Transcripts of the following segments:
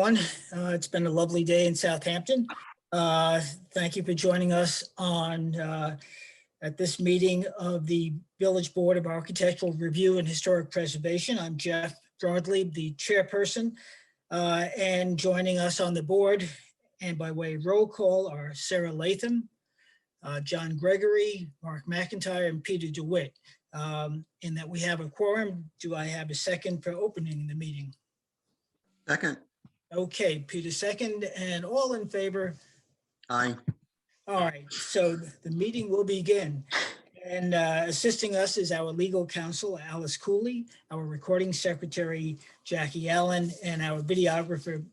everyone. It's been a lovely day in Southampton. Thank you for joining us on at this meeting of the Village Board of Architectural Review and Historic Preservation. I'm Jeff Broadley, the chairperson, and joining us on the board and by way of roll call are Sarah Latham, John Gregory, Mark McIntyre, and Peter DeWitt. In that we have a quorum, do I have a second for opening the meeting? Second. Okay, Peter second, and all in favor? Aye. All right, so the meeting will begin. And assisting us is our legal counsel, Alice Cooley, our recording secretary, Jackie Allen, and our videographer,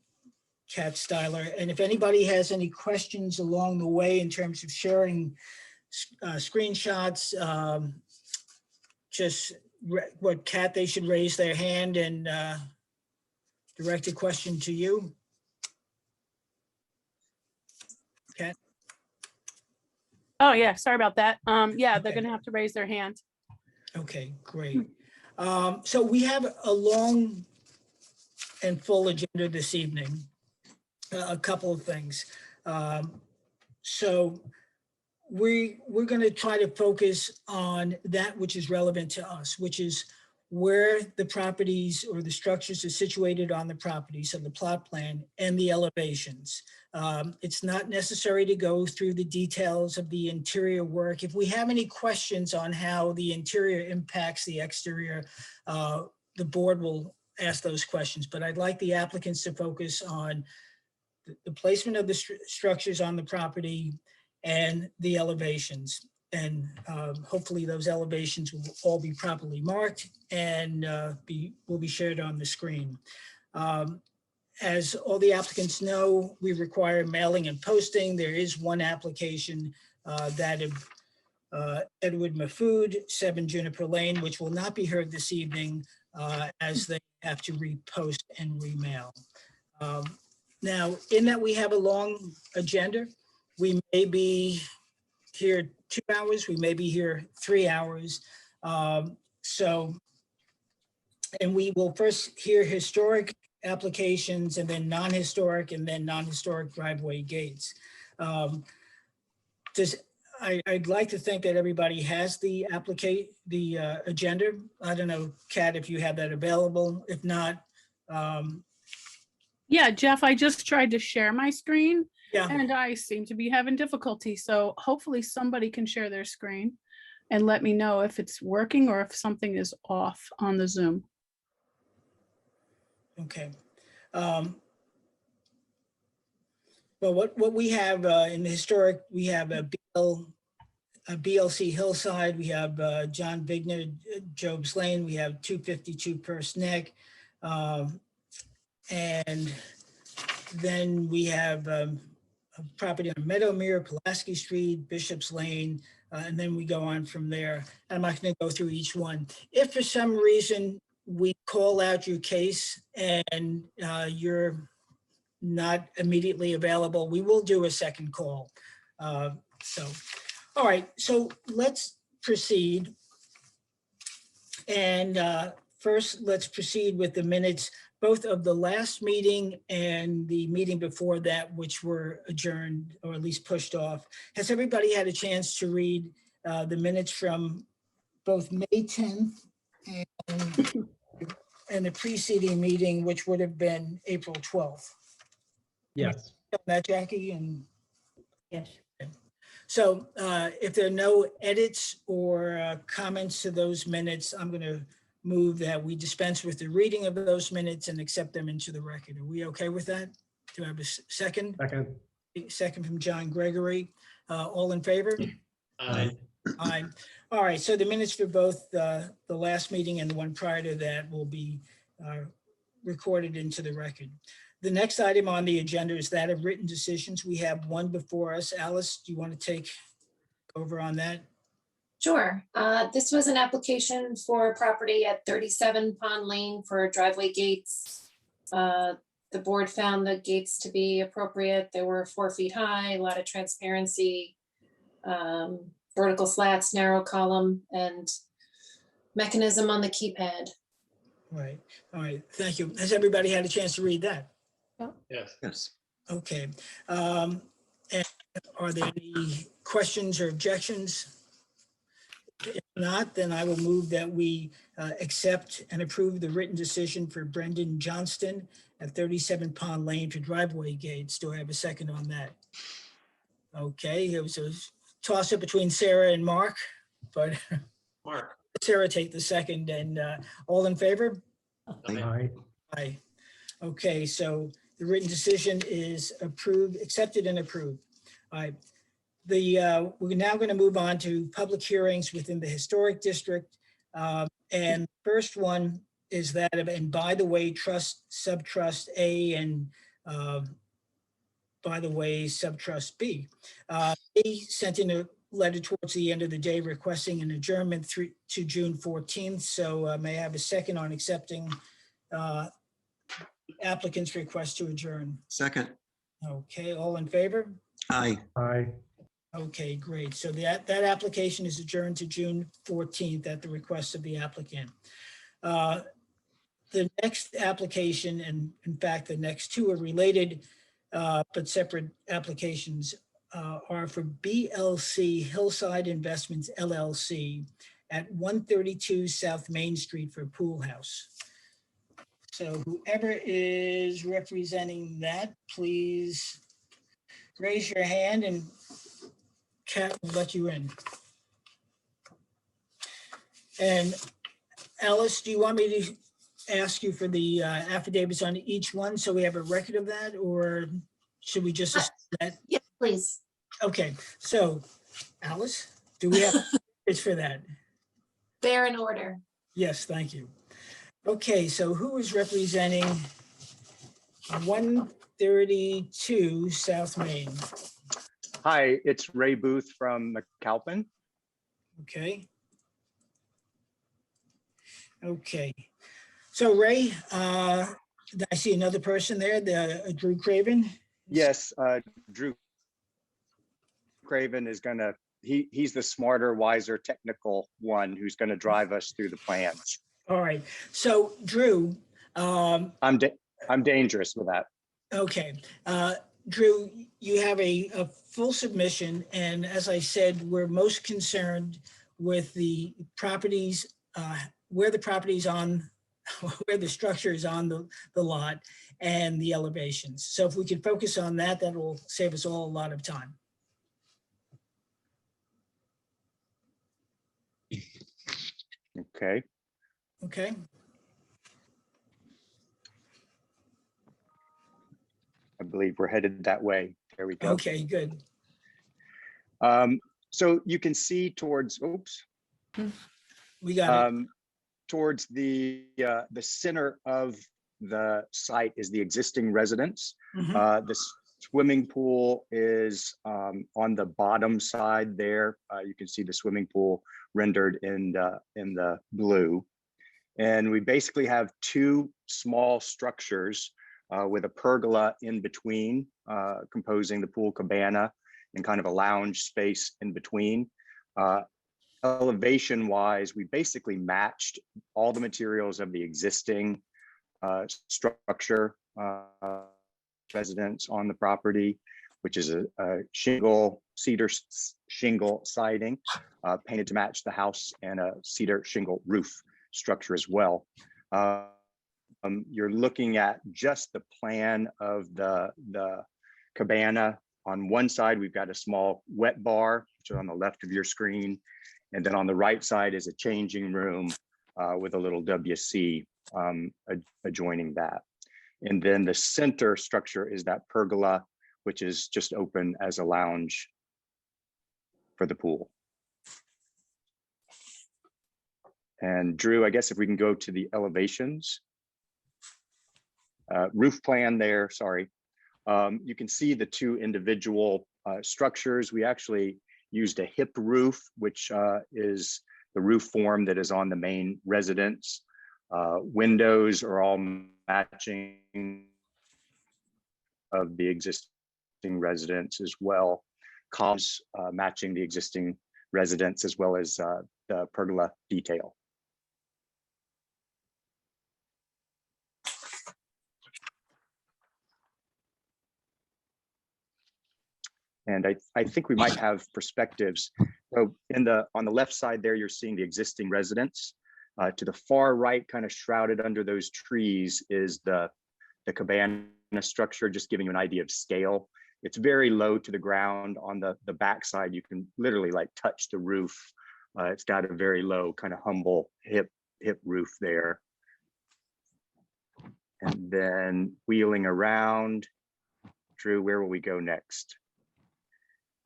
Kat Styler. And if anybody has any questions along the way in terms of sharing screenshots, just what Kat, they should raise their hand and direct a question to you. Kat? Oh, yeah, sorry about that. Yeah, they're Okay. gonna have to raise their hand. Okay, great. So we have a long and full agenda this evening. A couple of things. So we're going to try to focus on that which is relevant to us, which is where the properties or the structures are situated on the property, so the plot plan and the elevations. It's not necessary to go through the details of the interior work. If we have any questions on how the interior impacts the exterior, the board will ask those questions. But I'd like the applicants to focus on the placement of the structures on the property and the elevations. And hopefully those elevations will all be properly marked and will be shared on the screen. As all the applicants know, we require mailing and posting. There is one application that of Edward Mahfood, 7 Juniper Lane, which will not be heard this evening as they have to repost and remail. Now, in that we have a long agenda, we may be here 2 hours, we may be here 3 hours. And we will first hear historic applications and then non-historic driveway gates. I'd like to think that everybody has the agenda. I don't know, Kat, if you have that available. If not, Yeah, Jeff, I just tried to share my screen yeah. and I seem to be having difficulty. So hopefully somebody can share their screen and let me know if it's working or if something is off on the Zoom. Okay. Well, what we have in the historic, we have a BLC Hillside, we have John Vigner, Job's Lane, we have 252 First Neck, and then we have a property on Meadowmere, Pulaski Street, Bishop's Lane, and then we go on from there. I'm not going to go through each one. If for some reason we call out your case and you're not immediately available, we will do a second call. All right, so let's proceed. And first, let's proceed with the minutes, both of the last meeting and the meeting before that, which were adjourned or at least pushed off. Has everybody had a chance to read the minutes from both May 10th and the preceding meeting, which would have been April 12th? Yes. That, Jackie? And Yes. so if there are no edits or comments to those minutes, I'm going to move that we dispense with the reading of those minutes and accept them into the record. Are we okay with that? Do I have a second? Second. Second from John Gregory. All in favor? Aye. Aye. All right, so the minutes for both the last meeting and the one prior to that will be recorded into the record. The next item on the agenda is that of written decisions. We have one before us. Alice, do you want to take over on that? Sure. This was an application for property at 37 Pond Lane for driveway gates. The board found the gates to be appropriate. They were 4 feet high, a lot of transparency, vertical slats, narrow column, and mechanism on the keypad. Right. All right. Thank you. Has everybody had a chance to read that? Yes. Yes. Okay. And are there any questions or objections? If not, then I will move that we accept and approve the written decision for Brendan Johnston at 37 Pond Lane for driveway gates. Do I have a second on that? Okay, it was a toss-up between Sarah and Mark, but Mark. Sarah take the second, and all in favor? Aye. Aye. Okay, so the written decision is approved, accepted and approved. All right. We're now going to move on to public hearings within the historic district. And first one is that of, and by the way, trust, subtrust A and by the way, subtrust B. A sent in a letter towards the end of the day requesting an adjournment to June 14th. So may I have a second on accepting applicant's request to adjourn? Second. Okay, all in favor? Aye. Aye. Okay, great. So that application is adjourned to June 14th at the request of the applicant. The next application, and in fact, the next two are related, but separate applications, are for BLC Hillside Investments LLC at 132 South Main Street for a pool house. So whoever is representing that, please raise your hand and chat will let you in. And Alice, do you want me to ask you for the affidavits on each one so we have a record of that, or should we just assume that? Yes, please. Okay, so Alice, do we have it's for that? They're in order. Yes, thank you. Okay, so who is representing 132 South Main? Hi, it's Ray Booth from McAlpin. Okay. Okay. So Ray, I see another person there, the Drew Craven. Yes, Drew Craven is gonna, he's the smarter, wiser, technical one who's gonna drive us through the plans. All right. So Drew, I'm dangerous with that. okay. Drew, you have a full submission, and as I said, we're most concerned with the properties, where the properties on, where the structure is on the lot and the elevations. So if we could focus on that, that will save us all a lot of time. Okay, Okay? I believe we're headed that way. There we go. Okay, good. So you can see towards, oops, We got it. towards the center of the site is the existing residence. Mhm. The swimming pool is on the bottom side there. You can see the swimming pool rendered in the blue. And we basically have two small structures with a pergola in between, composing the pool cabana and kind of a lounge space in between. Elevation wise, we basically matched all the materials of the existing structure residence on the property, which is a shingle, cedar shingle siding, painted to match the house, and a cedar shingle roof structure as well. You're looking at just the plan of the cabana. On one side, we've got a small wet bar, which is on the left of your screen. And then on the right side is a changing room with a little WC adjoining that. And then the center structure is that pergola, which is just open as a lounge for the pool. And Drew, I guess if we can go to the elevations. Roof plan there, sorry. You can see the two individual structures. We actually used a hip roof, which is the roof form that is on the main residence. Windows are all matching of the existing residence as well. Columns matching the existing residence as well as the pergola detail. And I think we might have perspectives. So on the left side there, you're seeing the existing residence. To the far right, kind of shrouded under those trees, is the cabana structure, just giving you an idea of scale. It's very low to the ground. On the back side, you can literally like touch the roof. It's got a very low, kind of humble hip roof there. And then wheeling around, Drew, where will we go next?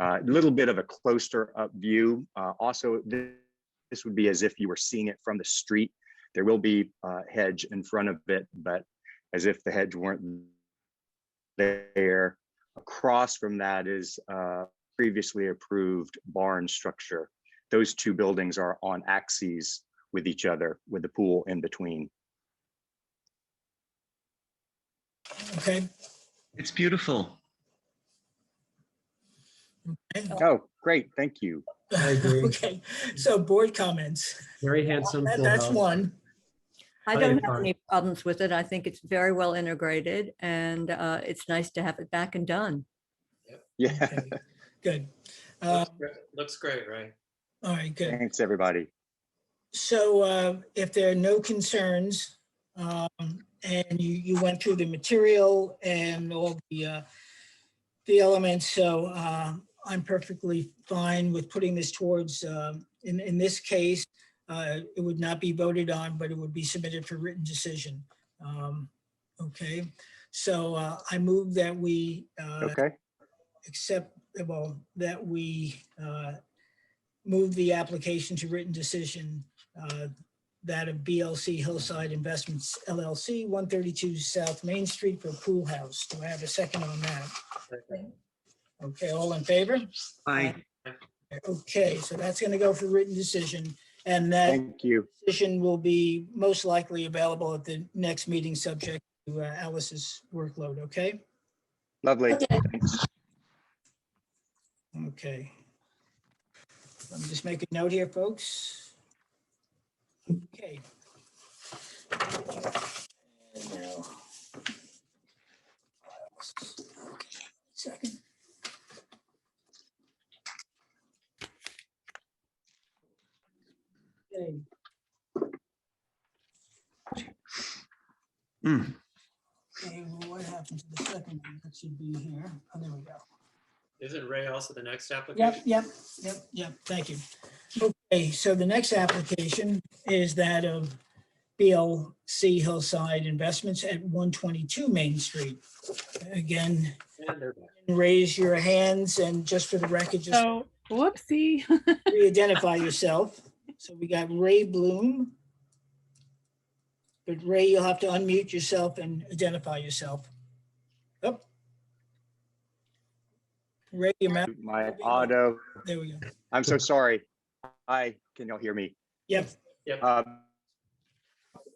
A little bit of a closer up view. Also, this would be as if you were seeing it from the street. There will be a hedge in front of it, but as if the hedge weren't there. Across from that is previously approved barn structure. Those two buildings are on axes with each other, with the pool in between. Okay. It's beautiful. Okay. Oh, great, thank you. I agree. Okay, so board comments. Very handsome. full That's house. one. I I don't had have fun. any problems with it. I think it's very well integrated and it's nice to have it back and done. Yeah, Okay, good. Looks great, right? All right, good. thanks, everybody. So if there are no concerns, and you went through the material and all the elements, so I'm perfectly fine with putting this towards, in this case, it would not be voted on, but it would be submitted for written decision. Okay, so I move that we Okay, accept, well, that we move the application to written decision, that of BLC Hillside Investments LLC, 132 South Main Street for a pool house. Do I have a second on that? Okay, all in favor? Aye. Okay, so that's going to go for written decision, and that thank you. decision will be most likely available at the next meeting, subject to Alice's workload, okay? Lovely, Okay. thanks. Okay. Let me just make a note here, folks. Okay. And now. Okay, second. Okay. Mm. Okay, well, what happened to the second one? That should be here. Oh, there we go. Isn't Ray also the next Yep, application? yep, thank you. Okay, so the next application is that of BLC Hillside Investments at 122 Main Street. Again, And they're back. raise your hands and just for the record, just So, whoopsie. re-identify yourself. So we got Ray Bloom. But Ray, you'll have to unmute yourself and identify yourself. Oh. Ray, your mouth, My auto, there we go. I'm so sorry. Hi, can y'all hear me? Yep, Uh,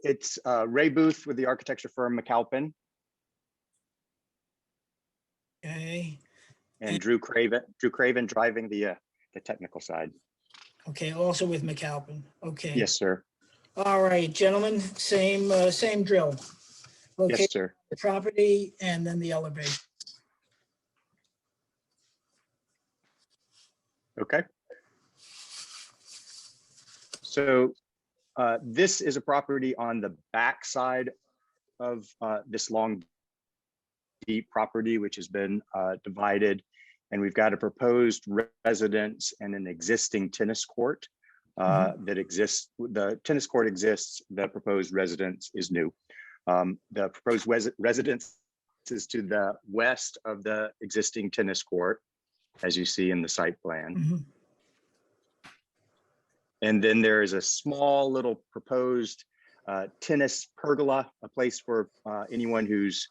It's Ray Booth with the architecture firm McAlpin, okay. and Drew Craven driving the technical side. Okay, also with McAlpin. Okay. Yes, sir. All right, gentlemen, same drill. Okay, Yes, sir. the property and then the elevation. Okay. So this is a property on the back side of this long, deep property, which has been divided. And we've got a proposed residence and an existing tennis court that exists. The tennis court exists, the proposed residence is new. The proposed residence is to the west of the existing tennis court, as you see in the site plan. Mhm. And then there is a small little proposed tennis pergola, a place for anyone who's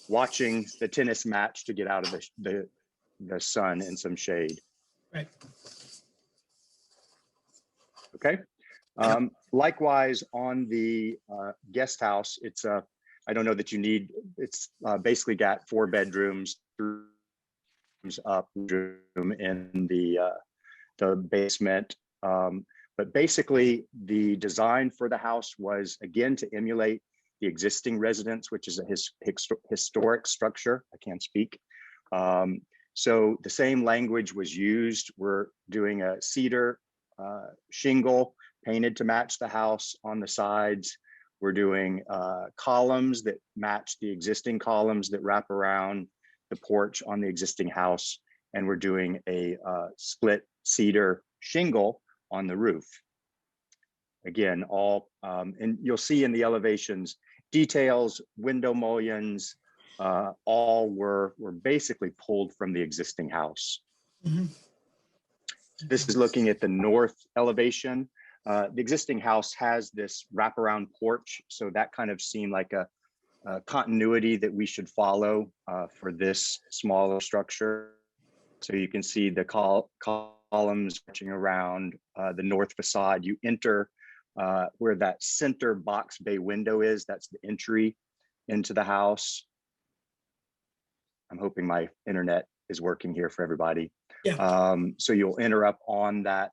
watching the tennis match to get out of the sun and some shade. Right. Okay. Likewise, on the guest house, it's I don't know that you need, it's basically got 4 bedrooms, 3 rooms up, room in the basement. But basically, the design for the house was, again, to emulate the existing residence, which is a historic structure. I can't speak. So the same language was used. We're doing a cedar shingle painted to match the house on the sides. We're doing columns that match the existing columns that wrap around the porch on the existing house. And we're doing a split cedar shingle on the roof. Again, all, and you'll see in the elevations, details, window mullions, all were basically pulled from the existing house. Mhm. This is looking at the north elevation. The existing house has this wraparound porch, so that kind of seemed like a continuity that we should follow for this smaller structure. So you can see the columns marching around the north facade. You enter where that center box bay window is. That's the entry into the house. I'm hoping my internet is working here for everybody. Yeah. So you'll enter up on that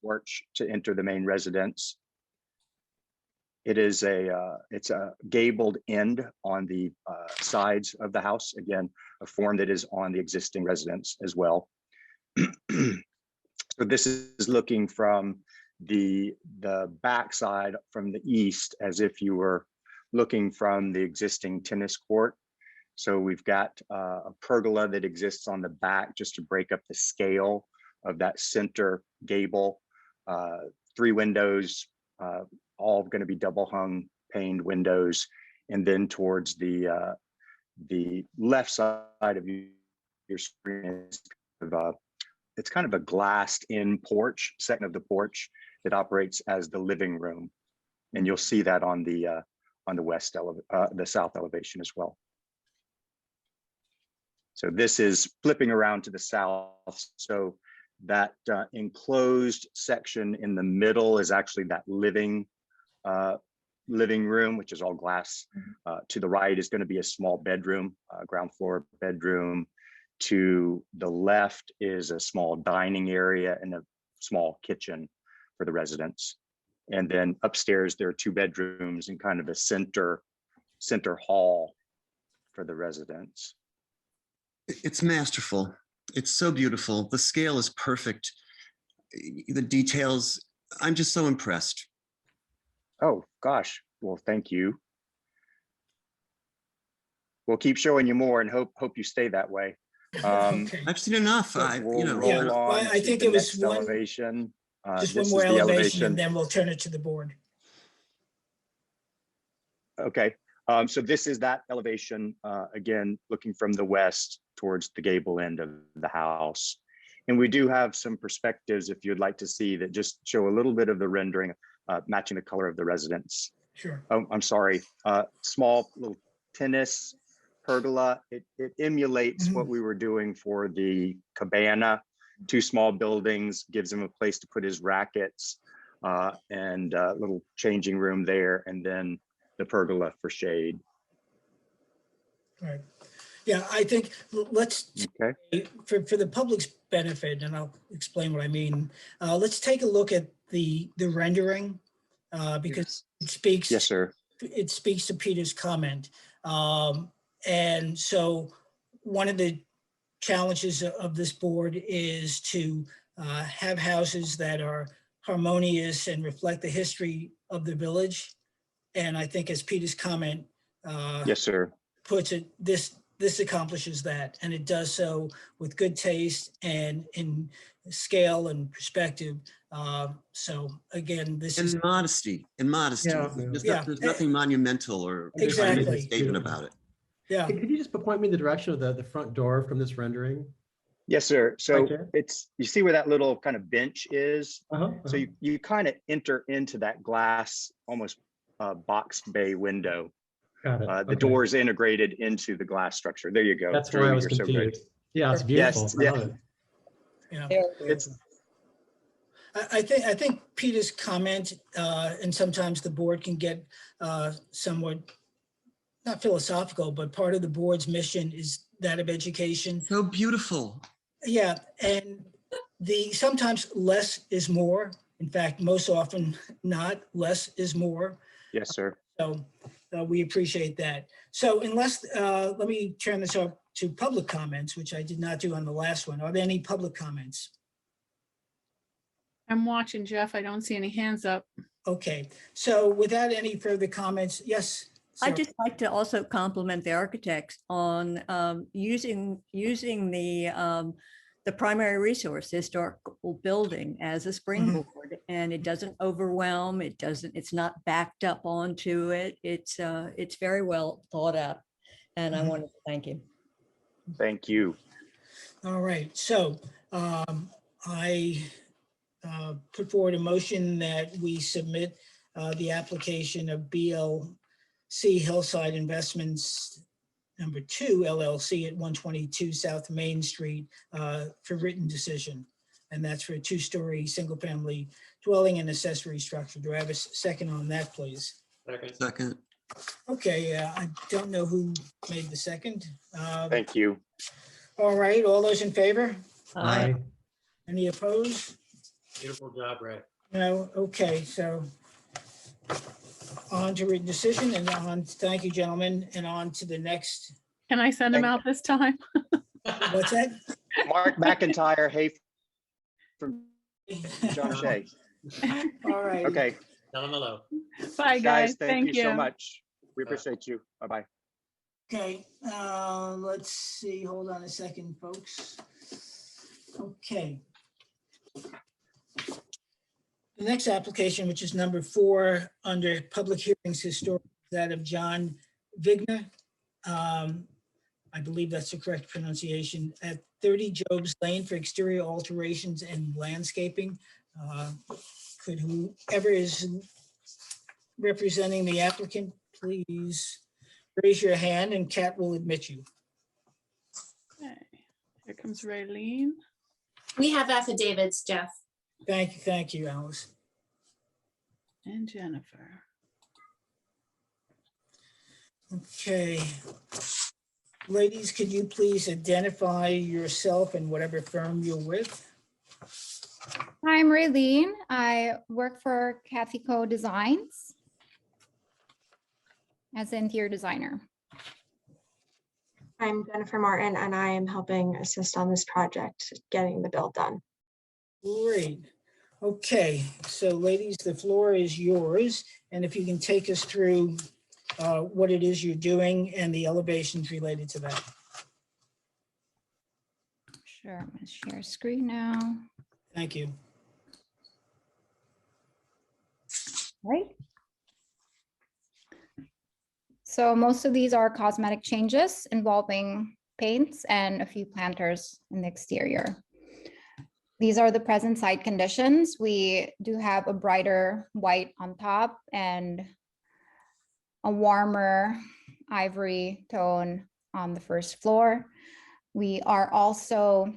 porch to enter the main residence. It is it's a gabled end on the sides of the house. Again, a form that is on the existing residence as well. So this is looking from the backside from the east, as if you were looking from the existing tennis court. So we've got a pergola that exists on the back just to break up the scale of that center gable. 3 windows, all going to be double hung paned windows. And then towards the left side of your screen is it's kind of a glassed in porch, section of the porch that operates as the living room. And you'll see that on the west the south elevation as well. So this is flipping around to the south. So that enclosed section in the middle is actually that living room, which is all glass. To the right is going to be a small bedroom, ground floor bedroom. To the left is a small dining area and a small kitchen for the residents. And then upstairs, there are 2 bedrooms and kind of a center hall for the residents. It's masterful. It's so beautiful. The scale is perfect. The details, I'm just so impressed. Oh, gosh. Well, thank you. We'll keep showing you more and hope you stay that way. Okay. I've seen enough. We'll roll Yeah, on well, I to think the it was next one- elevation. Just This one more is the elevation and then we'll turn it to the board. Okay, so this is that elevation, again, looking from the west towards the gable end of the house. And we do have some perspectives, if you'd like to see, that just show a little bit of the rendering, matching the color of the residence. Sure. Oh, I'm sorry, small little tennis pergola. It emulates what we were doing for the cabana. 2 small buildings, gives him a place to put his rackets and a little changing room there, and then the pergola for shade. Right. Yeah, I think let's, Okay. for the public's benefit, and I'll explain what I mean. Let's take a look at the rendering because it speaks. Yes, sir. It speaks to Peter's comment. And so one of the challenges of this board is to have houses that are harmonious and reflect the history of the village. And I think as Peter's comment Yes, sir. puts it, this accomplishes that. And it does so with good taste and in scale and perspective. So again, this is. And modesty, and modesty. Yeah. There's nothing monumental or Exactly. statement about it. Yeah, Could you just point me in the direction of the front door from this rendering? Yes, sir. So Okay. it's, you see where that little kind of bench is? Uh-huh. So you kind of enter into that glass, almost box bay window. Got it. The Okay. door is integrated into the glass structure. There you go. That's Drew, where I was you're so good. confused. Yeah, it's Yes, beautiful. I love it. yeah. It's, I think Peter's comment, and sometimes the board can get somewhat, not philosophical, but part of the board's mission is that of education. So beautiful. Yeah, and sometimes less is more. In fact, most often not, less is more. yes, sir. So we appreciate that. So unless, let me turn this to public comments, which I did not do on the last one. Are there any public comments? I'm watching, Jeff. I don't see any hands up. Okay, so without any further comments, yes. I'd Sarah? just like to also compliment the architects on using the primary resource, historical building, as a springboard, and it doesn't overwhelm. It's not backed up onto it. It's very well thought out, and I wanted to thank you. Thank you. All right, so I put forward a motion that we submit the application of BLC Hillside Investments number 2 LLC at 122 South Main Street for written decision. And that's for a 2-story, single-family dwelling and accessory structure. Do I have a second on that, please? Second. Second. Okay, I don't know who made the second. Thank you. All right, all those in favor? Aye. Any opposed? Beautiful job, Ray. No, okay, so on to written decision and on, thank you, gentlemen, and on to the next. Can I send him Thank- out this time? What's that? Mark McIntyre, hey, from John Shea. All right. Okay, Tell him hello. Bye, guys. thank you so you. much. We appreciate you. Bye-bye. Okay, let's see, hold on a second, folks. Okay. The next application, which is number 4 under public hearings historic, that of John Vigna. I believe that's the correct pronunciation, at 30 Jobs Lane for exterior alterations and landscaping. Could whoever is representing the applicant, please raise your hand and Kat will admit you. Okay. Here comes Raylene. We have affidavits, Jeff. Thank you, Alice. And Jennifer. Okay. Ladies, could you please identify yourself and whatever firm you're with? I'm Raylene. I work for Kathy Co Designs as an interior designer. I'm Jennifer Martin and I am helping assist on this project, getting the build done. Great. Okay, so ladies, the floor is yours. And if you can take us through what it is you're doing and the elevations related to that. Sure, I'm gonna share screen now. Thank you. Right. So most of these are cosmetic changes involving paints and a few planters in the exterior. These are the present site conditions. We do have a brighter white on top and a warmer ivory tone on the first floor. We are also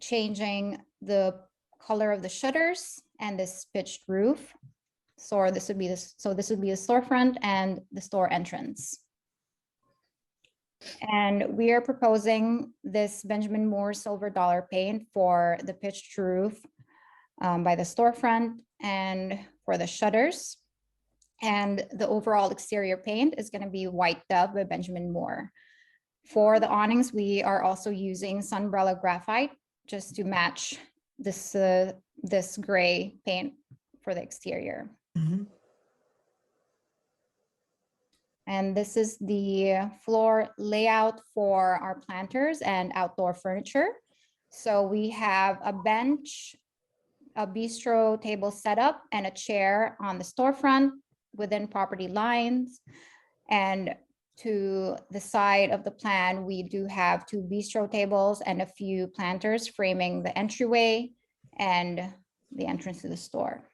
changing the color of the shutters and this pitched roof. So this would be the storefront and the store entrance. And we are proposing this Benjamin Moore silver dollar paint for the pitched roof by the storefront and for the shutters. And the overall exterior paint is going to be White Dove by Benjamin Moore. For the awnings, we are also using Sunbrella Graphite just to match this, this gray paint for the exterior. Mhm. And this is the floor layout for our planters and outdoor furniture. So we have a bench, a bistro table setup, and a chair on the storefront within property lines. And to the side of the plan, we do have 2 bistro tables and a few planters framing the entryway and the entrance to the store.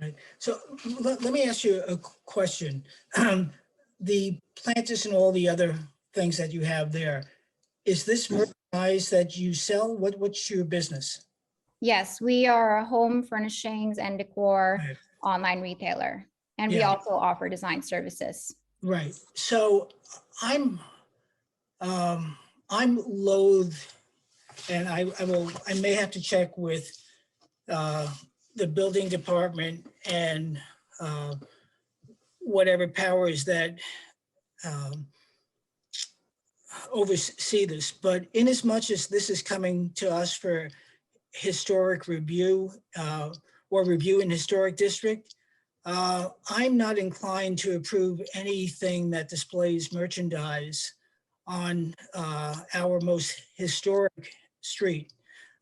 Right. So let me ask you a question. The planters and all the other things that you have there, is this merchandise that you sell? What's your business? Yes, we are a home furnishings and decor Right. online retailer, and we Yeah. also offer design services. Right. So I'm loath, and I may have to check with the building department and whatever powers that oversee this, but in as much as this is coming to us for historic review or review in historic district, I'm not inclined to approve anything that displays merchandise on our most historic street.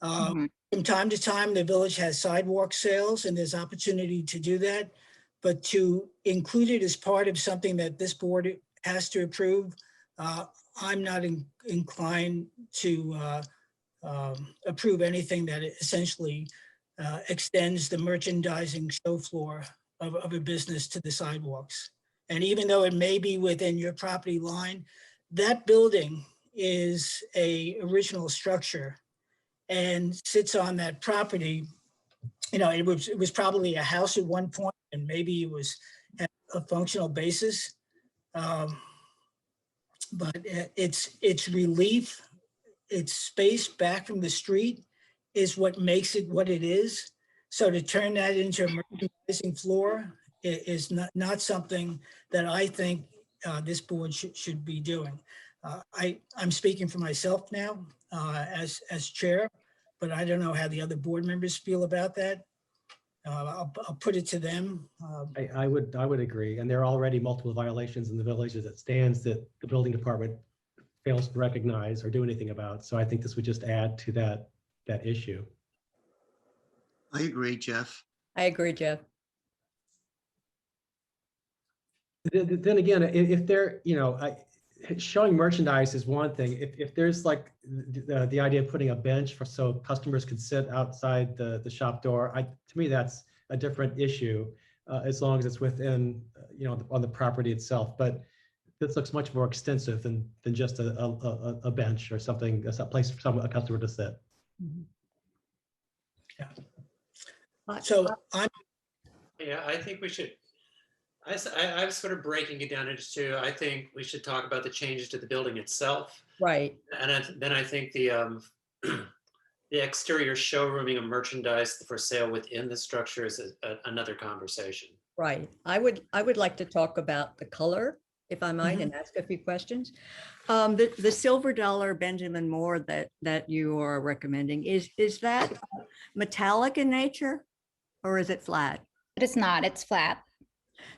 From time to time, the village has sidewalk sales and there's opportunity to do that. But to include it as part of something that this board has to approve, I'm not inclined to approve anything that essentially extends the merchandising show floor of a business to the sidewalks. And even though it may be within your property line, that building is a original structure and sits on that property. You know, it was probably a house at one point, and maybe it was at a functional basis. But it's relief, its space back from the street is what makes it what it is. So to turn that into a merchandising floor is not something that I think this board should be doing. I'm speaking for myself now as chair, but I don't know how the other board members feel about that. I'll put it to them. I would agree. And there are already multiple violations in the village as it stands that the building department fails to recognize or do anything about. So I think this would just add to that issue. I agree, Jeff. I agree, Jeff. Then again, if they're, showing merchandise is one thing. If there's like the idea of putting a bench so customers could sit outside the shop door, to me, that's a different issue as long as it's within, on the property itself. But this looks much more extensive than just a bench or something, a place for a customer to sit. Yeah. So Yeah, I think we should, I was sort of breaking it down into two. I think we should talk about the changes to the building itself. Right. And then I think the exterior showrooming of merchandise for sale within the structure is another conversation. Right. I would like to talk about the color, if I might, Mhm. and ask a few questions. The silver dollar Benjamin Moore that you are recommending, is that metallic in nature or is it flat? But it's not, it's flat.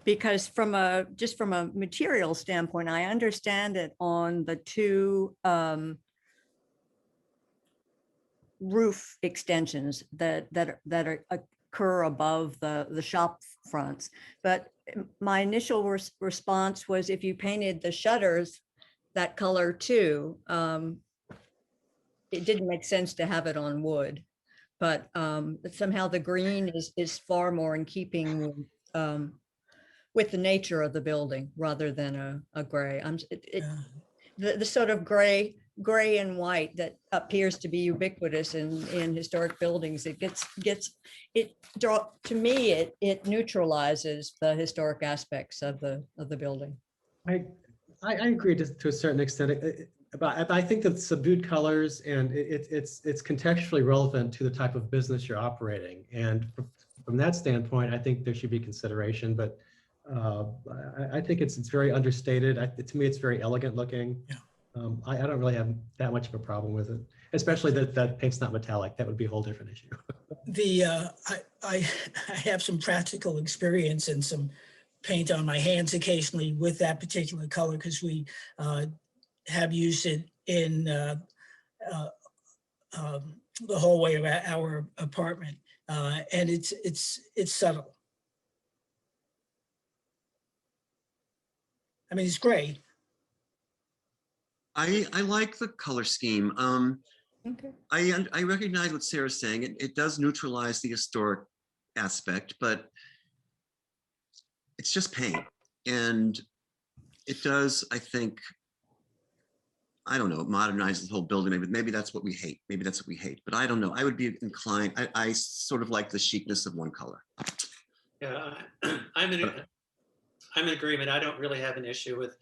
Because just from a material standpoint, I understand it on the two roof extensions that occur above the shop fronts. But my initial response was if you painted the shutters that color too, it didn't make sense to have it on wood. But somehow the green is far more in keeping with the nature of the building rather than a gray. The sort of gray and white that appears to be ubiquitous in historic buildings. To me, it neutralizes the historic aspects of the building. I agree to a certain extent. But I think that subdued colors and it's contextually relevant to the type of business you're operating. And from that standpoint, I think there should be consideration. But I think it's very understated. To me, it's very elegant looking. Yeah. I don't really have that much of a problem with it, especially that paint's not metallic. That would be a whole different issue. I have some practical experience and some paint on my hands occasionally with that particular color because we have used it in the hallway of our apartment, and it's subtle. I mean, it's gray. I like the color scheme. Okay. I recognize what Sarah's saying. It does neutralize the historic aspect, but it's just paint. And it does, I think, I don't know, modernize the whole building. Maybe that's what we hate. Maybe that's what we hate. But I don't know. I would be inclined. I sort of like the chicness of one color. Yeah, I'm in agreement. I don't really have an issue with,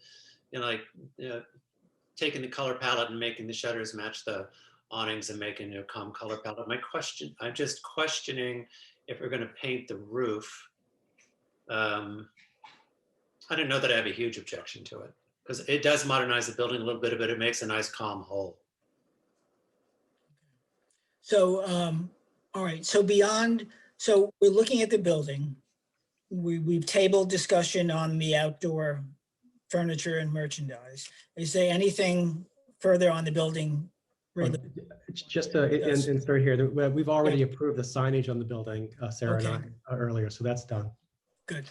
taking the color palette and making the shutters match the awnings and making a calm color palette. I'm just questioning if we're going to paint the roof. I don't know that I have a huge objection to it Because it does modernize the building a little bit, but it makes a nice calm whole. So, all right, so so we're looking at the building. We've tabled discussion on the outdoor furniture and merchandise. Is there anything further on the building? Just to insert here, we've already approved the signage on the building, Sarah and Okay. I earlier, so that's done. Good.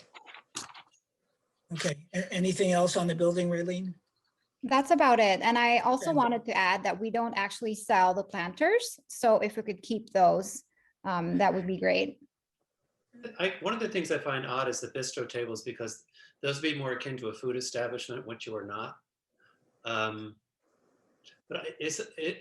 Okay, anything else on the building, Raylene? That's about it. And I also Okay. wanted to add that we don't actually sell the planters. So if we could keep those, that would be great. One of the things I find odd is the bistro tables, because those would be more akin to a food establishment, which you are not. But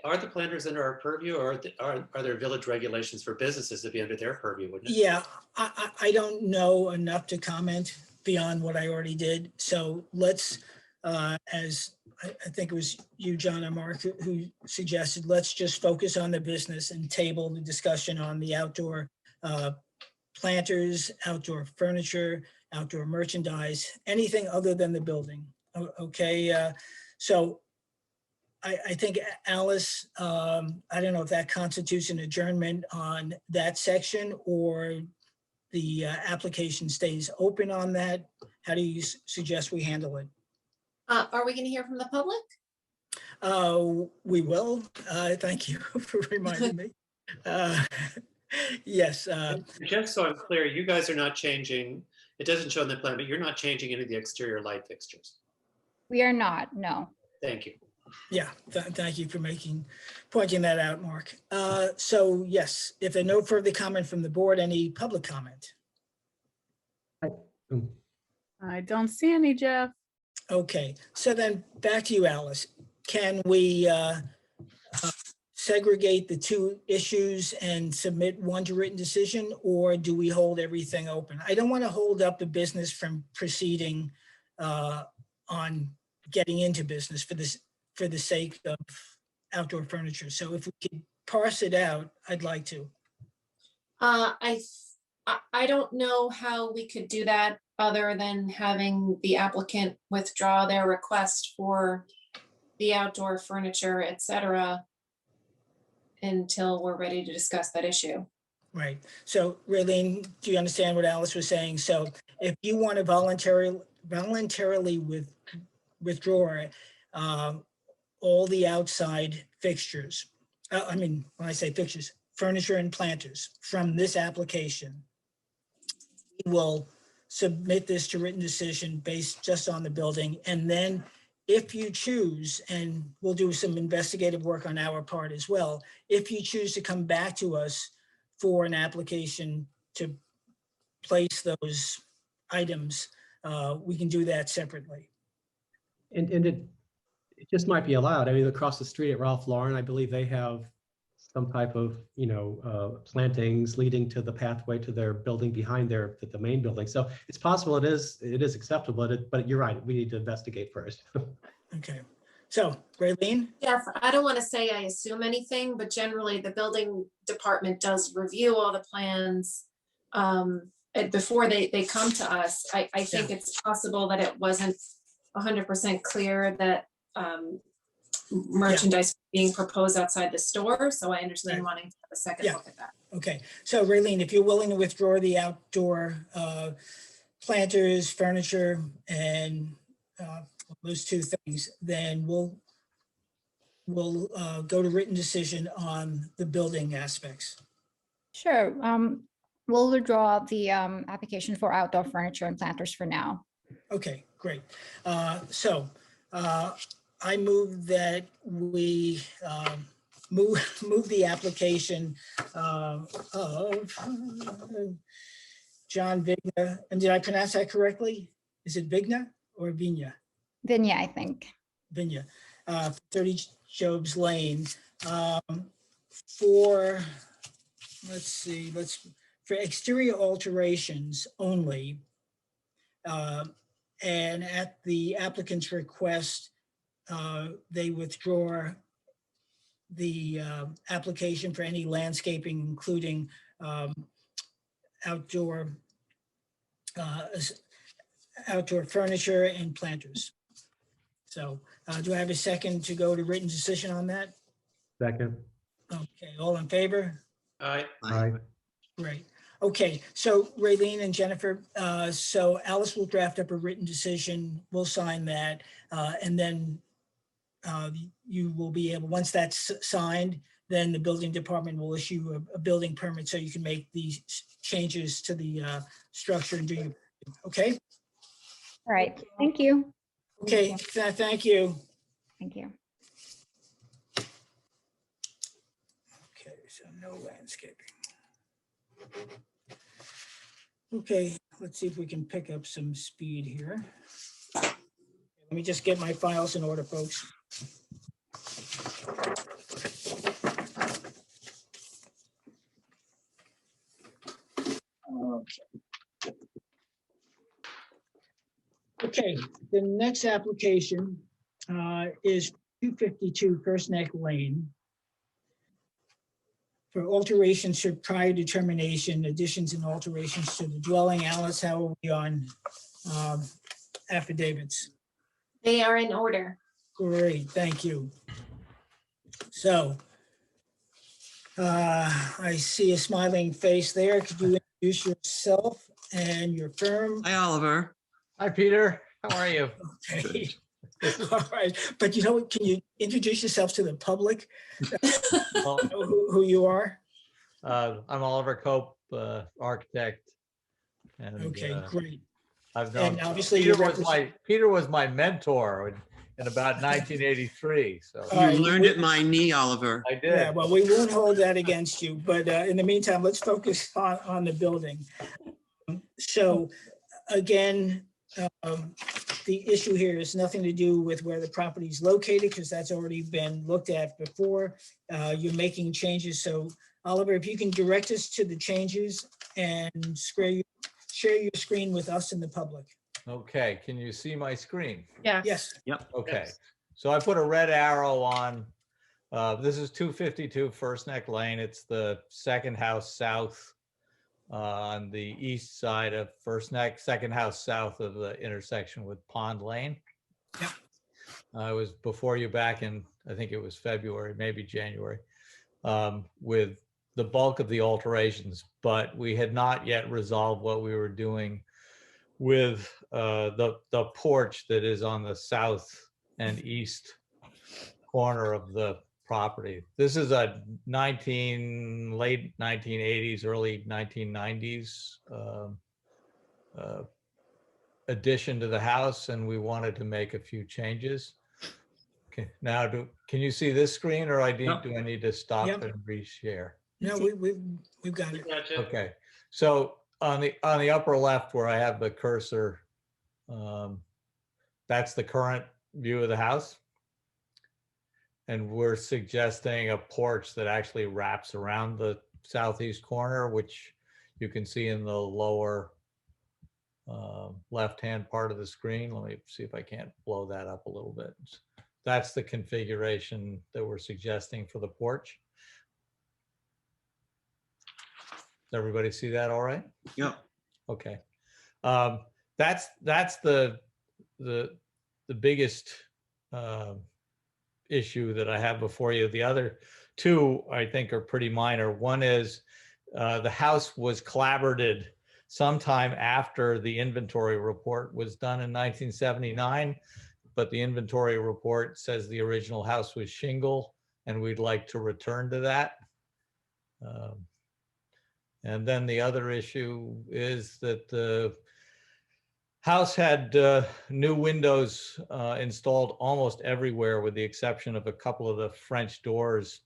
are the planters under our purview, or are there village regulations for businesses to be under their purview, wouldn't it? Yeah, I don't know enough to comment beyond what I already did. So let's, as I think it was you, John, or Mark, who suggested, let's just focus on the business and table the discussion on the outdoor planters, outdoor furniture, outdoor merchandise, anything other than the building. Okay, so I think Alice, I don't know if that constitutes an adjournment on that section, or the application stays open on that. How do you suggest we handle it? Are we going to hear from the public? We will. Thank you for reminding me. Yes. Just so I'm clear, you guys are not changing, it doesn't show in the plan, but you're not changing any of the exterior light fixtures. We are not, no. Thank you. Yeah, thank you for pointing that out, Mark. So yes, if there are no further comment from the board, any public comment? I don't see any, Jeff. Okay, so then back to you, Alice. Can we segregate the two issues and submit one to written decision, or do we hold everything open? I don't want to hold up the business from proceeding on getting into business for the sake of outdoor furniture. So if we could parse it out, I'd like to. I don't know how we could do that other than having the applicant withdraw their request for the outdoor furniture, et cetera, until we're ready to discuss that issue. Right. So Raylene, do you understand what Alice was saying? So if you want to voluntarily withdraw all the outside fixtures, I mean, when I say fixtures, furniture and planters from this application, we will submit this to written decision based just on the building. And then if you choose, and we'll do some investigative work on our part as well, if you choose to come back to us for an application to place those items, we can do that separately. And it just might be allowed. I mean, across the street at Ralph Lauren, I believe they have some type of, plantings leading to the pathway to their building behind the main building. So it's possible it is acceptable, but you're right. We need to investigate first. Okay. So Raylene? Jeff, I don't want to say I assume anything, but generally the building department does review all the plans before they come to us. I think it's possible that it wasn't 100% clear that merchandise being proposed outside the store. So I understand wanting to have a second look at that. Okay. So Raylene, if you're willing to withdraw the outdoor planters, furniture, and those two things, then we'll go to written decision on the building aspects. Sure. We'll withdraw the application for outdoor furniture and planters for now. Okay, great. So I move that we move the application of John Vigna. And did I pronounce that correctly? Is it Vigna or Vigna? Vinya, I think. Vigna, 30 Job's Lane, for, let's see, for exterior alterations only. And at the applicant's request, they withdraw the application for any landscaping, including outdoor furniture and planters. So do I have a second to go to written decision on that? Second. Okay, all in favor? Aye. Aye. Great. Okay, so Raylene and Jennifer, so Alice will draft up a written decision. We'll sign that. And then you will be able, once that's signed, then the building department will issue a building permit so you can make these changes to the structure and do your, okay? All right, thank you. Okay, thank you. Thank you. Okay, so no landscaping. Okay, let's see if we can pick up some speed here. Let me just get my files in order, folks. Okay. Okay, the next application is 252 First Neck Lane for alterations to prior determination, additions and alterations to the dwelling. Alice, how are we on affidavits? They are in order. Great, thank you. So I see a smiling face there. Could you introduce yourself and your firm? Hi, Oliver. Hi, Peter. How are you? Okay. All right, but you know what, can you introduce yourself to the public? Well, Know who you are? I'm Oliver Cope, architect. And Okay, great. I've known And obviously Peter you was my mentor in about 1983. So All right, You learned at my knee, Oliver. I Yeah, did. well, we won't hold that against you, but in the meantime, let's focus on the building. So again, the issue here is nothing to do with where the property is located because that's already been looked at before. You're making changes. So Oliver, if you can direct us to the changes and share your screen with us and the public. Okay, can you see my screen? Yes, Okay, Yes. so I put a red arrow on. This is 252 First Neck Lane. It's the second house south on the east side of First Neck, second house south of the intersection with Pond Lane. Yep. I was before you back in, I think it was February, maybe January, with the bulk of the alterations, but we had not yet resolved what we were doing with the porch that is on the south and east corner of the property. This is a late 1980s, early 1990s addition to the house, and we wanted to make a few changes. Okay, now can you see this screen, or do I need to stop Yep. and reshare? no, we've got it. Gotcha. Okay, so on the upper left where I have the cursor, that's the current view of the house. And we're suggesting a porch that actually wraps around the southeast corner, which you can see in the lower left-hand part of the screen. Let me see if I can't blow that up a little bit. That's the configuration that we're suggesting for the porch. Does everybody see that all right? Yep. Okay. That's the biggest issue that I have before you. The other two, I think, are pretty minor. One is the house was collaborated sometime after the inventory report was done in 1979, but the inventory report says the original house was shingle, and we'd like to return to that. And then the other issue is that the house had new windows installed almost everywhere, with the exception of a couple of the French doors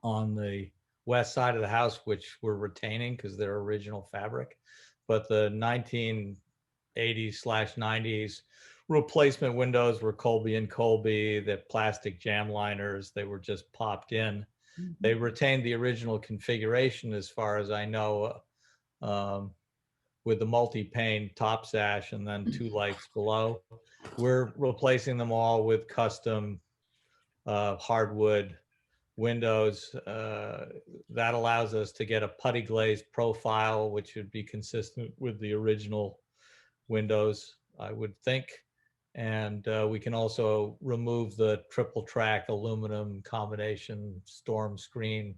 on the west side of the house, which we're retaining because they're original fabric. But the 1980s/90s replacement windows were Colby and Colby, the plastic jam liners, they were just popped in. They retained the original configuration, as far as I know, with the multi-pane top sash and then two lights below. We're replacing them all with custom hardwood windows. That allows us to get a putty glazed profile, which would be consistent with the original windows, I would think. And we can also remove the triple track aluminum combination storm screen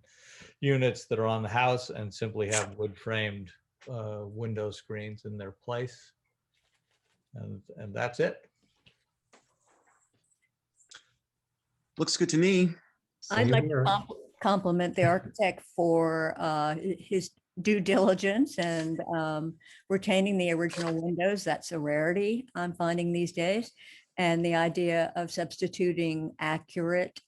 units that are on the house and simply have wood framed window screens in their place. And that's it. Looks good to me. I'd Same like to here. compliment the architect for his due diligence and retaining the original windows. That's a rarity I'm finding these days. And the idea of substituting accurate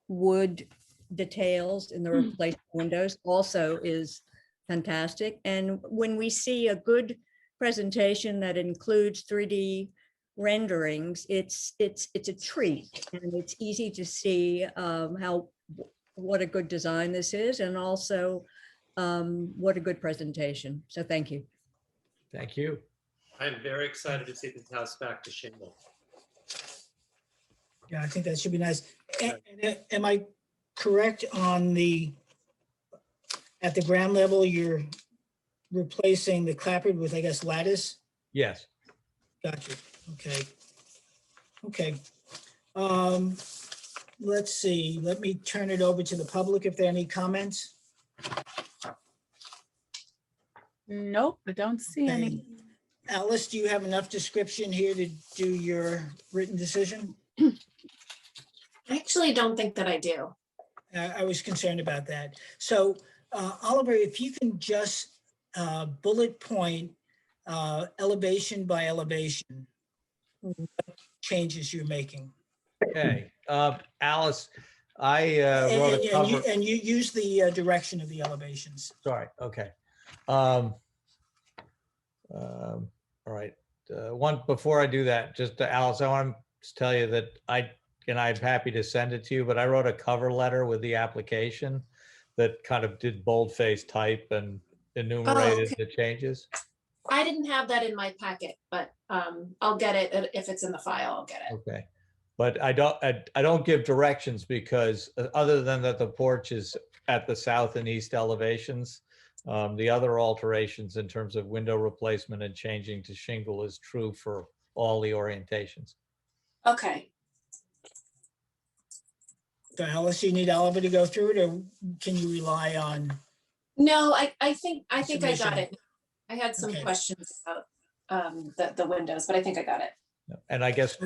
wood details in the replacement windows also is fantastic. And when we see a good presentation that includes 3D renderings, it's a treat, and it's easy to see what a good design this is, and also what a good presentation. So thank you. Thank you. I'm very excited to see this house back to shingle. Yeah, I think that should be nice. Am I correct on at the ground level, you're replacing the clapboard with, I guess, lattice? Yes. Gotcha. Okay. Okay. Let's see. Let me turn it over to the public if there are any comments. Nope, I don't see any. Okay. Alice, do you have enough description here to do your written decision? I actually don't think that I do. I was concerned about that. So Oliver, if you can just bullet point elevation by elevation, what changes you're making. Okay. Alice, I wrote a cover. And you use the direction of the elevations. Sorry. Okay. All right. One before I do that, just to Alice, I want to tell you that I'm happy to send it to you, but I wrote a cover letter with the application that kind of did boldface type and enumerated the changes. I didn't have that in my packet, but I'll get it. If it's in the file, I'll get it. Okay. But I don't give directions because other than that the porch is at the south and east elevations, the other alterations in terms of window replacement and changing to shingle is true for all the orientations. Okay. So Alice, you need Oliver to go through it, or can you rely on? No, I think I got Submission. it. I had some Okay. questions about the windows, but I think I got it. And I guess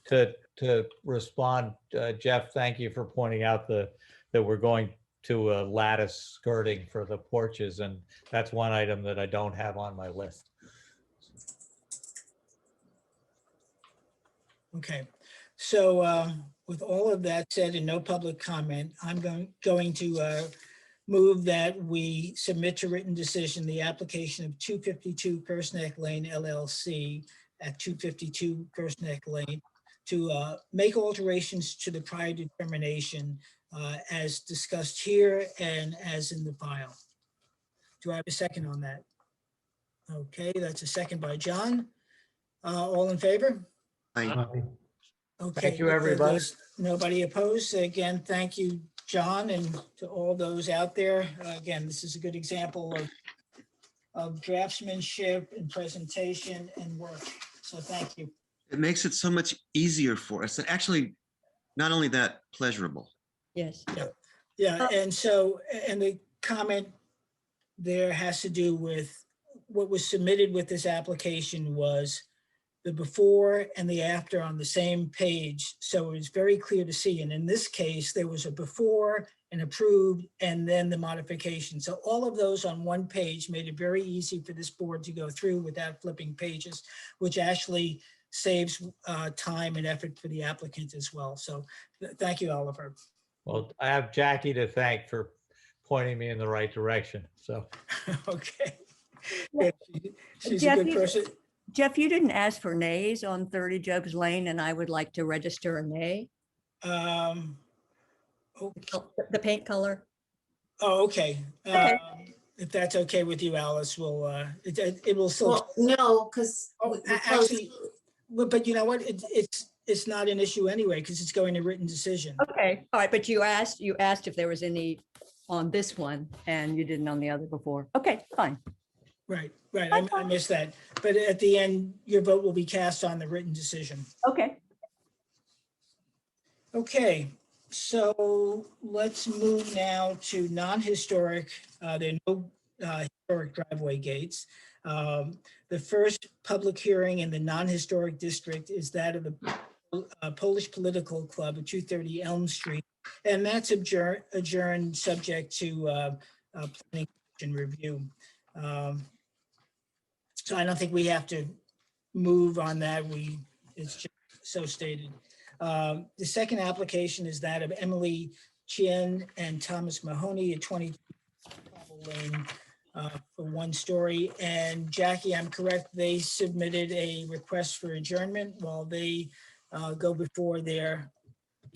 to respond, Jeff, thank you for pointing out that we're going to a lattice skirting for the porches, and that's one item that I don't have on my list. Okay, so with all of that said and no public comment, I'm going to move that we submit to written decision the application of 252 Kirstneck Lane LLC at 252 Kirstneck Lane to make alterations to the prior determination as discussed here and as in the file. Do I have a second on that? Okay, that's a second by John. All in favor? Okay. Thank you, everybody. Nobody opposed. Again, thank you, John, and to all those out there. Again, this is a good example of draftsmanship and presentation and work. So thank you. It makes it so much easier for us. And actually, not only that, pleasurable. Yes. Yeah, and so, and the comment there has to do with what was submitted with this application was the before and the after on the same page. So it was very clear to see. And in this case, there was a before and approved and then the modification. So all of those on one page made it very easy for this board to go through without flipping pages, which actually saves time and effort for the applicant as well. So thank you, Oliver. Well, I have Jackie to thank for pointing me in the right direction. So, Okay. Yeah, she's a Jeff, good person. Jeff, you didn't ask for nays on 30 Jobs Lane, and I would like to register a nay. Okay. The paint color. Oh, okay. Okay. If that's okay with you, Alice, it will still. Well, no, because Actually, but you know what? It's not an issue anyway, because it's going to written decision. Okay, all right, but you asked if there was any on this one, and you didn't on the other before. Okay, fine. Right, right. I missed that. But at the end, your vote will be cast on the written decision. Okay. Okay, so let's move now to non-historic. There are no historic driveway gates. The first public hearing in the non-historic district is that of the Polish Political Club at 230 Elm Street. And that's adjourned subject to planning commission review. So I don't think we have to move on that. It's just so stated. The second application is that of Emily Chien and Thomas Mahoney at 20 Lane for 1 story. And Jackie, I'm correct, they submitted a request for adjournment while they go before their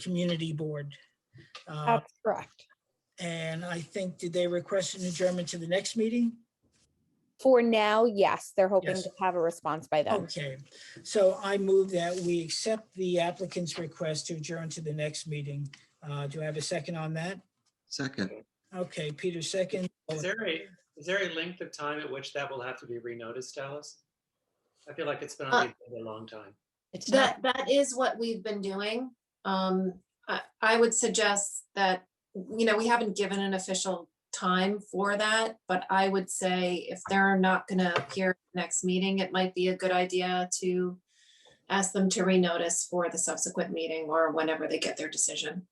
community board. That's correct. And I think, did they request an adjournment to the next meeting? For now, yes, they're hoping Yes. to have a response by then. Okay, so I move that we accept the applicant's request to adjourn to the next meeting. Do I have a second on that? Second. Okay, Peter, second. Is there a length of time at which that will have to be renoticed, Alice? I feel like it's been on the agenda a long time. It's not, That is what we've been doing. I would suggest that, we haven't given an official time for that, but I would say if they're not gonna appear next meeting, it might be a good idea to ask them to renotice for the subsequent meeting or whenever they get their decision.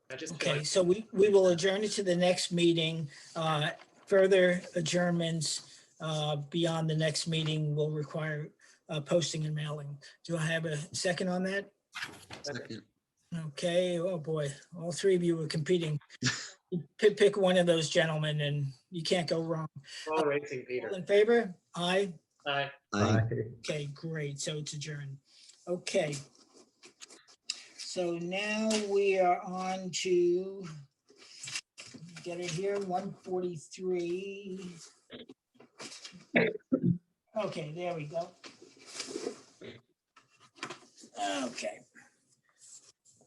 I just feel Okay, like so we will adjourn it to the next meeting. Further adjournments beyond the next meeting will require posting and mailing. Do I have a second on that? Second. Okay, oh boy, all 3 of you are competing. Pick one of those gentlemen and you can't go wrong. all racing, Peter. All in favor? Aye. Aye. Aye. Okay, great. So it's adjourned. Okay. So now we are on to, get it here, 143. Okay, there we go. Okay.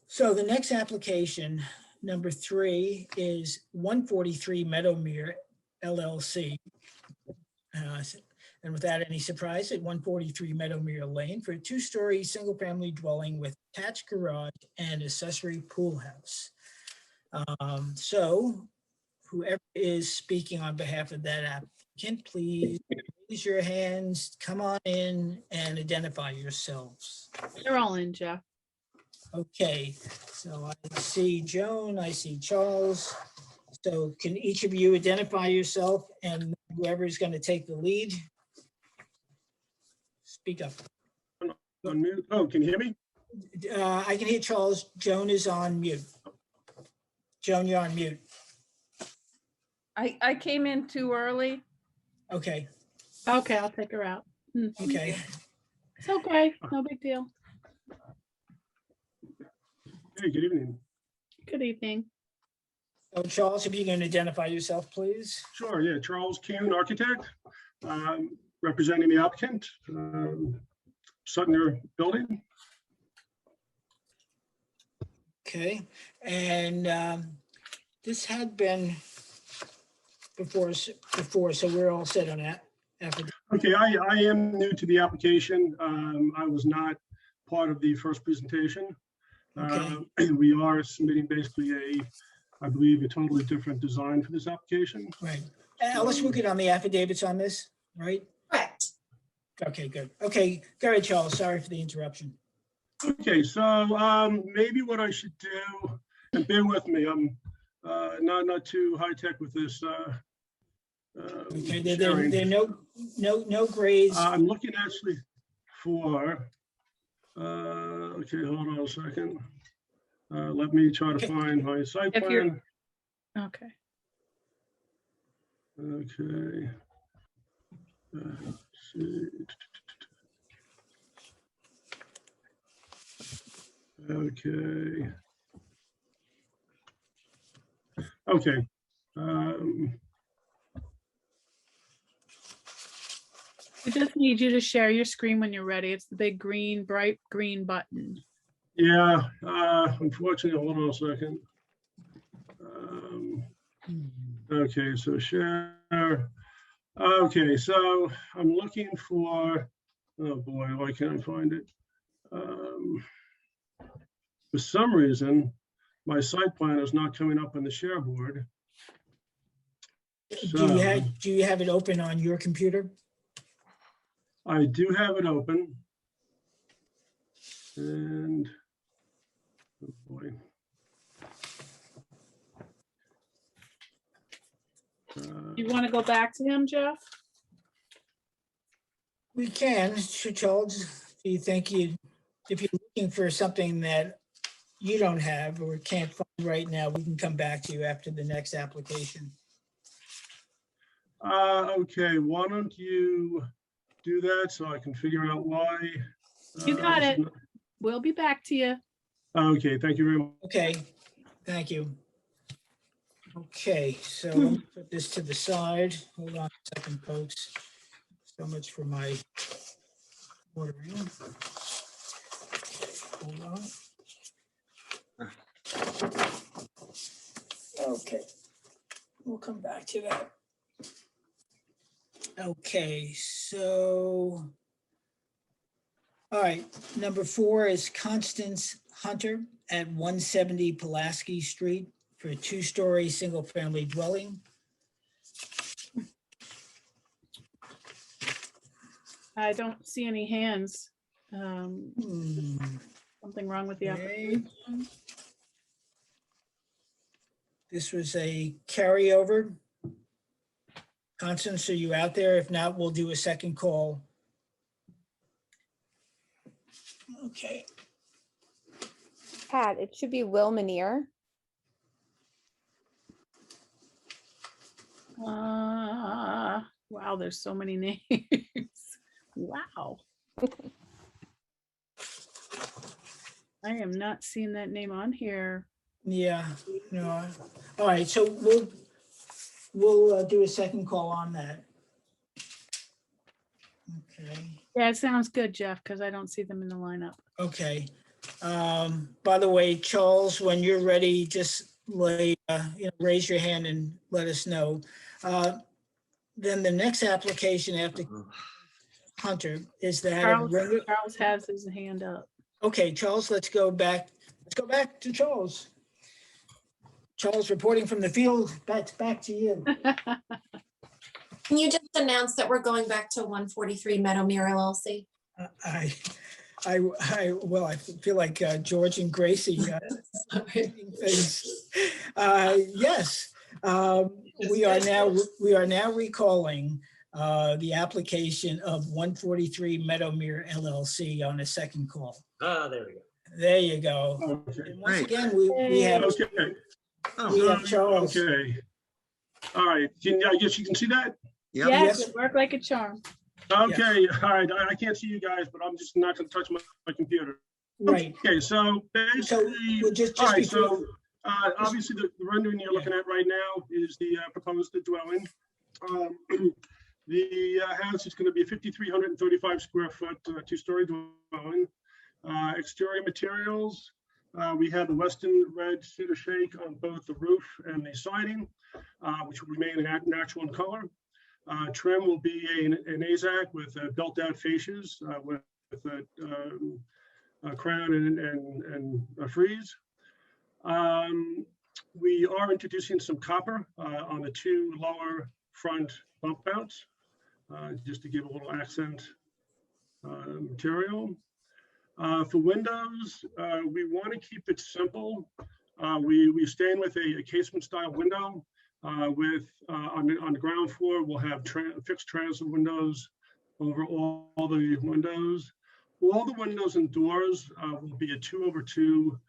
So the next application, number 3, is 143 Meadowmere LLC. And without any surprise, at 143 Meadowmere Lane for a 2-story single-family dwelling with attached garage and accessory pool house. So whoever is speaking on behalf of that applicant, please raise your hands, come on in and identify yourselves. They're all in, Jeff. Okay, so I see Joan, I see Charles. So can each of you identify yourself and whoever is going to take the lead? Speak up. On mute. Oh, can you hear me? I can hear Charles. Joan is on mute. Joan, you're on mute. I came in too early. Okay, Okay, I'll take her out. okay. It's okay, no big deal. Hey, good evening. Good evening. So Charles, if you can identify yourself, please. Sure, yeah, Charles Kuhn, architect, representing the applicant, Sutner Building. Okay, and this had been before, so we're all set on that. Okay, I am new to the application. I was not part of the first presentation. We are submitting basically I believe, a totally different design for this application. Right. Alice, we'll get on the affidavits on this, right? Correct. Okay, good. Okay, go ahead, Charles. Sorry for the interruption. Okay, so maybe what I should do, and bear with me, I'm not too high tech with this. Okay, there are no grades. I'm looking actually for. Okay, hold on a second. Let me try to find my site If you're- plan. Okay. Okay. Let's see. Okay. Okay. We just need you to share your screen when you're ready. It's the big green, bright green button. Yeah, unfortunately, hold on a second. Okay, so share. Okay, so I'm looking for, oh boy, why can't I find it? For some reason, my site plan is not coming up on the share board. Do you have it open on your computer? I do have it open. And, oh boy. You want to go back to him, Jeff? We can, Sir Charles, if you think if you're looking for something that you don't have or can't find right now, we can come back to you after the next application. Okay, why don't you do that so I can figure out why? You got it. We'll be back to you. Okay, thank you very much. Okay, thank you. Okay, so let me put this to the side. Hold on a second, folks. So much for my ordering. Hold on. Okay, we'll come back to that. Okay, so, all right, number 4 is Constance Hunter at 170 Pulaski Street for a 2-story single-family dwelling. I don't see any hands. Something wrong with the application. This was a carryover. Constance, are you out there? If not, we'll do a second call. Okay. Pat, it should be Will Manier. Wow, there's so many names. Wow. I am not seeing that name on here. Yeah, no. All right, so we'll do a second call on that. Okay. Yeah, it sounds good, Jeff, because I don't see them in the lineup. Okay. By the way, Charles, when you're ready, just raise your hand and let us know. Then the next application after Hunter is that. Charles has his hand up. Okay, Charles, let's go back. Let's go back to Charles. Charles reporting from the field. That's back to you. Can you just announce that we're going back to 143 Meadowmere LLC? Well, I feel like George and Gracie. Yes, we are now recalling the application of 143 Meadowmere LLC on a second call. Ah, there we go. There you go. Okay. And once again, we have Charles. Okay. All right. I guess you can see that? Yep. Yes, it worked like a charm. Okay. All right. I can't see you guys, but I'm just not going to touch my computer. Right. Okay. So basically, we'll just all right. before- So obviously, the rendering you're looking at right now is the proposed dwelling. The house is going to be a 5,335 square foot 2-story dwelling. Exterior materials, we have the Weston red cedar shake on both the roof and the siding, which will remain natural in color. Trim will be an AZAC with built-out fascias with a crown and a frieze. We are introducing some copper on the 2 lower front bump mounts, just to give a little accent material. For windows, we want to keep it simple. We're staying with a casement style window. On the ground floor, we'll have fixed transom windows over all the windows. All the windows and doors will be a 2/2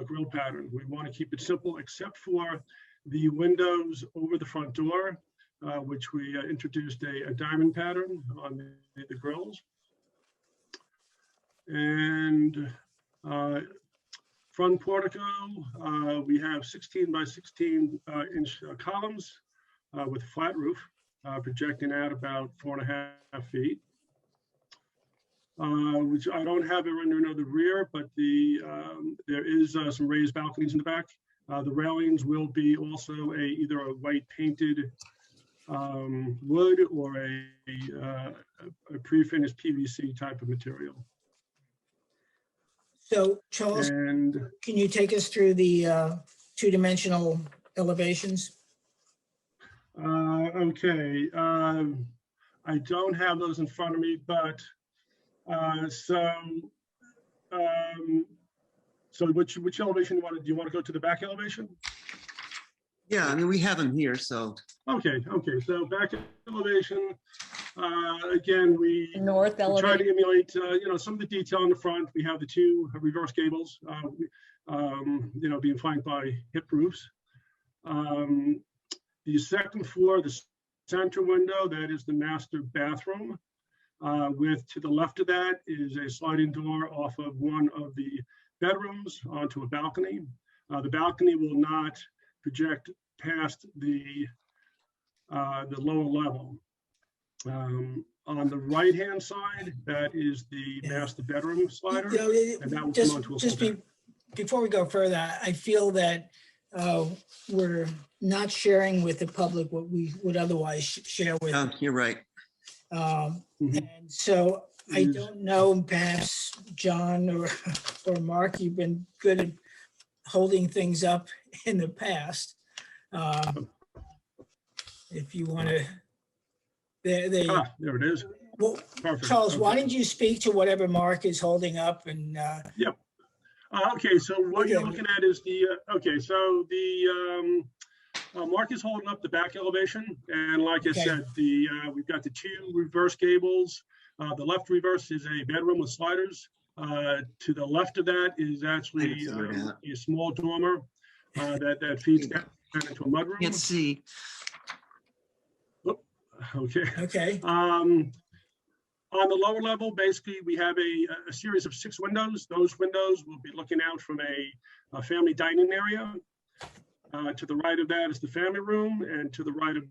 grill pattern. We want to keep it simple, except for the windows over the front door, which we introduced a diamond pattern on the grills. And front portico, we have 16 by 16 inch columns with a flat roof, projecting out about 4.5 feet. Which I don't have it rendering of the rear, but there is some raised balconies in the back. The railings will be also either a white painted wood or a pre-finished PVC type of material. So Charles, And can you take us through the two-dimensional elevations? okay, I don't have those in front of me, but so which elevation do you want to go to the back elevation? Yeah, I mean, we have them here, so. Okay, so back elevation, again, we North try elevation. to emulate, some of the detail in the front. We have the two reverse gables, being flanked by hip roofs. The second floor, the center window, that is the master bathroom. To the left of that is a sliding door off of one of the bedrooms onto a balcony. The balcony will not project past the lower level. On the right-hand side, that is the master bedroom slider. And that will come onto a full deck. Before we go further, I feel that we're not sharing with the public what we would otherwise share with. You're right. And so I don't know, perhaps John or Mark, you've been good at holding things up in the past. If you want to, there it is. Well, Perfect. Charles, why Okay. don't you speak to whatever Mark is holding up and Yep. Okay, so what you're looking at is Mark is holding up the back elevation, and like I said, we've got the two reverse gables. The left reverse is a bedroom with sliders. To the left of that is actually a small dormer that feeds down into a mudroom. Can't see. Okay. On the lower level, basically, we have a series of 6 windows. Those windows will be looking out from a family dining area. To the right of that is the family room, and to the right of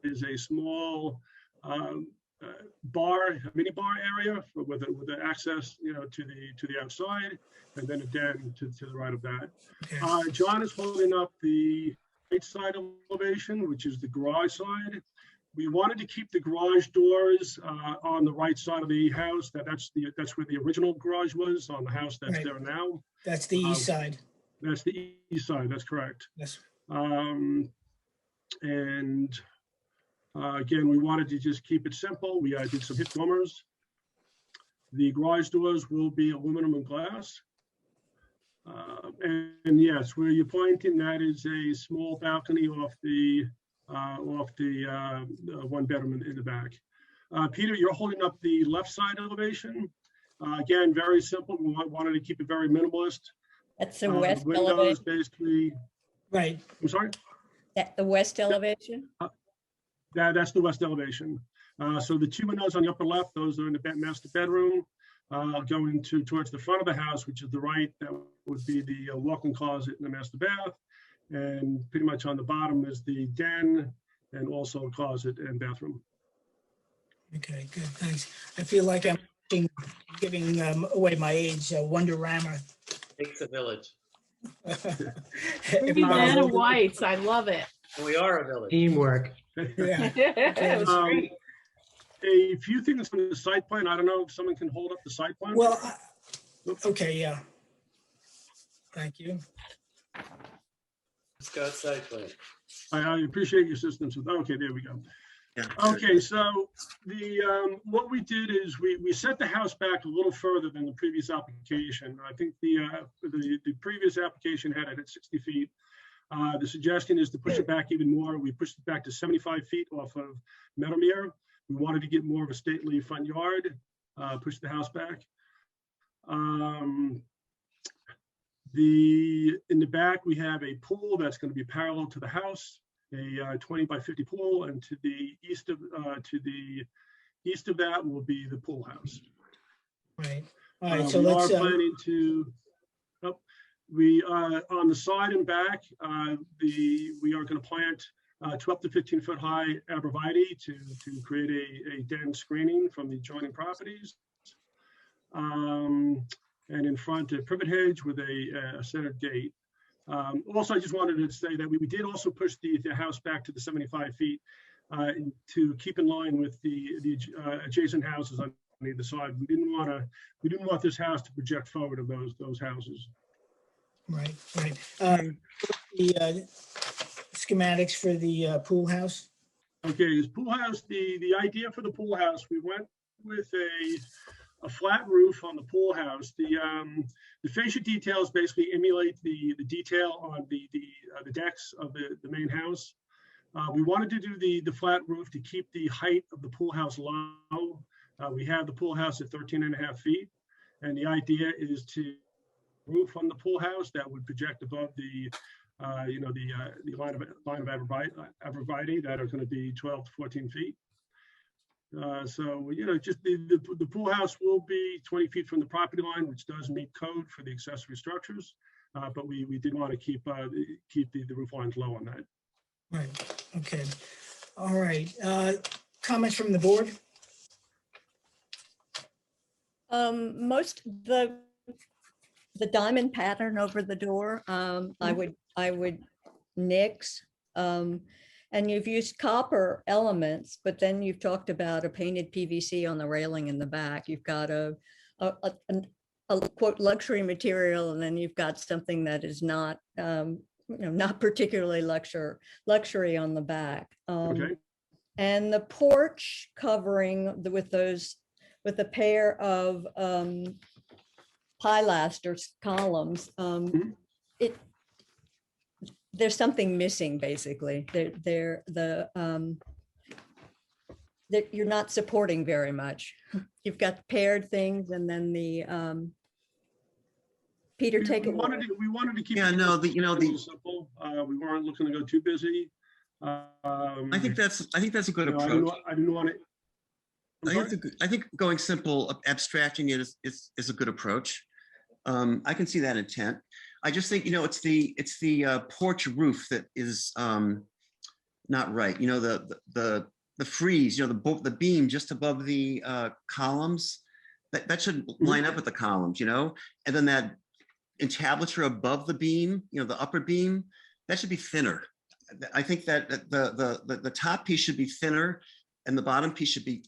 is a small mini bar area with the access, to the outside, and then a den to the right of that. John is holding up the right side elevation, which is the garage side. We wanted to keep the garage doors on the right side of the house. That's where the original garage was, on the house that's there now. that's the east side. That's the east side. That's correct. Yes. Again, we wanted to just keep it simple. We did some hip dormers. The garage doors will be aluminum and glass. And yes, where you're pointing, that is a small balcony off the one bedroom in the back. Peter, you're holding up the left side elevation. Again, very simple. We wanted to keep it very minimalist. That's the west Windows, elevation. basically. Right. I'm sorry? The west elevation? That's the west elevation. So the 2 windows on the upper left, those are in the master bedroom. Going towards the front of the house, which is the right, that would be the walk-in closet and the master bath. And pretty much on the bottom is the den and also a closet and bathroom. Okay, good, thanks. I feel like I'm giving away my age, Wonderama. Takes a village. Banana Whites, I love it. We are a village. Teamwork. Yeah. It was great. A few things from the site plan. I don't know if someone can hold up the site plan. Well, okay, yeah. Thank you. Let's go outside, please. I appreciate your assistance with, okay, there we go. Yeah. Okay, so what we did is we set the house back a little further than the previous application. I think the previous application had it at 60 feet. The suggestion is to push it back even more. We pushed it back to 75 feet off of Meadowmere. We wanted to get more of a stately front yard, push the house back. In the back, we have a pool that's going to be parallel to the house, a 20 by 50 pool, and to the east of that will be the pool house. Right. All right. So we let's. are planning to. We on the side and back, we are going to plant 12 to 15 foot high arborvitae to create a dense screening from the adjoining properties. And in front, a privet hedge with a centered gate. Also, I just wanted to say that we did also push the house back to the 75 feet. to keep in line with the adjacent houses on either side. We didn't want this house to project forward of those houses. Right, right. The schematics for the pool house? Okay, this pool house, the idea for the pool house, we went with a flat roof on the pool house. The fascia details basically emulate the detail on the decks of the main house. We wanted to do the flat roof to keep the height of the pool house low. We have the pool house at 13.5 feet. And the idea is to roof on the pool house that would project above the line of arborvitae that are going to be 12 to 14 feet. So, just the pool house will be 20 feet from the property line, which does meet code for the accessory structures. But we did want to keep the roof lines low on that. Right, okay. All right. Comments from the board? Most the diamond pattern over the door, I would nix. And you've used copper elements, but then you've talked about a painted PVC on the railing in the back. You've got a quote luxury material, and then you've got something that is not not particularly luxury on the back. Okay. And the porch covering with a pair of pilasters columns, there's something missing basically. You're not supporting very much. You've got paired things, and then the Peter, take it. We wanted to keep. Yeah, no, the simple. We weren't looking to go too busy. I think that's a good approach. I didn't want it. I think going simple, abstracting it is a good approach. I can see that intent. I just think, it's the porch roof that is not right. The frieze, the beam just above the columns, that should line up with the columns, and then that entablature above the beam, the upper beam, that should be thinner. I think that the top piece should be thinner and the bottom piece should be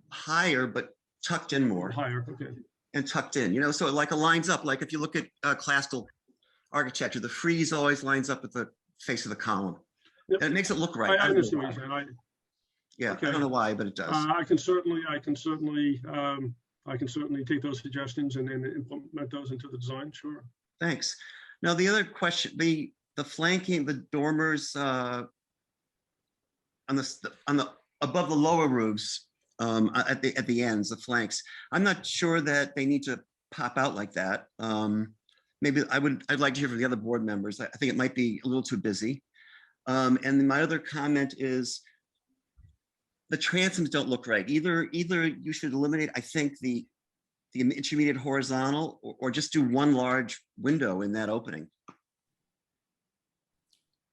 higher, but tucked in more. Higher, okay. And tucked in, so it like aligns up. Like if you look at classical architecture, the frieze always lines up with the face of the column. Yep. And it makes it look right. I understand what you're saying. Yeah, okay. I don't know why, but it does. I can certainly take those suggestions and then implement those into the design. Sure. Thanks. Now the other question, the flanking, the dormers on the above the lower roofs, at the ends, the flanks. I'm not sure that they need to pop out like that. Maybe I'd like to hear from the other board members. I think it might be a little too busy. And then my other comment is the transoms don't look right. Either you should eliminate, I think, the intermediate horizontal, or just do one large window in that opening.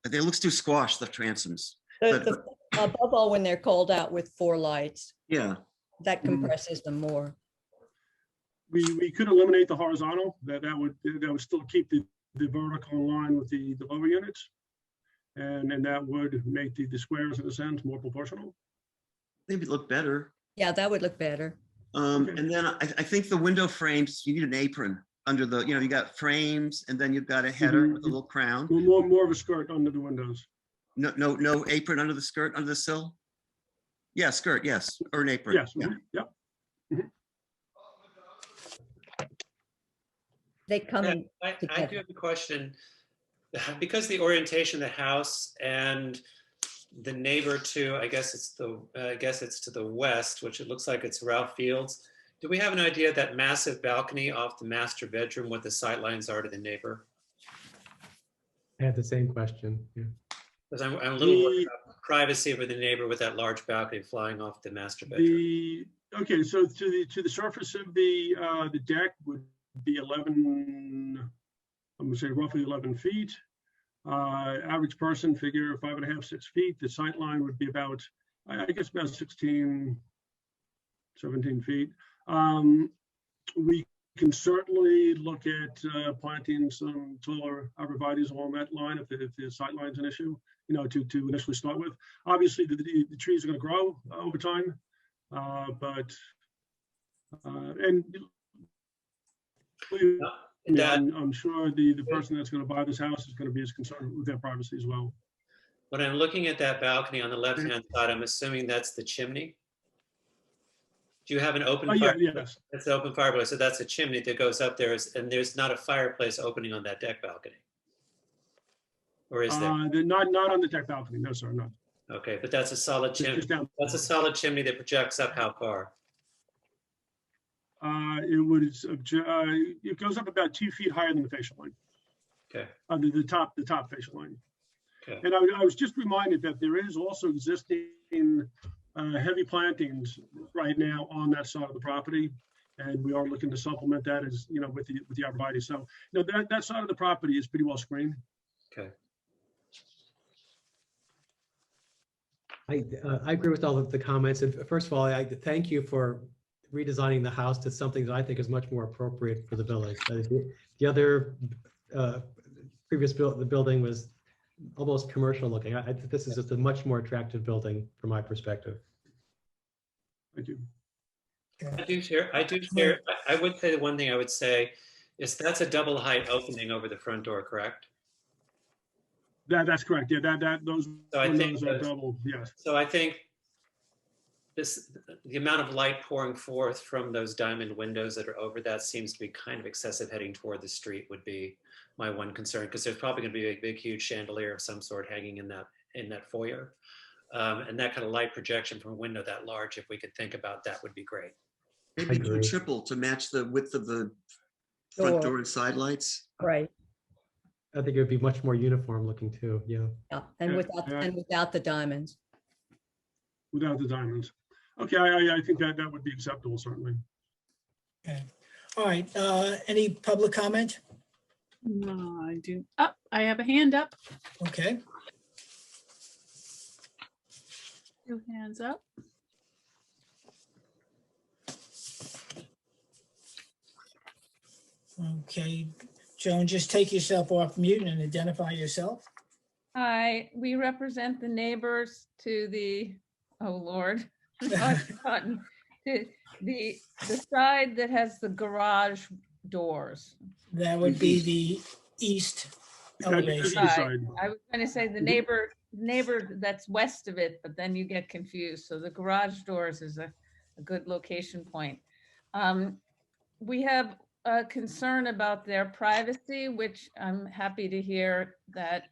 It looks too squashed, the transoms. Above all, when they're called out with 4 lights. Yeah. That compresses them more. We could eliminate the horizontal. That would still keep the vertical in line with the lower units, and that would make the squares in a sense more proportional. Maybe look better. Yeah, that would look better. And then I think the window frames, you need an apron under the, you got frames, and then you've got a header with a little crown. More of a skirt under the windows. No apron under the skirt, under the sill? Yeah, skirt, yes, or an apron. Yes, yep. They come in I together. do have a question. Because the orientation of the house and the neighbor to, I guess it's to the west, which it looks like it's Ralph Fields. Do we have an idea of that massive balcony off the master bedroom, what the sight lines are to the neighbor? I had the same question. Yeah. Because I'm a little worried about privacy of the neighbor with that large balcony flying off the master bedroom. Okay, so to the surface of the deck would be 11, I'm gonna say roughly 11 feet. Average person figure 5.5, 6 feet. The sight line would be about, I guess about 16, 17 feet. We can certainly look at planting some taller arborvitaes along that line if the sight line's an issue. to initially start with. Obviously, the trees are going to grow over time, but and I'm sure the person that's going to buy this house is going to be as concerned with their privacy as well. When I'm looking at that balcony on the left-hand side, I'm assuming that's the chimney. Do you have an open fireplace? Yes. That's the open fireplace. So that's a chimney that goes up there, and there's not a fireplace opening on that deck balcony. Or is there? Not on the deck balcony. No, sir, not. Okay, but that's a solid chimney. That's a solid chimney that projects up how far? It goes up about 2 feet higher than the facial line. Okay. The top facial line. Okay. And I was just reminded that there is also existing heavy plantings right now on that side of the property, and we are looking to supplement that as with the arborvitae. So that side of the property is pretty well screened. Okay. I agree with all of the comments. And first of all, I thank you for redesigning the house to something that I think is much more appropriate for the village. The other previous the building was almost commercial looking. I think this is just a much more attractive building from my perspective. Thank you. I do share. I would say the one thing I would say is that's a double height opening over the front door, correct? That's correct. Yeah, those windows are double. Yes. So I think the amount of light pouring forth from those diamond windows that are over that seems to be kind of excessive heading toward the street would be my one concern, because there's probably going to be a big, huge chandelier of some sort hanging in that foyer. And that kind of light projection from a window that large, if we could think about that, would be great. Maybe do a triple to match the width of the front door and side lights. Right. I think it would be much more uniform looking too. Yeah. Yeah. And without the diamonds. Without the diamonds. Okay, I think that would be acceptable, certainly. Okay. All right. Any public comment? No, I do. Oh, I have a hand up. Okay. 2 hands up. Okay. Joan, just take yourself off mute and identify yourself. Hi, we represent the neighbors to the, oh Lord, to the side that has the garage doors. That would be the east elevation. Side. I was going to say the neighbor that's west of it, but then you get confused. So the garage doors is a good location point. We have a concern about their privacy, which I'm happy to hear that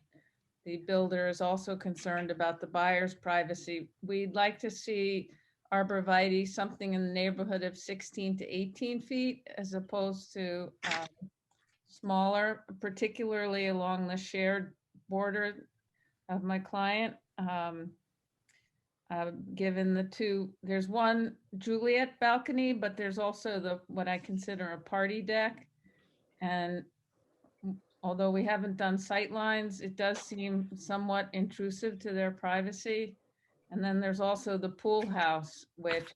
the builder is also concerned about the buyer's privacy. We'd like to see arborvitae something in the neighborhood of 16 to 18 feet as opposed to smaller, particularly along the shared border of my client. Given the two, there's one Juliet balcony, but there's also what I consider a party deck. And although we haven't done sight lines, it does seem somewhat intrusive to their privacy. And then there's also the pool house, which,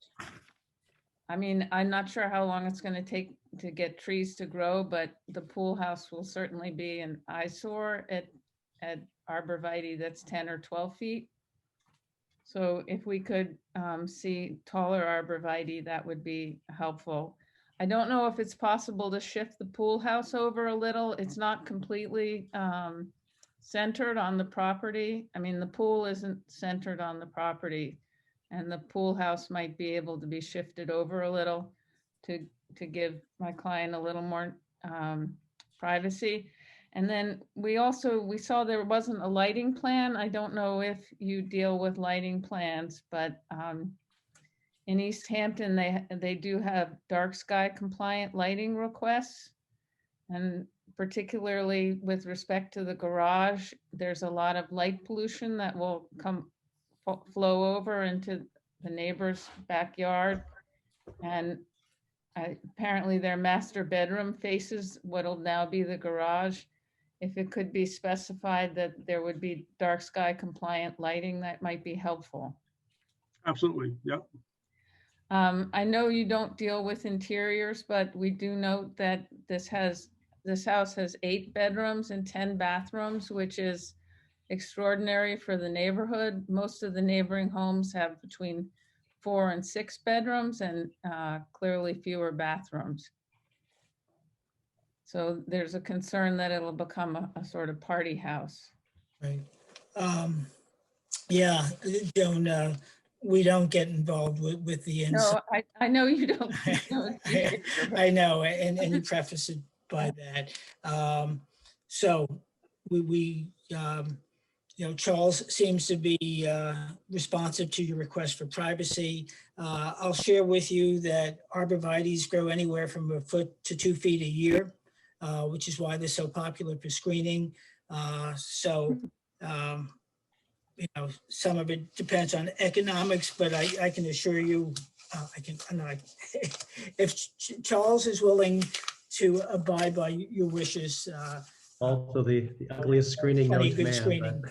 I mean, I'm not sure how long it's going to take to get trees to grow, but the pool house will certainly be an eyesore at arborvitae that's 10 or 12 feet. So if we could see taller arborvitae, that would be helpful. I don't know if it's possible to shift the pool house over a little. It's not completely centered on the property. I mean, the pool isn't centered on the property, and the pool house might be able to be shifted over a little to give my client a little more privacy. And then we saw there wasn't a lighting plan. I don't know if you deal with lighting plans, but in East Hampton, they do have dark sky compliant lighting requests. And particularly with respect to the garage, there's a lot of light pollution that will flow over into the neighbor's backyard. And apparently their master bedroom faces what'll now be the garage. If it could be specified that there would be dark sky compliant lighting, that might be helpful. Absolutely, yep. I know you don't deal with interiors, but we do note that this house has 8 bedrooms and 10 bathrooms, which is extraordinary for the neighborhood. Most of the neighboring homes have between 4 and 6 bedrooms and clearly fewer bathrooms. So there's a concern that it'll become a sort of party house. Right. Yeah, Joan, we don't get involved with the inside. No, I know you don't. I know, and you preface it by that. So Charles seems to be responsive to your request for privacy. I'll share with you that arborvitaes grow anywhere from 1 foot to 2 feet a year, which is why they're so popular for screening. Some of it depends on economics, but I can assure you, if Charles is willing to abide by your wishes. Also, the ugliest screening known to man.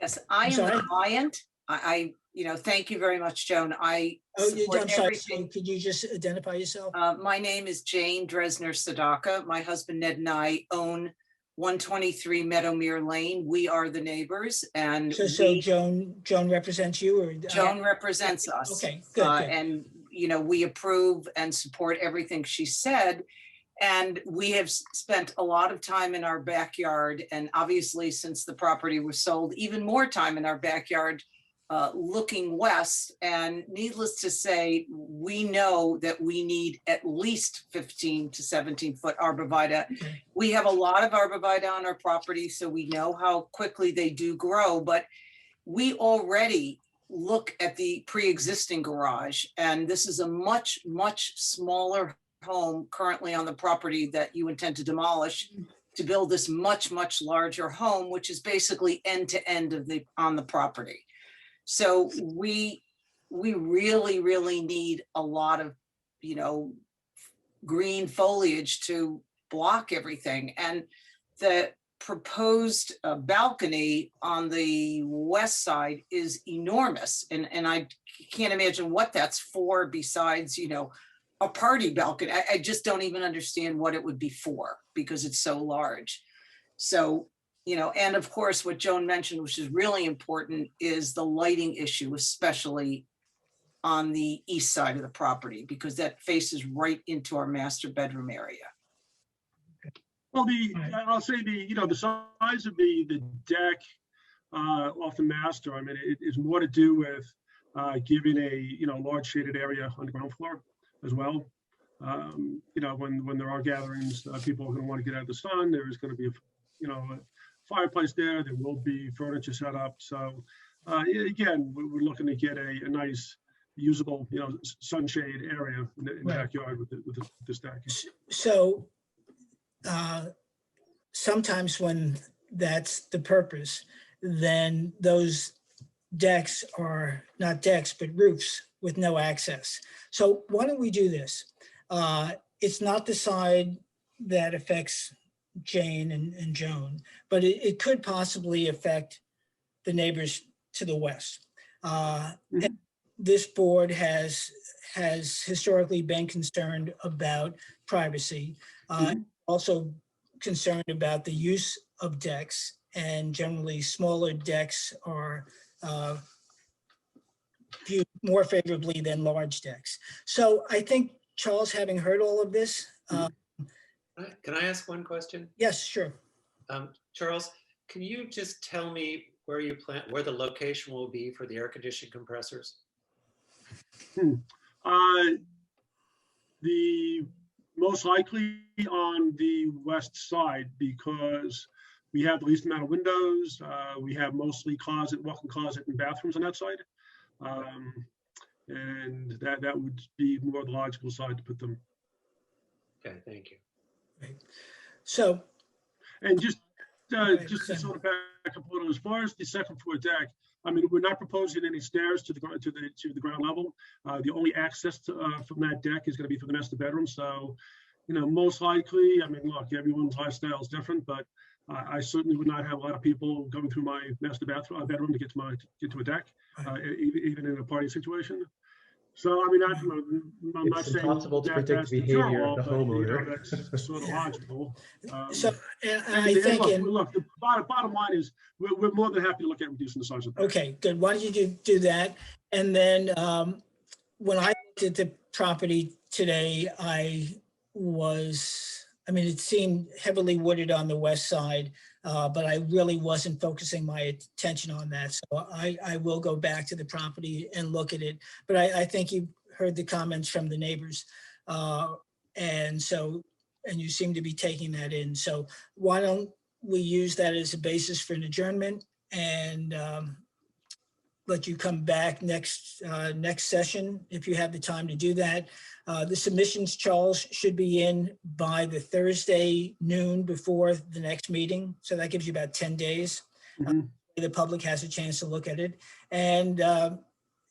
Yes, I am the client. I thank you very much, Joan. I'm sorry, so could you just identify yourself? My name is Jane Dresner Sadaka. My husband Ned and I own 123 Meadowmere Lane. We are the neighbors, and so Joan represents you, or Joan represents us. Okay, good. And we approve and support everything she said. And we have spent a lot of time in our backyard, and obviously since the property was sold, even more time in our backyard looking west. And needless to say, we know that we need at least 15 to 17 foot arborvitae. Okay. We have a lot of arborvitae on our property, so we know how quickly they do grow, but we already look at the pre-existing garage, and this is a much, much smaller home currently on the property that you intend to demolish to build this much, much larger home, which is basically end to end on the property. So we really, really need a lot of, green foliage to block everything. And the proposed balcony on the west side is enormous. And I can't imagine what that's for besides, a party balcony. I just don't even understand what it would be for because it's so large. So, and of course, what Joan mentioned, which is really important, is the lighting issue, especially on the east side of the property, because that faces right into our master bedroom area. Well, I'll say the size of the deck off the master, I mean, it is more to do with giving a large shaded area on the ground floor as well. When there are gatherings, people are going to want to get out of the sun. There is going to be a fireplace there. There will be furniture set up. So again, we're looking to get a nice, usable, sunshade area in the backyard with this deck. So sometimes when that's the purpose, then those decks are not decks, but roofs with no access. So why don't we do this? It's not the side that affects Jane and Joan, but it could possibly affect the neighbors to the west. And this board has historically been concerned about privacy, also concerned about the use of decks, and generally smaller decks are viewed more favorably than large decks. So I think, Charles, having heard all of this. Can I ask one question? Yes, sure. Charles, can you just tell me where where the location will be for the air conditioning compressors? The most likely on the west side, because we have the least amount of windows. We have mostly walk-in closet and bathrooms on that side. And that would be more the logical side to put them. Okay, thank you. Right. So, and just to sort of back up a little, as far as the second floor deck, I mean, we're not proposing any stairs to the ground level. The only access from that deck is going to be from the master bedroom. So, most likely, I mean, look, everyone's lifestyle is different, but I certainly would not have a lot of people going through my master bedroom to get to a deck, even in a party situation. So, I mean, I'm not It's saying. impossible to that predict that's the behavior cure-all, of the but, you know, homeowner. That's sort of logical. So, and And I think, look, the bottom line is, we're more than happy to look at reducing the size of the. okay, good. Why don't you do that? And then when I looked at the property today, I mean, it seemed heavily wooded on the west side, but I really wasn't focusing my attention on that. So I will go back to the property and look at it. But I think you heard the comments from the neighbors. And you seem to be taking that in. So why don't we use that as a basis for an adjournment and let you come back next session if you have the time to do that. The submissions, Charles, should be in by the Thursday noon before the next meeting. So that gives you about 10 days. The public has a chance to look at it. And,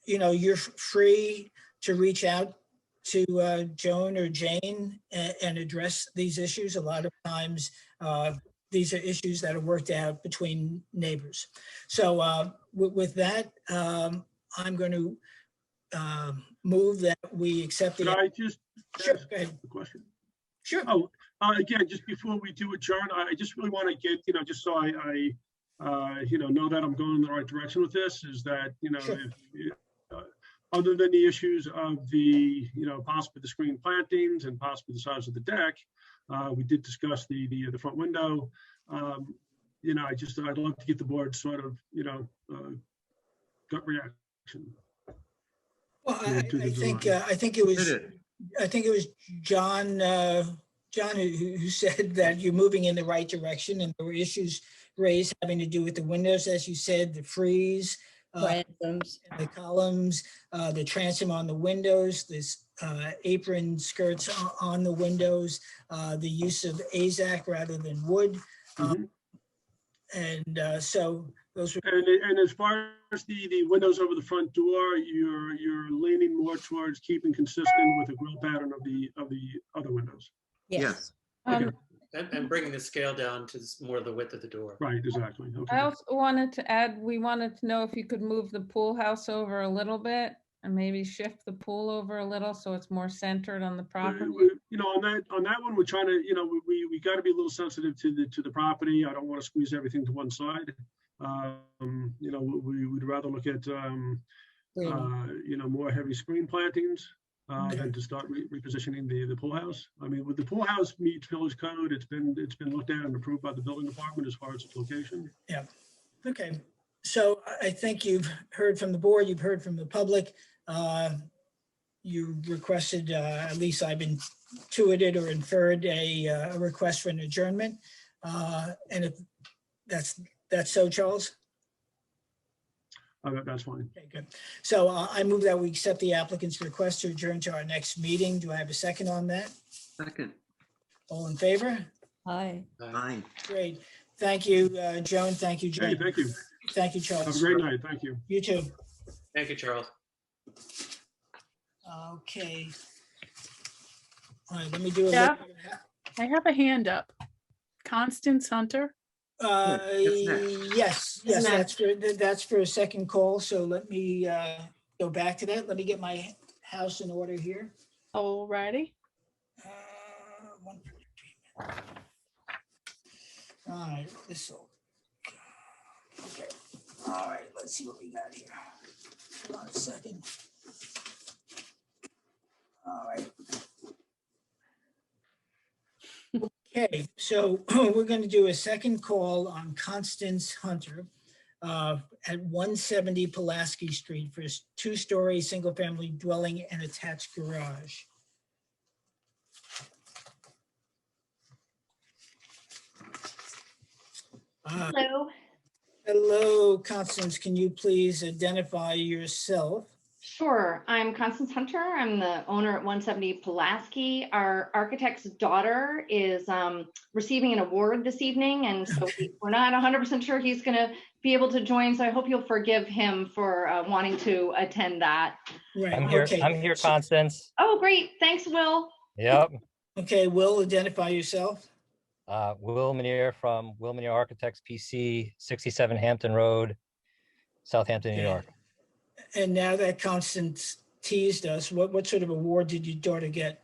you know, you're free to reach out to Joan or Jane and address these issues. A lot of times, these are issues that are worked out between neighbors. So with that, I'm going to move that we accept the. Could I just Sure, ask go ahead. a question? Sure. Oh, again, just before we do adjourn, I just really want to get, you know, just so I know that I'm going in the right direction with this, is that, you know, Sure. if, other than the issues of the, you know, possibly the screen plantings and possibly the size of the deck, we did discuss the front window. You know, I'd love to get the board sort of, you know, gut reaction. Well, to the I think it was John who said that you're moving in the right direction, and there were issues raised having to do with the windows, as you said, the frieze, Transoms. the columns, the transom on the windows, this apron skirts on the windows, the use of AZAC rather than wood. So those were. And as far as the windows over the front door, you're leaning more towards keeping consistent with the grille pattern of the other windows. Yes. Okay. And bringing the scale down to more the width of the door. Right, exactly. Okay. I also wanted to add, we wanted to know if you could move the pool house over a little bit and maybe shift the pool over a little so it's more centered on the property. You know, on that one, we're trying to, you know, we got to be a little sensitive to the property. I don't want to squeeze everything to one side. You know, we'd rather look at you know, more heavy screen plantings than to start repositioning the pool house. I mean, with the pool house meets village code, it's been looked at and approved by the building department as far as its location. Yeah. Okay. So I think you've heard from the board, you've heard from the public. You requested, at least I've intuited or inferred a request for an adjournment. And if that's so, Charles? That's fine. Okay, good. So I move that we accept the applicant's request to adjourn to our next meeting. Do I have a second on that? Second. All in favor? Aye. Aye. Great. Thank you, Joan. Thank you, Hey, Jane. thank you. Thank you, Charles. Have a great night. Thank you. You too. Thank you, Charles. Okay. All right, let me do a. Yeah. little- I have a hand up. Constance Hunter. Yes, Isn't that's for a second call. So let me go back to that. Let me get my house in order here. Alrighty. All right, this will. Okay. All right, let's see what we got here. Hold on a second. All right. Okay, so we're going to do a second call on Constance Hunter at 170 Pulaski Street for a two-story single-family dwelling and attached garage. Hello. Hello, Constance. Can you please identify yourself? Sure. I'm Constance Hunter. I'm the owner at 170 Pulaski. Our architect's daughter is receiving an award this evening, and so we're not 100% sure he's going to be able to join. So I hope you'll forgive him for wanting to attend that. Right. I'm here. Okay. I'm here, Constance. Oh, great. Thanks, Will. Yep. Okay, Will, identify yourself. Will Meneer from Will Meneer Architects, PC, 67 Hampton Road, Southampton, New Okay. York. And now that Constance teased us. What sort of award did your daughter get?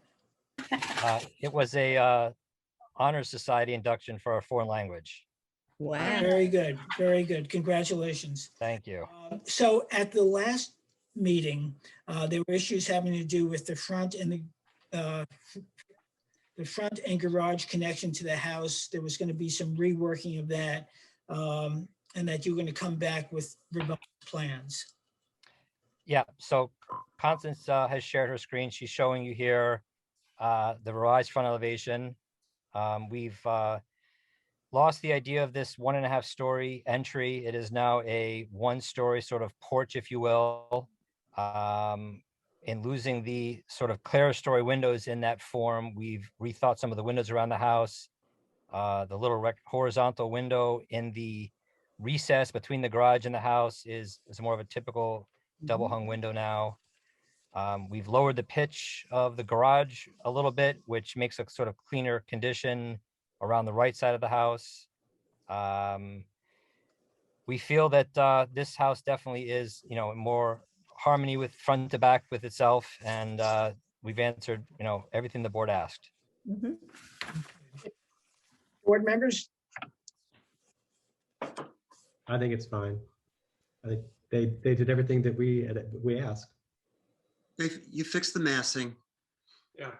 It was a honor society induction for a foreign language. Wow. Very good, very good. Congratulations. Thank you. So at the last meeting, there were issues having to do with the front and the front and garage connection to the house. There was going to be some reworking of that, and that you were going to come back with revised plans. Yeah, so Constance has shared her screen. She's showing you here the revised front elevation. We've lost the idea of this 1.5 story entry. It is now a 1 story sort of porch, if you will. In losing the sort of clerestory windows in that form, we've rethought some of the windows around the house. The little horizontal window in the recess between the garage and the house is more of a typical double hung window now. We've lowered the pitch of the garage a little bit, which makes a sort of cleaner condition around the right side of the house. We feel that this house definitely is, more harmony with front to back with itself, and we've answered, everything the board asked. Board members? I think it's fine. I think they did everything that we asked. You fixed the massing. Yeah,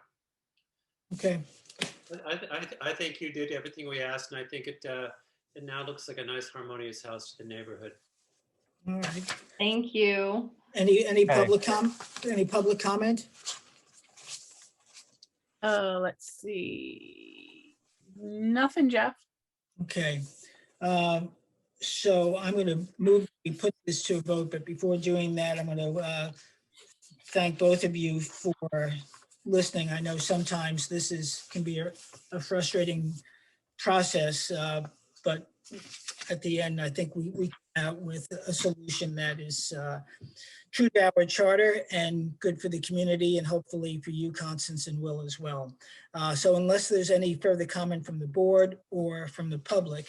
Okay. I think you did everything we asked, and I think it now looks like a nice harmonious house to the neighborhood. All right. Thank you. Any public comment? Let's see. Nothing, Jeff. Okay. So I'm going to we put this to a vote, but before doing that, I'm going to thank both of you for listening. I know sometimes this can be a frustrating process, but at the end, I think we come out with a solution that is true to our charter and good for the community, and hopefully for you, Constance, and Will as well. So unless there's any further comment from the board or from the public,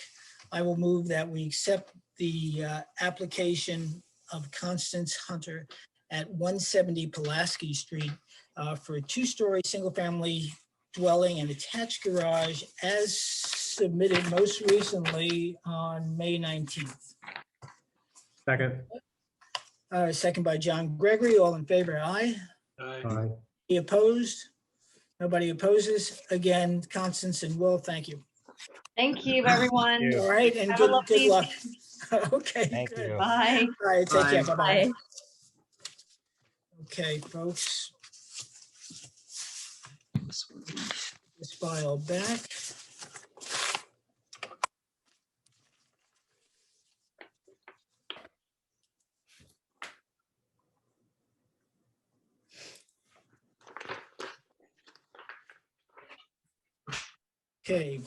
I will move that we accept the application of Constance Hunter at 170 Pulaski Street for a 2-story single-family dwelling and attached garage as submitted most recently on May 19th. Second. Second by John Gregory. All in favor, aye. Aye. Any opposed? Nobody opposes. Again, Constance and Will, thank you. Thank you, everyone. Thank you. All right, and Have a good lovely luck. evening. Okay. Thank good. you. Bye. All right, take care. Bye. Bye-bye. Bye. Okay, folks. This file back. Okay,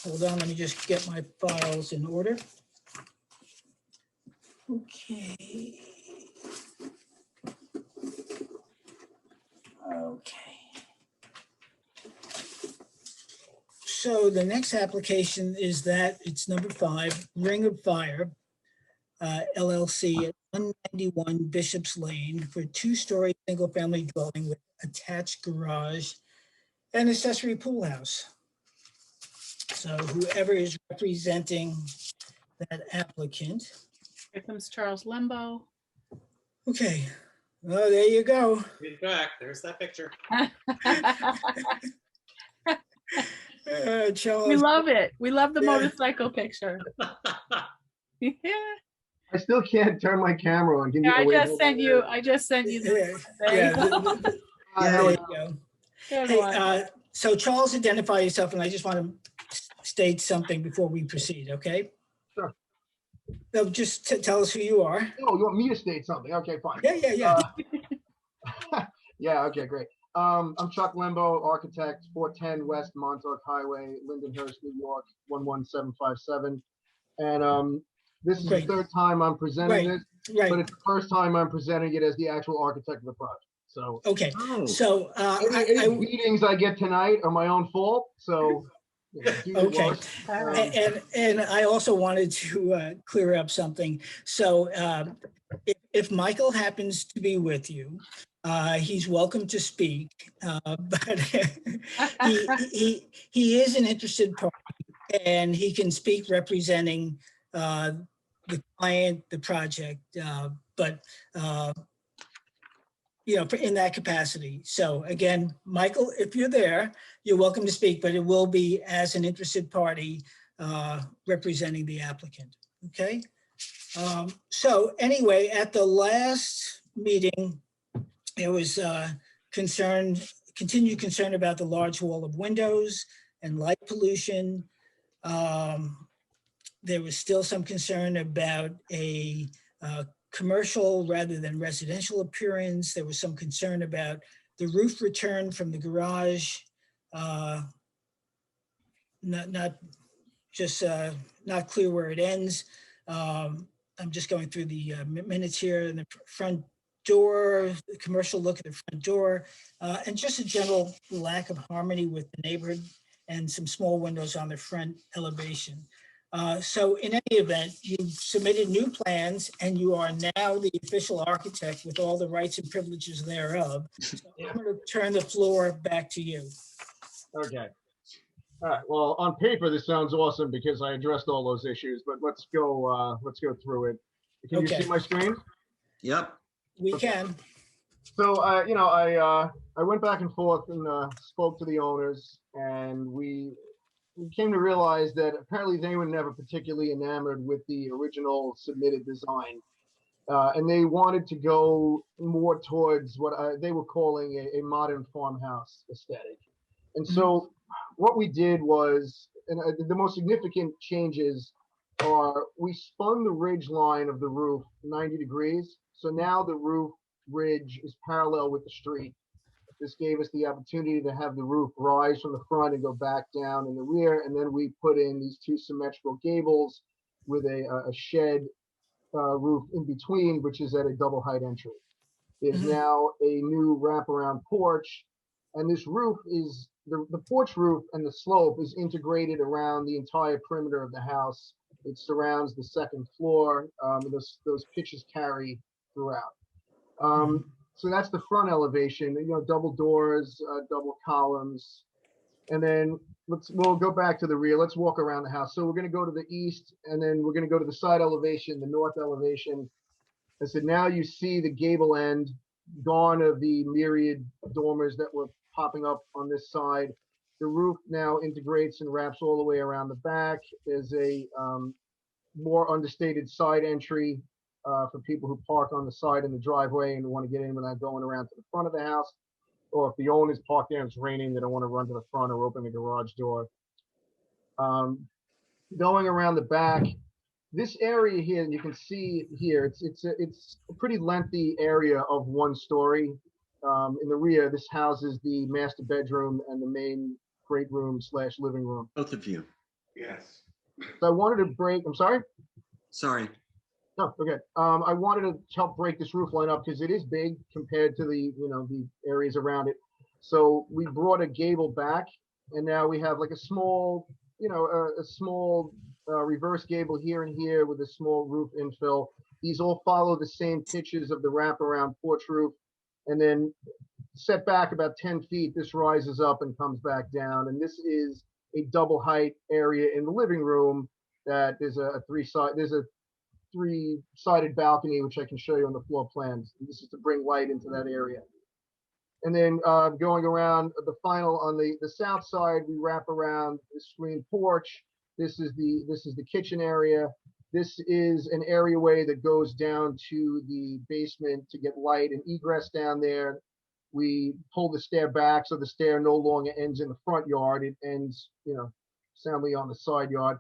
hold on, let me just get my files in order. Okay. Okay. So the next application is it's number 5, Ring of Fire, LLC at 191 Bishop's Lane for a 2-story single-family dwelling with attached garage and accessory pool house. So whoever is representing that applicant. Here comes Charles Lembo. Okay, well, there you go. In fact, there's that picture. Charles. We love it. We love the Yeah. motorcycle picture. Yeah. I still can't turn my camera on. Give me I a wait, just hold sent on. you. I just sent you. Yeah, There you go. there you go. Good Hey, one. so Charles, identify yourself, and I just want to state something before we proceed, okay? Sure. No, just tell us who you are. Oh, you want me to state something? Okay, fine. Yeah. Yeah, okay, great. I'm Chuck Lembo, architect, 410 West Montauk Highway, Lindenhurst, New York, 11757. And this is Great. the 3rd time I'm presenting Right, this, right. but it's the first time I'm presenting it as the actual architect of the project. So Okay, so any beatings I get tonight are my own fault. So do your Okay, worst. and I also wanted to clear up something. So if Michael happens to be with you, He's welcome to speak, but he is an interested party, and he can speak representing the client, the project, but in that capacity. So again, Michael, if you're there, you're welcome to speak, but it will be as an interested party representing the applicant. Okay. So anyway, at the last meeting, there was continued concern about the large wall of windows and light pollution. There was still some concern about a commercial rather than residential appearance. There was some concern about the roof return from the garage, not clear where it ends. I'm just going through the minutes here. In the front door, the commercial look at the front door, and just a general lack of harmony with the neighborhood, and some small windows on the front elevation. So in any event, you've submitted new plans and you are now the official architect with all the rights and privileges thereof. So I'm going to turn the floor back to you. Okay. All right. Well, on paper, this sounds awesome because I addressed all those issues, but let's go through it. Can you see my screen? Yep. We can. So, I went back and forth and spoke to the owners, and we came to realize that apparently they were never particularly enamored with the original submitted design. And they wanted to go more towards what they were calling a modern farmhouse aesthetic. And so what we did was, and the most significant changes are, we spun the ridge line of the roof 90 degrees. So now the roof ridge is parallel with the street. This gave us the opportunity to have the roof rise from the front and go back down in the rear. And then we put in these two symmetrical gables with a shed roof in between, which is at a double height entry. There's now a new wraparound porch. And this roof is, the porch roof and the slope is integrated around the entire perimeter of the house. It surrounds the second floor. Those pitches carry throughout. So that's the front elevation, double doors, double columns. And then we'll go back to the rear. Let's walk around the house. So we're going to go to the east, and then we're going to go to the side elevation, the north elevation. I said, now you see the gable end, gone of the myriad dormers that were popping up on this side. The roof now integrates and wraps all the way around the back. There's a more understated side entry for people who park on the side in the driveway and want to get in without going around to the front of the house. Or if the owner's parked there and it's raining, they don't want to run to the front or open the garage door. Going around the back, this area here, you can see here, it's a pretty lengthy area of 1 story. In the rear, this houses the master bedroom and the main great room / living room. Both of you. Yes. So I wanted to break, I'm sorry? Sorry. No, okay. I wanted to help break this roof line up because it is big compared to the areas around it. So we brought a gable back, and now we have like a small, reverse gable here and here with a small roof infill. These all follow the same pitches of the wraparound porch roof, and then set back about 10 feet. This rises up and comes back down, and this is a double height area in the living room. That is a three-sided balcony, which I can show you on the floor plans. This is to bring light into that area. And then going around the final on the south side, we wrap around the screen porch. This is the kitchen area. This is an areaway that goes down to the basement to get light and egress down there. We pull the stair back so the stair no longer ends in the front yard. It ends, soundly on the side yard.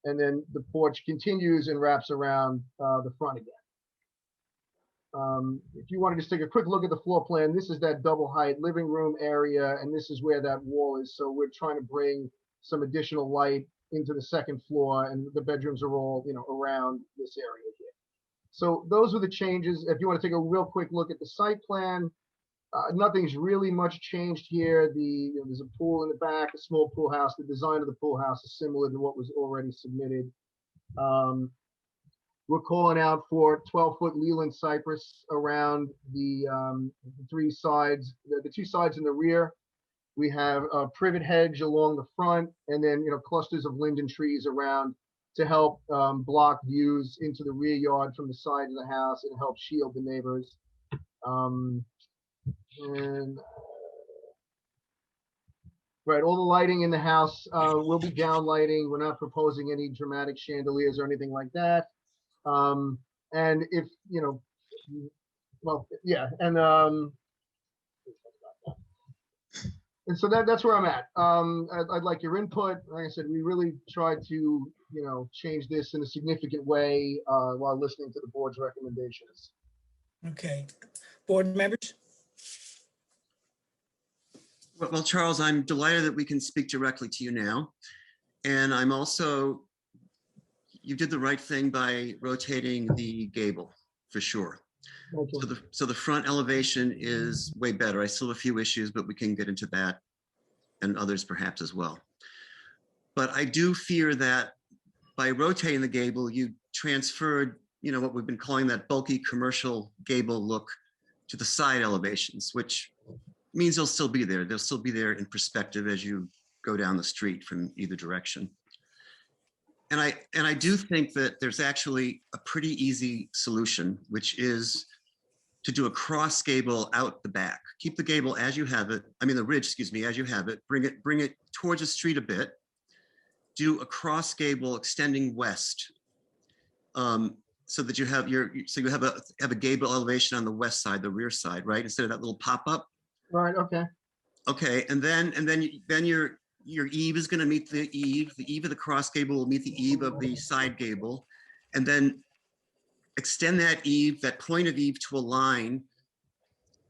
And then the porch continues and wraps around the front again. If you want to just take a quick look at the floor plan, this is that double height living room area, and this is where that wall is. So we're trying to bring some additional light into the second floor, and the bedrooms are all, around this area here. So those are the changes. If you want to take a real quick look at the site plan, nothing's really much changed here. There's a pool in the back, a small pool house. The design of the pool house is similar to what was already submitted. we're calling out for 12-foot Leland cypress around the 3 sides, the 2 sides in the rear. We have a privet hedge along the front, and then, clusters of linden trees around to help block views into the rear yard from the side of the house and help shield the neighbors. And right, all the lighting in the house will be down lighting. We're not proposing any dramatic chandeliers or anything like that. And if, well, yeah, and so that's where I'm at. I'd like your input. Like I said, we really tried to, change this in a significant way while listening to the board's recommendations. Okay, board members? Well, Charles, I'm delighted that we can speak directly to you now. And I'm also, you did the right thing by rotating the gable, for sure. So the front elevation is way better. I still have a few issues, but we can get into that and others perhaps as well. But I do fear that by rotating the gable, you transferred, what we've been calling that bulky commercial gable look to the side elevations, which means they'll still be there. They'll still be there in perspective as you go down the street from either direction. And I do think that there's actually a pretty easy solution, which is to do a cross gable out the back. Keep the gable as you have it. I mean, the ridge, excuse me, as you have it. Bring it towards the street a bit. Do a cross gable extending west, so that you have have a gable elevation on the west side, the rear side, right? Instead of that little pop up. Right. Okay. Okay, and then your eave is going to meet the eave. The eave of the cross gable will meet the eave of the side gable, and then extend that eave, that point of eave, to a line,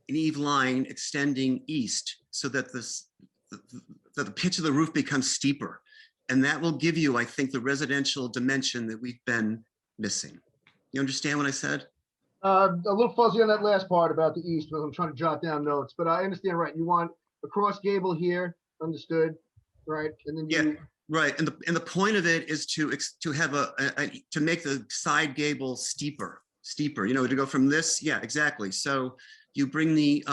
an eave line extending east, so that the pitch of the roof becomes steeper, and that will give you, I think, the residential dimension that we've been missing. You understand what I said? A little fuzzy on that last part about the east, because I'm trying to jot down notes, but I understand, right? You want a cross gable here, understood, right? And then Yeah, right. And the point of it is to have to make the side gable steeper, to go from this. Yeah, exactly. So you bring the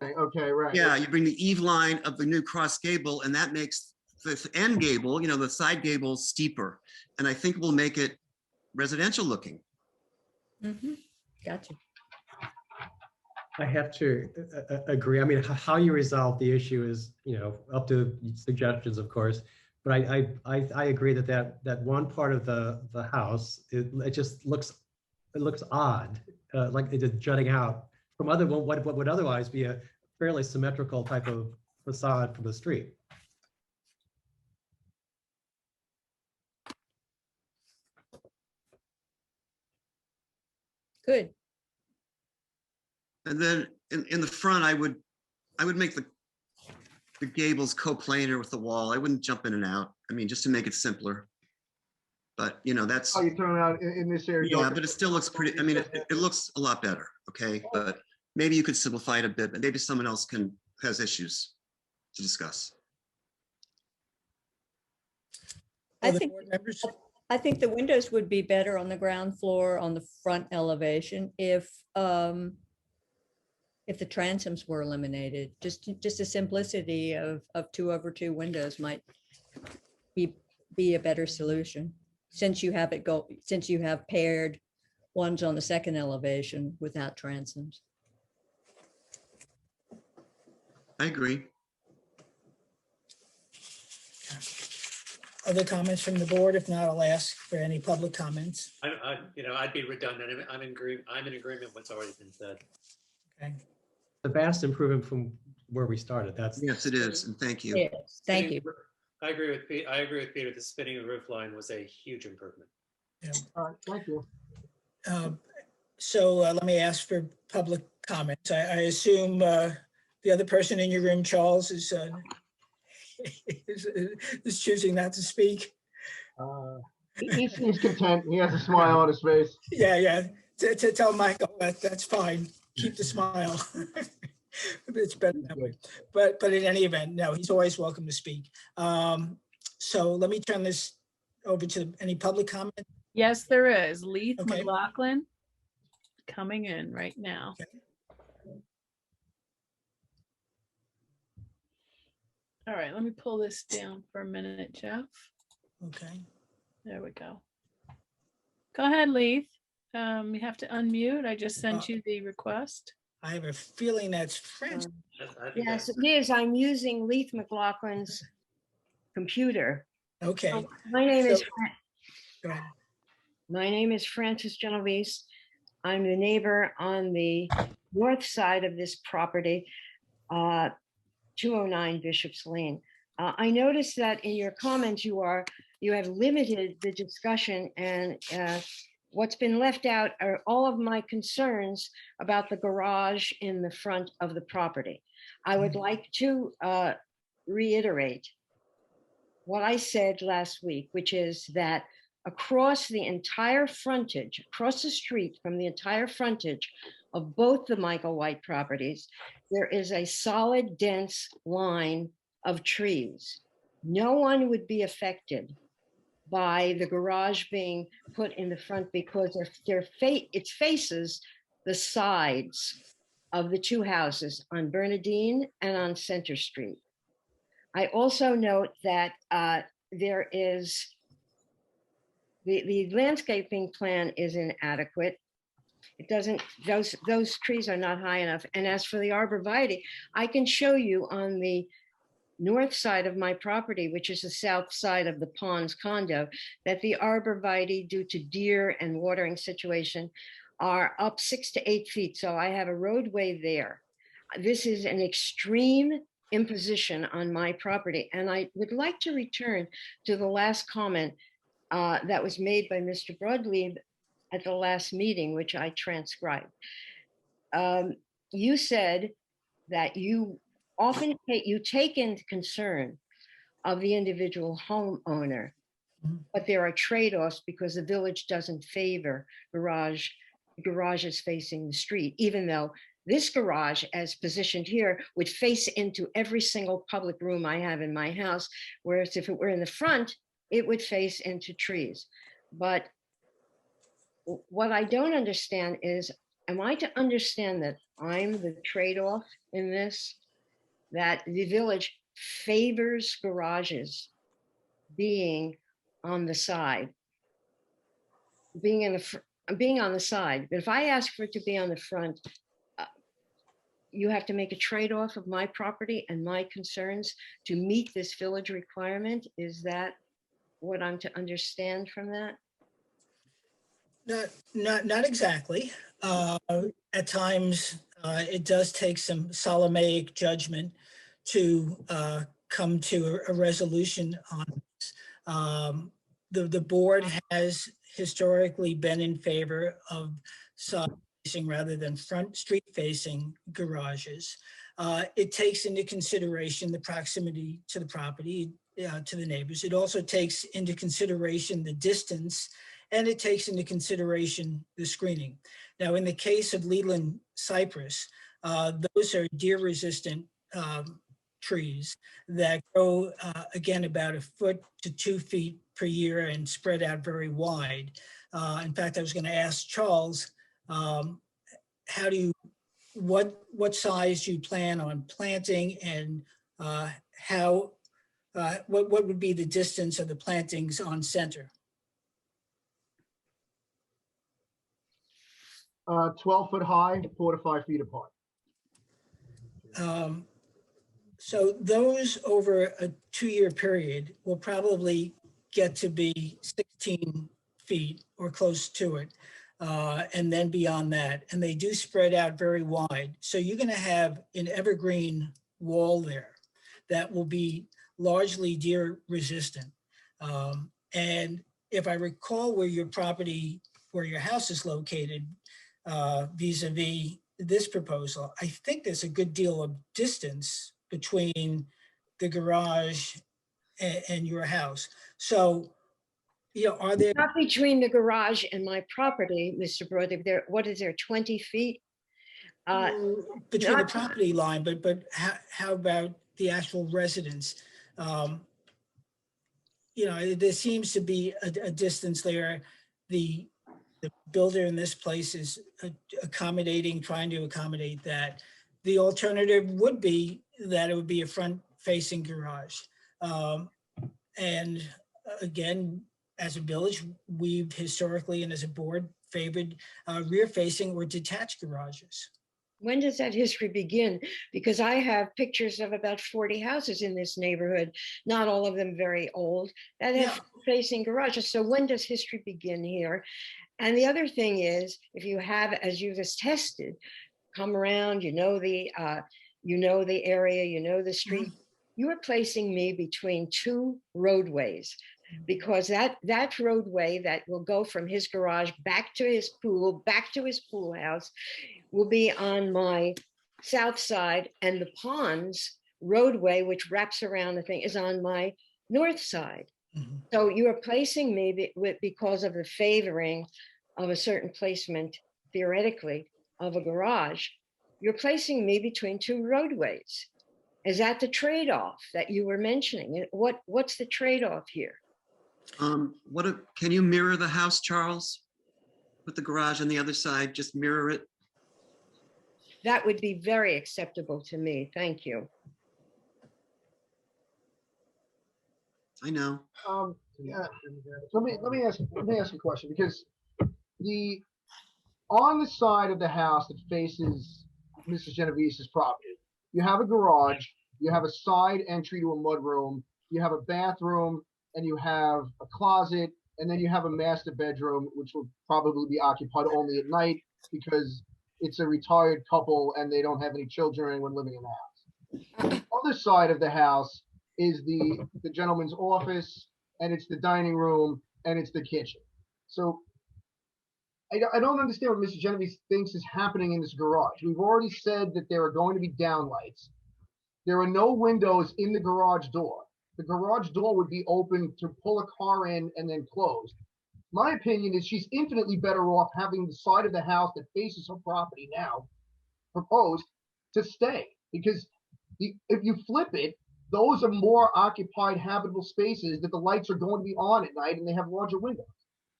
okay, right. Yeah, you bring the eave line of the new cross gable, and that makes the end gable, the side gable, steeper, and I think we'll make it residential looking. Mm-hmm. Gotcha. I have to agree. I mean, how you resolve the issue is, up to suggestions, of course. But I agree that one part of the house, it just looks odd, like it's just jutting out from what would otherwise be a fairly symmetrical type of facade from the street. Good. And then in the front, I would make the gables coplanar with the wall. I wouldn't jump in and out. I mean, just to make it simpler. But that's. Oh, you throw it out in this area. Yeah, but it still looks pretty. I mean, it looks a lot better. Okay, but maybe you could simplify it a bit. But maybe someone else has issues to discuss. I think the windows would be better on the ground floor on the front elevation if the transoms were eliminated. Just the simplicity of 2/2 windows might be a better solution, since you have paired ones on the second elevation without transoms. I agree. Other comments from the board? If not, I'll ask for any public comments. I'd be redundant. I'm in agreement with what's already been said. Okay. The vast improvement from where we started. Yes, it is, and thank you. Yes, thank you. I agree with Peter. The spinning the roof line was a huge improvement. Yeah. All right, thank you. So let me ask for public comments. I assume the other person in your room, Charles, is choosing not to speak. He seems content. He has a smile on his face. Yeah. To tell Michael that's fine. Keep the smile. It's better that way. But in any event, no, he's always welcome to speak. So let me turn this over to any public comment. Yes, there is. Leith Okay. McLaughlin coming in right now. All right, let me pull this down for a minute, Jeff. Okay. There we go. Go ahead, Leith. You have to unmute. I just sent you the request. I have a feeling that's French. Yes, it is. I'm using Leith McLaughlin's computer. Okay. So my name is So- Go ahead. My name is Frances Genovese. I'm the neighbor on the north side of this property, 209 Bishop's Lane. I noticed that in your comments, you have limited the discussion, and what's been left out are all of my concerns about the garage in the front of the property. I would like to reiterate what I said last week, which is that across the entire frontage, across the street from the entire frontage of both the Michael White properties, there is a solid, dense line of trees. No one would be affected by the garage being put in the front because it faces the sides of the two houses on Bernadine and on Center Street. I also note that there is the landscaping plan is inadequate. It doesn't, those trees are not high enough. And as for the arborvitae, I can show you on the north side of my property, which is the south side of the Ponds condo, that the arborvitae, due to deer and watering situation, are up 6 to 8 feet. So I have a roadway there. This is an extreme imposition on my property. And I would like to return to the last comment that was made by Mr. Broadleaf at the last meeting, which I transcribed. You said that you often take into concern of the individual homeowner, but there are trade-offs because the village doesn't favor garages facing the street, even though this garage, as positioned here, would face into every single public room I have in my house, whereas if it were in the front, it would face into trees. But what I don't understand is, am I to understand that I'm the trade-off in this? That the village favors garages being on the side, being on the side. But if I ask for it to be on the front, you have to make a trade-off of my property and my concerns to meet this village requirement. Is that what I'm to understand from that? Not exactly. At times, it does take some Solomaic judgment to come to a resolution on this. The board has historically been in favor of side facing rather than front street facing garages. It takes into consideration the proximity to the property, to the neighbors. It also takes into consideration the distance, and it takes into consideration the screening. Now, in the case of Leland cypress, those are deer-resistant trees that grow, again, about 1 foot to 2 feet per year and spread out very wide. In fact, I was going to ask Charles, what size do you plan on planting, and what would be the distance of the plantings on Center? 12 foot high, 4 to 5 feet apart. So those over a 2-year period will probably get to be 16 feet or close to it. And then beyond that, and they do spread out very wide. So you're going to have an evergreen wall there that will be largely deer resistant. And if I recall where your house is located, vis-a-vis this proposal, I think there's a good deal of distance between the garage and your house. So, are there— Not between the garage and my property, Mr. Brody, what is there, 20 feet? Between the property line, but how about the actual residence? There seems to be a distance there the builder in this place is trying to accommodate that. The alternative would be that it would be a front-facing garage. And again, as a village, we've historically and as a board favored rear-facing or detached garages. When does that history begin? Because I have pictures of about 40 houses in this neighborhood, not all of them very old, that have facing garages. So when does history begin here? And the other thing is, if you have, as you've attested, come around, you know the area, you know the street, you are placing me between two roadways, because that roadway that will go from his garage back to his pool house will be on my south side, and the ponds roadway, which wraps around the thing, is on my north side. So you are placing me because of the favoring of a certain placement, theoretically, of a garage. You're placing me between two roadways. Is that the trade-off that you were mentioning? What's the trade-off here? Can you mirror the house, Charles? Put the garage on the other side, just mirror it. That would be very acceptable to me. Thank you. I know. Yeah. Let me ask a question, because on the side of the house that faces Mrs. Genovese's property, you have a garage, you have a side entry to a mudroom, you have a bathroom, and you have a closet, and then you have a master bedroom, which will probably be occupied only at night because it's a retired couple and they don't have any children or anyone living in the house. On the other side of the house is the gentleman's office, and it's the dining room, and it's the kitchen. So I don't understand what Mrs. Genovese thinks is happening in this garage. We've already said that there are going to be downlights. There are no windows in the garage door. The garage door would be open to pull a car in and then closed. My opinion is she's infinitely better off having the side of the house that faces her property now proposed to stay, because if you flip it, those are more occupied habitable spaces that the lights are going to be on at night, and they have larger windows.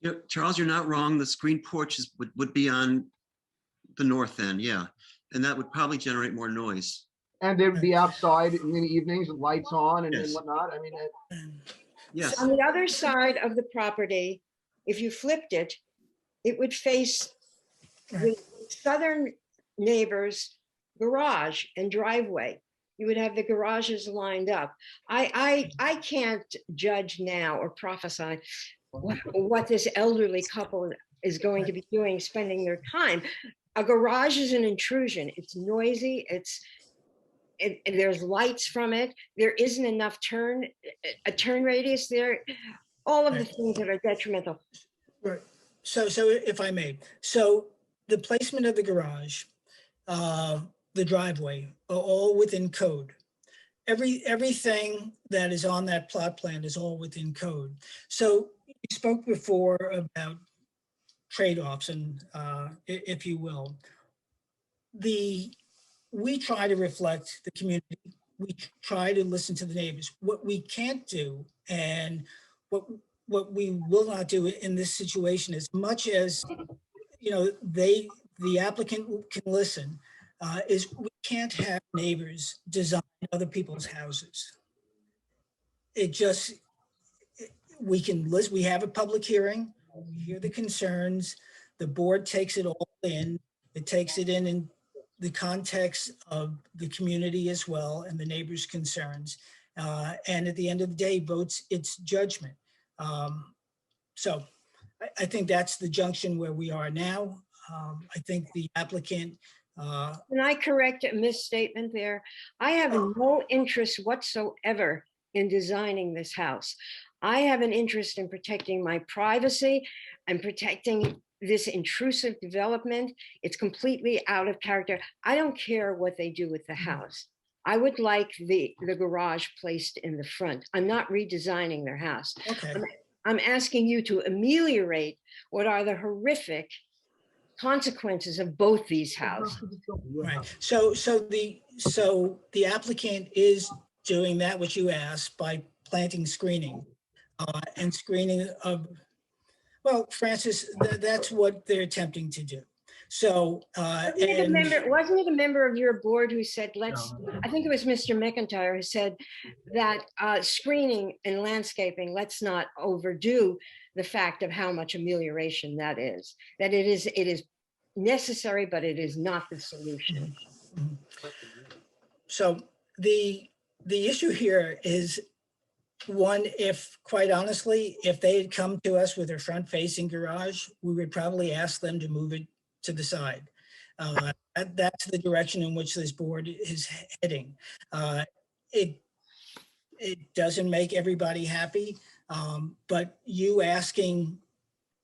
Yeah, Charles, you're not wrong. The screen porches would be on the north end, yeah. And that would probably generate more noise. And they'd be outside in the evenings with lights on and whatnot. I mean, yes. On the other side of the property, if you flipped it, it would face the southern neighbor's garage and driveway. You would have the garages lined up. I can't judge now or prophesy what this elderly couple is going to be doing, spending their time. A garage is an intrusion. It's noisy. There's lights from it. There isn't enough a turn radius there. All of the things that are detrimental. Right. So if I may, so the placement of the garage, the driveway, are all within code. Everything that is on that plot plan is all within code. So you spoke before about trade-offs, and if you will, we try to reflect the community. We try to listen to the neighbors. What we can't do, and what we will not do in this situation, as much as the applicant can listen, is we can't have neighbors design other people's houses. We can listen. We have a public hearing. We hear the concerns. The board takes it all in. It takes it in the context of the community as well and the neighbors' concerns. And at the end of the day, votes its judgment. So I think that's the junction where we are now. I think the applicant. Can I correct a misstatement there? I have no interest whatsoever in designing this house. I have an interest in protecting my privacy and protecting this intrusive development. It's completely out of character. I don't care what they do with the house. I would like the garage placed in the front. I'm not redesigning their house. Okay. I'm asking you to ameliorate what are the horrific consequences of both these houses. Right. So the applicant is doing that which you asked by planting screening and screening Well, Francis, that's what they're attempting to do. So, Wasn't it a and member, wasn't it a member of your board who said, let's, I think it was Mr. McIntyre who said that screening and landscaping, let's not overdo the fact of how much amelioration that is. That it is necessary, but it is not the solution. so the issue here is one, if quite honestly, if they had come to us with their front facing garage, we would probably ask them to move it to the side. That's the direction in which this board is heading. It doesn't make everybody happy, but you asking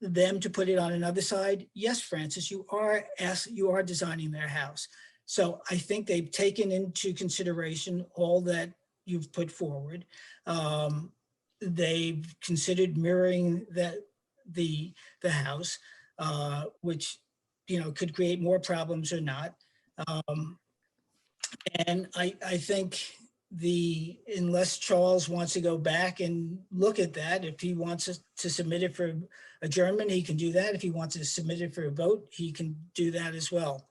them to put it on another side, yes, Francis, you are designing their house. So I think they've taken into consideration all that you've put forward. They've considered mirroring the house, which could create more problems or not. And I think unless Charles wants to go back and look at that, if he wants us to submit it for adjournment, he can do that. If he wants to submit it for a vote, he can do that as well.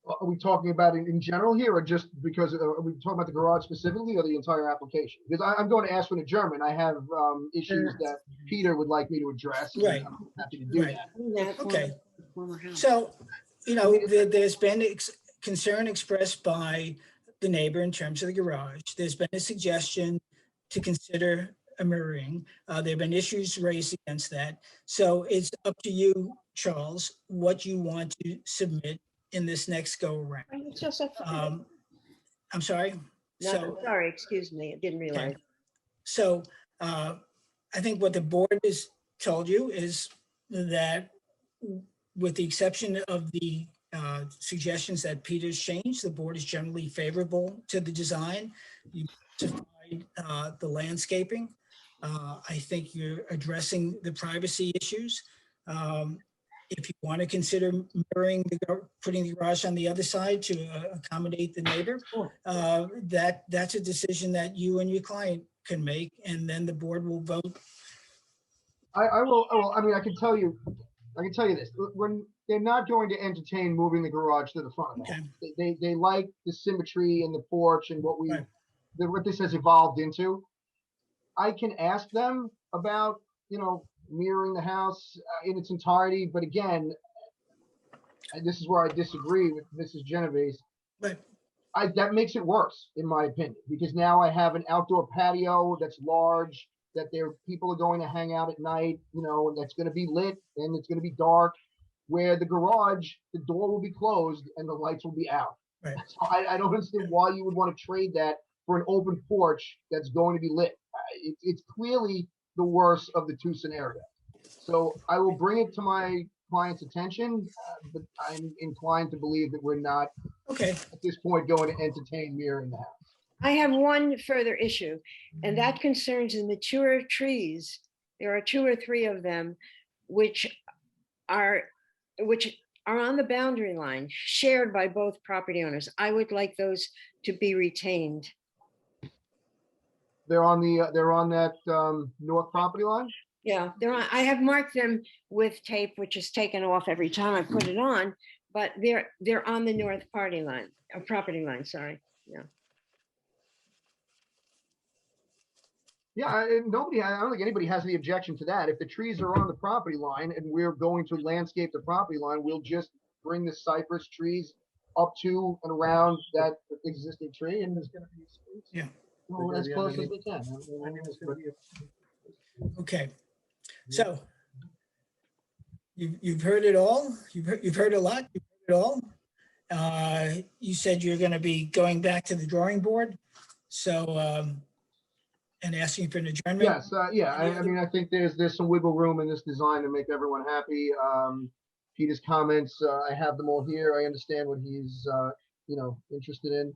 Are we talking about it in general here, or just because, are we talking about the garage specifically, or the entire application? Because I'm going to ask for an adjournment. I have issues that Peter would like me to address. and Right. I'm happy to do Right. that. Okay. So, there's been concern expressed by the neighbor in terms of the garage. There's been a suggestion to consider a mirroring. There've been issues raised against that. So it's up to you, Charles, what you want to submit in this next go around. It's just a- I'm sorry. No, sorry, excuse me, I didn't realize. Okay. So I think what the board has told you is that with the exception of the suggestions that Peter's changed, the board is generally favorable to the design. You specified the landscaping. I think you're addressing the privacy issues. If you want to consider mirroring, putting the garage on the other side to accommodate the neighbor, that's a decision that you and your client can make, and then the board will vote. I will, I mean, I can tell you this, when they're not going to entertain moving the garage to the front of the house. They like the symmetry in the porch and what what this has evolved into. I can ask them about, mirroring the house in its entirety, but again, this is where I disagree with Mrs. Genovese. That makes it worse, in my opinion, because now I have an outdoor patio that's large, that people are going to hang out at night, and that's going to be lit and it's going to be dark, where the garage, the door will be closed and the lights will be out. Right. So I don't understand why you would want to trade that for an open porch that's going to be lit. It's clearly the worst of the two scenarios. So I will bring it to my client's attention, but I'm inclined to believe that we're not at this point going to entertain mirroring the house. I have one further issue, and that concerns the mature trees. There are 2 or 3 of them, which are on the boundary line, shared by both property owners. I would like those to be retained. They're on that north property line? Yeah, they're on. I have marked them with tape, which is taken off every time I put it on, but they're on the north property line, sorry, yeah. Yeah, I don't think anybody has any objection to that. If the trees are on the property line and we're going to landscape the property line, we'll just bring the cypress trees up to and around that existing tree, and there's going to be space. Yeah. Well, as close as we can. Okay. So you've heard it all. You've heard a lot. You've heard it all. You said you're going to be going back to the drawing board. So and asking for an adjournment. Yes, yeah. I mean, I think there's some wiggle room in this design to make everyone happy. Peter's comments, I have them all here. I understand what he's interested in.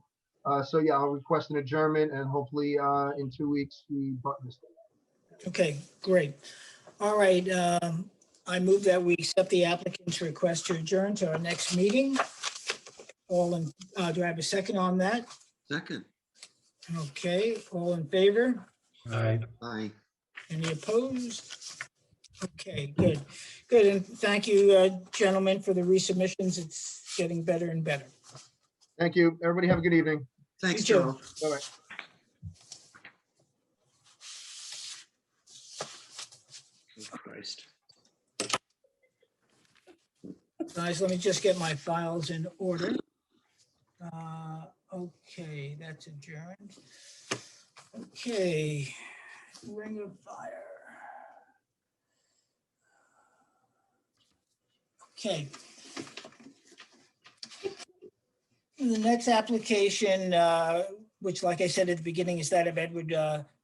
So yeah, I'll request an adjournment, and hopefully in 2 weeks we button this thing. Okay, great. All right. I move that we accept the applicant's request to adjourn to our next meeting. Do I have a second on that? Second. Okay, all in favor? Aye. Aye. Any opposed? Okay, good, good. And thank you, gentlemen, for the resubmissions. It's getting better and better. Thank you. Everybody have a good evening. Thanks, You too. Joe. Bye-bye. Oh, Christ. Guys, let me just get my files in order. Okay, that's adjourned. Okay, Ring of Fire. Okay. The next application, which like I said at the beginning, is that of Edward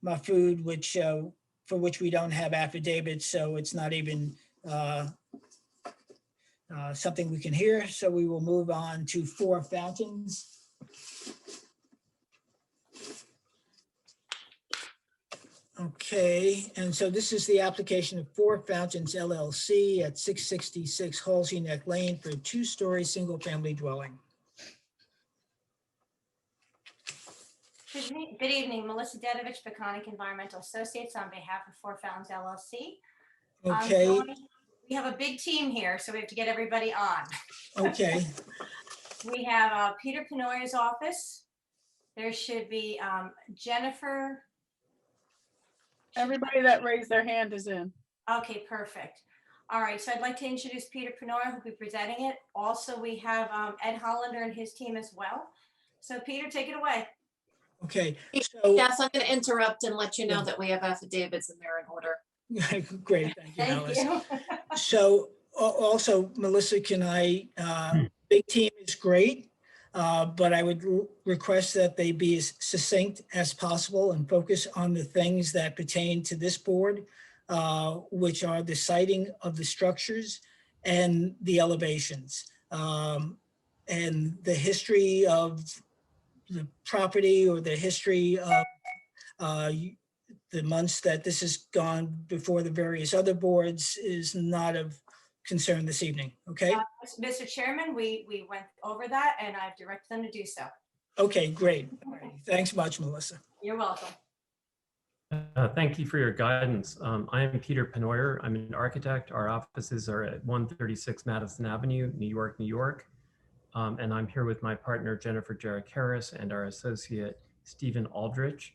Mahfood, which for which we don't have affidavits, so it's not even something we can hear. So we will move on to 4 Fountains. Okay, and so this is the application of 4 Fountains LLC at 666 Halsey Neck Lane for a 2-story single-family dwelling. Good evening, Melissa Dedovich, Peconic Environmental Associates on behalf of 4 Fountains LLC. Okay, We have a big team here, so we have to get everybody on. okay, We have Peter Penoy's office. There should be Jennifer. Everybody that raised their hand is in. Okay, perfect. All right, so I'd like to introduce Peter Penoy, who'll be presenting it. Also, we have Ed Hollander and his team as well. So Peter, take it away. okay. So, Yes, I'm going to interrupt and let you know that we have affidavits and they're in order. great, thank you, Thank Alice. you. So also, Melissa, can I, big team is great, but I would request that they be as succinct as possible and focus on the things that pertain to this board, which are the siting of the structures and the elevations. And the history of the property or the history of the months that this has gone before the various other boards is not of concern this evening, okay? Mr. Chairman, we went over that and I've directed them to do so. Okay, great. Thanks much, Melissa. You're welcome. Thank you for your guidance. I am Peter Penoyer. I'm an architect. Our offices are at 136 Madison Avenue, New York, New York. And I'm here with my partner, Jennifer Jarrett Harris, and our associate, Stephen Aldrich.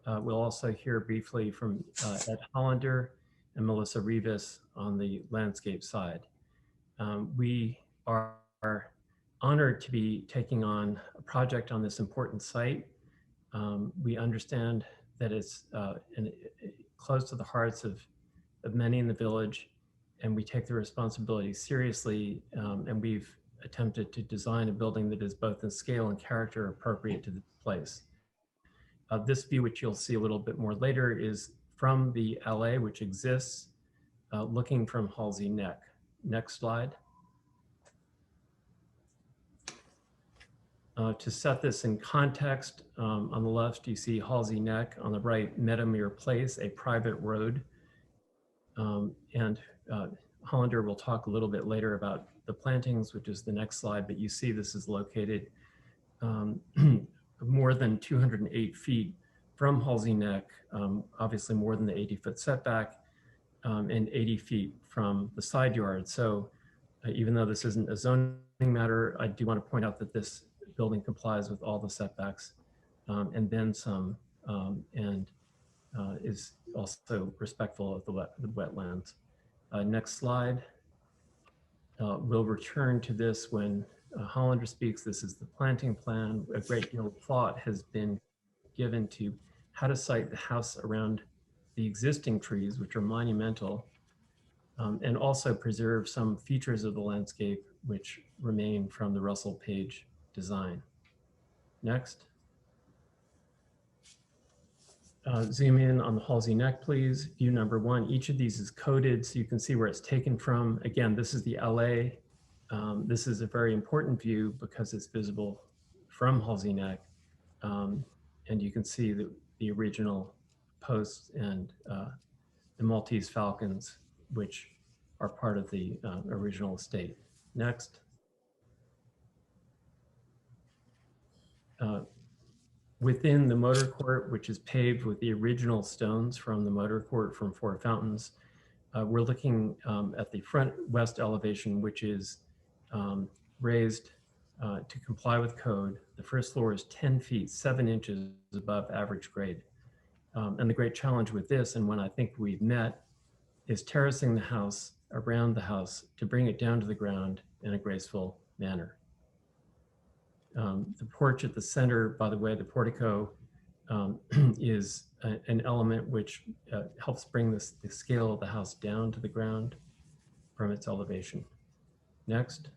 We'll also hear briefly from Ed Hollander and Melissa Rivas on the landscape side. We are honored to be taking on a project on this important site. We understand that it's close to the hearts of many in the village, and we take the responsibility seriously, and we've attempted to design a building that is both in scale and character appropriate to the place. This view, which you'll see a little bit more later, is from the LA, which exists, looking from Halsey Neck. Next slide. To set this in context, on the left, you see Halsey Neck, on the right, Meadowmere Place, a private road. And Hollander will talk a little bit later about the plantings, which is the next slide, but you see this is located more than 208 feet from Halsey Neck, obviously more than the 80-foot setback, and 80 feet from the side yard. So even though this isn't a zoning matter, I do want to point out that this building complies with all the setbacks and then some, and is also respectful of the wetlands. Next slide. We'll return to this when Hollander speaks. This is the planting plan. A great deal of thought has been given to how to site the house around the existing trees, which are monumental, and also preserve some features of the landscape which remain from the Russell Page design. Next. Zoom in on the Halsey Neck, please. View number 1. Each of these is coded so you can see where it's taken from. Again, this is the LA. This is a very important view because it's visible from Halsey Neck. And you can see the original posts and the Maltese falcons, which are part of the original estate. Next. Within the motor court, which is paved with the original stones from the motor court from 4 Fountains, we're looking at the front west elevation, which is raised to comply with code. The first floor is 10 feet, 7 inches above average grade. And the great challenge with this, and one I think we've met, is terracing the house around the house to bring it down to the ground in a graceful manner. The porch at the center, by the way, the portico, is an element which helps bring the scale of the house down to the ground from its elevation. Next.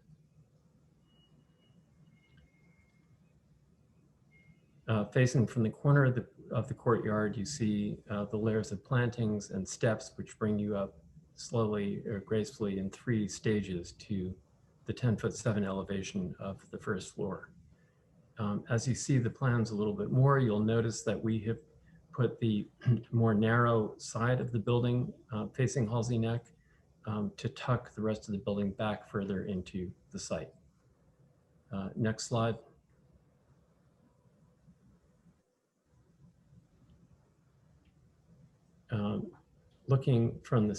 Facing from the corner of the courtyard, you see the layers of plantings and steps which bring you up slowly or gracefully in 3 stages to the 10'7" elevation of the first floor. As you see the plans a little bit more, you'll notice that we have put the more narrow side of the building facing Halsey Neck to tuck the rest of the building back further into the site. Next slide. Looking from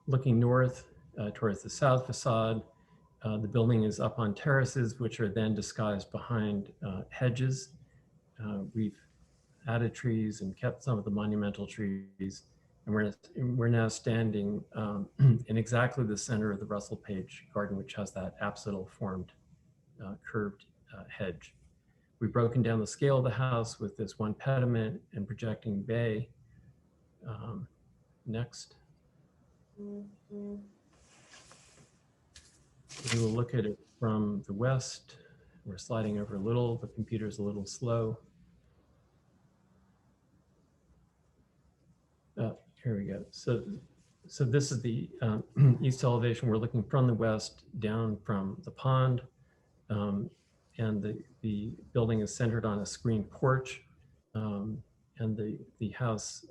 looking north towards the south facade, the building is up on terraces, which are then disguised behind hedges. We've added trees and kept some of the monumental trees, and we're now standing in exactly the center of the Russell Page garden, which has that apsidal formed curved hedge. We've broken down the scale of the house with this one pediment and projecting bay. Next. We will look at it from the west. We're sliding over a little. The computer's a little slow. Here we go. So this is the east elevation. We're looking from the west down from the pond. And the building is centered on a screened porch. And the house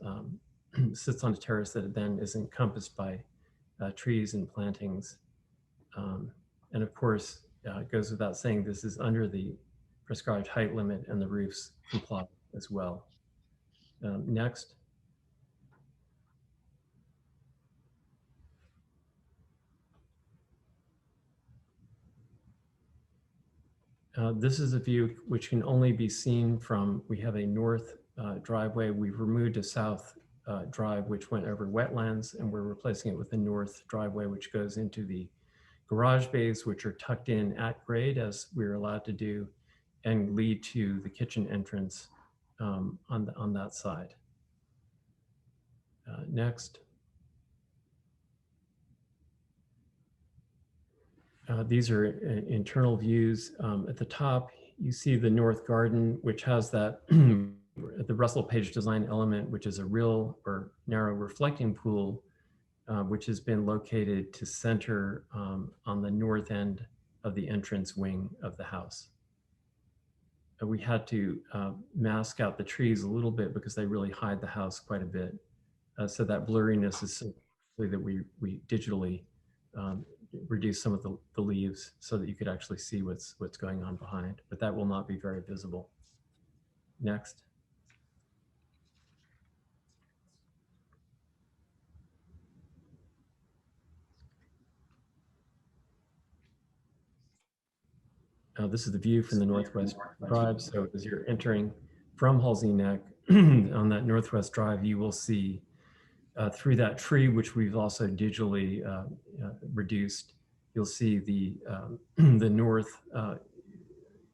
sits on a terrace that then is encompassed by trees and plantings. And of course, it goes without saying, this is under the prescribed height limit and the roofs comply as well. Next. This is a view which can only be seen from, we have a north driveway. We've removed a south drive which went over wetlands, and we're replacing it with a north driveway which goes into the garage bays, which are tucked in at grade as we're allowed to do, and lead to the kitchen entrance on that side. Next. These are internal views. At the top, you see the north garden, which has that the Russell Page design element, which is a real or narrow reflecting pool, which has been located to center on the north end of the entrance wing of the house. We had to mask out the trees a little bit because they really hide the house quite a bit. So that blurriness is simply that we digitally reduce some of the leaves so that you could actually see what's going on behind, but that will not be very visible. Next. This is the view from the northwest drive. So as you're entering from Halsey Neck on that northwest drive, you will see through that tree, which we've also digitally reduced, you'll see the north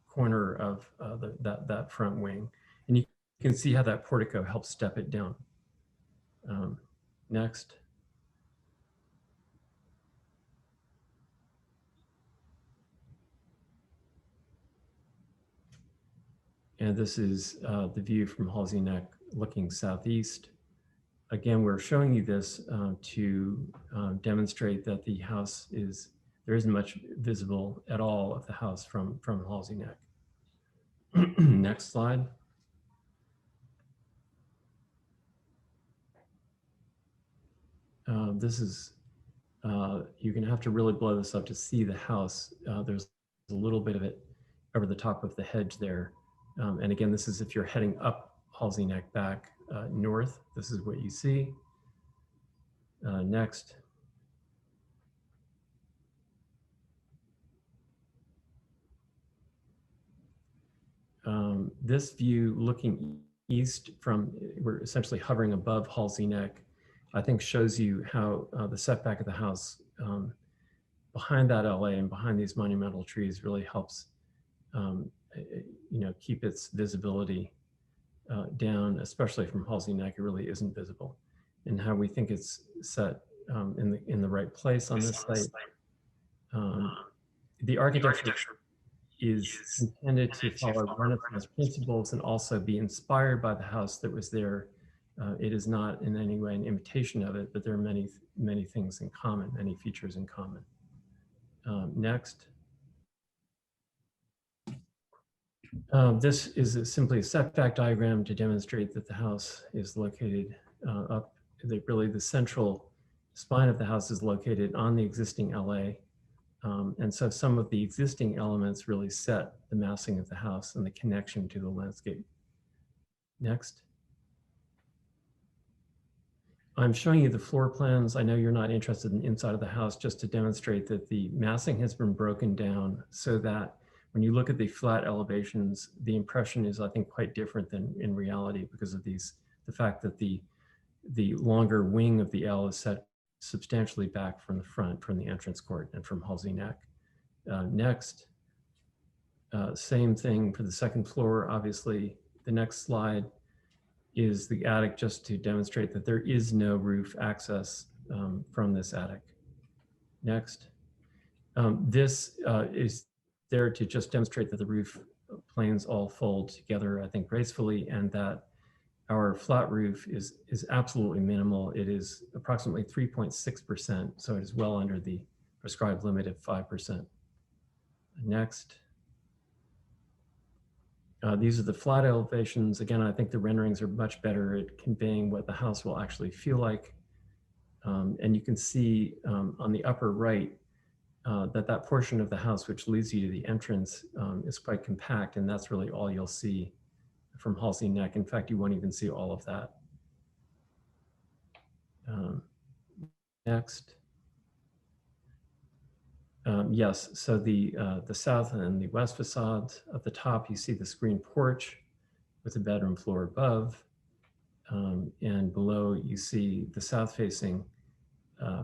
corner of that front wing. And you can see how that portico helps step it down. Next. And this is the view from Halsey Neck looking southeast. Again, we're showing you this to demonstrate that the house there isn't much visible at all of the house from Halsey Neck. Next slide. This is, you're gonna have to really blow this up to see the house. There's a little bit of it over the top of the hedge there. And again, this is if you're heading up Halsey Neck back north, this is what you see. Next. This view looking east from, we're essentially hovering above Halsey Neck, I think shows you how the setback of the house behind that LA and behind these monumental trees really helps, keep its visibility down, especially from Halsey Neck. It really isn't visible, and how we think it's set in the right place on this site. The architecture is intended to follow Renaissance principles and also be inspired by the house that was there. It is not in any way an imitation of it, but there are many, many things in common, many features in common. Next. This is simply a setback diagram to demonstrate that the house is located up, really the central spine of the house is located on the existing LA. And so some of the existing elements really set the massing of the house and the connection to the landscape. Next. I'm showing you the floor plans. I know you're not interested in the inside of the house, just to demonstrate that the massing has been broken down so that when you look at the flat elevations, the impression is, I think, quite different than in reality because of the fact that the longer wing of the L is set substantially back from the front, from the entrance court and from Halsey Neck. Next, same thing for the second floor. Obviously, the next slide is the attic, just to demonstrate that there is no roof access from this attic. Next, this is there to just demonstrate that the roof planes all fold together, I think, gracefully, and that our flat roof is absolutely minimal. It is approximately 3.6%, so it is well under the prescribed limit of 5%. Next. These are the flat elevations. Again, I think the renderings are much better at conveying what the house will actually feel like. And you can see on the upper right that portion of the house which leads you to the entrance is quite compact, and that's really all you'll see from Halsey Neck. In fact, you won't even see all of that. Next. Yes, so the south and the west facades. At the top, you see the screen porch with the bedroom floor above. And below, you see the south-facing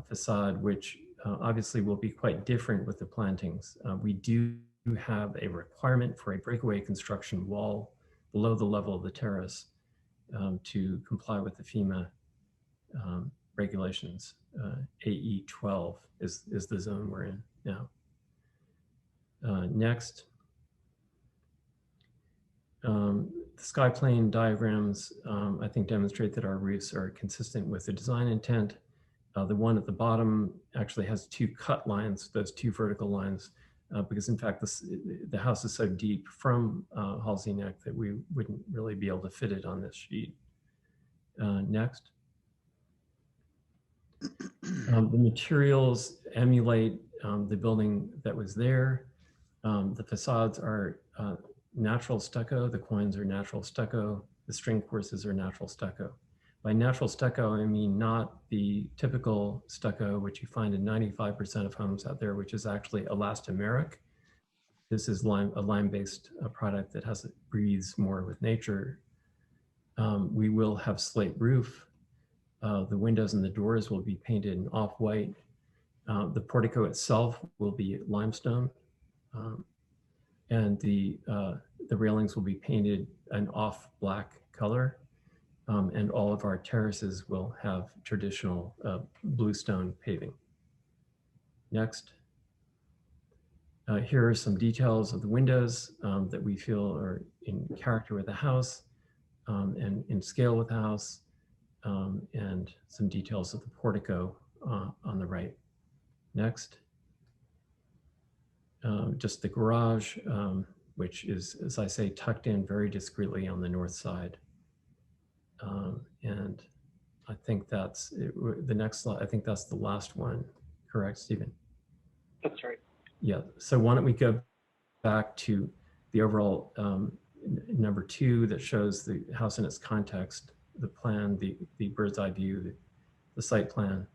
facade, which obviously will be quite different with the plantings. We do have a requirement for a breakaway construction wall below the level of the terrace to comply with the FEMA regulations. AE 12 is the zone we're in now. Next, the sky plane diagrams, I think, demonstrate that our roofs are consistent with the design intent. The one at the bottom actually has two cut lines, those two vertical lines, because in fact, the house is so deep from Halsey Neck that we wouldn't really be able to fit it on this sheet. Next. The materials emulate the building that was there. The facades are natural stucco. The quoins are natural stucco. The string courses are natural stucco. By natural stucco, I mean not the typical stucco, which you find in 95% of homes out there, which is actually elastomeric. This is a lime-based product that breathes more with nature. We will have slate roof. The windows and the doors will be painted in off-white. The portico itself will be limestone. And the railings will be painted an off-black color. And all of our terraces will have traditional bluestone paving. Next. Here are some details of the windows that we feel are in character with the house and in scale with the house, and some details of the portico on the right. Next. Just the garage, which is, as I say, tucked in very discreetly on the north side. And I think that's the next slide. I think that's the last one. Correct, Stephen? That's right. Yeah. So why don't we go back to the overall number 2 that shows the house in its context, the plan, the bird's eye view, the site plan.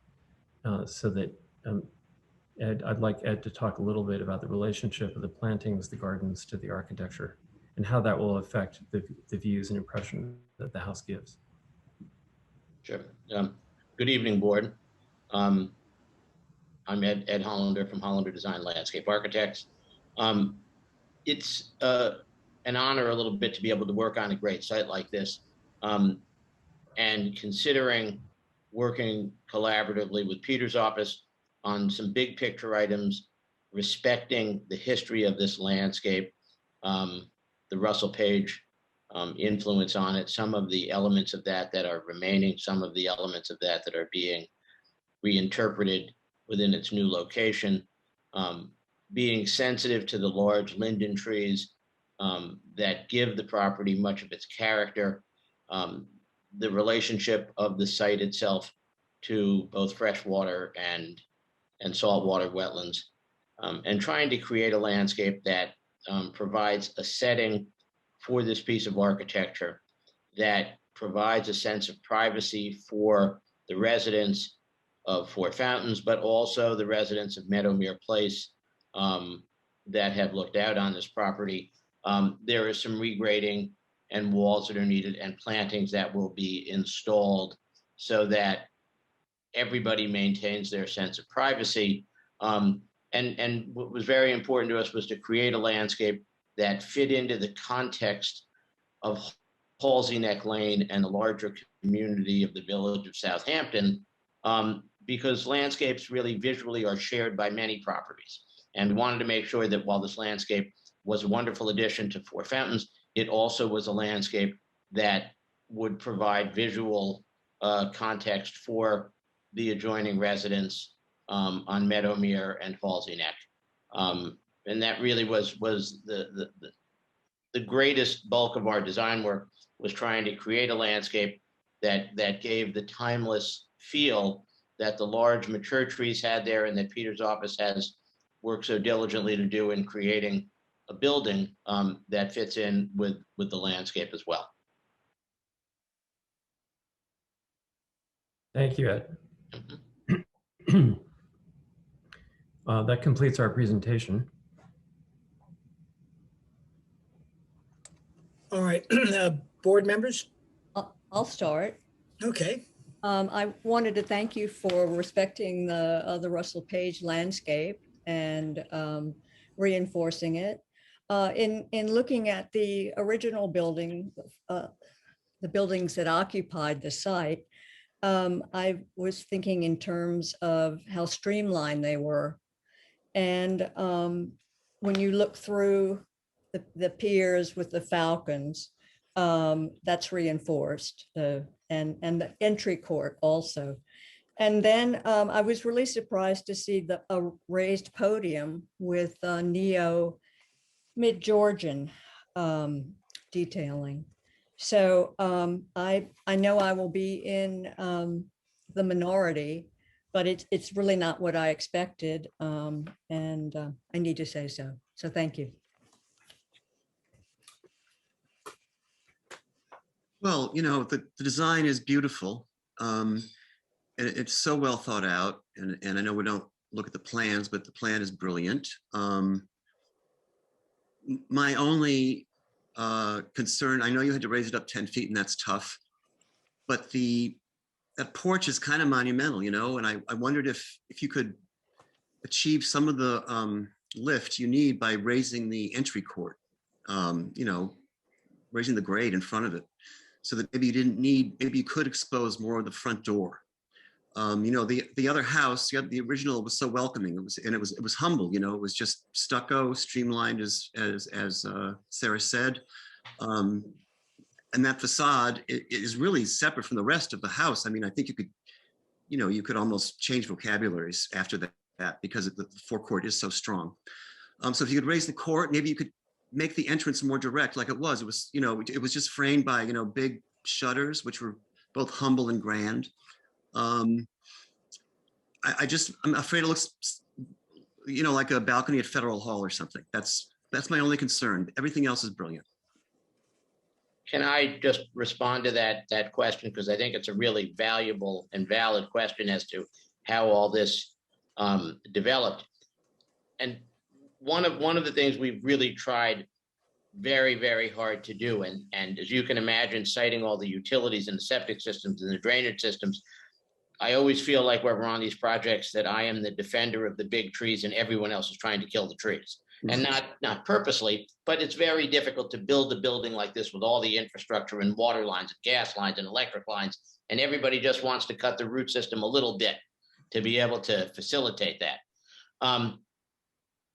so that Ed, I'd like Ed to talk a little bit about the relationship of the plantings, the gardens to the architecture, and how that will affect the views and impression that the house gives. Sure. Good evening, board. I'm Ed Hollander from Hollander Design Landscape Architects. It's an honor a little bit to be able to work on a great site like this. And considering working collaboratively with Peter's office on some big picture items, respecting the history of this landscape, the Russell Page influence on it, some of the elements of that are remaining, some of the elements of that are being reinterpreted within its new location, being sensitive to the large linden trees that give the property much of its character, the relationship of the site itself to both freshwater and saltwater wetlands, and trying to create a landscape that provides a setting for this piece of architecture that provides a sense of privacy for the residents of Four Fountains, but also the residents of Meadowmere Place that have looked out on this property. There is some regrading and walls that are needed and plantings that will be installed so that everybody maintains their sense of privacy. And what was very important to us was to create a landscape that fit into the context of Halsey Neck Lane and the larger community of the village of Southampton, because landscapes really visually are shared by many properties. And we wanted to make sure that while this landscape was a wonderful addition to Four Fountains, it also was a landscape that would provide visual context for the adjoining residents on Meadowmere and Halsey Neck. And that really was the greatest bulk of our design work, was trying to create a landscape that gave the timeless feel that the large mature trees had there, and that Peter's office has worked so diligently to do in creating a building that fits in with the landscape as well. Thank you, Ed. That completes our presentation. All right, board members? I'll start. Okay. I wanted to thank you for respecting the Russell Page landscape and reinforcing it. In looking at the original building, the buildings that occupied the site, I was thinking in terms of how streamlined they were. And when you look through the piers with the falcons, that's reinforced, and the entry court also. And then I was really surprised to see a raised podium with neo mid-Georgian detailing. So I know I will be in the minority, but it's really not what I expected, and I need to say so. So thank you. Well, you know, the design is beautiful, and it's so well thought out. And I know we don't look at the plans, but the plan is brilliant. My only concern, I know you had to raise it up 10 feet, and that's tough, but that porch is kind of monumental, you know, and I wondered if you could achieve some of the lift you need by raising the entry court, you know, raising the grade in front of it, so that maybe you could expose more of the front door. You know, the other house, the original was so welcoming. It was humble, you know, it was just stucco, streamlined as Sarah said. And that facade is really separate from the rest of the house. I mean, I think you could almost change vocabularies after that because the forecourt is so strong. So if you could raise the court, maybe you could make the entrance more direct like it was. It was, you know, it was just framed by, you know, big shutters, which were both humble and grand. I'm afraid it looks, you know, like a balcony at Federal Hall or something. That's my only concern. Everything else is brilliant. Can I just respond to that question? Because I think it's a really valuable and valid question as to how all this developed. And one of the things we've really tried very, very hard to do, and as you can imagine, citing all the utilities and the septic systems and the drainage systems, I always feel like when we're on these projects that I am the defender of the big trees and everyone else is trying to kill the trees. And not purposely, but it's very difficult to build a building like this with all the infrastructure and water lines and gas lines and electric lines, and everybody just wants to cut the root system a little bit to be able to facilitate that.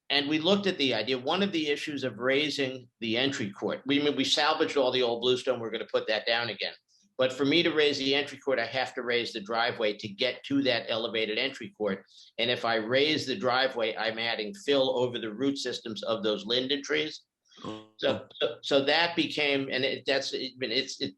And we looked at the idea, one of the issues of raising the entry court, we salvaged all the old bluestone, we're going to put that down again. But for me to raise the entry court, I have to raise the driveway to get to that elevated entry court. And if I raise the driveway, I'm adding fill over the root systems of those linden trees. So that became, and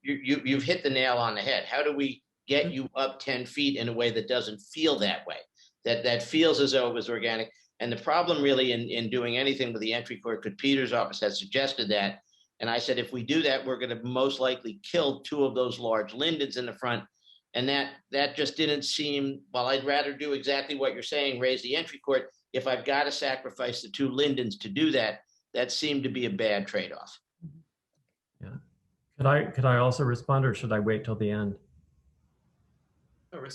you've hit the nail on the head. How do we get you up 10 feet in a way that doesn't feel that way, that feels as though it was organic? And the problem really in doing anything with the entry court, because Peter's office has suggested that, and I said, if we do that, we're going to most likely kill 2 of those large lindens in the front. And that just didn't seem, while I'd rather do exactly what you're saying, raise the entry court, if I've got to sacrifice the 2 lindens to do that, that seemed to be a bad trade-off. Yeah. Could I also respond, or should I wait till the end?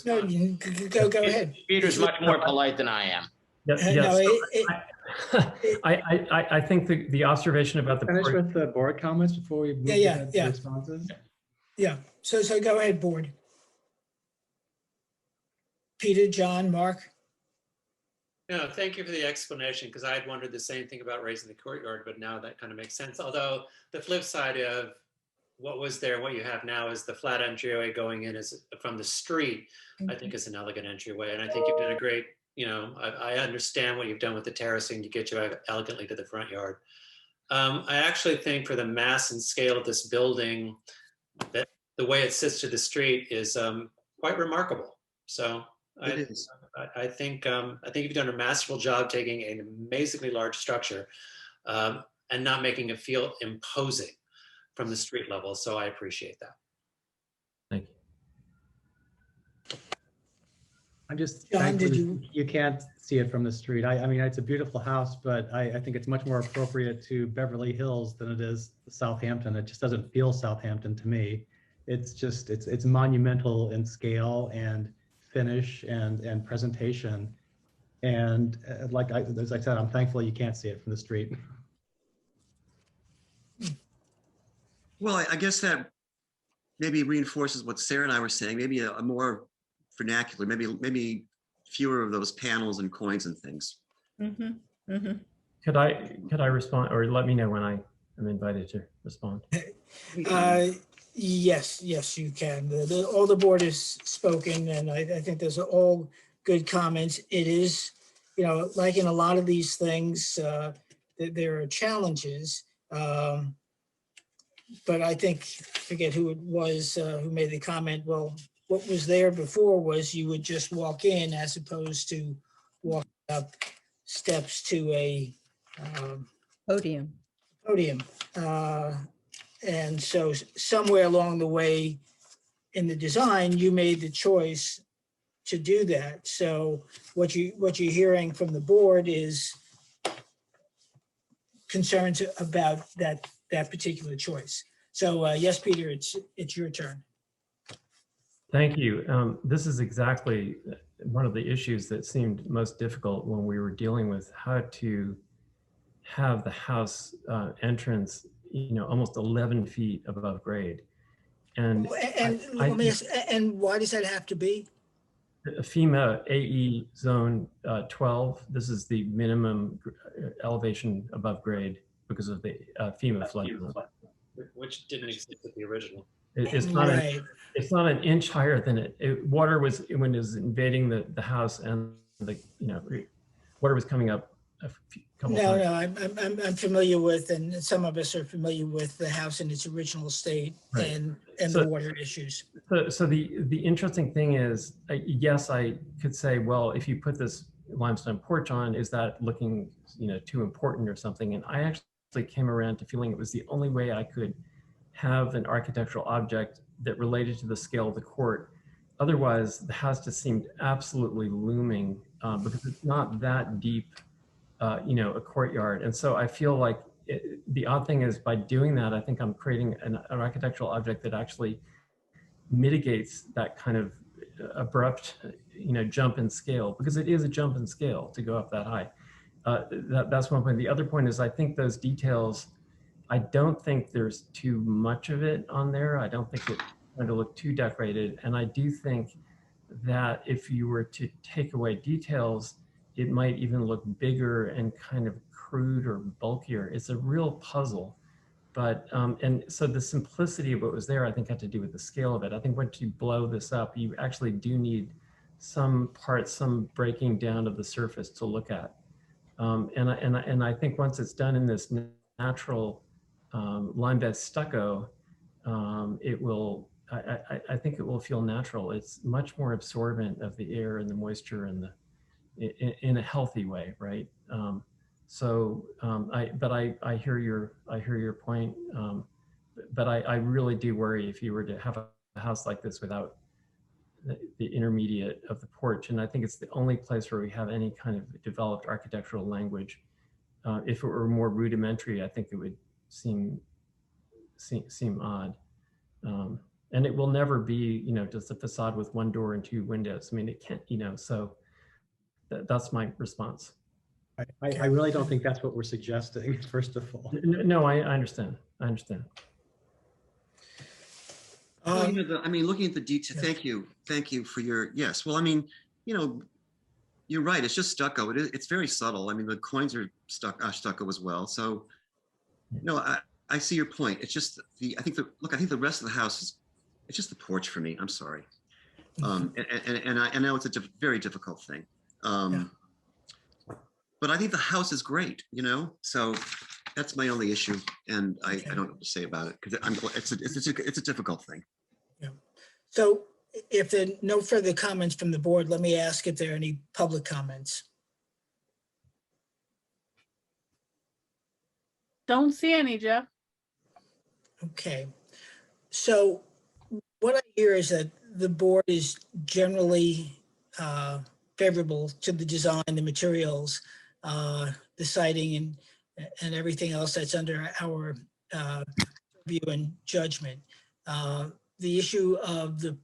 No, you go ahead. Peter's much more polite than I am. I think the observation about the finish with the board comments before we move to responses. Yeah. So go ahead, board. Peter, John, Mark. No, thank you for the explanation, because I had wondered the same thing about raising the courtyard, but now that kind of makes sense. Although the flip side of what was there, what you have now is the flat entryway going in from the street, I think is an elegant entryway. And I think you've done a great, I understand what you've done with the terracing to get you elegantly to the front yard. I actually think for the mass and scale of this building, that the way it sits to the street is quite remarkable. So I think you've done a masterful job taking an amazingly large structure and not making it feel imposing from the street level. So I appreciate that. Thank you. I'm just John, thankful you can't see it from the street. I mean, it's a beautiful house, but I think it's much more appropriate to Beverly Hills than it is Southampton. It just doesn't feel Southampton to me. It's just, it's monumental in scale and finish and presentation. And as I said, I'm thankful you can't see it from the street. Well, I guess that maybe reinforces what Sarah and I were saying, maybe a more vernacular, maybe fewer of those panels and coins and things. Could I respond, or let me know when I am invited to respond? Yes, you can. All the board has spoken, and I think those are all good comments. It is, like in a lot of these things, there are challenges. But I think, forget who it was who made the comment, well, what was there before was you would just walk in as opposed to walk up steps to a Podium. And so somewhere along the way in the design, you made the choice to do that. So what you're hearing from the board is concerns about that particular choice. So yes, Peter, it's your turn. Thank you. This is exactly one of the issues that seemed most difficult when we were dealing with how to have the house entrance, almost 11 feet above grade. And let me ask, and why does that have to be? FEMA AE zone 12, this is the minimum elevation above grade because of the FEMA flood zone. Which didn't exist at the original. It's not an inch higher than it. Water was, when it was invading the house, and water was coming up a couple times. No, I'm familiar with, and some of us are familiar with the house in its original state, right, and the water issues. So the interesting thing is, yes, I could say, well, if you put this limestone porch on, is that looking too important or something? And I actually came around to feeling it was the only way I could have an architectural object that related to the scale of the court otherwise the house just seemed absolutely looming because it's not that deep, a courtyard. And so I feel like the odd thing is by doing that, I think I'm creating an architectural object that actually mitigates that kind of abrupt, jump in scale, because it is a jump in scale to go up that high. That's one point. The other point is I think those details, I don't think there's too much of it on there. I don't think it's going to look too decorated. And I do think that if you were to take away details, it might even look bigger and kind of crude or bulkier. It's a real puzzle. But, and so the simplicity of what was there, I think had to do with the scale of it. I think once you blow this up, you actually do need some parts, some breaking down of the surface to look at. And I think once it's done in this natural lime bed stucco, it will, I think it will feel natural. It's much more absorbent of the air and the moisture and in a healthy way, right? I hear your point, but I really do worry if you were to have a house like this without the intermediate of the porch. And I think it's the only place where we have any kind of developed architectural language. If it were more rudimentary, I think it would seem odd. And it will never be, just a facade with one door and 2 windows. I mean, it can't, so that's my response. I really don't think that's what we're suggesting, first of all. No, I understand. I understand. Looking at the detail, thank you for your, yes. Well, you're right. It's just stucco. It's very subtle. The coins are stucco as well. So, no, I see your point. It's just I think the rest of the house it's just the porch for me. I'm sorry. And I know it's a very difficult thing. But I think the house is great, so that's my only issue. And I don't know what to say about it because it's a difficult thing. Yeah. So if there are no further comments from the board, let me ask if there are any public comments. Don't see any, Jeff. Okay. So what I hear is that the board is generally favorable to the design, the materials, the siding and everything else that's under our view and judgment. The issue of the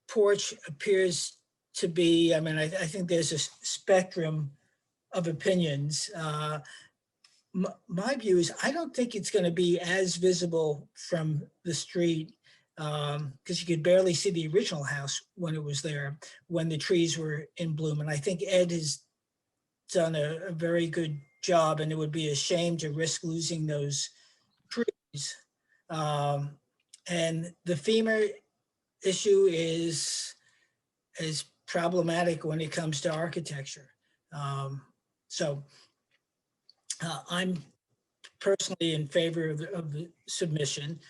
porch appears to be, I think there's a spectrum of opinions. My view is I don't think it's going to be as visible from the street because you could barely see the original house when it was there, when the trees were in bloom. And I think Ed has done a very good job, and it would be a shame to risk losing those trees. And the FEMA issue is problematic when it comes to architecture. I'm personally in favor of the submission.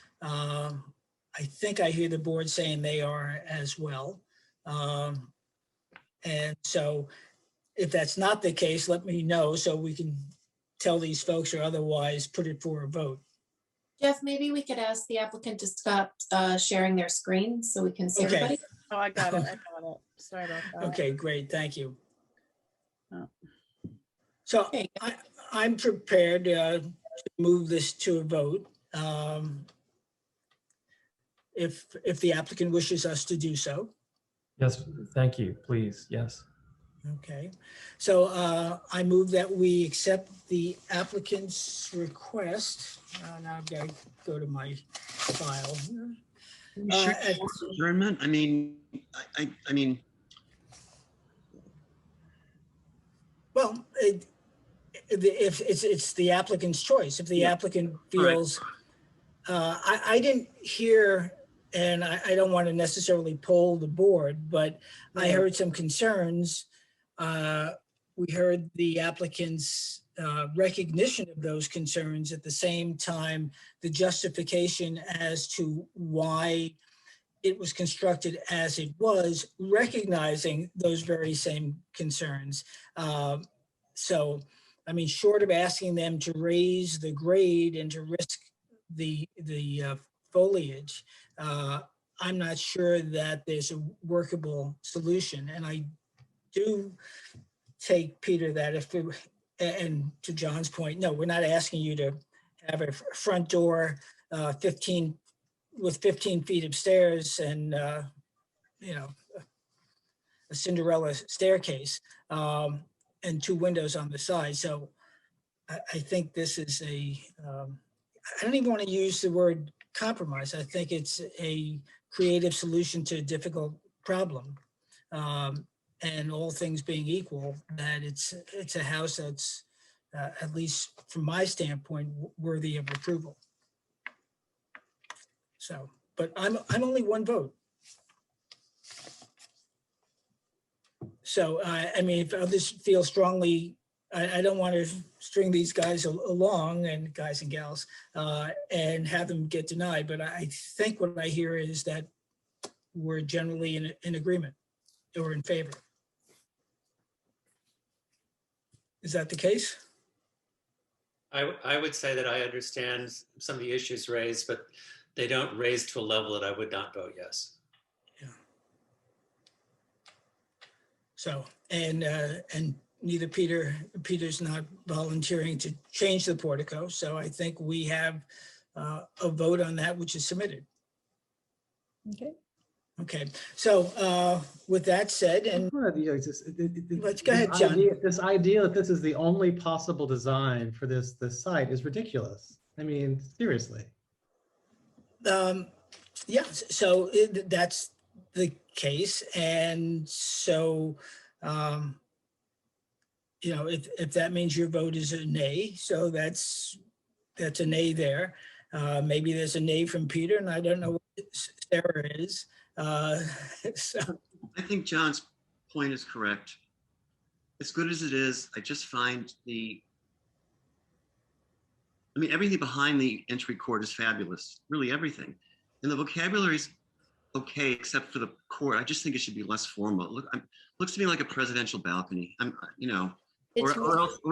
I think I hear the board saying they are as well. And so if that's not the case, let me know so we can tell these folks or otherwise put it for a vote. Jeff, maybe we could ask the applicant to stop sharing their screen so we can see Okay. everybody. Oh, I got it. Sorry about that. Okay, great, thank you. Oh. So I'm prepared to move this to a vote. If the applicant wishes us to do so. Yes, thank you, please, yes. Okay, so I move that we accept the applicant's request. Now I've got to go to my file. Adjournment? I mean, Well, if it's the applicant's choice, if the applicant feels, I didn't hear, and I don't want to necessarily poll the board, but I heard some concerns. We heard the applicant's recognition of those concerns, at the same time, the justification as to why it was constructed as it was, recognizing those very same concerns. So, short of asking them to raise the grade and to risk the foliage, I'm not sure that there's a workable solution. And I do take, Peter, that if, and to John's point, no, we're not asking you to have a front door 15 feet of stairs and, you know, a Cinderella staircase and 2 windows on the side. So I think this is I don't even want to use the word compromise. I think it's a creative solution to a difficult problem. And all things being equal, that it's a house that's, at least from my standpoint, worthy of approval. So, but I'm only 1 vote. So, I mean, if others feel strongly, I don't want to string these guys along, and guys and gals, and have them get denied. But I think what I hear is that we're generally in agreement or in favor. Is that the case? I would say that I understand some of the issues raised, but they don't raise to a level that I would not vote yes. So, and neither Peter's not volunteering to change the portico. So I think we have a vote on that, which is submitted. Okay. Okay. So with that said, and let's go ahead, John. This idea that this is the only possible design for this site is ridiculous. I mean, seriously. Yeah, so that's the case. And so, you know, if that means your vote is a nay, so that's a nay there. Maybe there's a nay from Peter, and I don't know what Sarah is. So. I think John's point is correct. As good as it is, I just find everything behind the entry court is fabulous, really everything. And the vocabulary's okay, except for the court. I just think it should be less formal. Looks to me like a presidential balcony. Or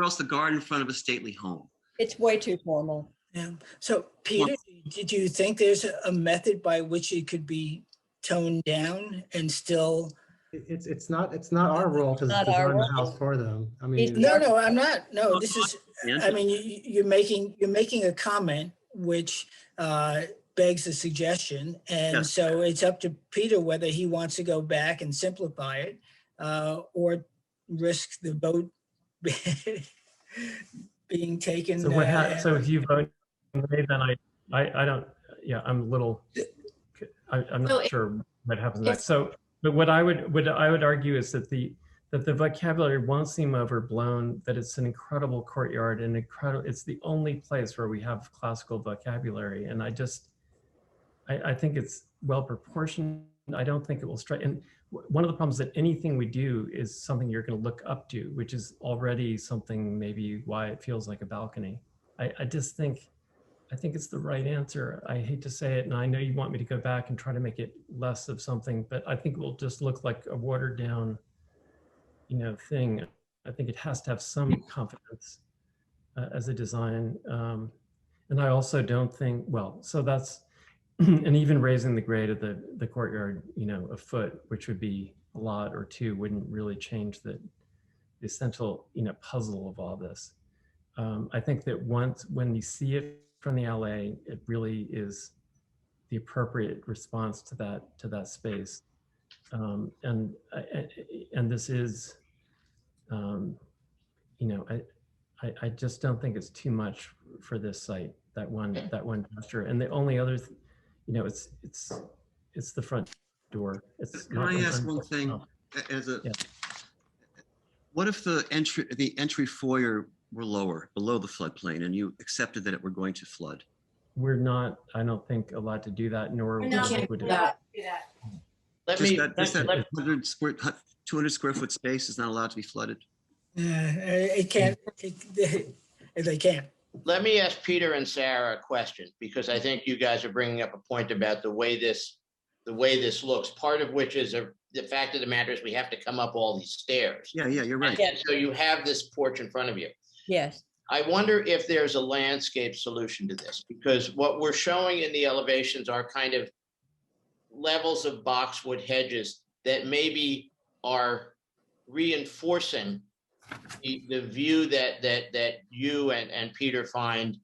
else the garden in front of a stately home. It's way too formal. Yeah. So Peter, do you think there's a method by which it could be toned down and still? It's not our role to design the house for them. I mean, no, I'm not. No, this is. I mean, you're making a comment which begs a suggestion, and so it's up to Peter whether he wants to go back and simplify it, or risk the vote being taken. So if you vote nay, then I don't. Yeah, I'm a little. I'm not sure what happens next. So, but what I would argue is that the vocabulary won't seem overblown. That it's an incredible courtyard and it's the only place where we have classical vocabulary, and I think it's well proportioned. I don't think it will strike. And one of the problems that anything we do is something you're going to look up to, which is already something maybe why it feels like a balcony. I think it's the right answer. I hate to say it, and I know you want me to go back and try to make it less of something, but I think it will just look like a watered down, thing. I think it has to have some confidence as a design. And I also don't think, so that's, and even raising the grade of the courtyard, a foot, which would be a lot or two, wouldn't really change the essential, puzzle of all this. I think that when you see it from the LA, it really is the appropriate response to that space. And this is, I just don't think it's too much for this site, that one gesture. And the only other, it's the front door. Can I ask one thing? What if the entry foyer were lower, below the floodplain, and you accepted that it were going to flood? We're not, I don't think, allowed to do that, nor would it. Do that. That 200 square foot space is not allowed to be flooded? It can't. They can't. Let me ask Peter and Sarah a question, because I think you guys are bringing up a point about the way this looks, part of which is the fact of the matter is we have to come up all these stairs. Yeah, you're right. And so you have this porch in front of you. Yes. I wonder if there's a landscape solution to this, because what we're showing in the elevations are kind of levels of boxwood hedges that maybe are reinforcing the view that you and Peter find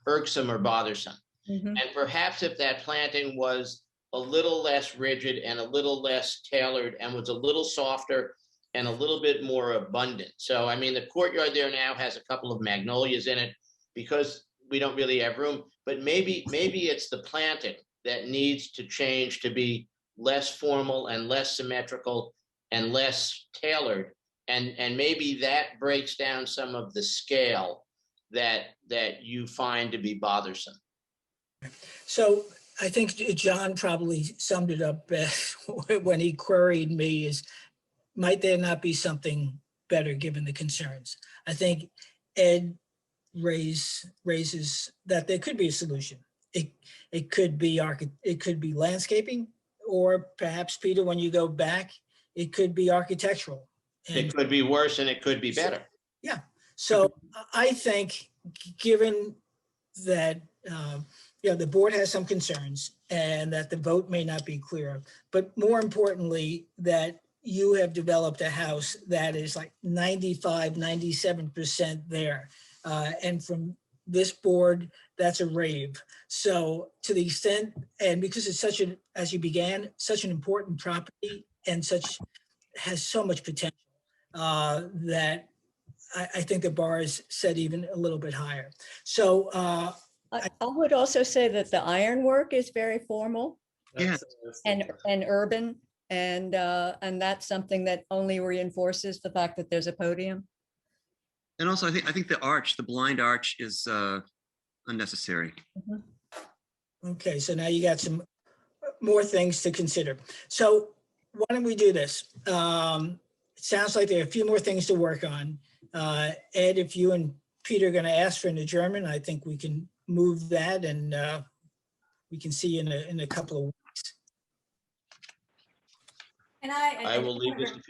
irksome or bothersome. And perhaps if that planting was a little less rigid and a little less tailored and was a little softer and a little bit more abundant. So, I mean, the courtyard there now has a couple of magnolias in it because we don't really have room, but maybe it's the planting that needs to change to be less formal and less symmetrical and less tailored. And maybe that breaks down some of the scale that you find to be bothersome. So I think John probably summed it up best when he queried me is, might there not be something better given the concerns? I think Ed raises that there could be a solution. It could be landscaping, or perhaps, Peter, when you go back, it could be architectural. It could be worse and it could be better. Yeah. So I think, given that the board has some concerns and that the vote may not be clear, but more importantly, that you have developed a house that is like 95, 97% there. And from this board, that's a rave. So to the extent, and because it's such an, as you began, such an important property and has so much potential, that I think the bar is set even a little bit higher. So I would also say that the ironwork is very formal and urban, and that's something that only reinforces the fact that there's a podium. And also, I think the arch, the blind arch, is unnecessary. Okay, so now you got some more things to consider. So why don't we do this? It sounds like there are a few more things to work on. Ed, if you and Peter are going to ask for an adjournment, I think we can move that, and we can see you in a couple of weeks. And I will leave this to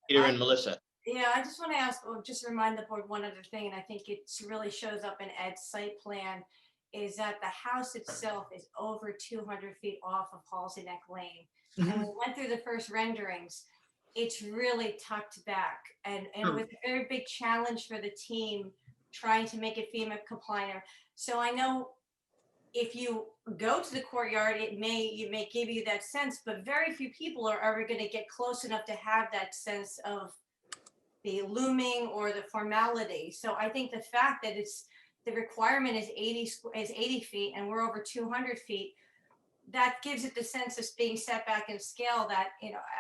Peter and Melissa. Yeah, I just want to ask, or just remind the board one other thing, and I think it really shows up in Ed's site plan, is that the house itself is over 200 feet off of Halsey Neck Lane. And when we went through the first renderings, it's really tucked back, and it was a very big challenge for the team trying to make it FEMA compliant. So I know if you go to the courtyard, it may give you that sense, but very few people are ever going to get close enough to have that sense of the looming or the formality. So I think the fact that the requirement is 80 feet and we're over 200 feet, that gives it the sense of being set back in scale that,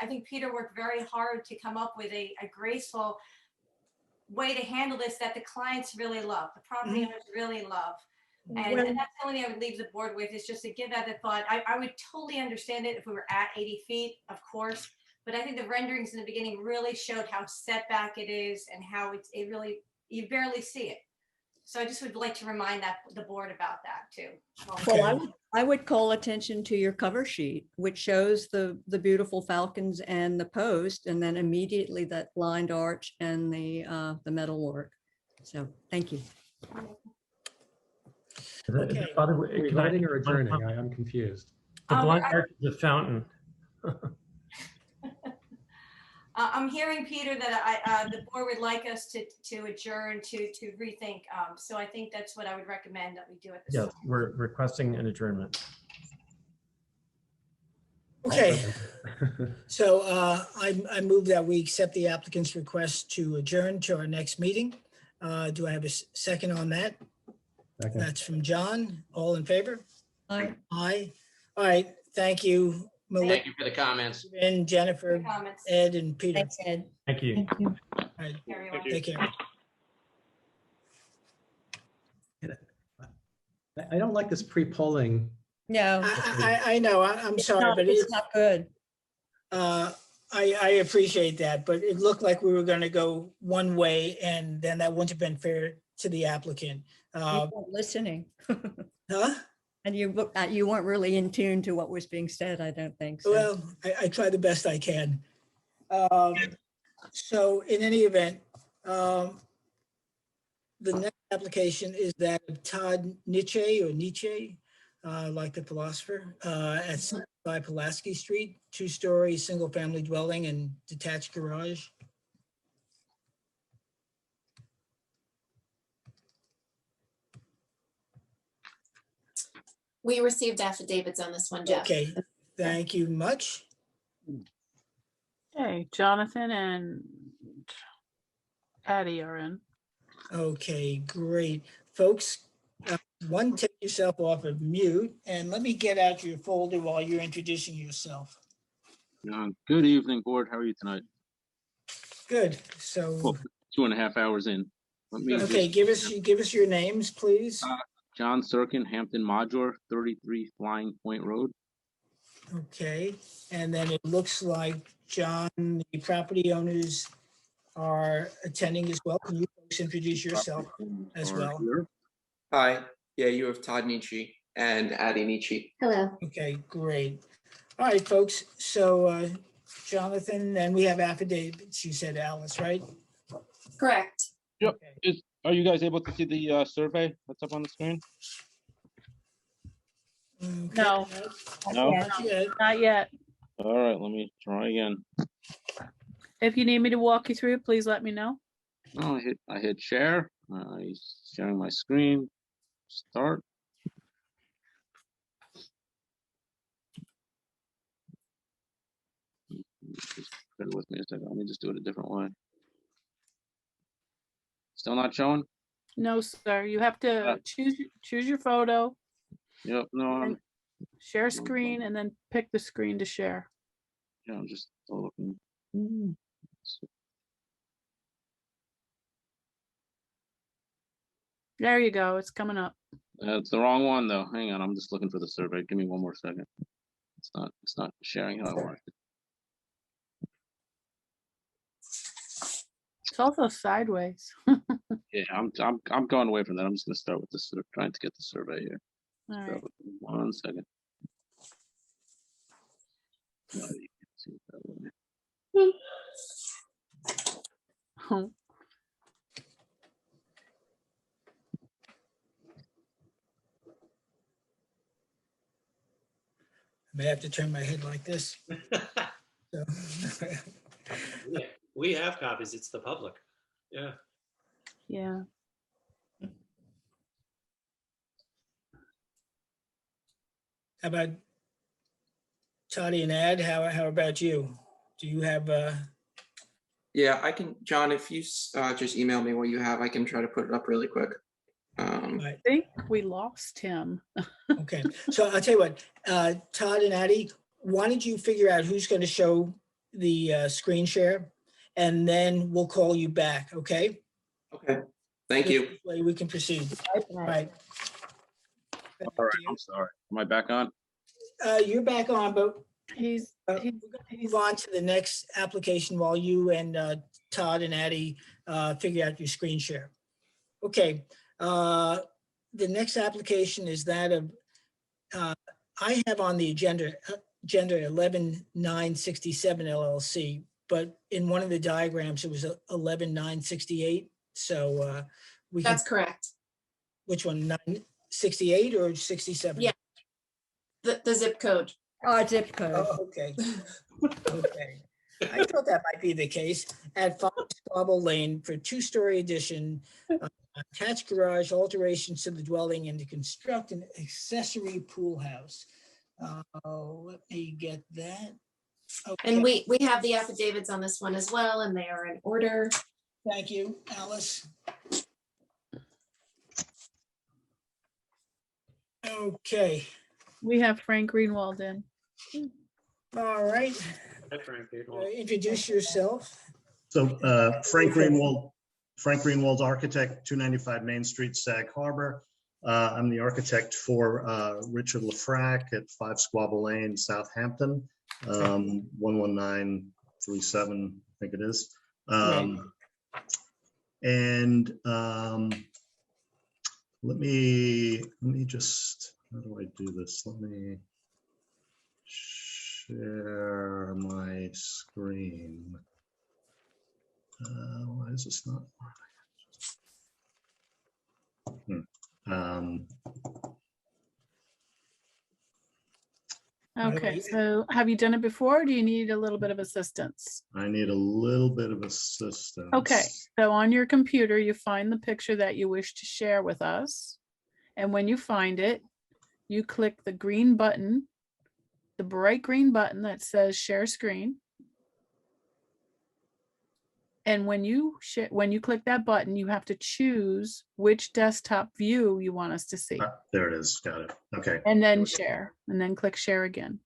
I think Peter worked very hard to come up with a graceful way to handle this that the clients really love, the property owners really love. And that's the only thing I would leave the board with, is just to give that a thought. I would totally understand it if we were at 80 feet, of course, but I think the renderings in the beginning really showed how set back it is and how it really, you barely see it. So I just would like to remind the board about that too. Well, I would call attention to your cover sheet, which shows the beautiful falcons and the post, and then immediately that blind arch and the metal work. So thank you. Okay. By the way, Are we voting or adjourning? I'm confused. The blind arch is a fountain. I'm hearing, Peter, that the board would like us to adjourn to rethink. So I think that's what I would recommend that we do at this Yes, time. we're requesting an adjournment. Okay. So I move that we accept the applicant's request to adjourn to our next meeting. Do I have a second on that? Second. That's from John. All in favor? Aye. Aye. All right. Thank you, Melissa Thank you for the comments. and Jennifer, Comments. Ed, and Peter. Thanks, Ed. Thank you. All right. Everyone. Take care. I don't like this pre-polling. No, I know. I'm sorry, but it's not good. I appreciate that, but it looked like we were going to go one way, and then that wouldn't have been fair to the applicant. You weren't listening. Huh? And you weren't really in tune to what was being said, I don't think. So. Well, I try the best I can. So in any event, the next application is that of Todd Nietzsche or Nietzsche. like the philosopher, at 75 Pulaski Street, 2-story, single-family dwelling and detached garage. We received affidavits on this one, Jeff. Okay, thank you much. Okay, Jonathan and Patty are in. Okay, great. Folks, one, take yourself off of mute and let me get out your folder while you're introducing yourself. Good evening, board. How are you tonight? Good, so, Well, 2.5 hours in. Let me okay, just- give us your names, please. John Sirkin, Hampton Modular, 33 Flying Point Road. Okay, and then it looks like, John, the property owners are attending as well. Can you folks introduce yourself as well? Hi, yeah, you have Todd Nietzsche and Addie Nietzsche. Hello. Okay, great. All right, folks, so Jonathan, and we have affidavits, you said, Alice, right? Correct. Yep. Are you guys able to see the survey that's up on the screen? No. No? Not yet. All right, let me try again. If you need me to walk you through it, please let me know. Oh, I hit share. Sharing my screen. Start. Just bear with me a second. Let me just do it a different way. Still not showing? No, sir. You have to choose your photo, Yep. No, and I'm, share screen, and then pick the screen to share. yeah, I'm just still looking. There you go. It's coming up. It's the wrong one though. Hang on, I'm just looking for the survey. Give me one more second. It's not sharing how I want it. It's also sideways. Yeah, I'm going away from that. I'm just gonna start with this, trying to get the survey here. All Bear right. with me 1 second. No, you can't see it that way. Oh. I may have to turn my head like this. So, Yeah, we have copies. It's the public. Yeah. Yeah. how about Toddy and Ed? How about you? Do you have, Yeah, I can, John, if you just email me what you have, I can try to put it up really quick. I think we lost him. okay, so I'll tell you what, Todd and Addie, why don't you figure out who's going to show the screen share? And then we'll call you back, okay? Okay, thank you. This way we can proceed. Right. All right, I'm sorry. Am I back on? You're back on, but he's we're going to move on to the next application while you and Todd and Addie figure out your screen share. Okay, the next application is that of, I have on the agenda 11967 LLC, but in one of the diagrams, it was 11968. So we can. That's correct. Which one, 968 or 67? Yeah. The zip code. Oh, zip code. Oh, okay. Okay. I thought that might be the case. At 5 Squabble Lane for 2-story addition, attached garage, alterations to the dwelling, and to construct an accessory pool house. Let me get that. Okay. And we have the affidavits on this one as well, and they are in order. Thank you, Alice. Okay. We have Frank Greenwald in. All right. Hi, Frank. Greenwald. Introduce yourself. So Frank Greenwald, architect, 295 Main Street, Sag Harbor. I'm the architect for Richard LaFrac at 5 Squabble Lane, Southampton, 11937, I think it is. And let me just, how do I do this? Let me share my screen. Why is this not? Okay, so have you done it before? Or do you need a little bit of assistance? I need a little bit of assistance. Okay, so on your computer, you find the picture that you wish to share with us. And when you find it, you click the green button, the bright green button that says share screen. And when you click that button, you have to choose which desktop view you want us to see. There it is. Got it. Okay. And then share, and then click share again.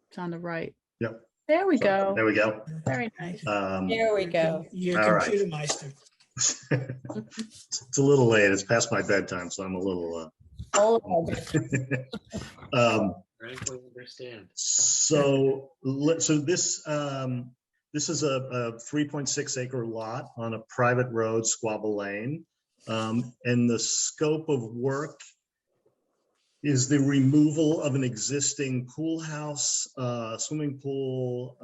It's on the right. Yep. There we go. There we go. Very nice. There we go. You're All right. computer meister. It's a little late. It's past my bedtime, so I'm a little. Frankly, understand. So this is a 3.6 acre lot on a private road, Squabble Lane. And the scope of work is the removal of an existing pool house, swimming pool,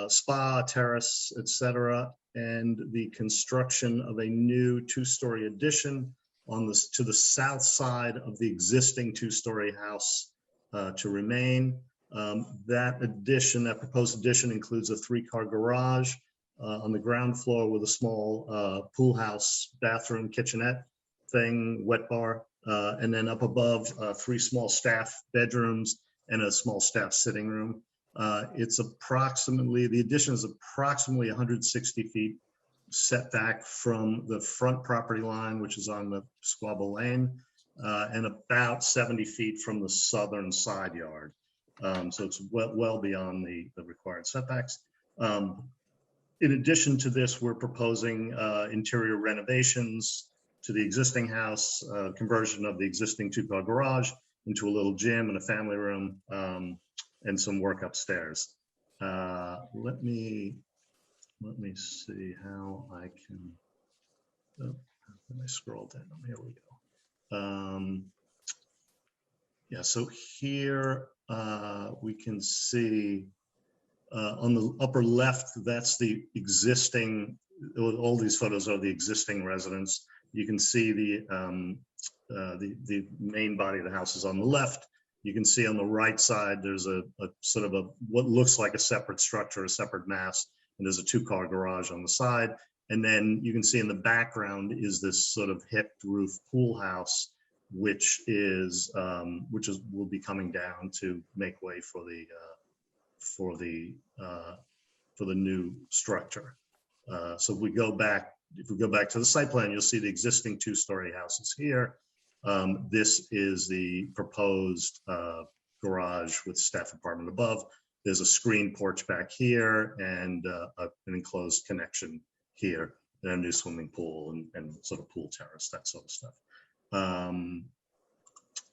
spa, terrace, etc., and the construction of a new two-story addition to the south side of the existing two-story house to remain. That proposed addition includes a 3-car garage on the ground floor with a small pool house, bathroom, kitchenette thing, wet bar, and then up above 3 small staff bedrooms and a small staff sitting room. The addition is approximately 160 feet setback from the front property line, which is on the Squabble Lane, and about 70 feet from the southern side yard. So it's well beyond the required setbacks. In addition to this, we're proposing interior renovations to the existing house, conversion of the existing 2-car garage into a little gym and a family room, and some work upstairs. Let me see how I can. Oh, let me scroll down. Here we go. Yeah, so here we can see on the upper left, that's the existing, all these photos are the existing residence. You can see the main body of the house is on the left. You can see on the right side, there's a sort of what looks like a separate structure, a separate mass, and there's a 2-car garage on the side. And then you can see in the background is this sort of hipped roof pool house, which will be coming down to make way for the new structure. So if we go back to the site plan, you'll see the existing 2-story houses here. This is the proposed garage with staff apartment above. There's a screen porch back here and an enclosed connection here, and a new swimming pool and sort of pool terrace, that sort of stuff.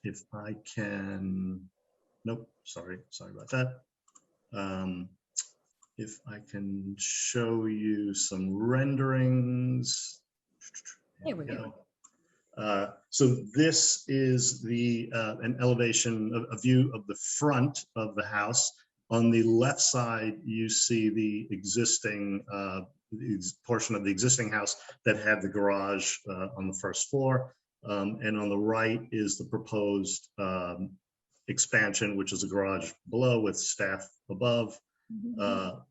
If I can, nope, sorry about that. If I can show you some renderings. Here we go. So this is an elevation, a view of the front of the house. On the left side, you see the existing portion of the existing house that had the garage on the first floor. And on the right is the proposed expansion, which is a garage below with staff above.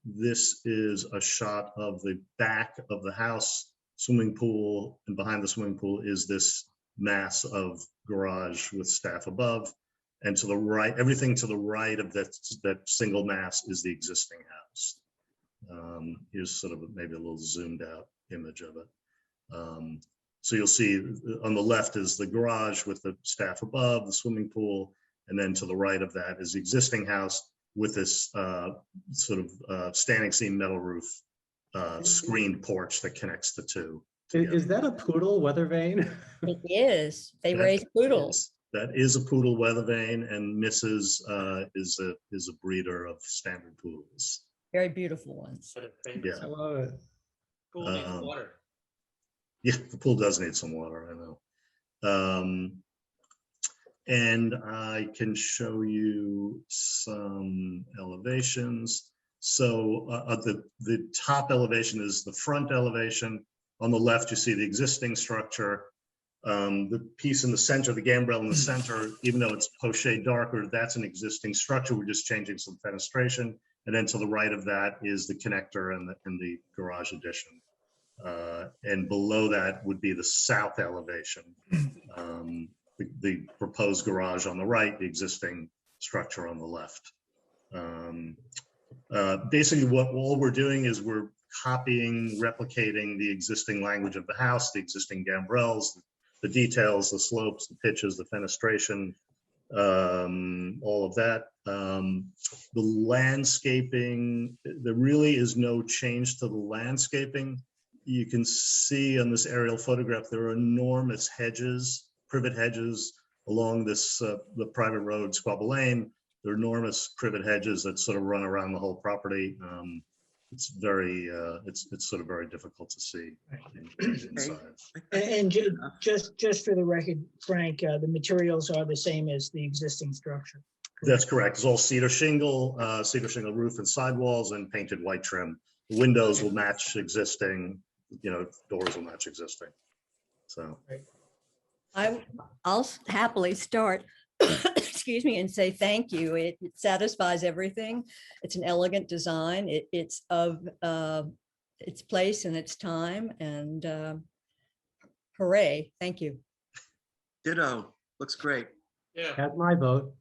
This is a shot of the back of the house, swimming pool, and behind the swimming pool is this mass of garage with staff above. And to the right, everything to the right of that single mass is the existing house. Here's sort of maybe a little zoomed out image of it. So you'll see on the left is the garage with the staff above, the swimming pool, and then to the right of that is the existing house with this sort of standing seam metal roof screened porch that connects the two. Is that a poodle weather vane? It is. They raise poodles. That is a poodle weather vane, and Mrs. is a breeder of standard poodles. Very beautiful ones. Yeah. I love it. Pool needs water. Yeah, the pool does need some water, I know. And I can show you some elevations. So the top elevation is the front elevation. On the left, you see the existing structure. The piece in the center, the gambrel in the center, even though it's pochette darker, that's an existing structure. We're just changing some fenestration. And then to the right of that is the connector and the garage addition. And below that would be the south elevation. The proposed garage on the right, the existing structure on the left. Basically, all we're doing is we're copying, replicating the existing language of the house, the existing gambrels, the details, the slopes, the pitches, the fenestration, all of that. The landscaping, there really is no change to the landscaping. You can see on this aerial photograph, there are enormous hedges, privet hedges along this, the private road, Squabble Lane. There are enormous privet hedges that sort of run around the whole property. It's very, it's sort of very difficult to see inside. And just for the record, Frank, the materials are the same as the existing structure. That's correct. It's all cedar shingle roof and sidewalls and painted white trim. The windows will match existing, doors will match existing. So. I'll happily start, excuse me, and say thank you. It satisfies everything. It's an elegant design. It's of its place and its time, and hooray, thank you. Ditto, looks great. Yeah. That's my vote.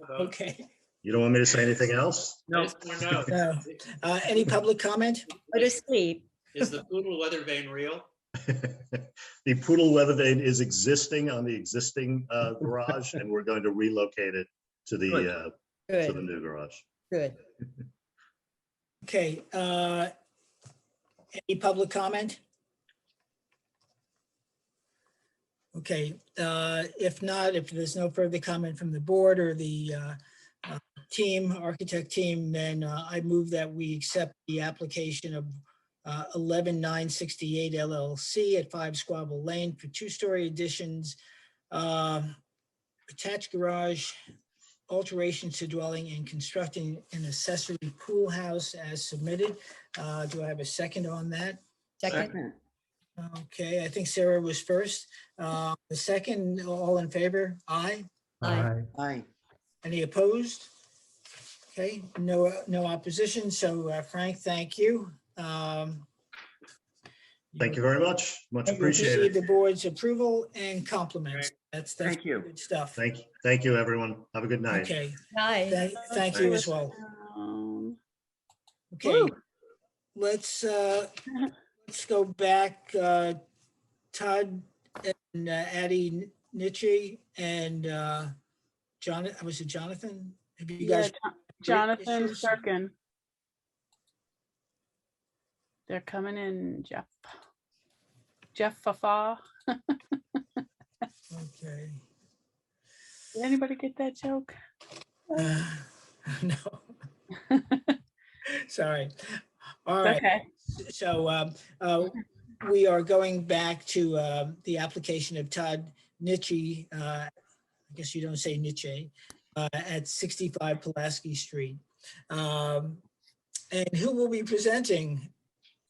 Okay. You don't want me to say anything else? No. No. Any public comment? Go to sleep. Is the poodle weather vane real? The poodle weather vane is existing on the existing garage, and we're going to relocate it to the to the new garage. Good. Okay. Any public comment? Okay. If not, if there's no further comment from the board or the architect team, then I move that we accept the application of 11968 LLC at 5 Squabble Lane for 2-story additions, attached garage, alterations to dwelling, and constructing an accessory pool house as submitted. Do I have a second on that? Second. Okay, I think Sarah was first. The second, all in favor? Aye. Aye. Aye. Any opposed? Okay, no opposition. So Frank, thank you. Thank you very much. Much You appreciated. received the board's approval and compliments. That's Thank you. good stuff. Thank you, everyone. Have a good night. Okay. Night. Thank you as well. Okay, Woo. let's go back. Todd and Addie Nietzsche and Jonathan. Was it Jonathan? Have you guys? Jonathan issues? Durkin. They're coming in, Jeff. Jeff Fafa. Okay. Did anybody get that joke? No. Sorry. All right. Okay. So we are going back to the application of Todd Nietzsche. I guess you don't say Nietzsche, at 65 Pulaski Street. And who will be presenting?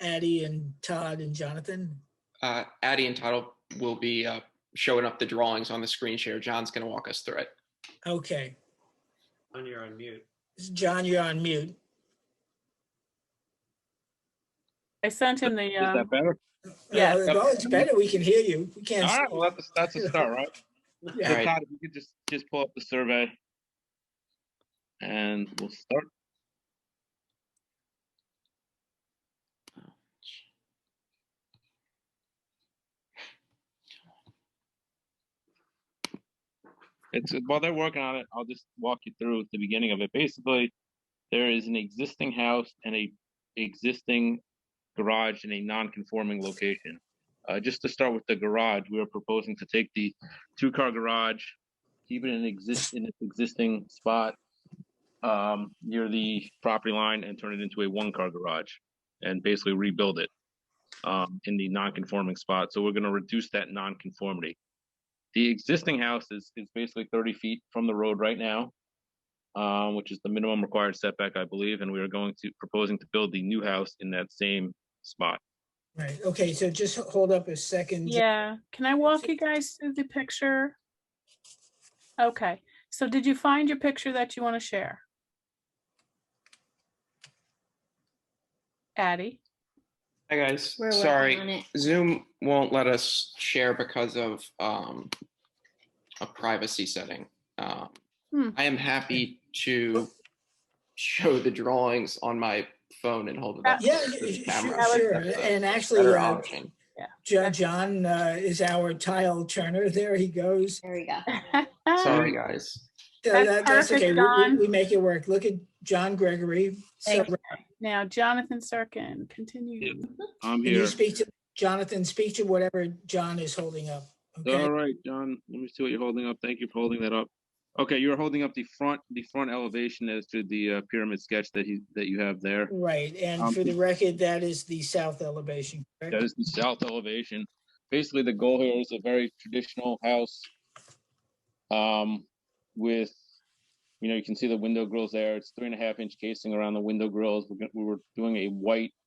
Addie and Todd and Jonathan? Addie and Todd will be showing up the drawings on the screen share. John's going to walk us through it. Okay. John, you're on mute. John, you're on mute. I sent him the. Is that better? Yeah. Well, it's better. We can hear you. We can't. All right, see well, that's a start, right? Yeah. So All right. Todd, if you could just pull up the survey, and we'll start. It's while they're working on it, I'll just walk you through the beginning of it. Basically, there is an existing house and a existing garage in a non-conforming location. Just to start with the garage, we are proposing to take the 2-car garage, keep it in its existing spot near the property line, and turn it into a 1-car garage, and basically rebuild it in the non-conforming spot. So we're going to reduce that non-conformity. The existing house is basically 30 feet from the road right now, which is the minimum required setback, I believe, and we are proposing to build the new house in that same spot. Right, okay, so just hold up a second. Yeah, can I walk you guys through the picture? Okay, so did you find your picture that you want to share? Addie? Hi, guys. We're working on Sorry, it. Zoom won't let us share because of a privacy setting. I am happy to show the drawings on my phone and hold it up Yeah, to the sure, camera. sure. That's a And actually, better option. John is our tile turner. There he goes. There we go. Sorry, guys. So That's that's perfect, okay. John. We make it work. Look at John Gregory. So Okay, now Jonathan Sirkin, continue. I'm can you here. speak to Jonathan? Speak to whatever John is holding up. Okay. All right, John, let me see what you're holding up. Thank you for holding that up. Okay, you're holding up the front elevation as to the pyramid sketch that you have there. Right, and for the record, that is the south elevation, correct? That is the south elevation. Basically, the goal here is a very traditional house, with, you can see the window grills there. It's 3.5-inch casing around the window grills. We were doing a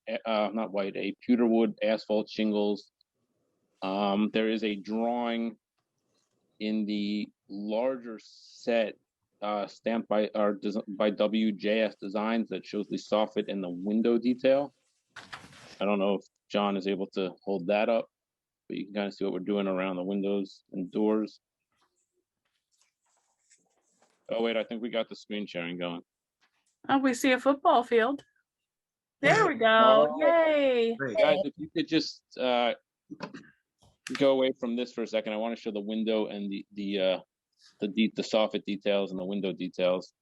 a pewter wood asphalt shingles. There is a drawing in the larger set stamped by WJS Designs that shows the soffit and the window detail. I don't know if John is able to hold that up, but you can kind of see what we're doing around the windows and doors. Oh wait, I think we got the screen sharing going. Oh, we see a football field. There we go. All Yay. Guys, if you could just go away from this for a second. I want to show the window and the soffit details and the window details.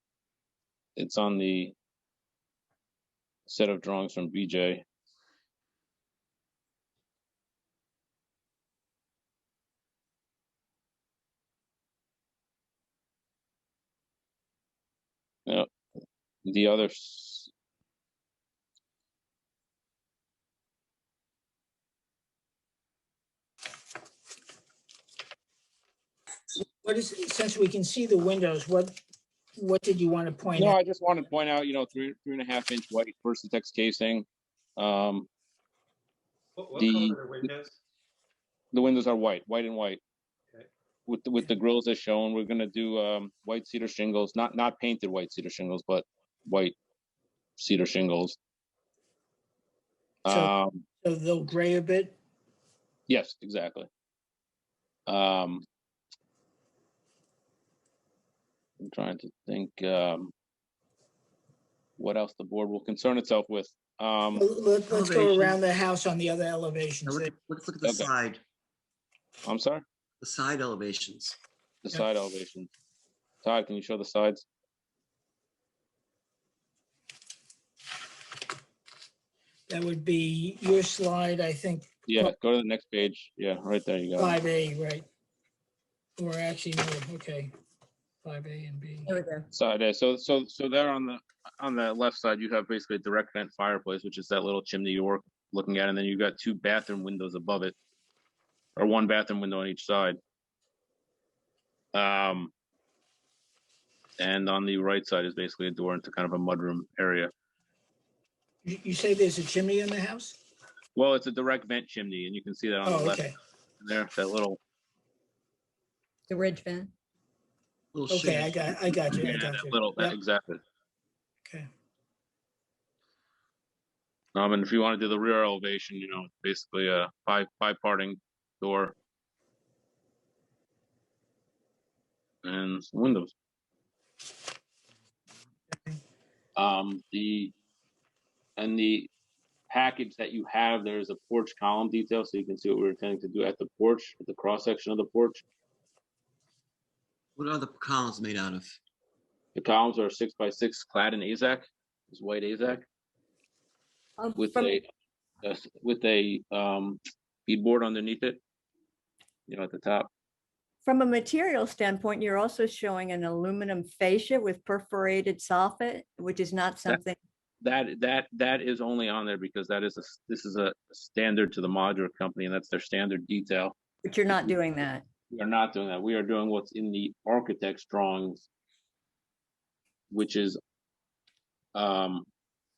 It's on the set of drawings from BJ. Yeah, the other. What is, since we can see the windows, what did you want to point No, out? I just wanted to point out, 3.5-inch white Versatex casing. What color are windows? The windows are white and white. Okay. With the grills as shown, we're gonna do white cedar shingles, not painted white cedar shingles, but white cedar shingles. So they'll gray a bit? Yes, exactly. I'm trying to think what else the board will concern itself with. Let's go around the house on the other elevations. Let's look at the side. I'm sorry? The side elevations. The side elevations. Todd, can you show the sides? That would be your slide, I think. Yeah, go to the next page. Yeah, right there you go. 5A, right? Or actually, no, okay. 5A and B. There we go. Side there. So there on the left side, you have basically a direct vent fireplace, which is that little chimney you're looking at, and then you've got 2 bathroom windows above it, or 1 bathroom window on each side. And on the right side is basically a door into kind of a mudroom area. You say there's a chimney in the house? Well, it's a direct vent chimney, and you can see that on the left okay. there. That little. The ridge vent. Okay, I got you. Yeah, I got that you. little. Yep. Exactly. Okay. And if you want to do the rear elevation, basically a five parting door and some windows. The package that you have, there's a porch column detail, so you can see what we're intending to do at the porch, at the cross section of the porch. What are the columns made out of? The columns are 6x6 clad in AZAC, it's white AZAC, with a beadboard underneath it, at the top. From a material standpoint, you're also showing an aluminum fascia with perforated soffit, which is not something. That is only on there because this is a standard to the modular company, and that's their standard detail. But you're not doing that. We are not doing that. We are doing what's in the architect's drawings, which is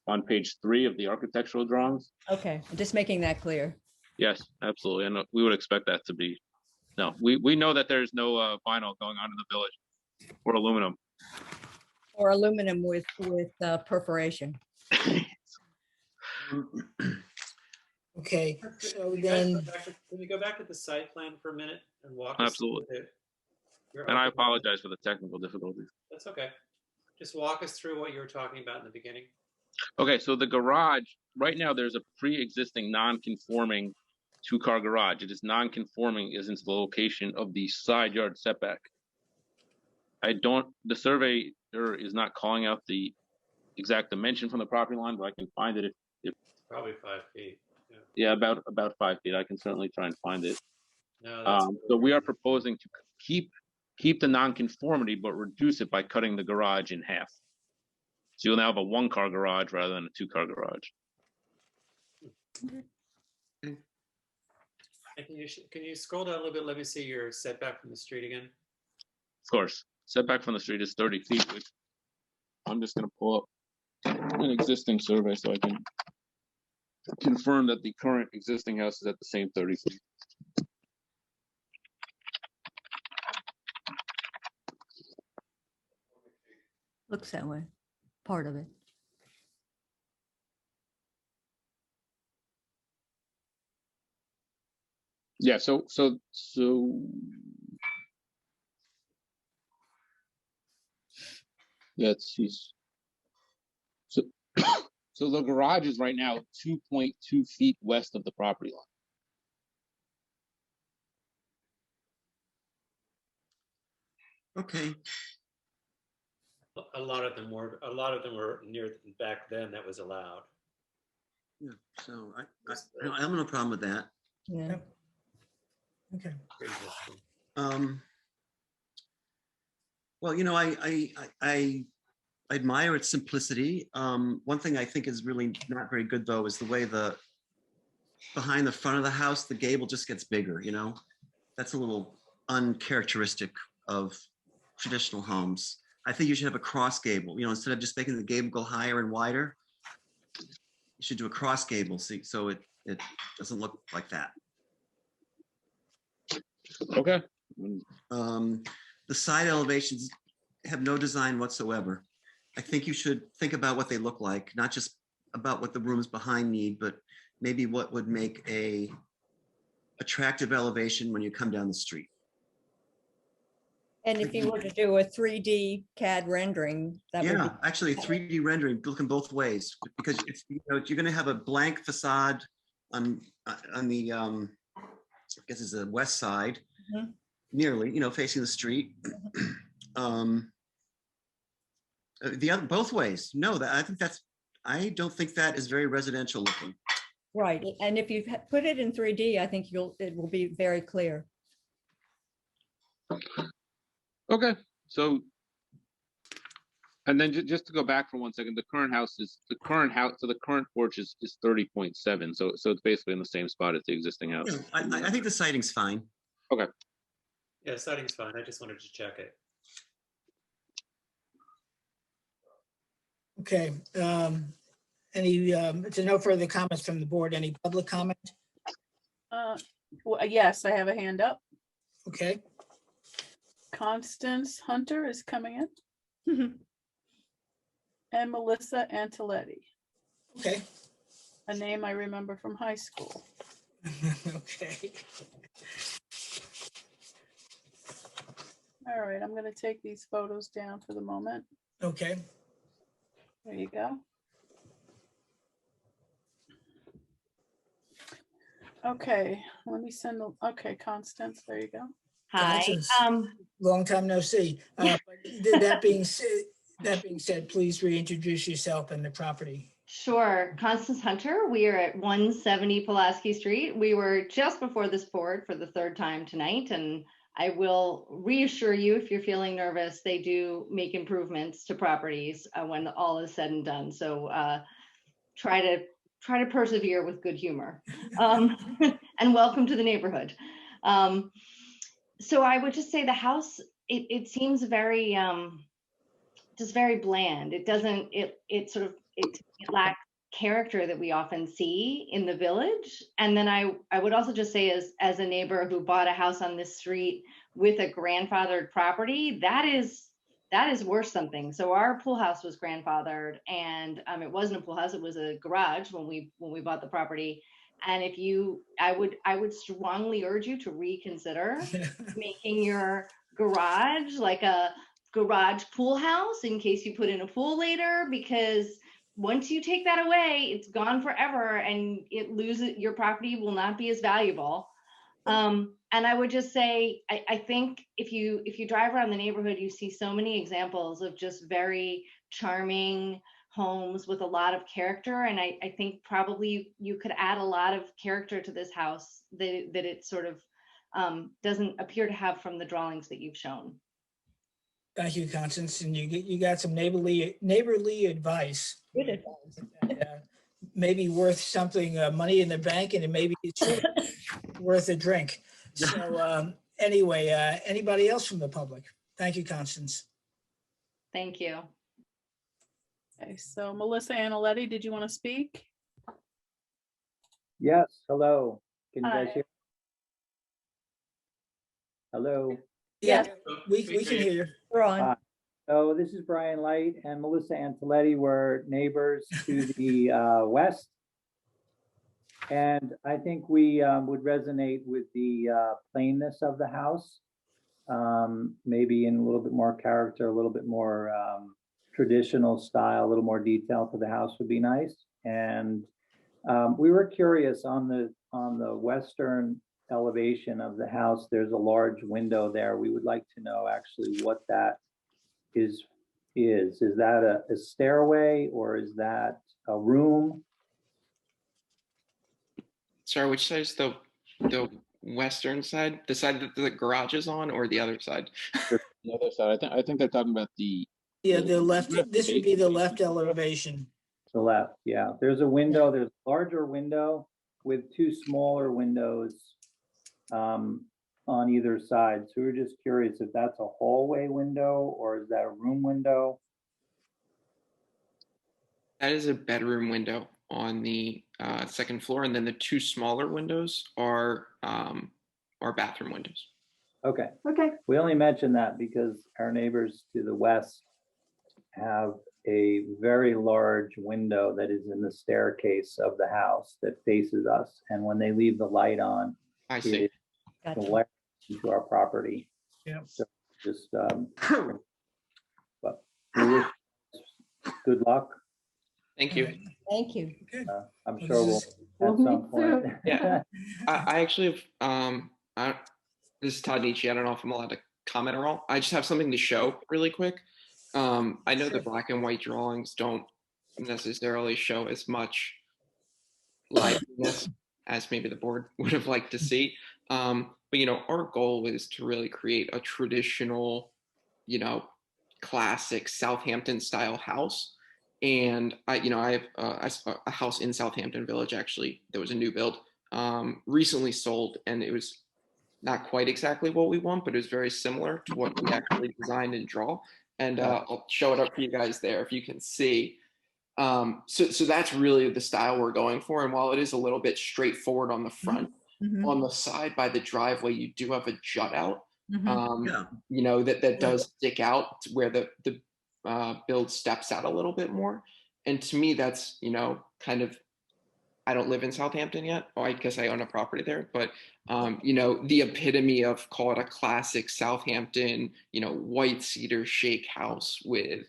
on page 3 of the architectural drawings. Okay, just making that clear. Yes, absolutely. And we would expect that to be, no, we know that there's no vinyl going on in the village or aluminum. Or aluminum with perforation. Okay, so Can you guys then, go back to- Can we go back to the site plan for a minute and walk us through Absolutely. it? Your And I architect- apologize for the technical difficulties. That's okay. Just walk us through what you were talking about in the beginning. Okay, so the garage, right now, there's a pre-existing non-conforming two-car garage. It is non-conforming as into the location of the side yard setback. The surveyor is not calling out the exact dimension from the property line, but I can find it if Probably 5 feet. yeah, about 5 feet. I can certainly try and find it. No, that's So we are proposing to keep the non-conformity, but reduce it by cutting the garage in half. So you'll now have a one-car garage rather than a two-car garage. And can you scroll down a little bit? Let me see your setback from the street again. Of course, setback from the street is 30 feet, which I'm just going to pull up an existing survey so I can confirm that the current existing house is at the same 30 feet. Looks that way, part of it. Yeah, so let's see. So so the garage is right now 2.2 feet west of the property line. Okay. A lot of them were near back then that was allowed. Yeah, so I have no problem with that. Yeah. okay. Well, I admire its simplicity. One thing I think is really not very good though is the way behind the front of the house, the gable just gets bigger, That's a little uncharacteristic of traditional homes. I think you should have a cross gable, instead of just making the gable go higher and wider, you should do a cross gable so it doesn't look like that. Okay. The side elevations have no design whatsoever. I think you should think about what they look like, not just about what the rooms behind need, but maybe what would make a attractive elevation when you come down the street. And if you were to do a 3D CAD rendering, that would be. Yeah, actually 3D rendering, looking both ways, because you're going to have a blank facade on the, I guess it's the west side, nearly, facing the street. The other, both ways. No, I don't think that is very residential looking. Right, and if you put it in 3D, I think it will be very clear. Okay, so, and then just to go back for 1 second, the current porch is 30.7, so it's basically in the same spot as the existing house. Yeah, I think the sighting's fine. Okay. Yeah, siding's fine. I just wanted to check it. Okay, no further comments from the board, any public comment? Well, yes, I have a hand up. Okay, Constance Hunter is coming in. And Melissa Antoletti, okay, a name I remember from high school. okay. All right, I'm going to take these photos down for the moment. Okay, There you go. Okay, let me send okay, Constance, there you go. Hi. Constance, long time no see. But that being said, please reintroduce yourself and the property. Sure. Constance Hunter. We are at 170 Pulaski Street. We were just before this board for the third time tonight, and I will reassure you, if you're feeling nervous, they do make improvements to properties when all is said and done. So try to persevere with good humor, and welcome to the neighborhood. So I would just say the house, it seems very, just very bland. It doesn't, it sort of it lacks character that we often see in the village. And then I would also just say, as a neighbor who bought a house on this street with a grandfathered property, that is worth something. So our pool house was grandfathered, and it wasn't a pool house, it was a garage when we bought the property. And I would strongly urge you to reconsider making your garage like a garage pool house in case you put in a pool later, because once you take that away, it's gone forever and your property will not be as valuable. And I would just say, I think if you drive around the neighborhood, you see so many examples of just very charming homes with a lot of character. And I think probably you could add a lot of character to this house that it sort of doesn't appear to have from the drawings that you've shown. Thank you, Constance. And you got some neighborly advice. Good advice. Maybe worth something, money in the bank, and it maybe it's worth a drink. So anyway, anybody else from the public? Thank you, Constance. Thank you. Okay, so Melissa Analetti, did you want to speak? Yes, hello. Can you Hi. guys hear? Hello. Yeah, we can hear you. We're on. Hi. So this is Brian Light and Melissa Antoletti. Were neighbors to the west. And I think we would resonate with the plainness of the house. Maybe in a little bit more character, a little bit more traditional style, a little more detail to the house would be nice. And we were curious on the western elevation of the house, there's a large window there. We would like to know actually what that is. Is that a stairway or is that a room? Sorry, which side is the western side? The side that the garage is on, or the other side? The other side. I think they're talking about the. Yeah, the left. This would be the left elevation. The left, yeah. There's a window. There's a larger window with two smaller windows on either side. So we're just curious if that's a hallway window or is that a room window? That is a bedroom window on the second floor, and then the two smaller windows are bathroom windows. Okay. Okay. We only mention that because our neighbors to the west have a very large window that is in the staircase of the house that faces us. And when they leave the light on, I see. it glares into our property. Yeah. So just, but we wish good luck. Thank you. Thank you. I'm sure we'll at some point. Yeah, I actually have, this is Todd Nietzsche. I don't know if I'm allowed to comment at all. I just have something to show really quick. I know the black and white drawings don't necessarily show as much liveliness as maybe the board would have liked to see. But, our goal is to really create a traditional, classic Southampton style house. And I have a house in Southampton Village, actually, that was a new build, recently sold, and it was not quite exactly what we want, but it was very similar to what we actually designed and draw. And I'll show it up for you guys there if you can see. So that's really the style we're going for. And while it is a little bit straightforward on the front, on the side by the driveway, you do have a jut out, that does stick out where the build steps out a little bit more. And to me, that's, kind of, I don't live in Southampton yet. Oh, I guess I own a property there, but the epitome of, call it a classic Southampton, white cedar shake house with,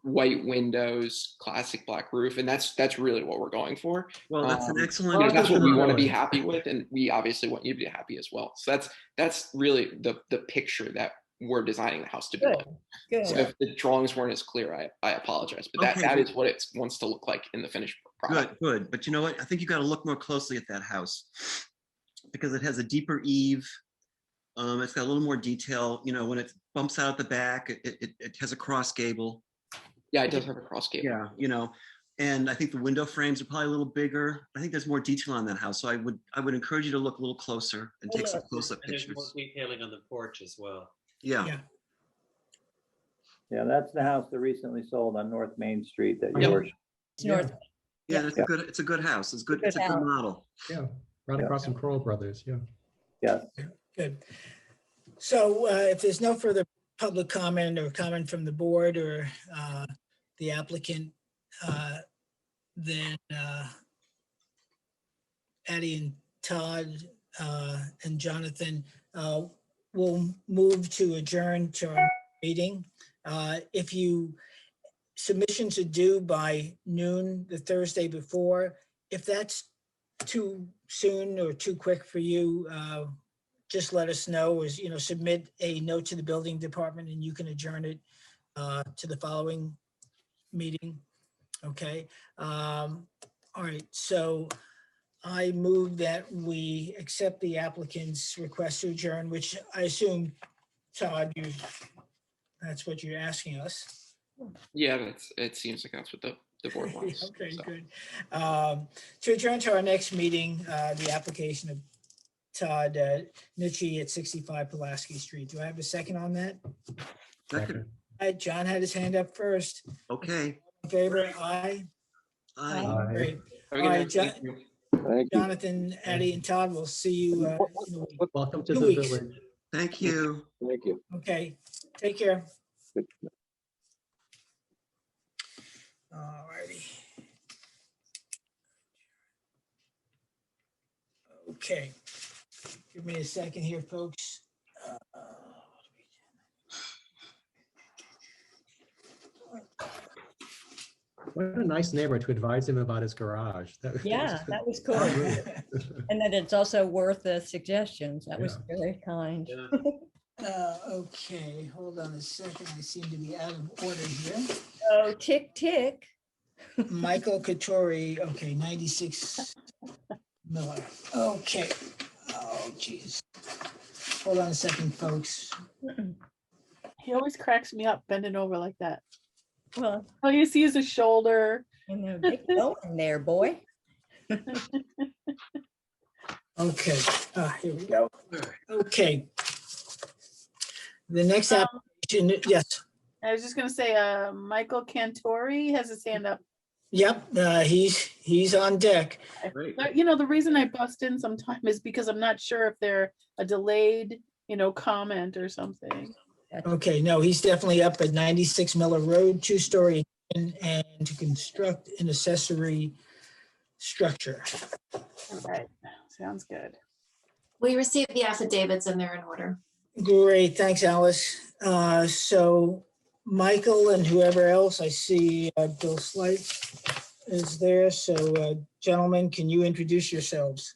white windows, classic black roof. And that's really what we're going for. Well, that's an excellent. That's what we want to be happy with. And we obviously want you to be happy as well. So that's really the picture that we're designing the house to be like. Good. So if the drawings weren't as clear, I apologize, but that is what it wants to look like in the finished product. Good. But you know what? I think you got to look more closely at that house because it has a deeper eave. It's got a little more detail. When it bumps out the back, it has a cross gable. Yeah, it does have a cross gable. Yeah, and I think the window frames are probably a little bigger. I think there's more detail on that house. So I would encourage you to look a little closer and take some close-up And there's more pictures. detailing on the porch as well. Yeah. Yeah, that's the house that recently sold on North Main Street that you were. It's north. Yeah, it's a good house. It's good. It's a good house. model. Yeah, right across from Kroll Brothers, yeah. Yes. Good. So if there's no further public comment or comment from the board or the applicant, then Addie and Todd and Jonathan will move to adjourn to our meeting. If you submissions are due by noon the Thursday before, if that's too soon or too quick for you, just let us know. As submit a note to the building department and you can adjourn it to the following meeting. Okay. All right. So I move that we accept the applicant's request to adjourn, which I assume, Todd, that's what you're asking us. Yeah, it seems like that's what the board wants. Okay, so. good. To adjourn to our next meeting, the application of Todd Nucci at 65 Pulaski Street. Do I have a second on that? Second. All right, John had his hand up first. Okay. In favor, aye. Aye. Great. Have a All good right, night. Thank you. Jonathan, Addie, and Todd, we'll see you in a week. Welcome to 2 the weeks. village. Thank you. Thank you. Okay, take care. Good. All righty. Okay, give me a second here, folks. What a nice neighbor to advise him about his garage. Yeah, that was cool. And that it's also worth the suggestions. That was very kind. Okay, hold on a second. I seem to be out of order here. Oh, tick, tick. Michael Katori, okay, 96 Miller. Okay. Oh, geez. Hold on a second, folks. He always cracks me up bending over like that. Well, all you see is his shoulder. Get going there, boy. Okay, here we go. Okay. The next application, yes. I was just gonna say, Michael Cantori has his hand up. Yep, he's on deck. But, the reason I bust in sometime is because I'm not sure if they're a delayed, comment or something. Okay, no, he's definitely up at 96 Miller Road, 2-story and to construct an accessory structure. All right, sounds good. We received the affidavits and they're in order. Great, thanks, Alice. So Michael and whoever else, I see Bill Slight is there. So gentlemen, can you introduce yourselves?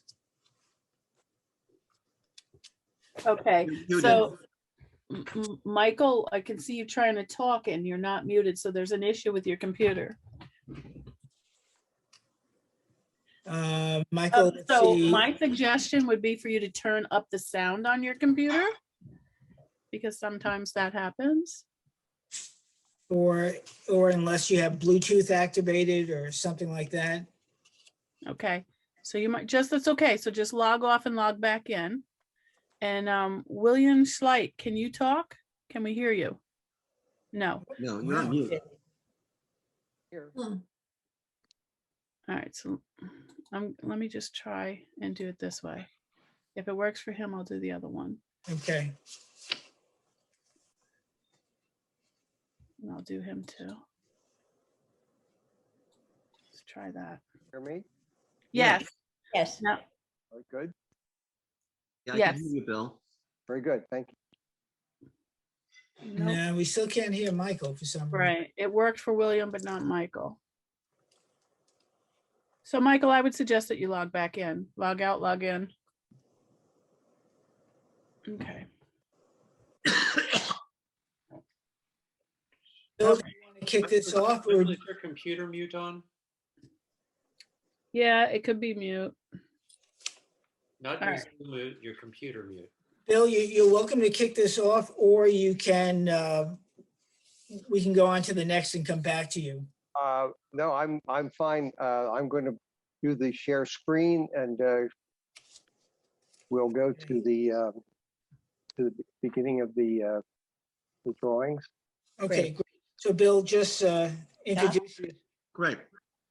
Okay, You so Michael, I can see you trying to talk and you're not muted, so there's an issue with your computer. Michael, let's So see. my suggestion would be for you to turn up the sound on your computer, because sometimes that happens. Or unless you have Bluetooth activated or something like that. Okay, so you might that's okay. So just log off and log back in. And William Schleight, can you talk? Can we hear you? No. No, you're on mute. All right, so let me just try and do it this way. If it works for him, I'll do the other one. Okay. And I'll do him too. Let's try that. Hear me? Yes. Yes. No. Very good. Yeah, I Yes. can hear you, Bill. Very good. Thank you. Nope. No, we still can't hear Michael for some reason. Right. It worked for William, but not Michael. So Michael, I would suggest that you log back in. Log out, log in. Okay. Bill, do you want to kick this off? Or Is your computer mute on? Yeah, it could be mute. Not All your right. Zoom mute, your computer mute. Bill, you're welcome to kick this off, or you can, we can go on to the next and come back to you. No, I'm fine. I'm going to do the share screen and we'll go to the beginning of the drawings. Okay, great. So Bill, just introduce you. Great.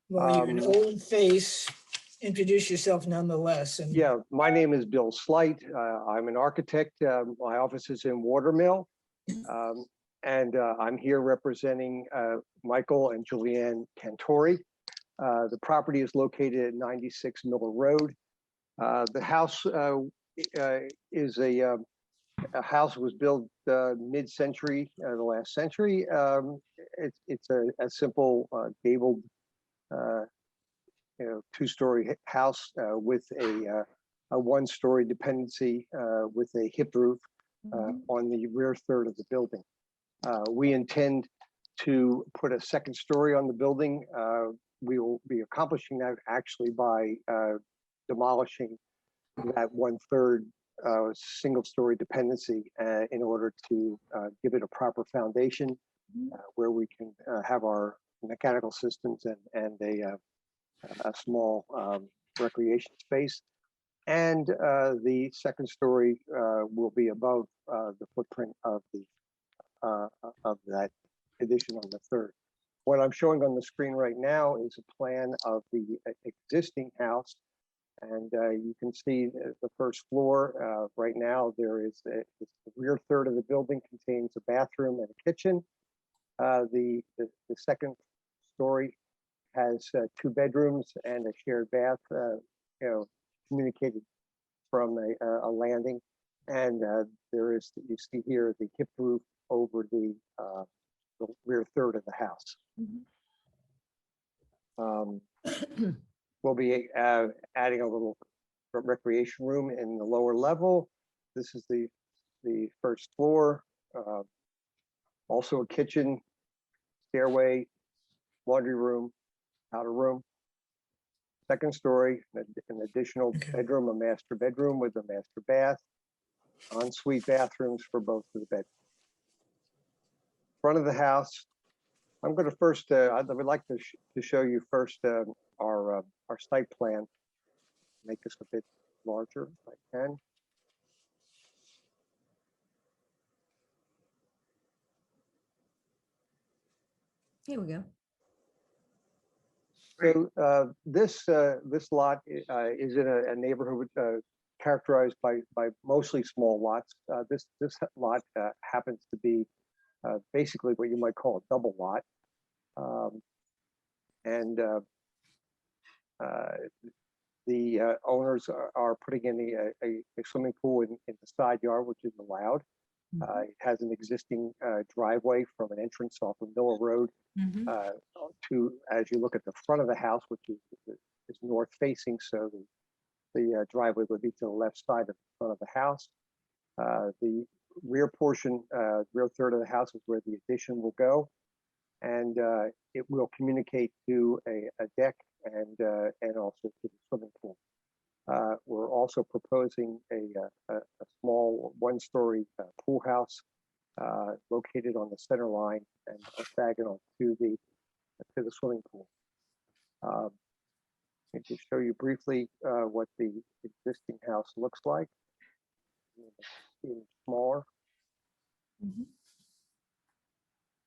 Well, you're an old face. Introduce yourself nonetheless. And Yeah, my name is Bill Slight. I'm an architect. My office is in Watermill. And I'm here representing Michael and Julianne Cantori. The property is located at 96 Miller Road. The house is a house was built mid-century, the last century. It's a simple gabled, two-story house with a one-story dependency with a hip roof on the rear third of the building. We intend to put a second story on the building. We will be accomplishing that actually by demolishing that one-third single-story dependency in order to give it a proper foundation where we can have our mechanical systems and a small recreation space. And the second story will be above the footprint of that addition on the third. What I'm showing on the screen right now is a plan of the existing house. And you can see the first floor. Right now, there is the rear third of the building contains a bathroom and a kitchen. The second story has 2 bedrooms and a shared bath, communicated from a landing. And there is, you see here, the hip roof over the rear third of the house. We'll be adding a little recreation room in the lower level. This is the first floor. Also a kitchen, stairway, laundry room, outer room. Second story, an additional bedroom, a master bedroom with a master bath, ensuite bathrooms for both of the bedrooms. Front of the house, I'm going to first, I would like to show you first our site plan. Make this a bit larger if I can. Here we go. So this lot is in a neighborhood characterized by mostly small lots. This lot happens to be basically what you might call a double lot. The owners are putting in a swimming pool in the side yard, which is allowed. It has an existing driveway from an entrance off of Miller Road to, as you look at the front of the house, which is north facing, so the driveway would be to the left side of the front of the house. The rear portion, rear third of the house is where the addition will go, and it will communicate to a deck and also to the swimming pool. We're also proposing a small one-story pool house located on the center line and orthogonal to the swimming pool. Let me just show you briefly what the existing house looks like. Even smaller.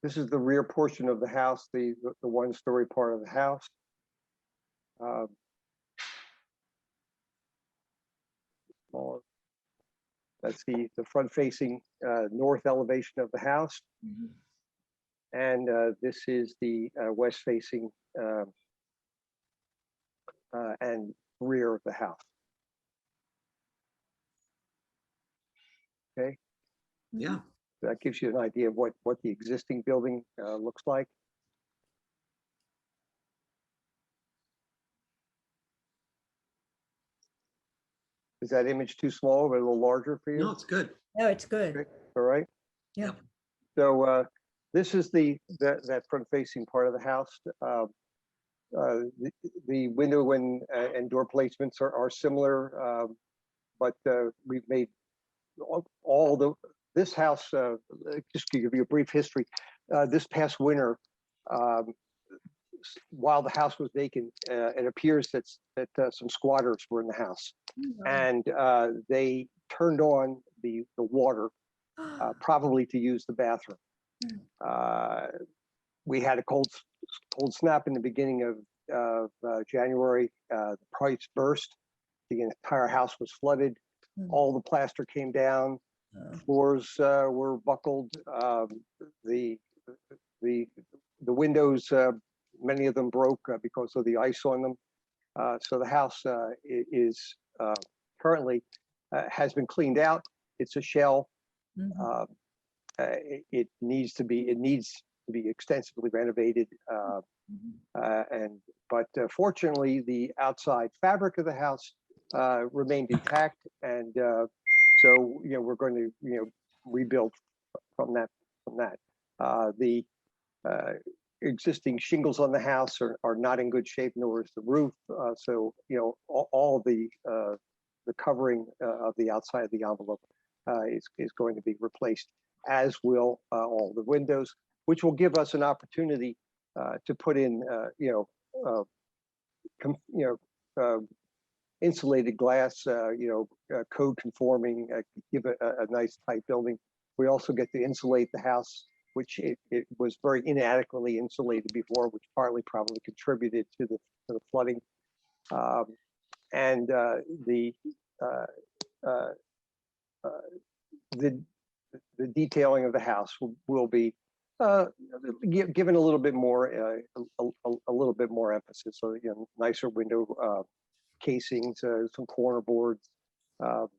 This is the rear portion of the house, the one-story part of the house. Smaller. That's the front-facing north elevation of the house. And this is the west-facing and rear of the house. Okay. Yeah. That gives you an idea of what the existing building looks like. Is that image too small or a little larger for you? No, it's good. No, it's good. Okay. All right. Yeah. So this is that front-facing part of the house. The window and door placements are similar, but we've made this house. Just to give you a brief history, this past winter, while the house was vacant, it appears that some squatters were in the house, and they turned on the water, probably to use the bathroom. We had a cold snap in the beginning of January, the pipes burst. The entire house was flooded. All the plaster came down. Floors were buckled. The windows, many of them broke because of the ice on them. So the house is currently has been cleaned out. It's a shell. It needs to be extensively renovated. But fortunately, the outside fabric of the house remained intact, and so we're going to rebuild from that. The existing shingles on the house are not in good shape, nor is the roof. So all the covering of the outside of the envelope is going to be replaced, as will all the windows, which will give us an opportunity to put in insulated glass, code conforming, give a nice tight building. We also get to insulate the house, which it was very inadequately insulated before, which partly probably contributed to the flooding. The detailing of the house will be given a little bit more emphasis. So nicer window casings, some corner boards, of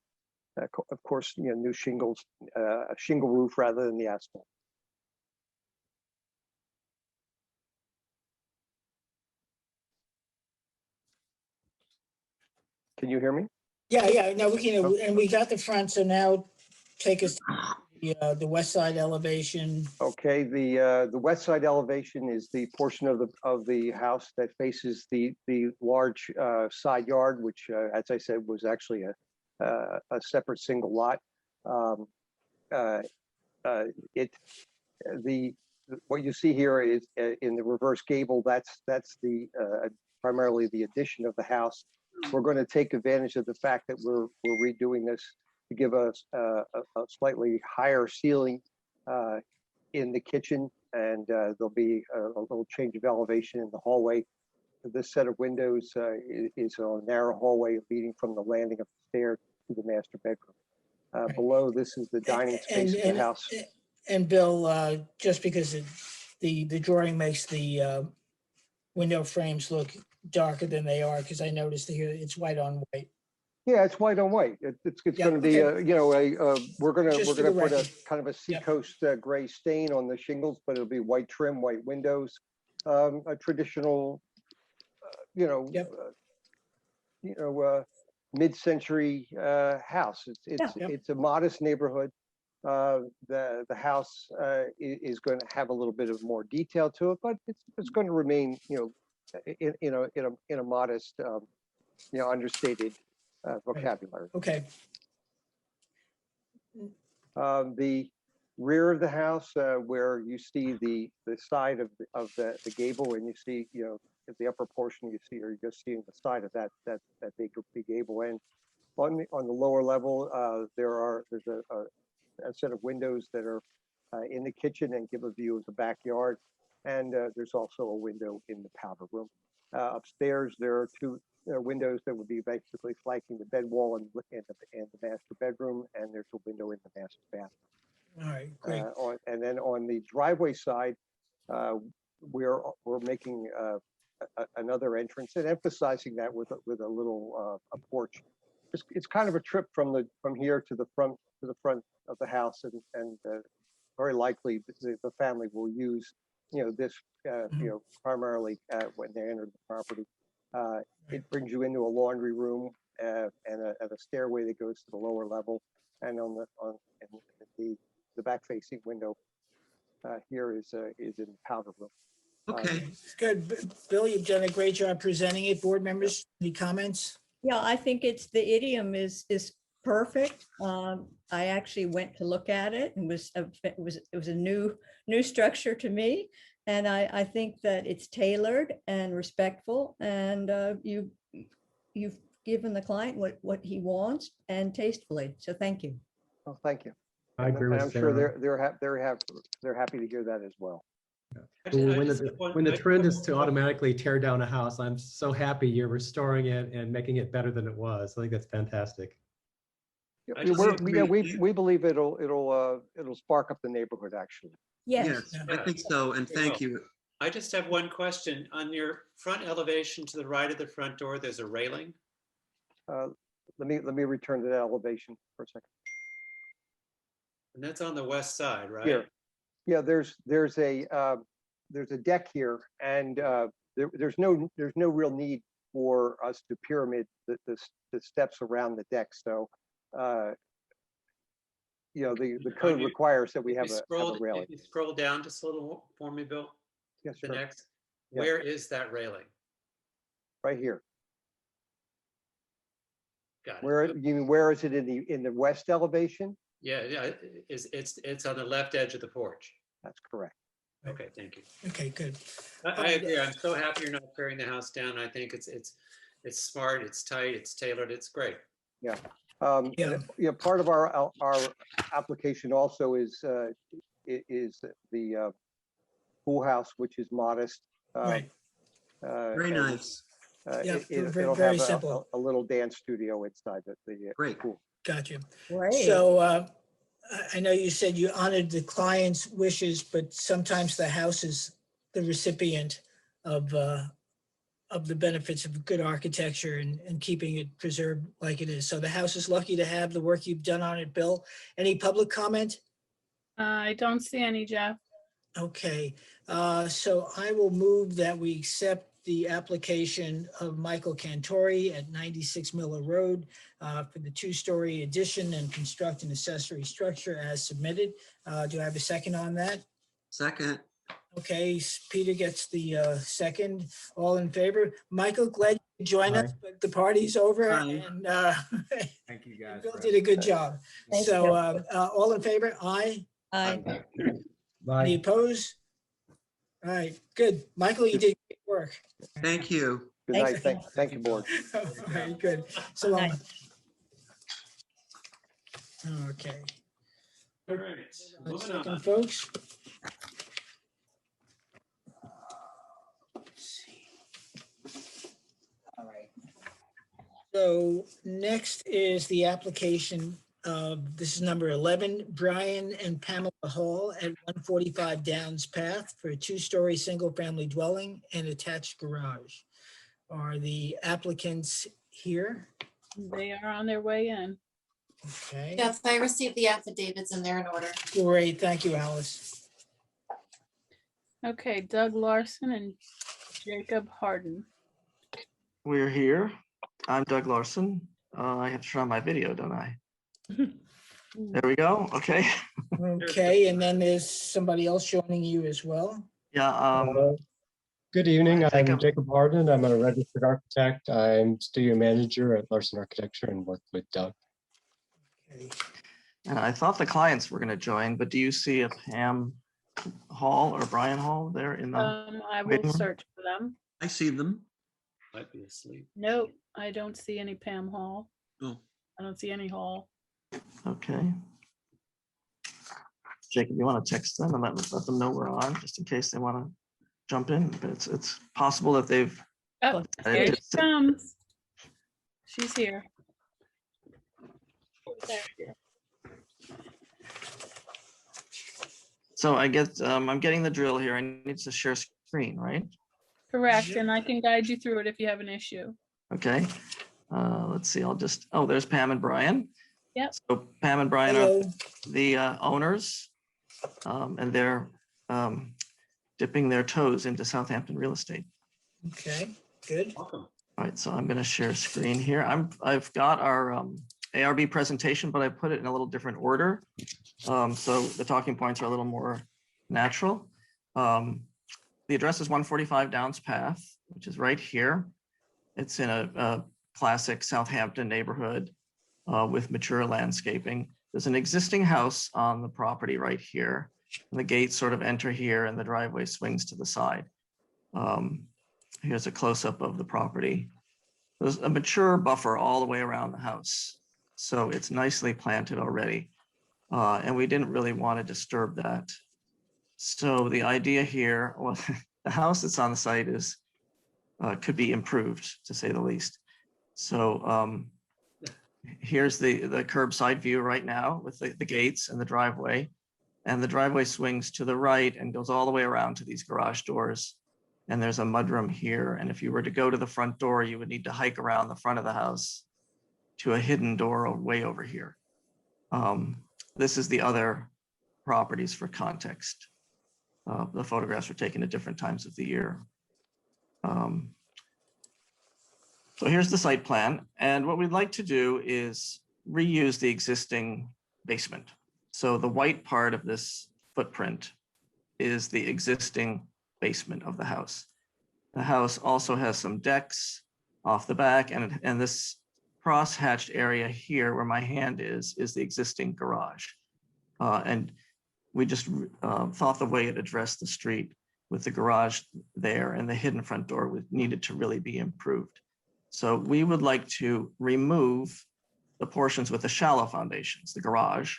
course, new shingles, a shingle roof rather than the asphalt. Can you hear me? Yeah. No, we can, and we got the front. So now take us to the west side elevation. Okay, the west side elevation is the portion of the house that faces the large side yard, which, as I said, was actually a separate single lot. What you see here is in the reverse gable. That's the primarily the addition of the house. We're going to take advantage of the fact that we're redoing this to give us a slightly higher ceiling in the kitchen, and there'll be a little change of elevation in the hallway. This set of windows is a narrow hallway leading from the landing of the stairs to the master bedroom. Below, this is the dining space of the house. And Bill, just because the drawing makes the window frames look darker than they are, because I noticed here it's white on white. Yeah, it's white on white. It's going to be we're going to put a kind of a seacoast gray stain on the shingles, but it'll be white trim, white windows, a traditional, mid-century house. It's a modest neighborhood. The house is going to have a little bit of more detail to it, but it's going to remain in a modest, understated vocabulary. Okay. The rear of the house, where you see the side of the gable, and you see at the upper portion, you're just seeing the side of that big gable end. On the lower level, there's a set of windows that are in the kitchen and give a view of the backyard, and there's also a window in the powder room. Upstairs, there are two windows that would be basically flanking the bed wall and the master bedroom, and there's a window in the master bathroom. All right, great. And then on the driveway side, we're making another entrance and emphasizing that with a little a porch. It's kind of a trip from here to the front of the house, and very likely the family will use this primarily when they enter the property. It brings you into a laundry room and a stairway that goes to the lower level, and on the back facing window here is in the powder room. Okay. Good. Bill, you've done a great job presenting it. Board members, any comments? Yeah, I think the idiom is perfect. I actually went to look at it, and it was a new structure to me, and I think that it's tailored and respectful, and you've given the client what he wants, and tastefully. So thank you. Oh, thank you. I agree with I'm Sarah. sure they're happy to hear that as well. When the trend is to automatically tear down a house, I'm so happy you're restoring it and making it better than it was. I think that's fantastic. We believe it'll spark up the neighborhood, actually. Yes, I think so, and Very thank well. you. I just have one question. On your front elevation to the right of the front door, there's a railing. Let me return to that elevation for a second. And that's on the west side, right? Here, yeah, there's a deck here, and there's no real need for us to pyramid the steps around the deck. So, the code requires that we have a railing. If you scroll down just a little for me, Bill. Yes, the sure. next. Yeah. Where is that railing? Right here. Got it. Where you mean? Where is it in the west elevation? Yeah, it's on the left edge of the porch. That's correct. Okay, thank you. Okay, good. I agree. I'm so happy you're not tearing the house down. I think it's smart, it's tight, it's tailored, it's great. Yeah. Part of our application also is the pool house, which is modest. Right. Very nice. It'll very have simple. a little dance studio inside the Great. pool. Gotcha. Great. So I know you said you honored the client's wishes, but sometimes the house is the recipient of the benefits of good architecture and keeping it preserved like it is. So the house is lucky to have the work you've done on it, Bill. Any public comment? I don't see any, Jeff. Okay, so I will move that we accept the application of Michael Cantori at 96 Miller Road for the two-story addition and construct an accessory structure as submitted. Do I have a second on that? Second. Okay, Peter gets the second. All in favor? Michael, glad you could join us, but the party's over and Thank you guys. Bill did a good job. Thank So you. all in favor? Aye. Aye. Any opposed? All right, good. Michael, you did great work. Thank you. Good Thanks. night. Thank you, board. All right, good. So long. Okay. All right, moving Second, on. folks. All right. So next is the application of, this is number 11, Brian and Pamela Hall at 145 Downs Path for a two-story single-family dwelling and attached garage. Are the applicants here? They are on their way in. Okay, Yes, I received the affidavits and they're in order. great. Thank you, Alice. Okay, Doug Larson and Jacob Harden. We're here. I'm Doug Larson. I have to turn on my video, don't I? There we go. Okay. Okay, and then there's somebody else joining you as well. Yeah. Good evening. I'm Jacob. Jacob Harden. I'm a registered architect. I'm studio manager at Larson Architecture and work with Doug. And I thought the clients were going to join, but do you see a Pam Hall or Brian Hall there in the? I waiting will room? search for them. I see them. Might be asleep. Nope, I don't see any Pam Hall. Oh. I don't see any Hall. Okay. Jacob, you want to text them and let them know we're on, just in case they want to jump in, but it's possible that they've. Oh, I here just- she comes. She's here. So I get, I'm getting the drill here. I need to share screen, right? Correct, and I can guide you through it if you have an issue. Okay. Let's see, I'll just, oh, there's Pam and Brian. Yep. So Pam and Brian Hello. are the owners, and they're dipping their toes into Southampton real estate. Okay, good. Welcome. All right, so I'm going to share screen here. I've got our ARB presentation, but I put it in a little different order. So the talking points are a little more natural. The address is 145 Downs Path, which is right here. It's in a classic Southampton neighborhood with mature landscaping. There's an existing house on the property right here. And the gates sort of enter here and the driveway swings to the side. Here's a close-up of the property. There's a mature buffer all the way around the house. So it's nicely planted already. And we didn't really want to disturb that So the idea here, well, the house that's on the site is, could be improved, to say the least. So here's the curbside view right now with the gates and the driveway. And the driveway swings to the right and goes all the way around to these garage doors. And there's a mudroom here. And if you were to go to the front door, you would need to hike around the front of the house to a hidden door way over here. This is the other properties for context. The photographs were taken at different times of the year. So here's the site plan. And what we'd like to do is reuse the existing basement. So the white part of this footprint is the existing basement of the house. The house also has some decks off the back, and this cross-hatched area here where my hand is the existing garage. And we just thought the way it addressed the street with the garage there and the hidden front door needed to really be improved. So we would like to remove the portions with the shallow foundations, the garage,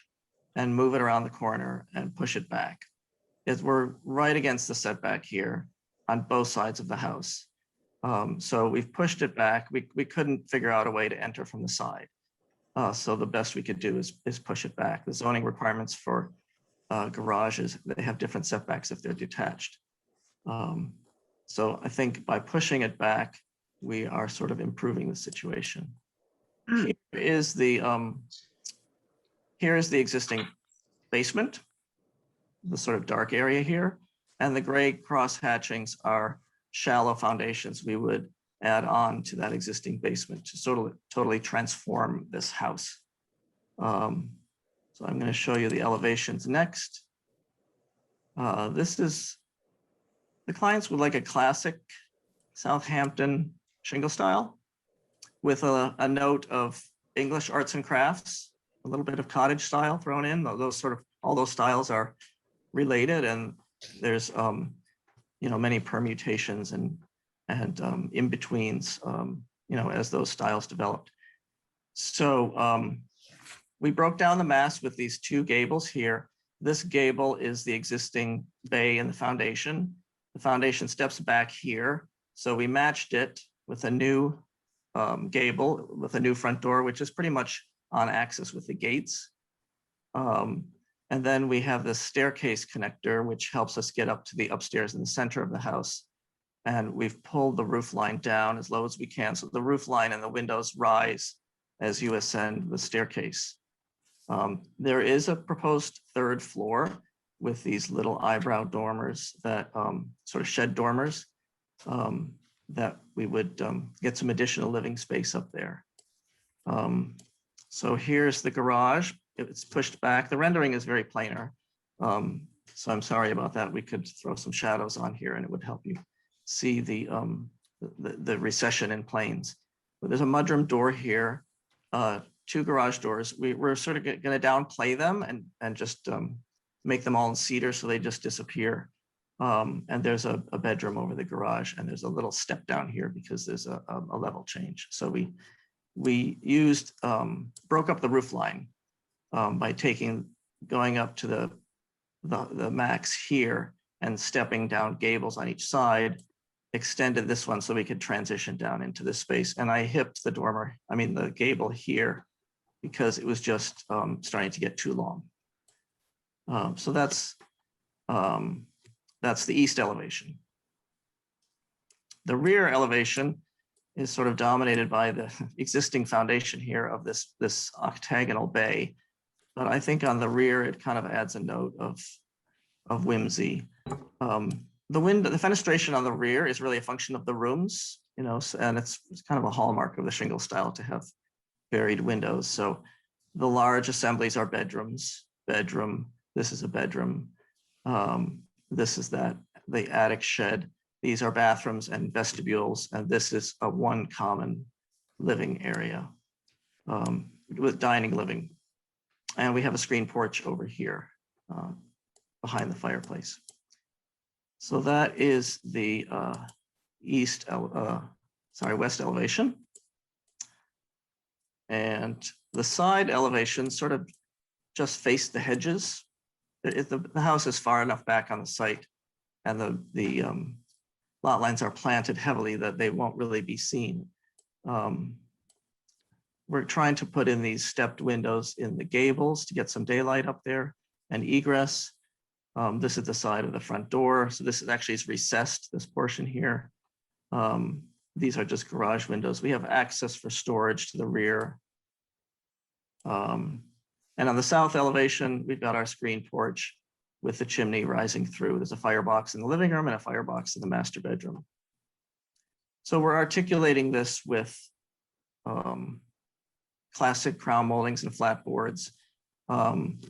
and move it around the corner and push it back. We're right against the setback here on both sides of the house. So we've pushed it back. We couldn't figure out a way to enter from the side. So the best we could do is push it back. The zoning requirements for garages, they have different setbacks if they're detached. So I think by pushing it back, we are sort of improving the situation. Here is the existing basement, the sort of dark area here, and the gray cross hatchings are shallow foundations we would add on to that existing basement to totally transform this house. So I'm going to show you the elevations next. This is, the clients would like a classic Southampton shingle style with a note of English arts and crafts, a little bit of cottage style thrown in. All those styles are related, and there's many permutations and in-betweens as those styles developed. So we broke down the mass with these two gables here. This gable is the existing bay in the foundation. The foundation steps back here. So we matched it with a new gable with a new front door, which is pretty much on axis with the gates. And then we have this staircase connector, which helps us get up to the upstairs in the center of the house. And we've pulled the roof line down as low as we can. So the roof line and the windows rise as you ascend the staircase. There is a proposed third floor with these little eyebrow dormers that sort of shed dormers that we would get some additional living space up there. So here's the garage. It's pushed back. The rendering is very planar. So I'm sorry about that. We could throw some shadows on here and it would help you see the recession in planes. But there's a mudroom door here, two garage doors. We're sort of going to downplay them and just make them all in cedar so they just disappear. And there's a bedroom over the garage, and there's a little step down here because there's a level change. So we used, broke up the roof line by going up to the max here and stepping down gables on each side, extended this one so we could transition down into this space. And I hipped the gable here because it was just starting to get too long. So that's the east elevation. The rear elevation is sort of dominated by the existing foundation here of this octagonal bay. But I think on the rear, it kind of adds a note of whimsy. The fenestration on the rear is really a function of the rooms, and it's kind of a hallmark of the shingle style to have varied windows. So the large assemblies are bedrooms, this is a bedroom. This is the attic shed. These are bathrooms and vestibules, and this is one common living area with dining living. And we have a screen porch over here behind the fireplace. So that is the west elevation. And the side elevation sort of just face the hedges. the house is far enough back on the site, and the lot lines are planted heavily that they won't really be seen. We're trying to put in these stepped windows in the gables to get some daylight up there and egress. This is the side of the front door. So this is actually is recessed, this portion here. These are just garage windows. We have access for storage to the rear. And on the south elevation, we've got our screen porch with the chimney rising through. There's a firebox in the living room and a firebox in the master bedroom. So we're articulating this with classic crown moldings and flat boards and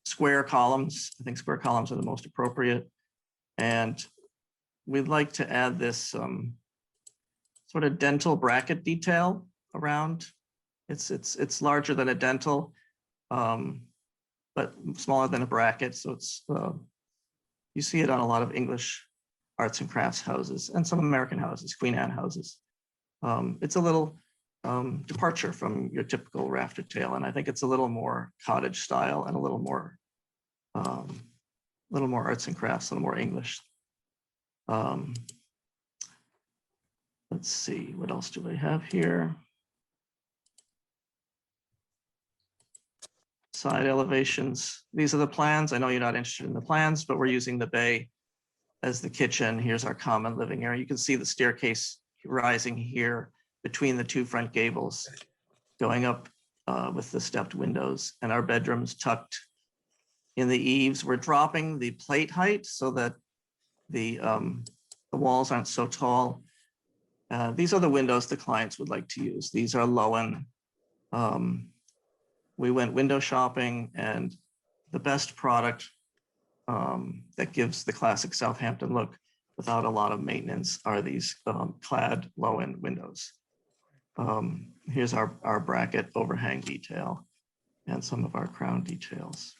square columns. I think square columns are the most appropriate. And we'd like to add this sort of dental bracket detail around. It's larger than a dental, but smaller than a bracket. So it's you see it on a lot of English arts and crafts houses and some American houses, Queen Anne houses. It's a little departure from your typical rafter tail, and I think it's a little more cottage style and a little more arts and crafts, a little more English. Let's see, what else do I have here? Side elevations. These are the plans. I know you're not interested in the plans, but we're using the bay as the kitchen. Here's our common living area. You can see the staircase rising here between the two front gables, going up with the stepped windows, and our bedrooms tucked in the eaves. We're dropping the plate height so that the walls aren't so tall. These are the windows the clients would like to use. These are Lowen. We went window shopping, and the best product that gives the classic Southampton look without a lot of maintenance are these clad Lowen windows. Here's our bracket overhang detail and some of our crown details.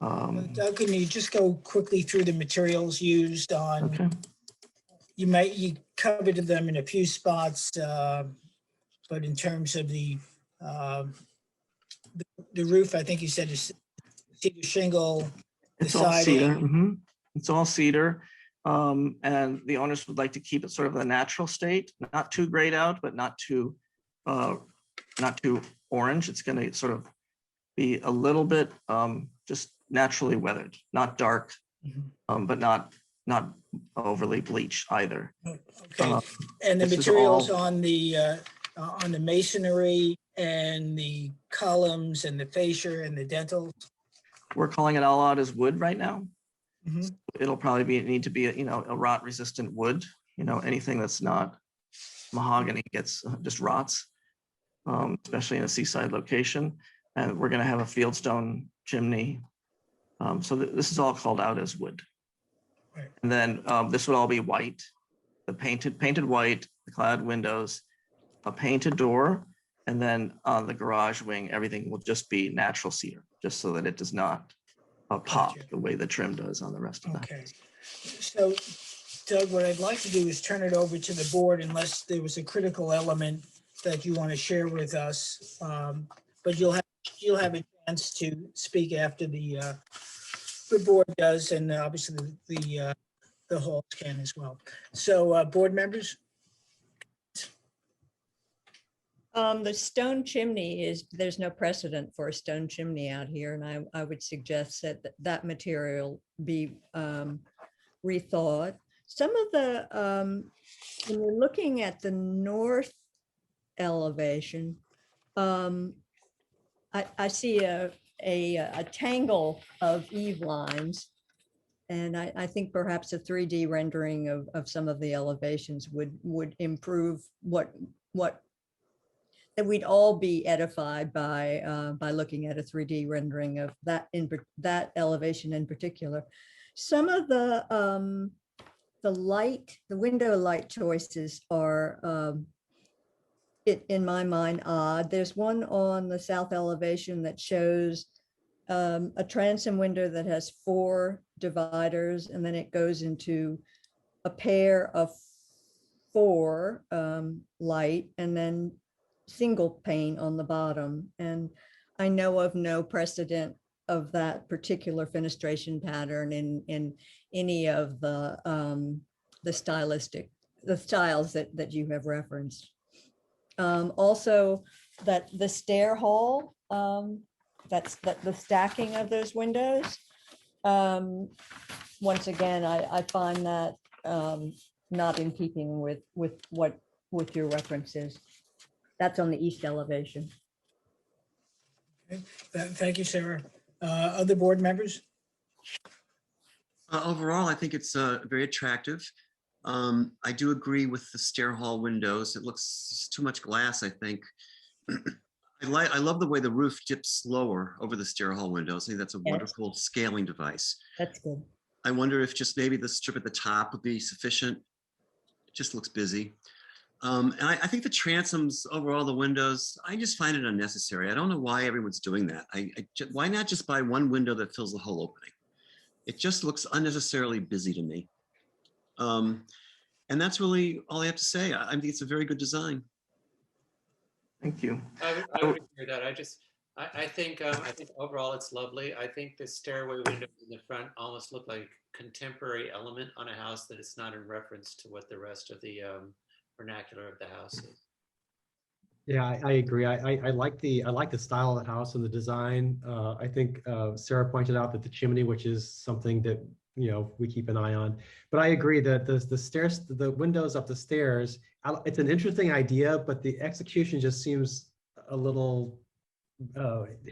Doug, can you just go quickly through the materials used on? Okay. You covered them in a few spots, but in terms of the roof, I think you said is cedar shingle. It's all cedar. It's all cedar. And the owners would like to keep it sort of a natural state, not too grayed out, but not too orange. It's going to sort of be a little bit just naturally weathered, not dark, but not overly bleached either. Okay. And the materials on the masonry and the columns and the fascia and the dental. We're calling it all out as wood right now. It'll probably need to be a rot resistant wood. Anything that's not mahogany gets just rots, especially in a seaside location. And we're going to have a fieldstone chimney. So this is all called out as wood. Right. And then this would all be white, the painted white, the clad windows, a painted door, and then on the garage wing, everything will just be natural cedar, just so that it does not pop the way the trim does on the rest of the house. So, Doug, what I'd like to do is turn it over to the board unless there was a critical element that you want to share with us. But you'll have a chance to speak after the board does, and obviously the halls can as well. So, board members. The stone chimney there's no precedent for a stone chimney out here, and I would suggest that material be rethought. Some of the, when you're looking at the north elevation, I see a tangle of eave lines, and I think perhaps a 3D rendering of some of the elevations would improve what that we'd all be edified by looking at a 3D rendering of that elevation in particular. Some of the window light choices are, in my mind, odd. There's one on the south elevation that shows a transom window that has 4 dividers, and then it goes into a pair of 4 light, and then single pane on the bottom. And I know of no precedent of that particular fenestration pattern in any of the styles that you have referenced. Also, that the stair hall, that's the stacking of those windows. Once again, I find that not in keeping with your references. That's on the east elevation. Okay. Thank you, Sarah. Other board members? Overall, I think it's very attractive. I do agree with the stair hall windows. It looks too much glass, I think. I love the way the roof dips lower over the stair hall windows. I think that's a wonderful scaling device. That's good. I wonder if just maybe the strip at the top would be sufficient. It just looks busy. And I think the transoms overall, the windows, I just find it unnecessary. I don't know why everyone's doing that. Why not just buy one window that fills the whole opening? It just looks unnecessarily busy to me. And that's really all I have to say. I think it's a very good design. Thank you. I would agree with that. I think overall it's lovely. I think the stairway windows in the front almost look like contemporary element on a house that it's not in reference to what the rest of the vernacular of the house is. Yeah, I agree. I like the style of the house and the design. I think Sarah pointed out that the chimney, which is something that we keep an eye on. But I agree that the stairs, the windows up the stairs, it's an interesting idea, but the execution just seems a little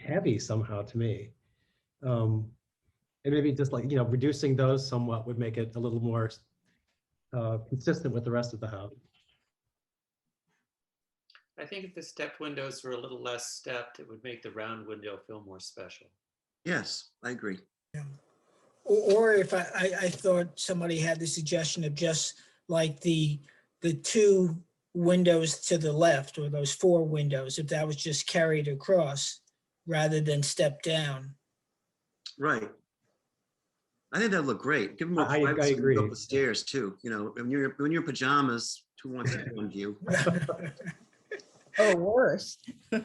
heavy somehow to me. And maybe just reducing those somewhat would make it a little more consistent with the rest of the house. I think if the stepped windows were a little less stepped, it would make the round window feel more special. Yes, I agree. Yeah. Or if I thought somebody had the suggestion of just like the two windows to the left, or those four windows, if that was just carried across rather than stepped down. Right. I think that'd look great. Give them more I privacy agree. up the stairs too. When you're in pajamas, who wants to be on view? Or worse. But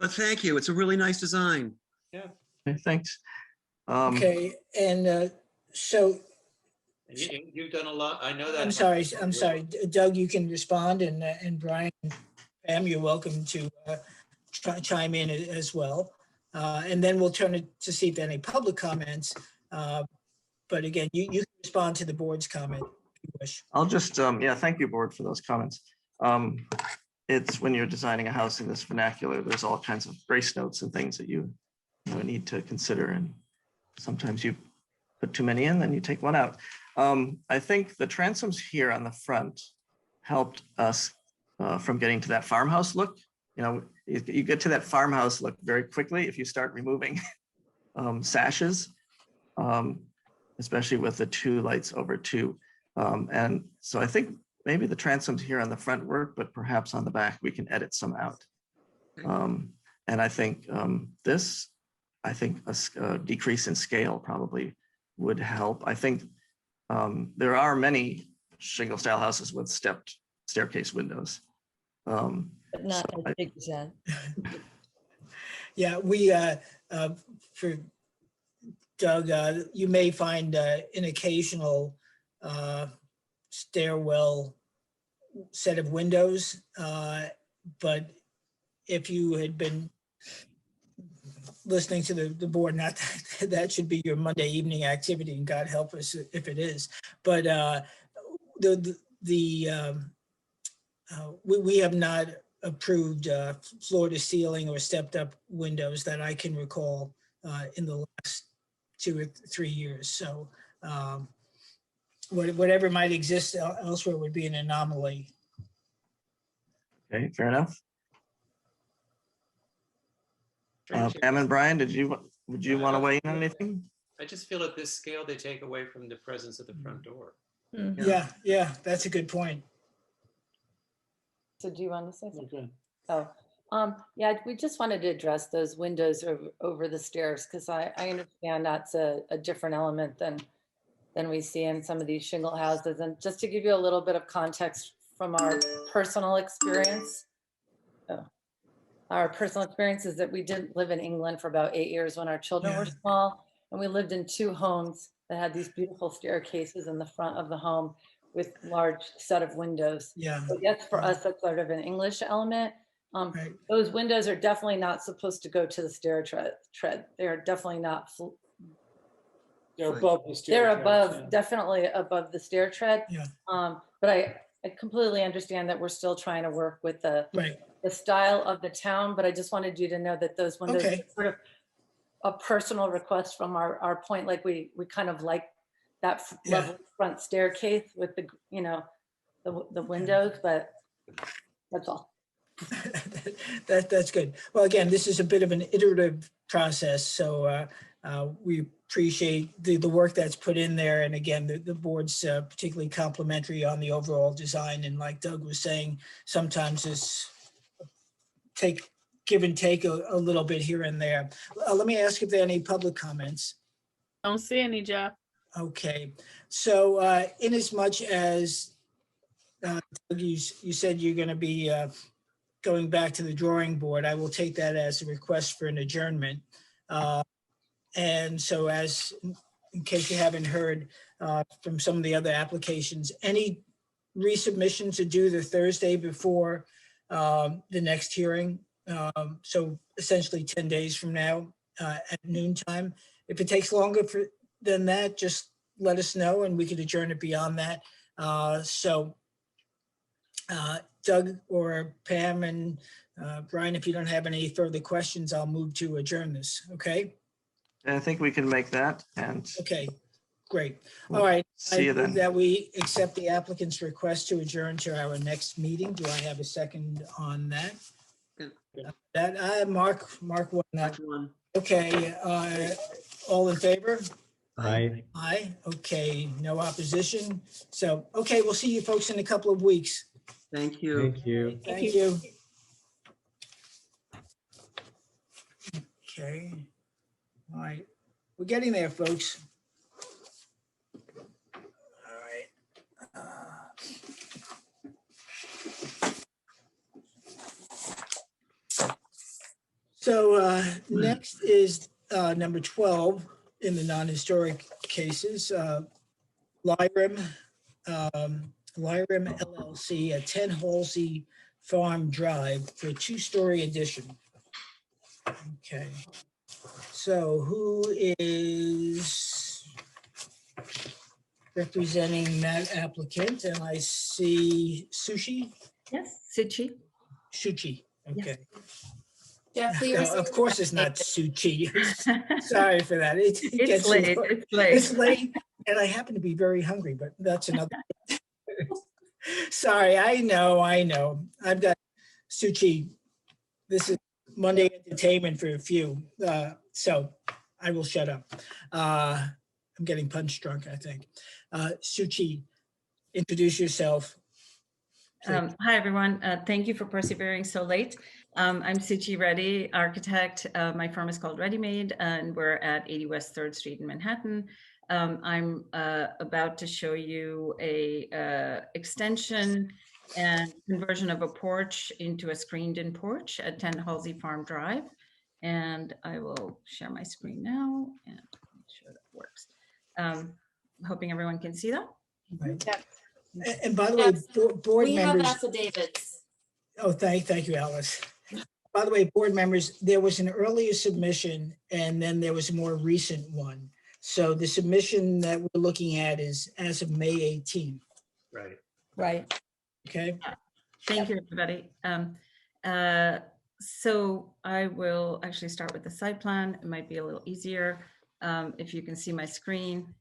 thank you. It's a really nice design. Yeah. Okay, thanks. Okay, and so And you've done a lot. I know that. I'm sorry, Doug, you can respond, and Brian, Pam, you're welcome to chime in as well. And then we'll turn it to see if there are any public comments. But again, you can respond to the board's comment if you wish. I'll just, thank you, board, for those comments. It's when you're designing a house in this vernacular, there's all kinds of grace notes and things that you need to consider. And sometimes you put too many in, then you take one out. I think the transoms here on the front helped us from getting to that farmhouse look. You get to that farmhouse look very quickly if you start removing sashes, especially with the two lights over two. And so I think maybe the transoms here on the front work, but perhaps on the back, we can edit some out. And I think a decrease in scale probably would help. I think there are many shingle style houses with stepped staircase windows. But not as big as that. Yeah, we, for Doug, you may find an occasional stairwell set of windows, but if you had been listening to the board, not that should be your Monday evening activity, and God help us if it is, but we have not approved floor to ceiling or stepped up windows that I can recall in the last 2 or 3 years. So whatever might exist elsewhere would be an anomaly. Okay, fair enough. Pam and Brian, would you want to weigh in on anything? I just feel at this scale, they take away from the presence of the front door. Yeah, that's a good point. So do you want to say something? Oh, yeah, we just wanted to address those windows over the stairs, because I understand that's a different element than we see in some of these shingle houses. And just to give you a little bit of context from our personal experience, our personal experience is that we did live in England for about 8 years when our children were small, and we lived in 2 homes that had these beautiful staircases in the front of the home with large set of windows. Yeah. So yes, for us, that's sort of an English element. Those windows are definitely not supposed to go to the stair tread. They're definitely not. They're above the stair. They're tread, above, yeah. definitely above the stair tread. Yeah. But I completely understand that we're still trying to work with the style of the town, but I just wanted you to know that those windows are sort of a personal request from our point. Like we kind of like that level front staircase with the, you know, the windows, but that's all. That's good. Well, again, this is a bit of an iterative process, so we appreciate the work that's put in there. And again, the board's particularly complimentary on the overall design. And like Doug was saying, sometimes it's give and take a little bit here and there. Let me ask if there are any public comments. Don't see any, Jeff. Okay, so in as much as Doug, you said you're going to be going back to the drawing board, I will take that as a request for an adjournment. And so in case you haven't heard from some of the other applications, any resubmissions to do the Thursday before the next hearing. So essentially 10 days from now at noon time. If it takes longer than that, just let us know and we could adjourn it beyond that. Doug or Pam and Brian, if you don't have any further questions, I'll move to adjourn this, okay? I think we can make that, and Okay, great. All right. See you I move then. that we accept the applicant's request to adjourn to our next meeting. Do I have a second on that? That, Mark won that. Okay, all in favor? Aye. Aye, okay, no opposition. So, okay, we'll see you folks in a couple of weeks. Thank you. Thank you. Thank you. Okay. All right, we're getting there, folks. All right. So next is number 12 in the non-historic cases, Lyram LLC at 10 Halsey Farm Drive for a 2-story addition. Okay. So who is representing that applicant? And I see Sushi? Yes, Suchi. Suchi, okay. Jeffrey, No, of course it's not Suchi. Sorry for that. It It's gets late, late. it's late. It's late, and I happen to be very hungry, but that's another. Sorry, I know. I've got Suchi. This is Monday entertainment for a few, so I will shut up. I'm getting punch drunk, I think. Suchi, introduce yourself. Hi, everyone. Thank you for persevering so late. I'm Suchi Reddy, architect. My firm is called Ready Made, and we're at 80 West 3rd Street in Manhattan. I'm about to show you a extension and conversion of a porch into a screened-in porch at 10 Halsey Farm Drive. And I will share my screen now and make sure that works. Hoping everyone can see that. Right. And by the way, board We have members. affidavits. Oh, thank you, Alice. By the way, board members, there was an earlier submission and then there was a more recent one. So the submission that we're looking at is as of May 18th. Right. Right. Okay. Thank you, everybody. So I will actually start with the site plan. It might be a little easier if you can see my screen.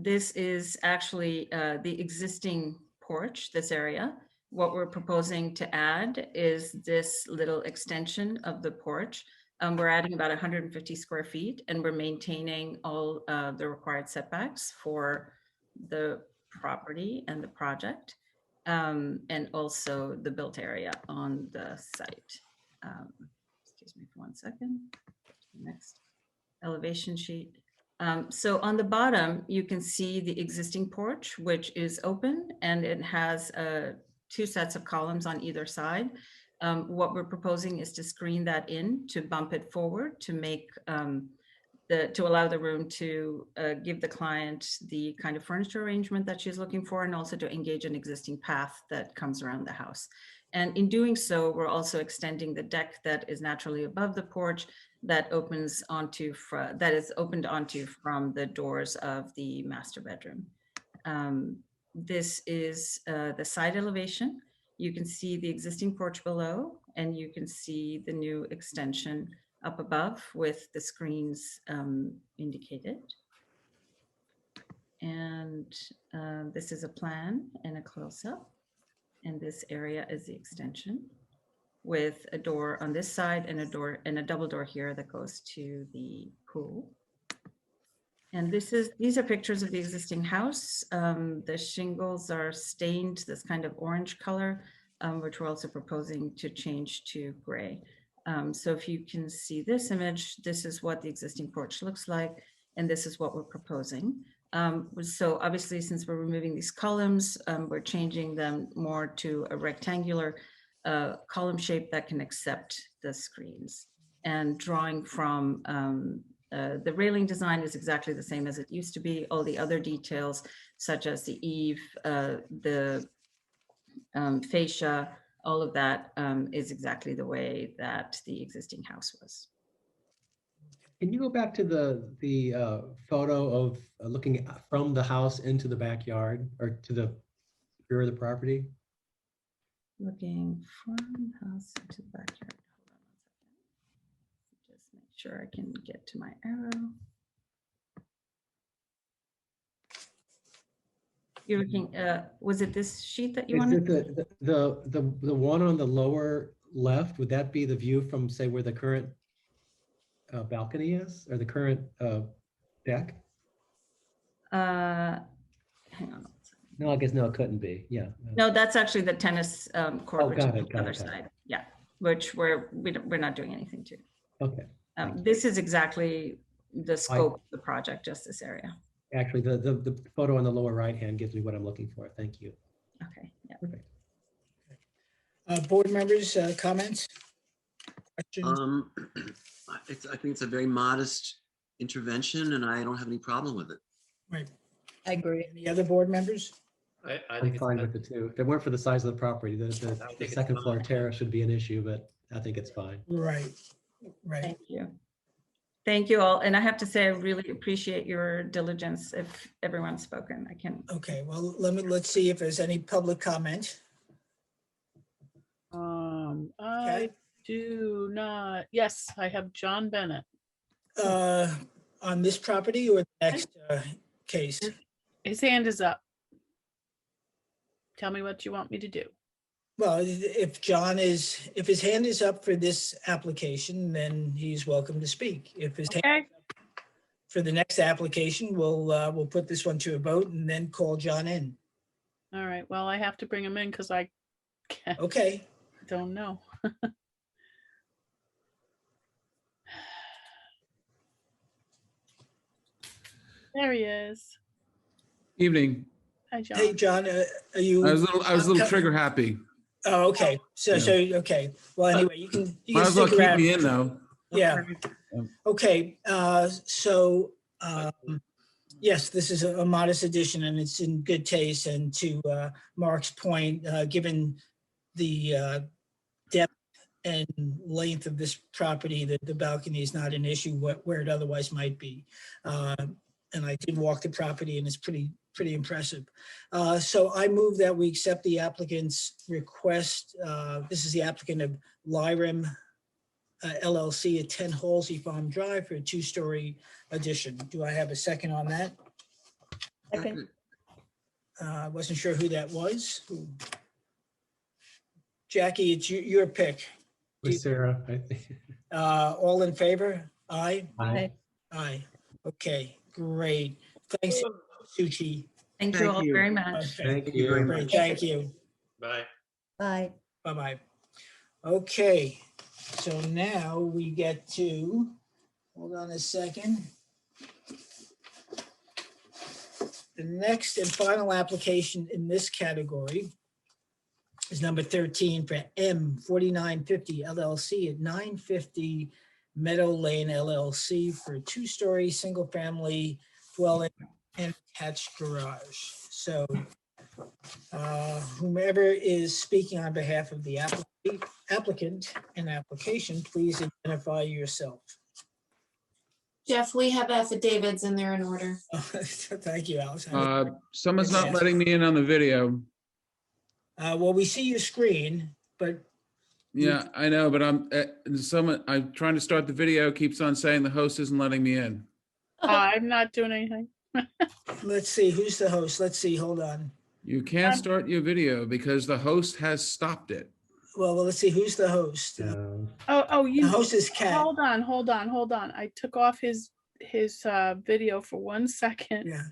This is actually the existing porch, this area. What we're proposing to add is this little extension of the porch. We're adding about 150 square feet, and we're maintaining all the required setbacks for the property and the project, and also the built area on the site. Excuse me for 1 second. Next elevation sheet. So on the bottom, you can see the existing porch, which is open, and it has 2 sets of columns on either side. What we're proposing is to screen that in, to bump it forward, to make to allow the room to give the client the kind of furniture arrangement that she's looking for, and also to engage an existing path that comes around the house. And in doing so, we're also extending the deck that is naturally above the porch that opens onto, that is opened onto from the doors of the master bedroom. This is the side elevation. You can see the existing porch below, and you can see the new extension up above with the screens indicated. And this is a plan and a close-up. And this area is the extension with a door on this side and a door and a double door here that goes to the pool. And these are pictures of the existing house. The shingles are stained this kind of orange color, which we're also proposing to change to gray. So if you can see this image, this is what the existing porch looks like, and this is what we're proposing. So obviously, since we're removing these columns, we're changing them more to a rectangular column shape that can accept the screens. And drawing from the railing design is exactly the same as it used to be. All the other details, such as the eave, the fascia, all of that is exactly the way that the existing house was. Can you go back to the photo of looking from the house into the backyard or to the rear of the property? Looking from the house into the backyard. Hold on 1 second. Just make sure I can get to my arrow. You're looking, was it this sheet that you wanted? The one on the lower left, would that be the view from, say, where the current balcony is, or the current deck? Hang on. No, I guess no, it couldn't be. Yeah. No, that's actually the tennis court, Oh, which is got on it, the got other it, got it. side. Yeah, which we're not doing anything to. Okay. This is exactly the scope of the project, just this area. Actually, the photo on the lower right hand gives me what I'm looking for. Thank you. Okay. Yeah. Perfect. Board members, comments? Questions? I think it's a very modest intervention, and I don't have any problem with it. Right. I agree. Any other board members? I I'm think fine with it too. If it weren't for the size of the property, the think it's second floor fine. terrace should be an issue, but I think it's fine. Right, right. Thank you. Thank you all. And I have to say, I really appreciate your diligence. If everyone's spoken, I can. Okay, well, let's see if there's any public comment. I do not. Yes, I have John Bennett. On this property or the next case? His hand is up. Tell me what you want me to do. Well, if his hand is up for this application, then he's welcome to speak. If his hand is up for the next application, we'll put this one to a vote and then call John in. All right. Well, I have to bring him in because I can't. Okay. Don't know. There he is. Evening. Hi, John. Hey, John, are you? I was a little trigger happy. Oh, okay. So okay. Well, anyway, you can Might as well stick keep around. me in though. Yeah. Okay. Yes, this is a modest addition and it's in good taste. And to Mark's point, given the depth and length of this property, that the balcony is not an issue where it otherwise might be. And I did walk the property and it's pretty impressive. So I move that we accept the applicant's request. This is the applicant of Lyram LLC at 10 Halsey Farm Drive for a 2-story addition. Do I have a second on that? Second. I wasn't sure who that was. Jackie, it's your pick. With Sarah, I think. All in favor? Aye? Aye. Aye. Okay, great. Thanks, Suchi. Thank you all very much. Thank you very Great, much. thank you. Bye. Bye. Bye-bye. Okay, so now we get to, hold on a second. The next and final application in this category is number 13 for M4950 LLC at 950 Meadow Lane LLC for a 2-story single-family dwelling and attached garage. So whomever is speaking on behalf of the applicant and application, please identify yourself. Jeff, we have affidavits and they're in order. Thank you, Alex. Someone's not letting me in on the video. Well, we see your screen, but Yeah, I know, but I'm trying to start the video, keeps on saying the host isn't letting me in. I'm not doing anything. let's see, who's the host? Let's see, hold on. You can't start your video because the host has stopped it. Well, let's see, who's the host? You The host is Kat. Hold on. I took off his video for 1 second. Yeah.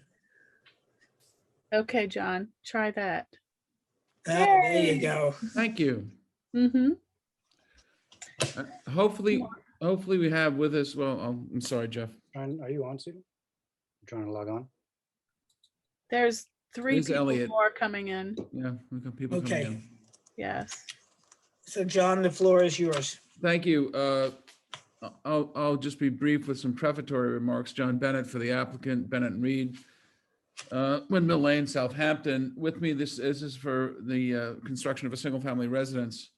Okay, John, try that. There you go. Thank you. Mm-hmm. Hopefully we have with us, I'm sorry, Jeff. Are you on, Stephen? I'm trying to log on. There's 3 There's people Elliot. more coming in. Yeah, we've got people coming Okay. in. Yes. So John, the floor is yours. Thank you. I'll just be brief with some prefatory remarks. John Bennett for the applicant, Bennett and Reed. Windmill Lane, Southampton. With me, this is for the construction of a single-family residence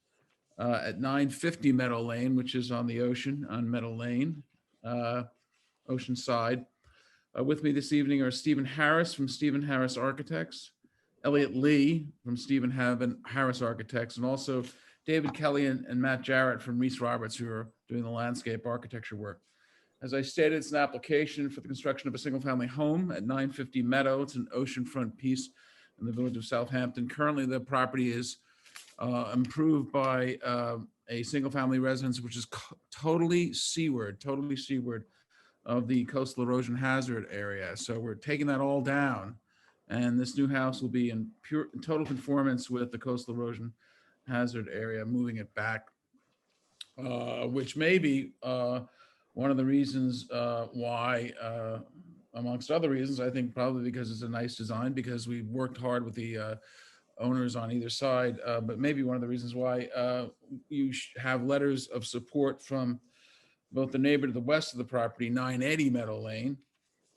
at 950 Meadow Lane, which is on the ocean, on Meadow Lane, ocean side. With me this evening are Stephen Harris from Stephen Harris Architects, Elliot Lee from Stephen Harris Architects, and also David Kelly and Matt Jarrett from Reese Roberts, who are doing the landscape architecture work. As I stated, it's an application for the construction of a single-family home at 950 Meadow. It's an oceanfront piece in the village of Southampton. Currently, the property is improved by a single-family residence, which is totally seaward of the coastal erosion hazard area. So we're taking that all down, and this new house will be in total conformance with the coastal erosion hazard area, moving it back, which may be one of the reasons why, amongst other reasons, I think probably because it's a nice design, because we worked hard with the owners on either side, but maybe one of the reasons why you have letters of support from both the neighbor to the west of the property, 980 Meadow Lane,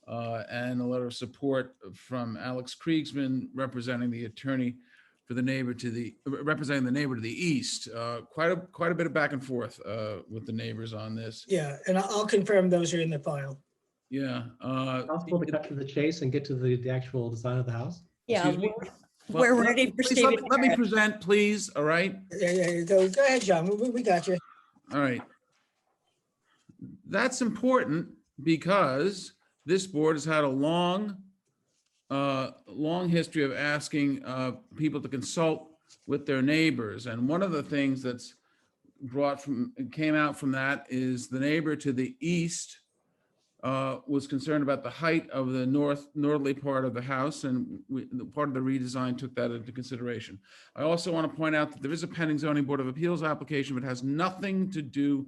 and a letter of support from Alex Kriegsman, representing the attorney for the neighbor to the, representing the neighbor to the east. Quite a bit of back and forth with the neighbors on this. Yeah, and I'll confirm those are in the file. Yeah. Possible to cut to the chase and get to the actual design of the house? Yeah, Excuse me? we're ready for Please Stephen. let me present, please. All right. Yeah, go ahead, John. We got you. All right. That's important because this board has had a long history of asking people to consult with their neighbors. And one of the things that's came out from that is the neighbor to the east was concerned about the height of the northerly part of the house, and part of the redesign took that into consideration. I also want to point out that there is a pending zoning board of appeals application, but it has nothing to do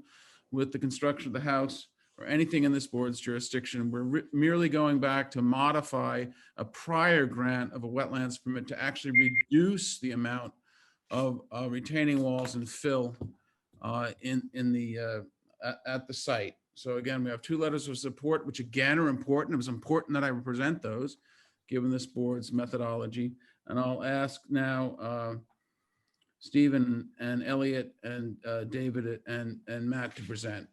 with the construction of the house or anything in this board's jurisdiction. We're merely going back to modify a prior grant of a wetlands permit to actually reduce the amount of retaining walls and fill at the site. So again, we have 2 letters of support, which again are important. It was important that I present those, given this board's methodology. And I'll ask now Stephen and Elliot and David and Matt to present.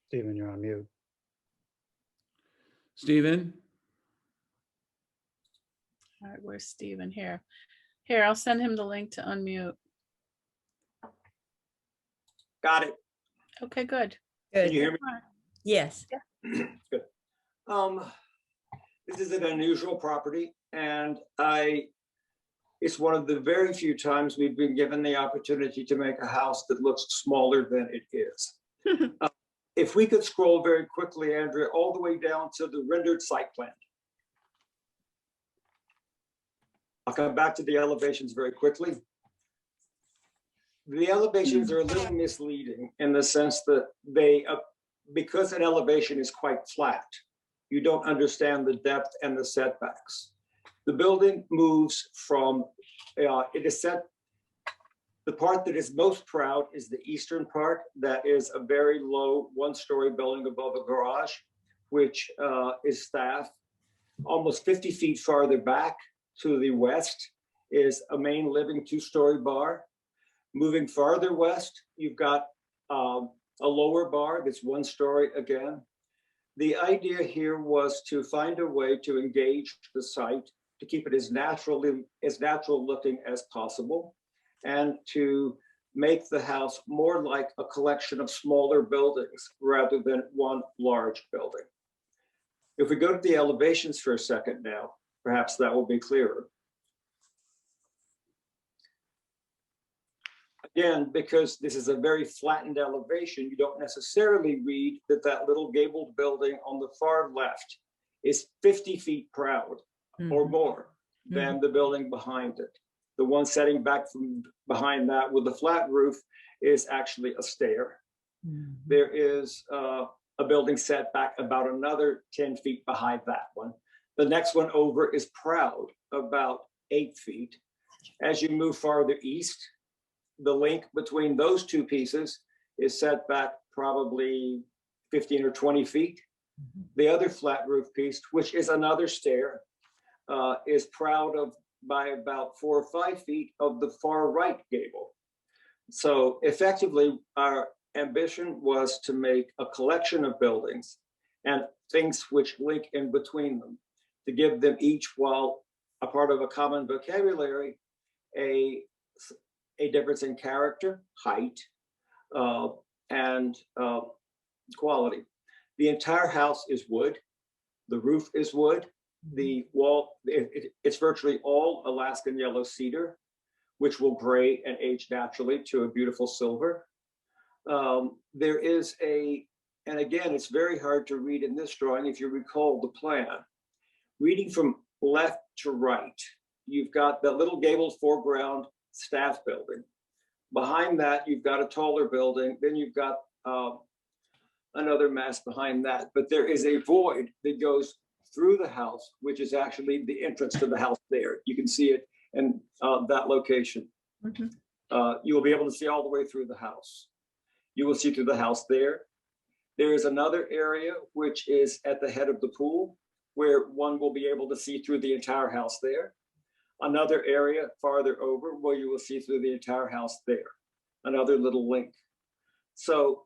Stephen, you're on mute. Stephen? All right, where's Stephen? Here, I'll send him the link to unmute. Got it. Okay, good. Can you hear me? Yes. Good. This is an unusual property, and it's one of the very few times we've been given the opportunity to make a house that looks smaller than it is. If we could scroll very quickly, Andrea, all the way down to the rendered site plan. I'll come back to the elevations very quickly. The elevations are a little misleading in the sense that they, because an elevation is quite flat, you don't understand the depth and the setbacks. The building moves from, it is set, the part that is most proud is the eastern part. That is a very low one-story building above a garage, which is staffed. Almost 50 feet farther back to the west is a main living two-story bar. Moving farther west, you've got a lower bar that's one story again. The idea here was to find a way to engage the site, to keep it as natural looking as possible, and to make the house more like a collection of smaller buildings rather than one large building. If we go to the elevations for a second now, perhaps that will be clearer. Again, because this is a very flattened elevation, you don't necessarily read that that little gabled building on the far left is 50 feet proud or more than the building behind it. The one setting back from behind that with the flat roof is actually a stair. There is a building set back about another 10 feet behind that one. The next one over is proud, about 8 feet. As you move farther east, the link between those two pieces is set back probably 15 or 20 feet. The other flat roof piece, which is another stair, is proud of by about 4 or 5 feet of the far right gable. So effectively, our ambition was to make a collection of buildings and things which link in between them, to give them each, while a part of a common vocabulary, a difference in character, height, and quality. The entire house is wood. The roof is wood. The wall, it's virtually all Alaskan yellow cedar, which will gray and age naturally to a beautiful silver. There is and again, it's very hard to read in this drawing if you recall the plan. Reading from left to right, you've got the little gabled foreground staff building. Behind that, you've got a taller building. Then you've got another mass behind that. But there is a void that goes through the house, which is actually the entrance to the house there. You can see it in that location. You will be able to see all the way through the house. You will see through the house there. There is another area which is at the head of the pool, where one will be able to see through the entire house there. Another area farther over where you will see through the entire house there. Another little link. So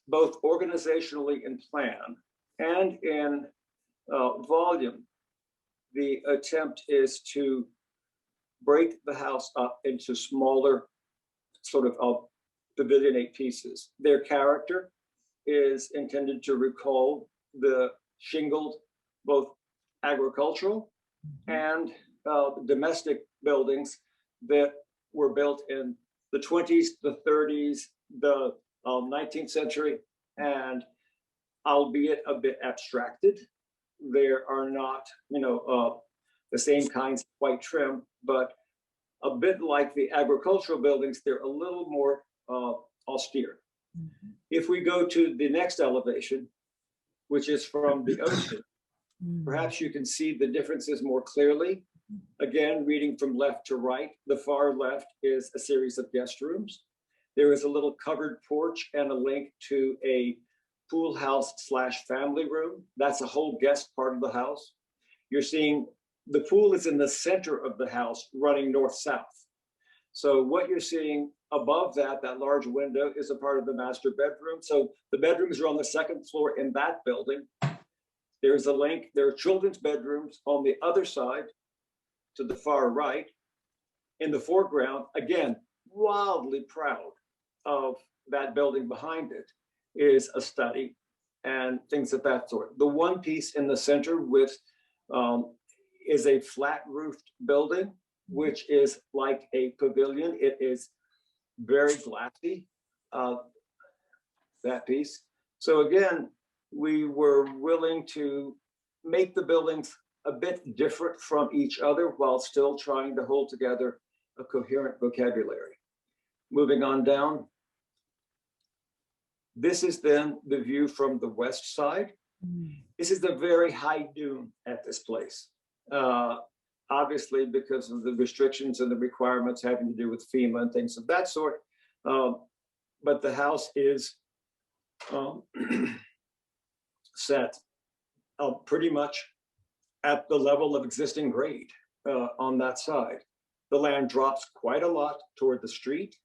both organizationally in plan and in volume, the attempt is to break the house up into smaller sort of pavilionate pieces. Their character is intended to recall the shingled, both agricultural and domestic buildings that were built in the 20s, the 30s, the 19th century, and albeit a bit abstracted. There are not, the same kinds of white trim, but a bit like the agricultural buildings, they're a little more austere. If we go to the next elevation, which is from the ocean, perhaps you can see the differences more clearly. Again, reading from left to right, the far left is a series of guest rooms. There is a little covered porch and a link to a pool house / family room. That's a whole guest part of the house. You're seeing the pool is in the center of the house running north-south. So what you're seeing above that large window is a part of the master bedroom. So the bedrooms are on the second floor in that building. There's a link, there are children's bedrooms on the other side to the far right. In the foreground, again, wildly proud of that building behind it, is a study and things of that sort. The one piece in the center with is a flat roofed building, which is like a pavilion. It is very glassy, that piece. So again, we were willing to make the buildings a bit different from each other while still trying to hold together a coherent vocabulary. Moving on down. This is then the view from the west side. This is a very high dune at this place. Obviously, because of the restrictions and the requirements having to do with FEMA and things of that sort. But the house is set pretty much at the level of existing grade on that side. The land drops quite a lot toward the street.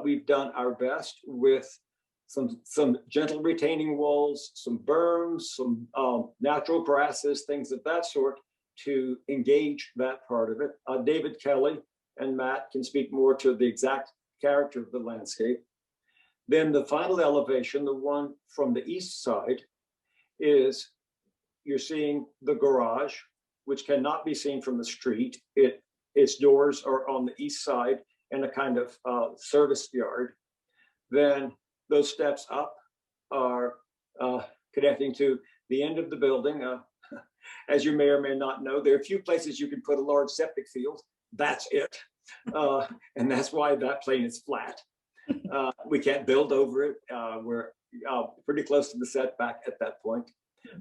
We've done our best with some gentle retaining walls, some berms, some natural grasses, things of that sort to engage that part of it. David Kelly and Matt can speak more to the exact character of the landscape. Then the final elevation, the one from the east side, is you're seeing the garage, which cannot be seen from the street. Its doors are on the east side and a kind of service yard. Then those steps up are connecting to the end of the building. As you may or may not know, there are a few places you can put a large septic field. That's it. And that's why that plane is flat. We can't build over it. We're pretty close to the setback at that point.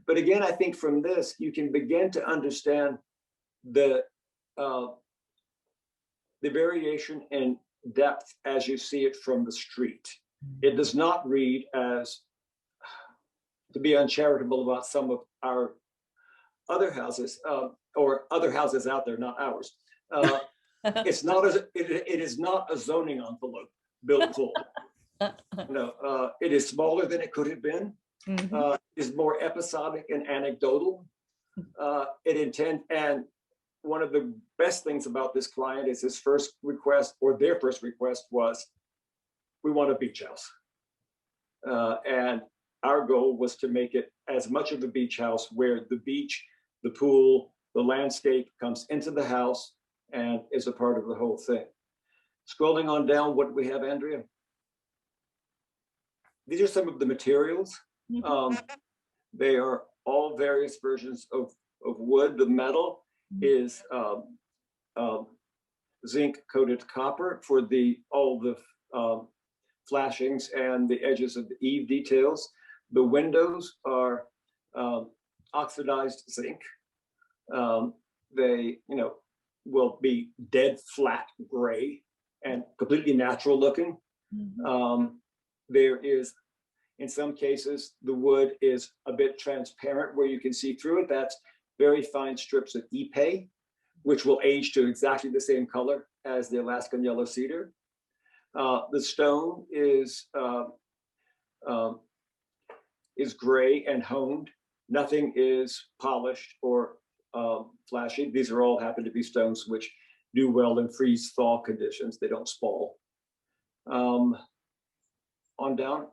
But again, I think from this, you can begin to understand the variation in depth as you see it from the street. It does not read as, to be uncharitable about some of our other houses, or other houses out there, not ours. It's not as it is not a zoning envelope built full. No, it is smaller than it could have been. Is more episodic and anecdotal. And one of the best things about this client is his first request, or their first request, was, we want a beach house. And our goal was to make it as much of a beach house where the beach, the pool, the landscape comes into the house and is a part of the whole thing. Scrolling on down, what do we have, Andrea? These are some of the materials. They are all various versions of wood. The metal is zinc coated copper for all the flashings and the edges of the eave details. The windows are oxidized zinc. They, will be dead flat gray and completely natural looking. There is, in some cases, the wood is a bit transparent where you can see through it. That's very fine strips of ipe, which will age to exactly the same color as the Alaskan yellow cedar. The stone is gray and honed. Nothing is polished or flashy. These are all happen to be stones which do well in freeze thaw conditions. They don't spall. On down.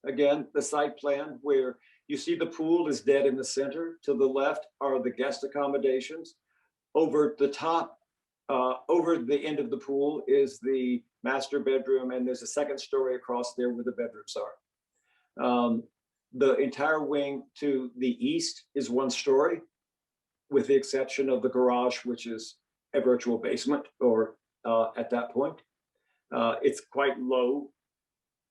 Again, the site plan where you see the pool is dead in the center. To the left are the guest accommodations. Over the top, over the end of the pool is the master bedroom, and there's a second story across there where the bedrooms are. The entire wing to the east is one story, with the exception of the garage, which is a virtual basement, or at that point. It's quite low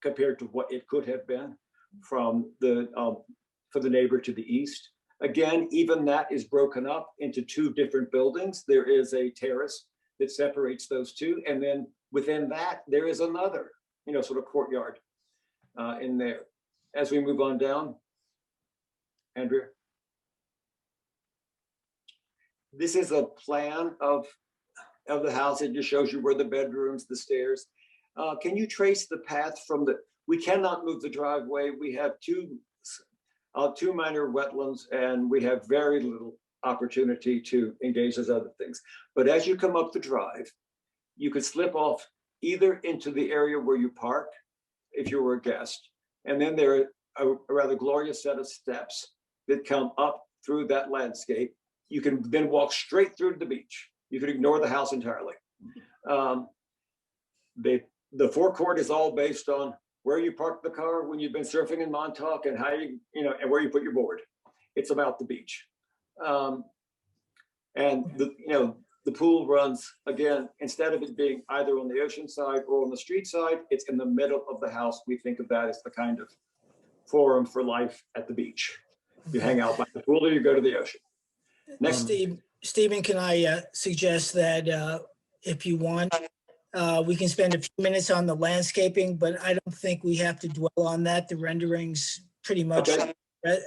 compared to what it could have been from for the neighbor to the east. Again, even that is broken up into two different buildings. There is a terrace that separates those two, and then within that there is another, sort of courtyard in there. As we move on down, Andrea. This is a plan of the house. It just shows you where the bedrooms, the stairs. Can you trace the path from we cannot move the driveway. We have two minor wetlands, and we have very little opportunity to engage those other things. But as you come up the drive, you could slip off either into the area where you park, if you were a guest, and then there are a rather glorious set of steps that come up through that landscape. You can then walk straight through to the beach. You could ignore the house entirely. The forecourt is all based on where you park the car when you've been surfing in Montauk, and how and where you put your board. It's about the beach. And the pool runs, again, instead of it being either on the ocean side or on the street side, it's in the middle of the house. We think of that as the kind of forum for life at the beach. You hang out by the pool or you go to the ocean. Next, Stephen, can I suggest that if you want, we can spend a few minutes on the landscaping, but I don't think we have to dwell on that. The renderings pretty much Okay.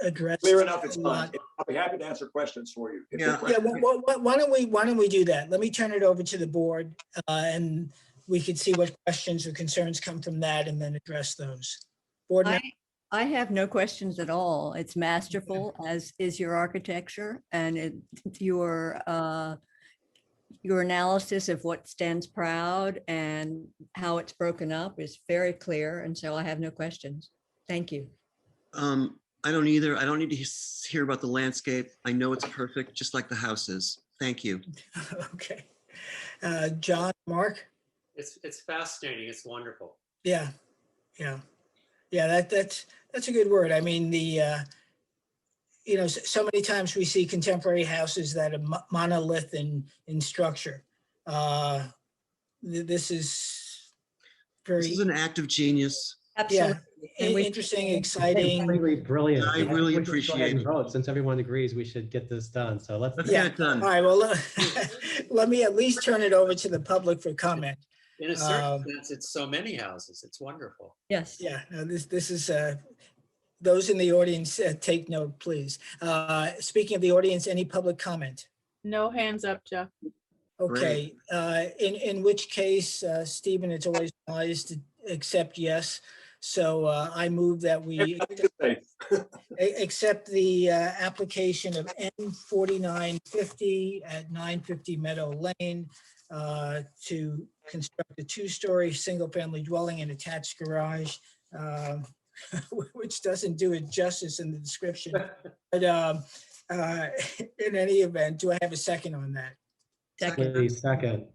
address. Clear enough, it's a fine. lot. I'll be happy to answer questions for you. if Yeah. your Yeah, questions- why don't we do that? Let me turn it over to the board and we can see what questions or concerns come from that and then address those. Board member? I have no questions at all. It's masterful, as is your architecture, and your analysis of what stands proud and how it's broken up is very clear. And so I have no questions. Thank you. I don't either. I don't need to hear about the landscape. I know it's perfect, just like the house is. Thank you. Okay. John, Mark? It's fascinating. It's wonderful. Yeah, yeah. Yeah, that's a good word. I mean, you know, so many times we see contemporary houses that are monolith in structure. This is very. This is an act of genius. Yeah, interesting, exciting. Really brilliant. I really We should just go ahead and appreciate it. vote. Since everyone agrees, we should get this done. So let's Let's Yeah. get it done. All right, well, let me at least turn it over to the public for comment. In a certain sense, it's so many houses. It's wonderful. Yes. Yeah, no, this is, those in the audience, take note, please. Speaking of the audience, any public comment? No hands up, Jeff. Okay, in which case, Stephen, it's always wise to accept yes. So I move that we accept the application of N4950 at 950 Meadow Lane to construct a two-story single-family dwelling and attached garage, which doesn't do it justice in the description. But in any event, do I have a second on that? Second.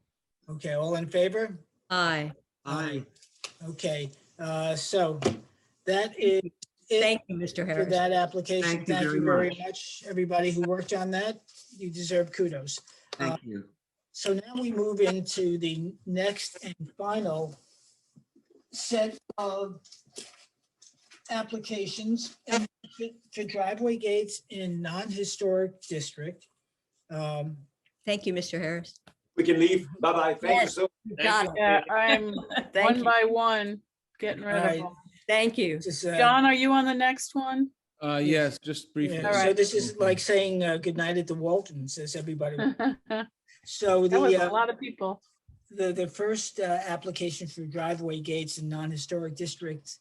Okay, all in favor? Aye. Aye. Okay, so that is it. Thank you, Mr. For Harris. that application. Thank you very much. much, everybody who worked on that. You deserve kudos. Thank you. So now we move into the next and final set of applications and for driveway gates in non-historic district. Thank you, Mr. Harris. We can leave. Bye-bye. Thank you Yes. so Got it. Yeah, I'm Thank one you. by one getting rid All of right. them. Thank you. Just, John, are you on the next one? Yes, just briefly. yeah, All so right. this is like saying goodnight at the Waltons, as everybody. That So was a the, lot of people. the first application for driveway gates in non-historic districts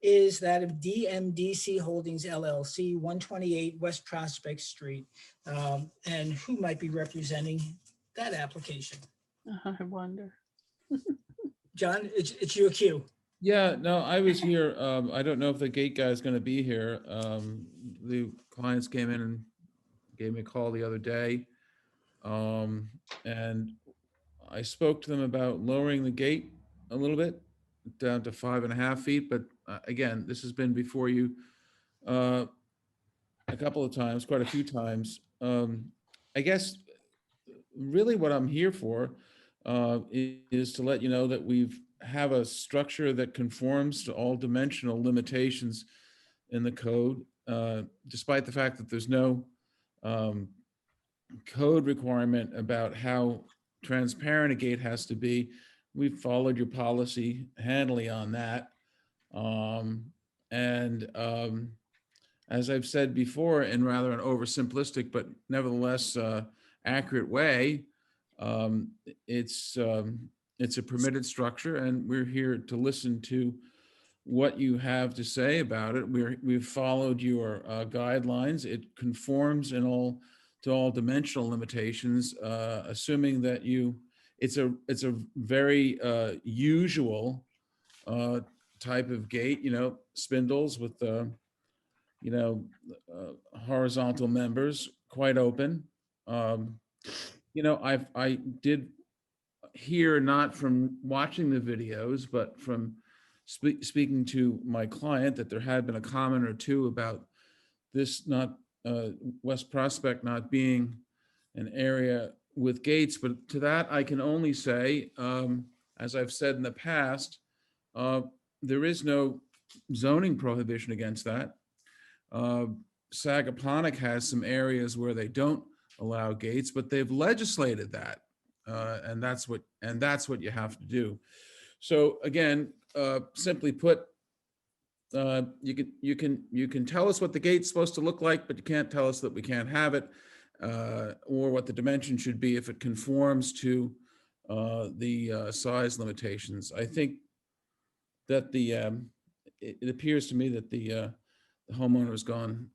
is that of DMDC Holdings LLC, 128 West Prospect Street. And who might be representing that application? I wonder. John, it's your cue. Yeah, no, I was here. I don't know if the gate guy is going to be here. The clients came in and gave me a call the other day. And I spoke to them about lowering the gate a little bit down to 5.5 feet. But again, this has been before you a couple of times, quite a few times. I guess really what I'm here for is to let you know that we've have a structure that conforms to all dimensional limitations in the code, despite the fact that there's no code requirement about how transparent a gate has to be. We've followed your policy handily on that. As I've said before, in rather an oversimplistic but nevertheless accurate way, it's a permitted structure, and we're here to listen to what you have to say about it. We've followed your guidelines. It conforms to all dimensional limitations, assuming that it's a very usual type of gate, spindles with horizontal members, quite open. I did hear, not from watching the videos, but from speaking to my client, that there had been a comment or two about this West Prospect not being an area with gates. But to that, I can only say, as I've said in the past, there is no zoning prohibition against that. Sagaponic has some areas where they don't allow gates, but they've legislated that. And that's what you have to do. So again, simply put, you can tell us what the gate's supposed to look like, but you can't tell us that we can't have it, or what the dimension should be if it conforms to the size limitations. I think that it appears to me that the homeowner has gone,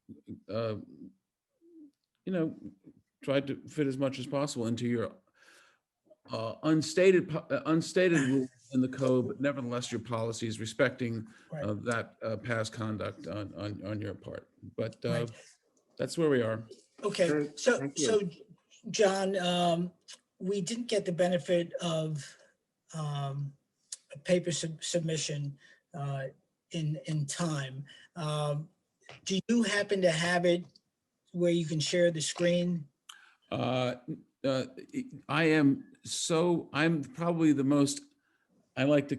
tried to fit as much as possible into your unstated rules in the code, but nevertheless your policies respecting that past conduct on your part. But that's where we are. Okay, so John, we didn't get the benefit of a paper submission in time. Do you happen to have it where you can share the screen? I'm probably the most, I like to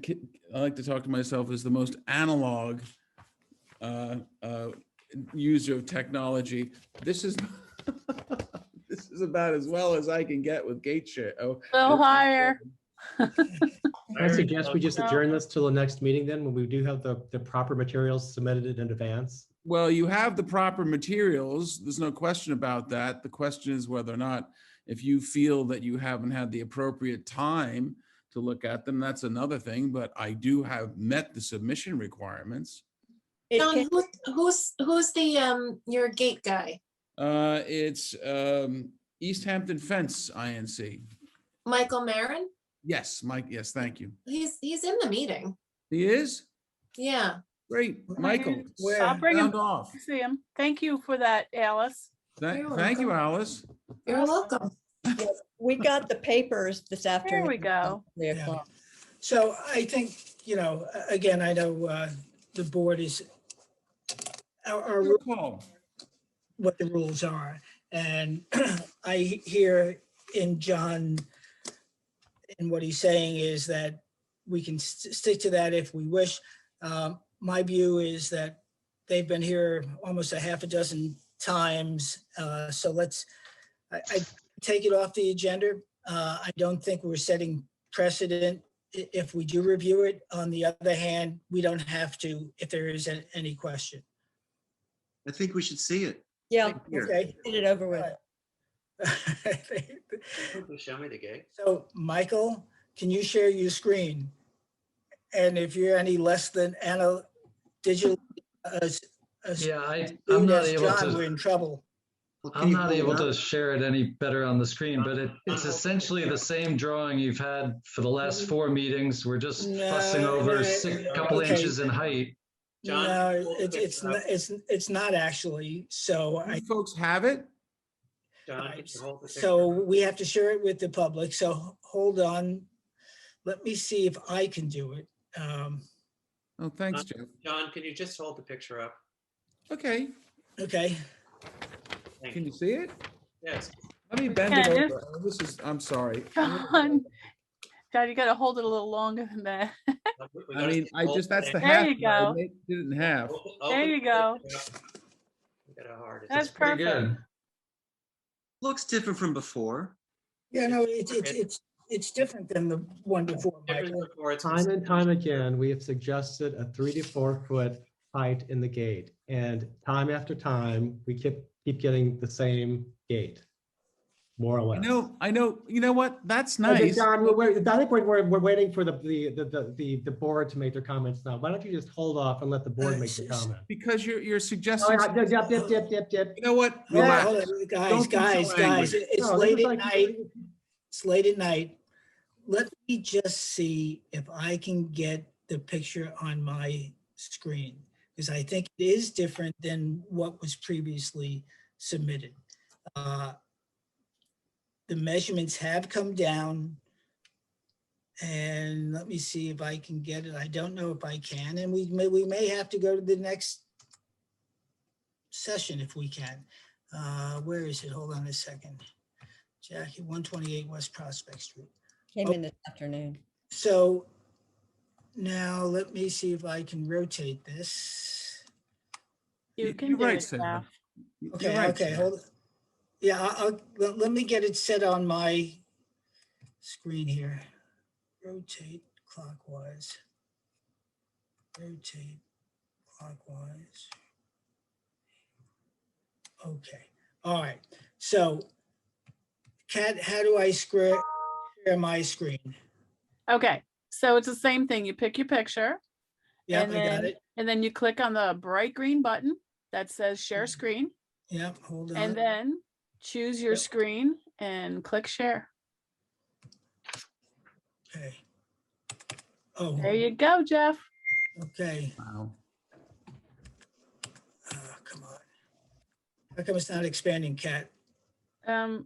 talk to myself as the most analog user of technology. This is this is about as well as I can get with gate share. A little higher. I suggest we just adjourn this till the next meeting then, when we do have the proper materials submitted in advance. Well, you have the proper materials. There's no question about that. The question is whether or not, if you feel that you haven't had the appropriate time to look at them, that's another thing, but I do have met the submission requirements. John, who's the your gate guy? It's East Hampton Fence INC. Michael Marin? Yes, Mike. Yes, thank you. He's in the meeting. He is? Yeah. Great, Michael. I'll bring him. Sound off. See him. Thank you for that, Alice. Thank you, Alice. You're welcome. We got the papers this afternoon. There we go. Yeah. So I think, again, I know the board is our what the rules are. And I hear in John, and what he's saying is that we can stick to that if we wish. My view is that they've been here almost a half a dozen times. So I take it off the agenda. I don't think we're setting precedent if we do review it. On the other hand, we don't have to if there is any question. I think we should see it. Yeah, Okay. get it over with. Show me the gate. So Michael, can you share your screen? And if you're any less than digital Yeah, I'm soon not as able John, to. we're in trouble. I'm not able to share it any better on the screen, but it's essentially the same drawing you've had for the last 4 meetings. We're just fussing over a couple okay. inches in height. No, it's not actually. So You folks have it? John, can you hold the So picture? we have to share it with the public. So hold on. Let me see if I can do it. Oh, thanks, Jeff. John, can you just hold the picture up? Okay. Okay. Thank Can you. you see it? Yes. Let me bend Yeah, it over. I'm sorry. John, you got to hold it a little longer than that. I mean, that's the There half. you I go. did it in half. There you go. That's Pretty perfect. good. Looks different from before. Yeah, no, it's different than the one before, Michael. Time and time again, we have suggested a 3 to 4 foot height in the gate. And time after time, we keep getting the same gate, more or less. I know. You know what? That's Okay, nice. John, I think we're waiting for the board to make their comments now. Why don't you just hold off and let the board make the comment? Because you're suggesting. Dip. You know what? Hold Relax. on, guys, Don't be so guys. angry. It's No, late this is at like- night. It's late at night. Let me just see if I can get the picture on my screen, because I think it is different than what was previously submitted. The measurements have come down. And let me see if I can get it. I don't know if I can, and we may have to go to the next session if we can. Where is it? Hold on a second. Jackie, 128 West Prospect Street. Came in this afternoon. So now let me see if I can rotate this. You can You're do right, it, Sarah. Jeff. You're Okay, right, okay, Sarah. hold. Yeah, let me get it set on my screen here. Rotate clockwise. Rotate clockwise. Okay, all right. So, Kat, how do I share my screen? Okay, so it's the same thing. You pick your picture. Yep, and I got then, it. And then you click on the bright green button that says share screen. Yep, hold on. And then choose your screen and click share. Okay. Oh. There you go, Jeff. Okay. Wow. Come on. How come it's not expanding, Kat? It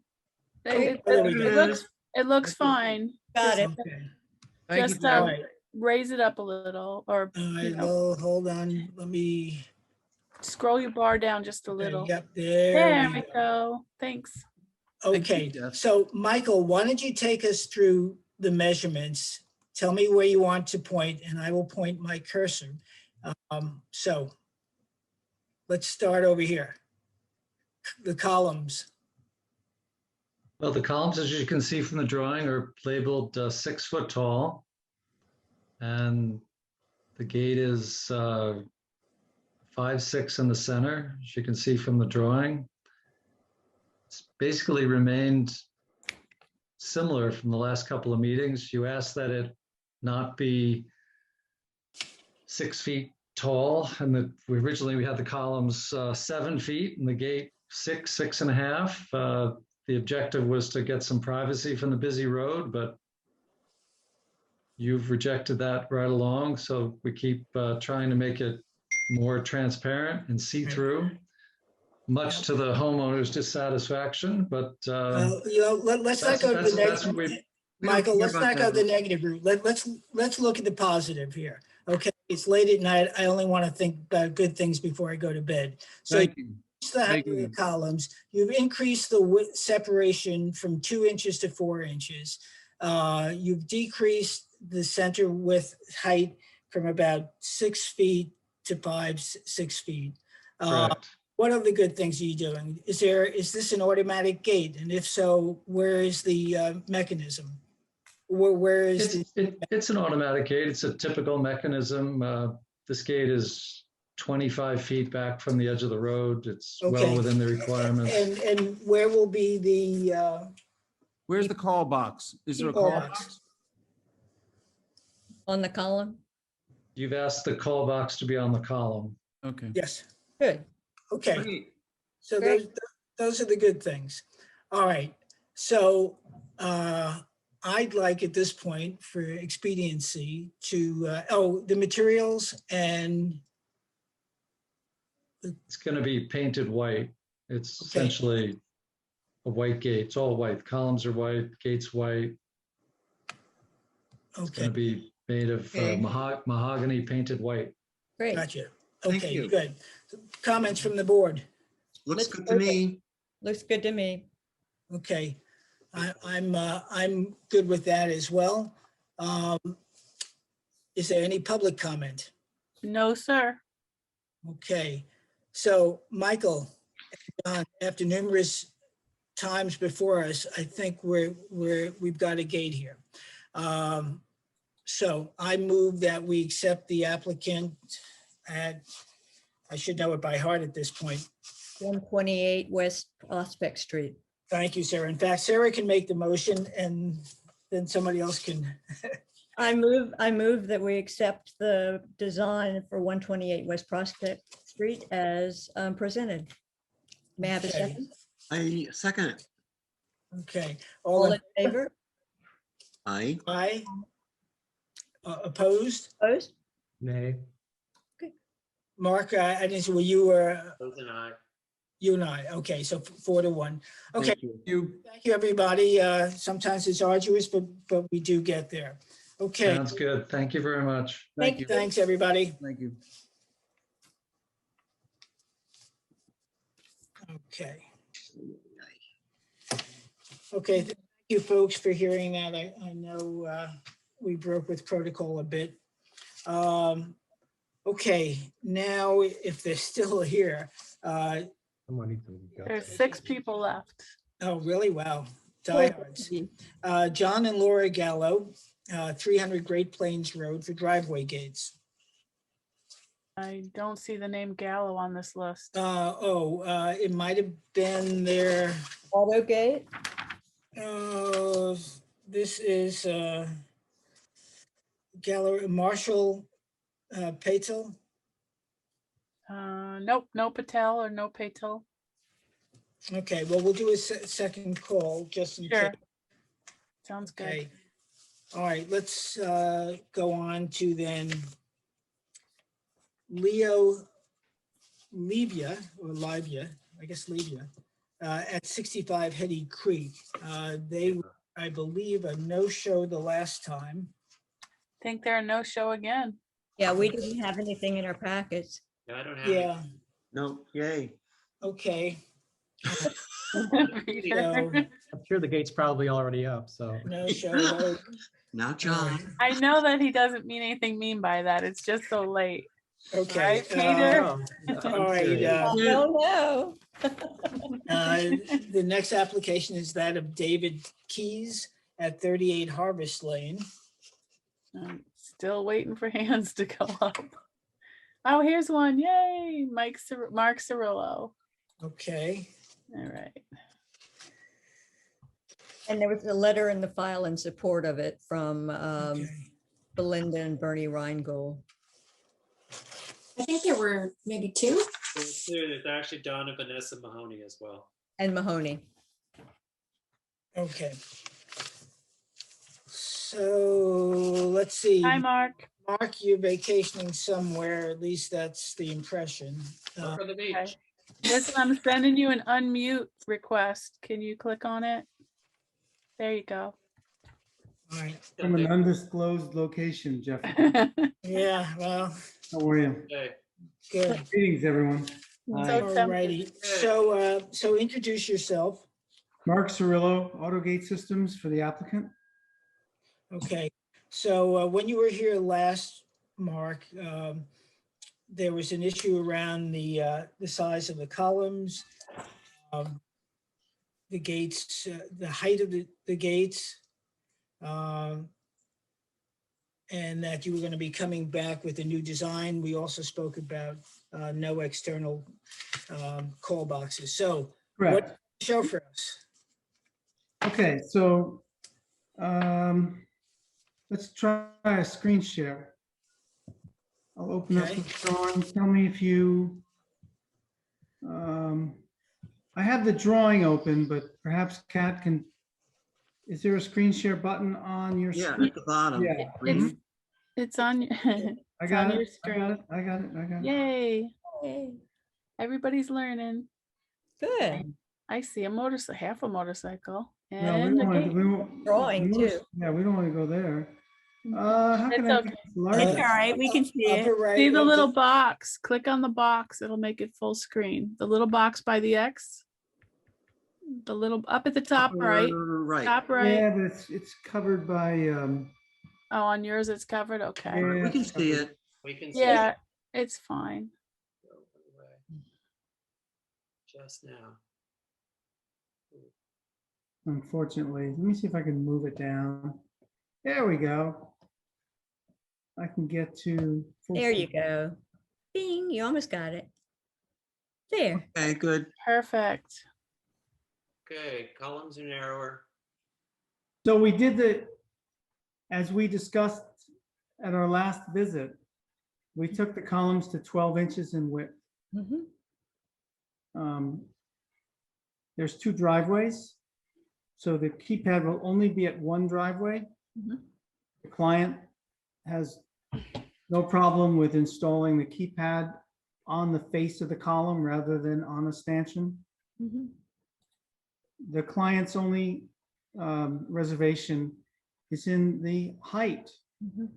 there we go. looks fine. Got it. Okay. Thank you, Just Jeff. raise it up a little, or All right, you know, well, hold on. Let me. scroll your bar down just a Okay, little. yep, There there we we go. go. Thanks. Okay, Jeff. so Michael, why don't you take us through the measurements? Tell me where you want to point, and I will point my cursor. So let's start over here. The columns. Well, the columns, as you can see from the drawing, are labeled 6 foot tall. And the gate is 5'6" in the center, as you can see from the drawing. It's basically remained similar from the last couple of meetings. You asked that it not be 6 feet tall, and originally we had the columns 7 feet and the gate 6.5. The objective was to get some privacy from the busy road, but you've rejected that right along. So we keep trying to make it more transparent and see-through, much to the homeowner's dissatisfaction, but You know, let's not go to the negative. Michael, let's not go the negative route. Let's look at the positive here. Okay, it's late at night. I only want to think about good things before I go to bed. So Thank you. the height of the columns, you've increased the width separation from 2 inches to 4 inches. You've decreased the center width height from about 6 feet to 6 feet. correct. What other good things are you doing? Is this an automatic gate? And if so, where is the mechanism? Where is It's an automatic gate. It's a typical mechanism. This gate is 25 feet back from the edge of the road. It's well Okay. within the requirements. And where will be the Where's the call box? Is there a call call box? box? On the column? You've asked the call box to be on the column. Okay. Yes. Good. Okay. So Great. those are the good things. All right. So I'd like at this point for expediency to, the materials and It's going to be painted white. It's Okay. essentially a white gate. It's all white. Columns are white, gate's white. It's okay, going to be made of Okay. mahogany painted white. Great. gotcha. Thank Okay, you. good. Comments from the board? Looks Looks good to me. Looks good to me. Okay, I'm good with that as well. Is there any public comment? No, sir. Okay, so Michael, after numerous times before us, I think we've got a gate here. So I move that we accept the applicant at, I should know it by heart at this point. 128 West Prospect Street. Thank you, Sarah. In fact, Sarah can make the motion and then somebody else can. I move that we accept the design for 128 West Prospect Street as presented. May I have a Okay. second? I second it. Okay, All in favor? Aye. Aye. Opposed? Opposed? Nay. Mark, I didn't see, well, you were, Both and I. you and I, okay, so 4-1. Okay, Thank you. thank you, everybody. Sometimes it's arduous, but we do get there. Okay, Sounds good. Thank you very much. Thank you. thanks, everybody. Thank you. Okay. Okay, thank you folks for hearing that. I know we broke with protocol a bit. Okay, now if they're still here, Someone needs to go. There's 6 people left. oh, really? Wow. Diehards. John and Laura Gallo, 300 Great Plains Road for driveway gates. I don't see the name Gallo on this list. It might have been their, AutoGate? this is Gallo, Marshall Patel. Nope, no Patel or no Patel. Okay, well, we'll do a second call just in Sure. case. Sounds good. Okay. All right, let's go on to then Leo Livia, or Livia, I guess Livia, at 65 Hetty Creek. They were, I believe, a no-show the last time. Think they're a no-show again. Yeah, we didn't have anything in our packets. Yeah, I don't have. Yeah, No, yay. okay. So, I'm sure the gate's probably already up, so. no show. Now, John. I know that he doesn't mean anything mean by that. It's just so late. Okay. Right, Peter? All right. Oh, The next application is that of David Keys at 38 Harvest Lane. I'm still waiting for hands to go up. Oh, here's one. Yay, Mark Cirillo. Okay. All right. And there was a letter in the file in support of it from Okay. Belinda and Bernie Reingold. I think there were maybe 2. There's actually Don and Vanessa Mahoney as well. And Mahoney. Okay. So let's see. Hi, Mark. Mark, you're vacationing somewhere. At least that's the impression. For the beach. Okay. Listen, I'm sending you an unmute request. Can you click on it? There you go. All right. From an undisclosed location, Jeff. Yeah, well, How are you? Okay. good. Greetings, everyone. So All tempting. righty. So introduce yourself. Mark Cirillo, AutoGate Systems for the applicant. Okay, so when you were here last, Mark, there was an issue around the size of the columns, the gates, the height of the gates, and that you were going to be coming back with a new design. We also spoke about no external call boxes. So what show for us? Okay, so let's try a screen share. I'll open up the drawing. Tell me if you, I have the drawing open, but perhaps Kat can, is there a screen share button on your Yeah, screen? at the bottom. Yeah. Green. It's on, I it's got on your it. I got it. I got it. I got it. Yay. Yay. Everybody's learning. Good. I see a motorcycle, half a motorcycle. No, And a gate. Drawing too. Yeah, we don't want to go there. How can It's I okay. make this larger? It's all right. We can see it. Upper right. See the of little box, click on the box, it'll make it full screen. The little box by the X. The little, up at the top right, Right. top right. Yeah, but it's covered by, Oh, on yours it's covered, okay. yeah, We can see it. We can see Yeah, it's fine. it just now. unfortunately. Let me see if I can move it down. There we go. I can get to. full There you screen. go. Bing, you almost got it. There. Okay, good. Perfect. Okay, columns are narrower. So we did as we discussed at our last visit, we took the columns to 12 inches in width. Mhm. There's 2 driveways, so the keypad will only be at one driveway. Mhm. The client has no problem with installing the keypad on the face of the column rather than on a stanchion. Mhm. The client's only reservation is in the height. Mhm.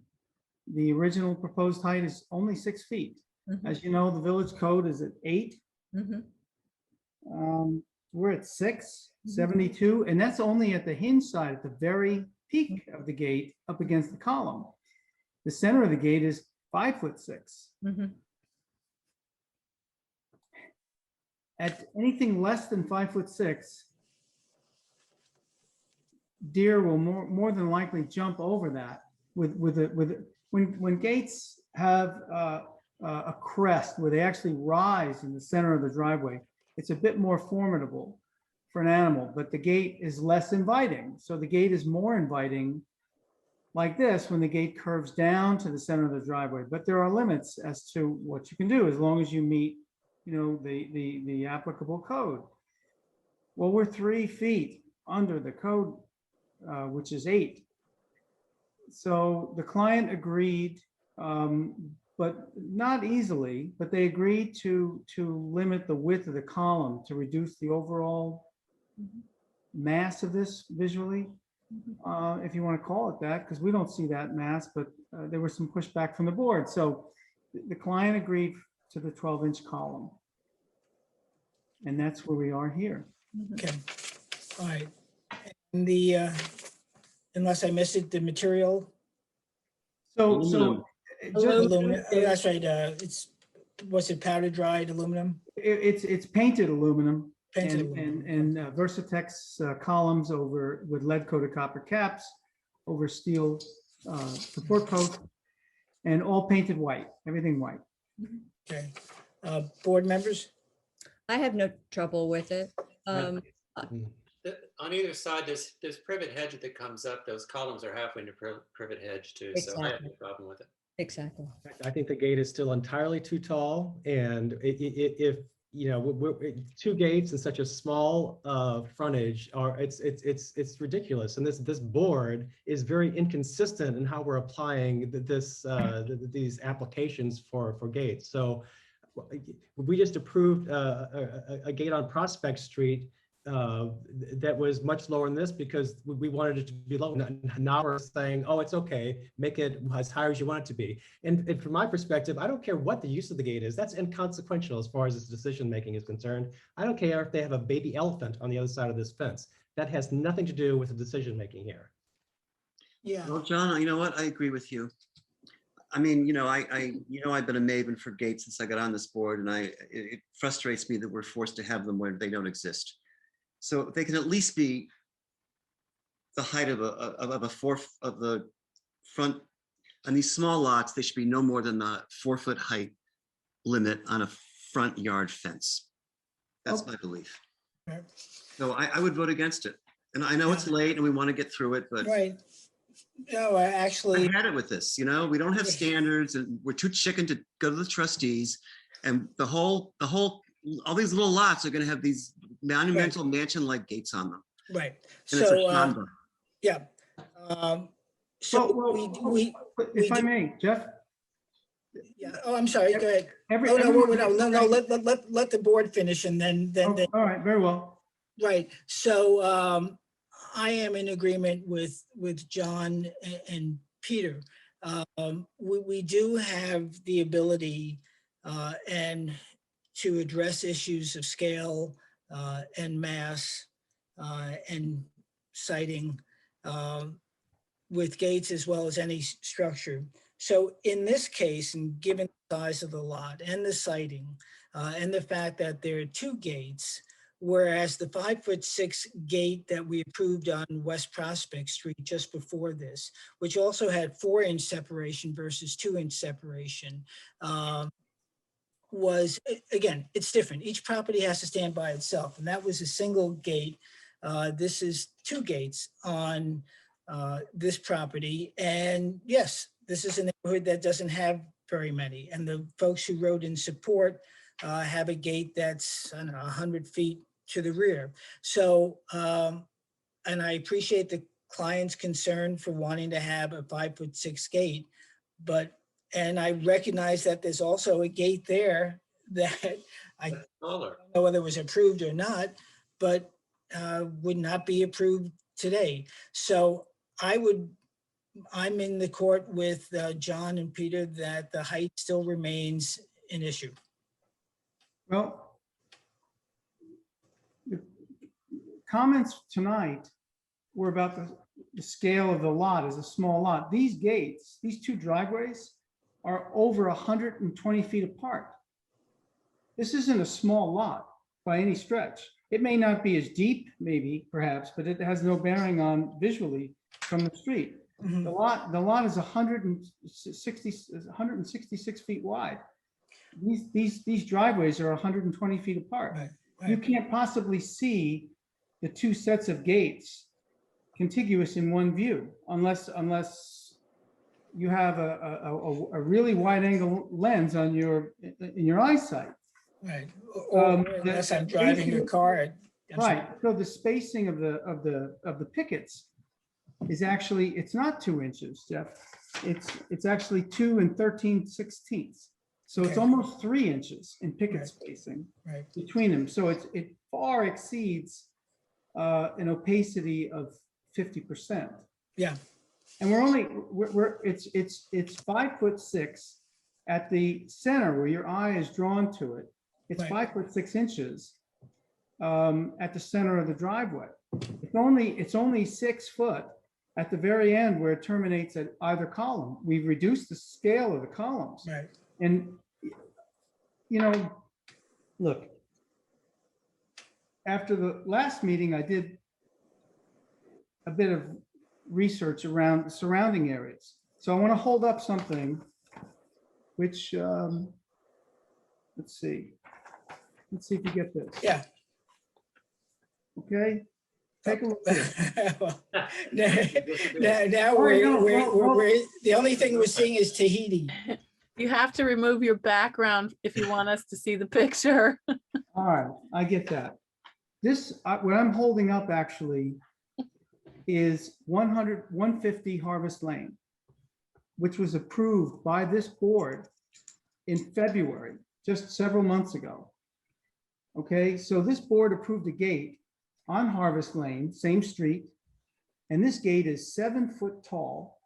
The original proposed height is only 6 feet. Mhm. As you know, the village code is at 8. Mhm. We're at 6, 72, and that's only at the hinge side, at the very peak of the gate up against the column. The center of the gate is 5'6". Mhm. At anything less than 5'6", deer will more than likely jump over that when gates have a crest where they actually rise in the center of the driveway. It's a bit more formidable for an animal, but the gate is less inviting. So the gate is more inviting like this when the gate curves down to the center of the driveway. But there are limits as to what you can do as long as you meet, the applicable code. Well, we're 3 feet under the code, which is 8. So the client agreed, but not easily, but they agreed to limit the width of the column to reduce the overall mass of this visually, if you want to call it that, because we don't see that mass, but there was some pushback from the board. So the client agreed to the 12-inch column. And that's where we are here. Okay, all right. And the, unless I missed it, the material? So Aluminum, oh, that's right, was it powder dried aluminum? It's painted aluminum. Painted and Versatex columns with lead coated copper caps over steel support posts, and all painted white, everything white. Okay, board members? I have no trouble with it. On either side, there's privet hedge that comes up. Those columns are halfway into privet hedge too, so I have no problem with it. Exactly. I think the gate is still entirely too tall, and if two gates in such a small frontage it's ridiculous, and this board is very inconsistent in how we're applying these applications for gates. So we just approved a gate on Prospect Street that was much lower than this because we wanted it to be low. Now we're saying, oh, it's okay, make it as high as you want it to be. And from my perspective, I don't care what the use of the gate is. That's inconsequential as far as this decision making is concerned. I don't care if they have a baby elephant on the other side of this fence. That has nothing to do with the decision making here. Yeah. Well, John, you know what? I agree with you. I mean, I've been a maven for gates since I got on this board, and it frustrates me that we're forced to have them where they don't exist. So they can at least be the height of a fourth of the front. On these small lots, they should be no more than the 4-foot height limit on a front yard fence. That's my belief. Right. So I would vote against it. And I know it's late and we want to get through it, but Right. No, I actually. I had it with this, we don't have standards and we're too chicken to go to the trustees. And all these little lots are going to have these monumental mansion-like gates on them. Right. And it's a shamba. Yeah. If I may, Jeff. Yeah. Oh, I'm sorry. Go ahead. No. Let the board finish and then. All right. Very well. Right. So I am in agreement with John and Peter. We do have the ability and to address issues of scale and mass and siting with gates as well as any structure. So in this case, and given the size of the lot and the siting and the fact that there are 2 gates, whereas the 5'6" gate that we approved on West Prospect Street just before this, which also had 4-inch separation versus 2-inch separation, was, again, it's different. Each property has to stand by itself, and that was a single gate. This is 2 gates on this property. And yes, this is a neighborhood that doesn't have very many. And the folks who wrote in support have a gate that's, 100 feet to the rear. So, and I appreciate the client's concern for wanting to have a 5'6" gate, and I recognize that there's also a gate there that I don't know whether it was approved or not, but would not be approved today. So I'm in the court with John and Peter that the height still remains an issue. Well, the comments tonight were about the scale of the lot as a small lot. These gates, these 2 driveways are over 120 feet apart. This isn't a small lot by any stretch. It may not be as deep, maybe, perhaps, but it has no bearing on visually from the street. The lot is 166 feet wide. These driveways are 120 feet apart. You can't possibly see the two sets of gates contiguous in one view unless you have a really wide angle lens on in your eyesight. Right. Or unless I'm driving a car. Right. So the spacing of the pickets is actually, it's not 2 inches, Jeff. It's actually 2 13/16. So it's Okay. almost 3 inches in picket Right. spacing Right. between them. So it far exceeds an opacity of 50%. Yeah. And it's 5'6" at the center where your eye is drawn to it. It's Right. 5'6" at the center of the driveway. It's only 6 foot at the very end where it terminates at either column. We've reduced the scale of the columns. Right. And, look, after the last meeting, I did a bit of research around the surrounding areas. So I want to hold up something which, let's see if you get this. Yeah. Okay. Take a look. Now we're the only thing we're seeing is Tahiti. You have to remove your background if you want us to see the picture. All right, I get that. What I'm holding up actually is 150 Harvest Lane, which was approved by this board in February, just several months ago. Okay, so this board approved a gate on Harvest Lane, same street, and this gate is 7 foot tall.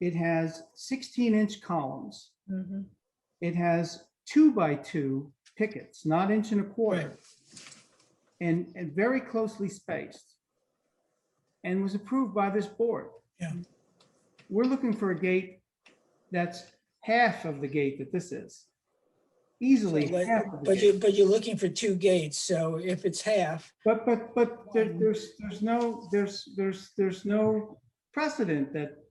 It has 16-inch columns. It has 2x2 pickets, not 1.25 inches, and very closely spaced, and was approved by this board. Yeah. We're looking for a gate that's half of the gate that this is. Easily half of the gate. But you're looking for 2 gates, so if it's half. But there's no precedent that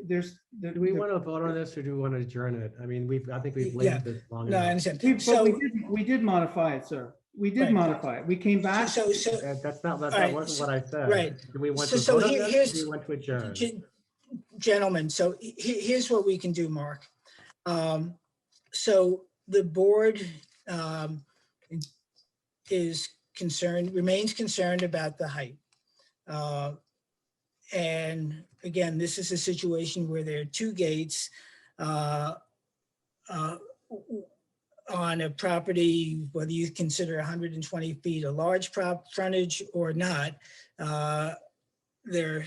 there's. Do we want to vote on this or do we want to adjourn it? I mean, I think we've Yeah. laid this long No, I enough. understand. So we did modify it, sir. We did Right. modify it. We came back. So That right, wasn't what I said. right. Do we want So- to so vote on here- this here's- or do we want to adjourn? Gentlemen, so here's what we can do, Mark. So the board remains concerned about the height. And again, this is a situation where there are 2 gates on a property, whether you consider 120 feet a large frontage or not. There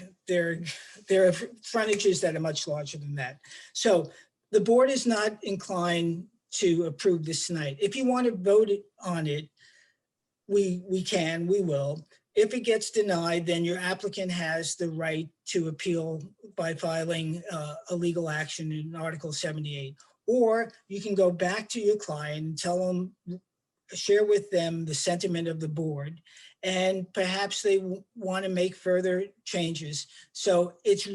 are frontages that are much larger than that. So the board is not inclined to approve this tonight. If you want to vote on it, we will. If it gets denied, then your applicant has the right to appeal by filing a legal action in Article 78. Or you can go back to your client and share with them the sentiment of the board, and perhaps they want to make further changes. So it's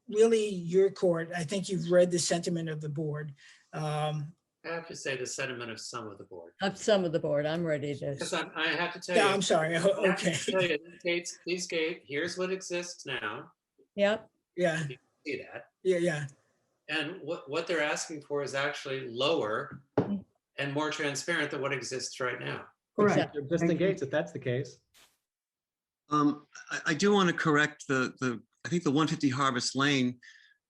really your court. I think you've read the sentiment of the board. I have to say the sentiment of some of the board. Of some of the board, I'm ready to. Because I have to tell Yeah, you. I'm sorry. I have to Okay. tell you, these gate, here's what exists now. Yep. Yeah. You can see that. Yeah. And what they're asking for is actually lower and more transparent than what exists right now. Correct. Existing gates, if that's the case. I do want to correct I think the 150 Harvest Lane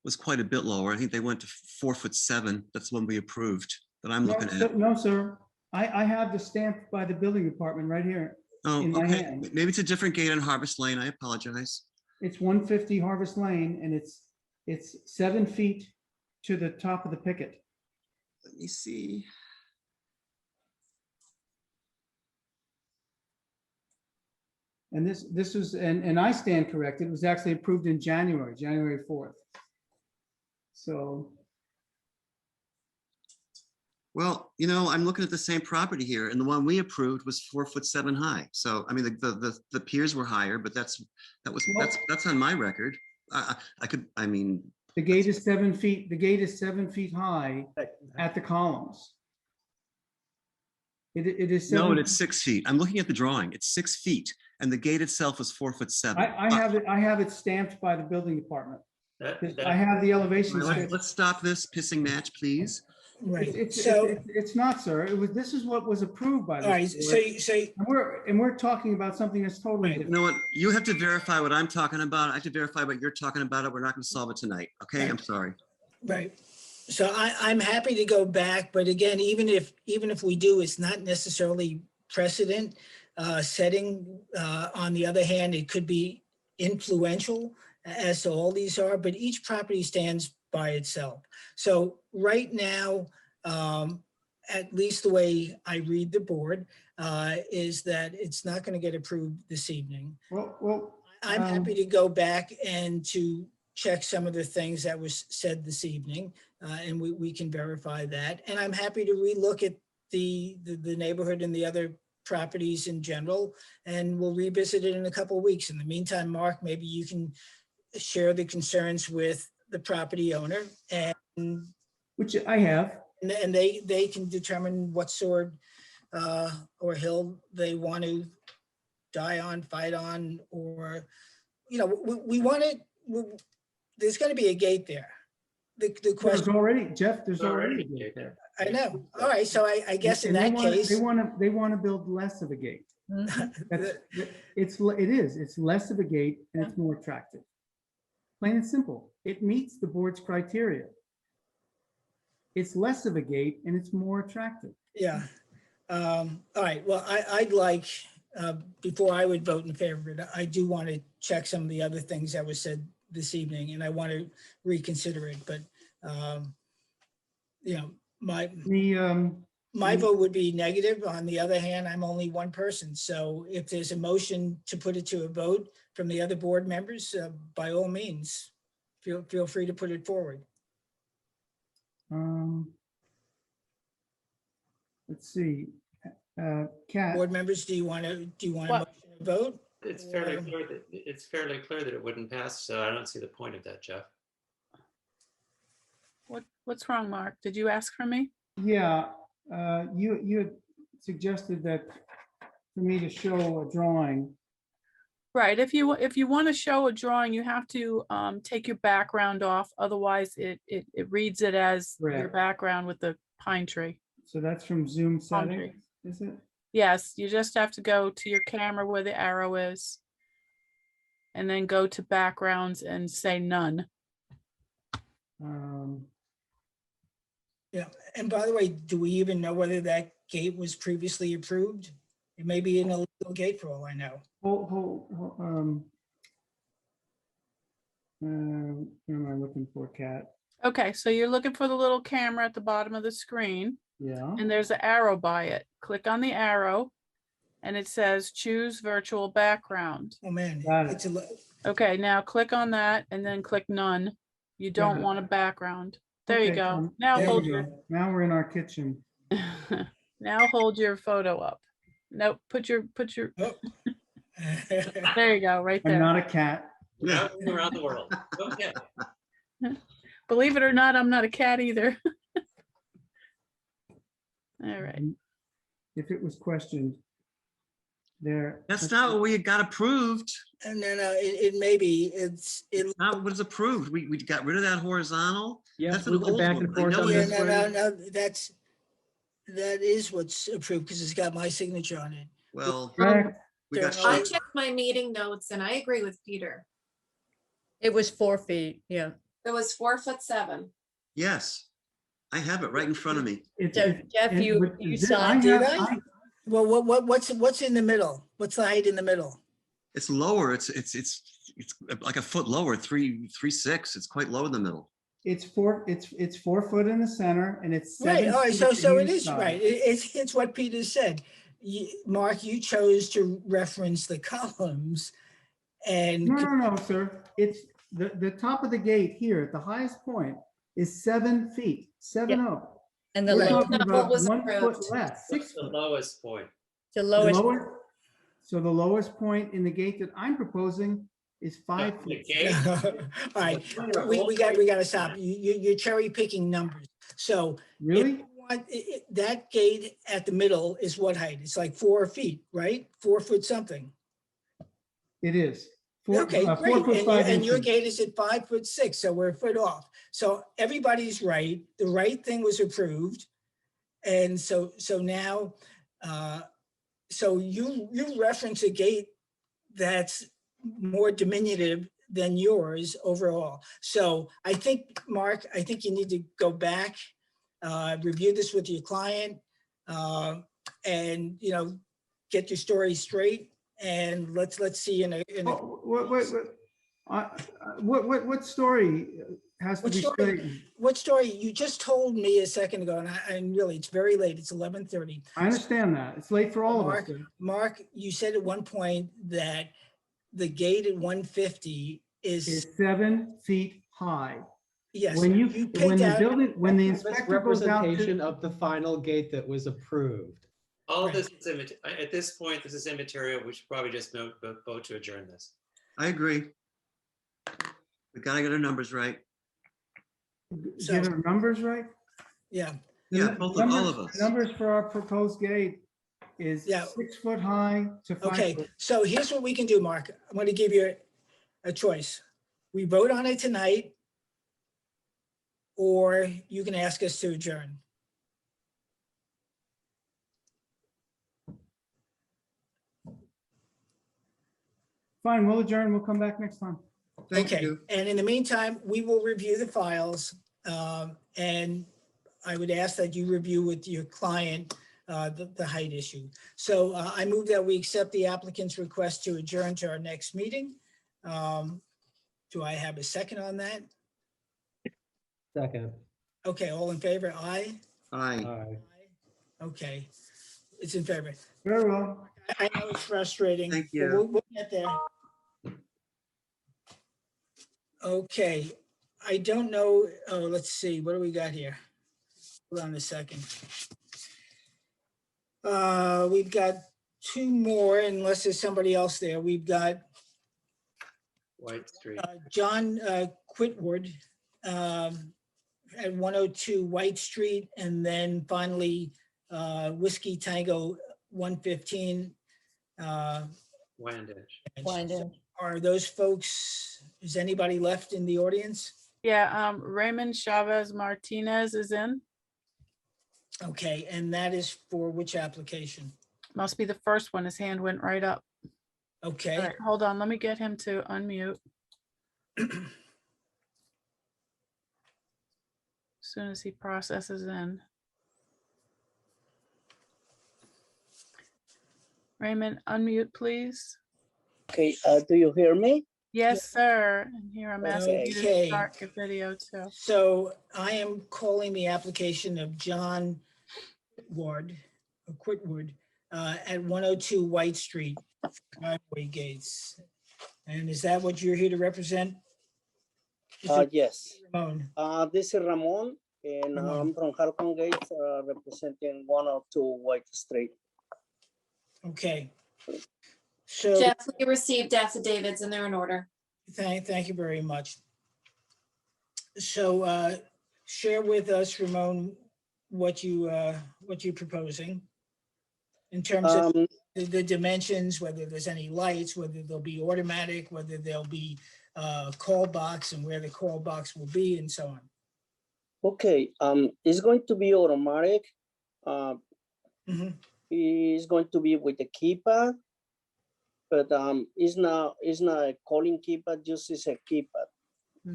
was quite a bit lower. I think they went to 4'7". That's the one we approved that I'm looking at. No, sir. I have the stamp by the building department right here Oh, in my okay. hand. Maybe it's a different gate on Harvest Lane. I apologize. It's 150 Harvest Lane, and it's 7 feet to the top of the picket. Let me see. And this was, and I stand corrected, it was actually approved in January 4th. So Well, I'm looking at the same property here, and the one we approved was 4'7" high. So, I mean, the piers were higher, but that's on my record. The gate is 7 feet, the gate is 7 feet high at the columns. It is. No, 7 and it's 6 feet. I'm looking at the drawing. It's 6 feet, and the gate itself is 4'7". I have it stamped by the building department. I have the elevation. Let's stop this pissing match, please. Right. It's not, sir. This is what was approved by. All right. And we're talking about something that's totally different. You know what? You have to verify what I'm talking about. I have to verify what you're talking about. We're not going to solve it tonight. Okay. Right. I'm sorry. Right. So I'm happy to go back, but again, even if we do, it's not necessarily precedent setting. On the other hand, it could be influential, as to all these are, but each property stands by itself. So right now, at least the way I read the board, is that it's not going to get approved this evening. I'm happy to go back and to check some of the things that was said this evening, and we can verify that. And I'm happy to relook at the neighborhood and the other properties in general, and we'll revisit it in a couple of weeks. In the meantime, Mark, maybe you can share the concerns with the property owner, and which I have, and they can determine what sword or hill they want to die on, fight on, or we want it. There's going to be a gate there. The question there's already, Jeff, there's already a gate there. I know. All right, so I guess in And that case, they want to build less of a gate. It's less of a gate and it's more attractive. Plain and simple. It meets the board's criteria. It's less of a gate and it's more attractive. Yeah. All right. Well, I'd like, before I would vote in favor of it, I do want to check some of the other things that was said this evening, and I want to reconsider it. But, my vote would be negative. On the other hand, I'm only one person. So if there's a motion to put it to a vote from the other board members, by all means, feel free to put it forward. Let's see. Kat. Board members, do you want a motion to vote? It's fairly clear that it wouldn't pass, so I don't see the point of that, Jeff. What's wrong, Mark? Did you ask for me? Yeah, you had suggested that for me to show a drawing. Right. If you want to show a drawing, you have to take your background off. Otherwise, it reads it as your background with the pine tree. So that's from Zoom settings, is it? Yes, you just have to go to your camera where the arrow is, and then go to backgrounds and say none. Yeah, and by the way, do we even know whether that gate was previously approved? It may be an illegal gate for all I know. What am I looking for, Kat? Okay, so you're looking for the little camera at the bottom of the screen. Yeah. And there's an arrow by it. Click on the arrow and it says choose virtual background. Oh man. Okay, now click on that and then click none. You don't want a background. There you go. Now hold your. Now we're in our kitchen. Now hold your photo up. Nope, put your. There you go, right there. I'm not a cat. Around the world. Okay. Believe it or not, I'm not a cat either. All right. If it was questioned there. That's not what we got approved. And then it may be, it's Yeah, that's we went back and forth on this. No, that is what's approved because it's got my signature on it. Well, we got I checked my meeting notes and I agree with Peter. It was 4 feet, yeah. It was 4'7". Yes, I have it right in front of me. Jeff, you saw it, did I? Well, what's in the middle? What's the height in the middle? It's lower. It's like a foot lower, 3'6". It's quite low in the middle. It's 4 foot in the center and it's 7 right. All right. feet So on it each is side. right. It's what Peter said. Mark, you chose to reference the columns, and No, sir. It's the top of the gate here at the highest point is 7 feet, 7-0. And the We're Right. low, talking What about was 1 foot approved? less, What's 6 the foot. lowest point? the The lowest, lower- So the lowest point in the gate that I'm proposing is 5 The foot. gate? All right, we gotta stop. You're cherry picking numbers. So if Really? you want, that gate at the middle is what height? It's like 4 feet, right? 4 foot something. It is. Four- Okay, 4 great. foot 5 And your inches. gate is at 5'6", so we're a foot off. So everybody's right. The right thing was approved. And so now, so you reference a gate that's more diminutive than yours overall. So I think, Mark, I think you need to go back, review this with your client, and, you know, get your story straight. And let's see in a Oh, what story has to What be story? straightened? What story? You just told me a second ago, and really, it's very late. It's 11:30. I understand that. It's late for all of us. Mark, you said at one point that the gate at 150 Is is, 7 feet high. yes. When you when picked the out- building, when the That's inspector goes out representation to, of the final gate that was approved. All of this is at this point, this is immaterial. We should probably just vote to adjourn this. I agree. We gotta get our numbers right. get our numbers right? Yeah. Yeah, both of all of us. Numbers for our proposed gate is 6 foot high to 5 Okay, foot. so here's what we can do, Mark. I'm going to give you a choice. We vote on it tonight, or you can ask us to adjourn. Fine, we'll adjourn. We'll come back next time. Okay, and in the meantime, we will review the files. And I would ask that you review with your client the height issue. So I move that we accept the applicant's request to adjourn to our next meeting. Do I have a second on that? Second. Okay, all in favor? Aye? Aye. Okay, it's in favor. Very well. I know it's frustrating. Thank but you. We'll get there. Okay, I don't know, oh, let's see, what do we got here? Hold on a second. We've got 2 more, unless there's somebody else there. We've got White Street. John Quitwood at 102 White Street, and then finally Whiskey Tango 115. Wandage. Are those folks, is anybody left in the audience? Yeah, Raymond Chavez Martinez is in. Okay, and that is for which application? Must be the first one. His hand went right up. Okay. All right, hold on. Let me get him to unmute. As soon as he processes in. Raymond, unmute, please. Okay, do you hear me? Yes, sir. And here I'm asking you to Okay. start your video too. So I am calling the application of John Quitwood at 102 White Street, driveway gates. And is that what you're here to represent? Yes. Ramon. This is Ramon, and Ramon. I'm from Halcon Gates, representing 102 White Street. Okay. So Jeff, we received affidavits and they're in order. thank you very much. So share with us, Ramon, what you're proposing in terms of the dimensions, whether there's any lights, whether they'll be automatic, whether there'll be call box and where the call box will be and so on. Okay, it's going to be automatic. Mhm. It's going to be with the keypad, but it's not a calling keypad, just is a keypad.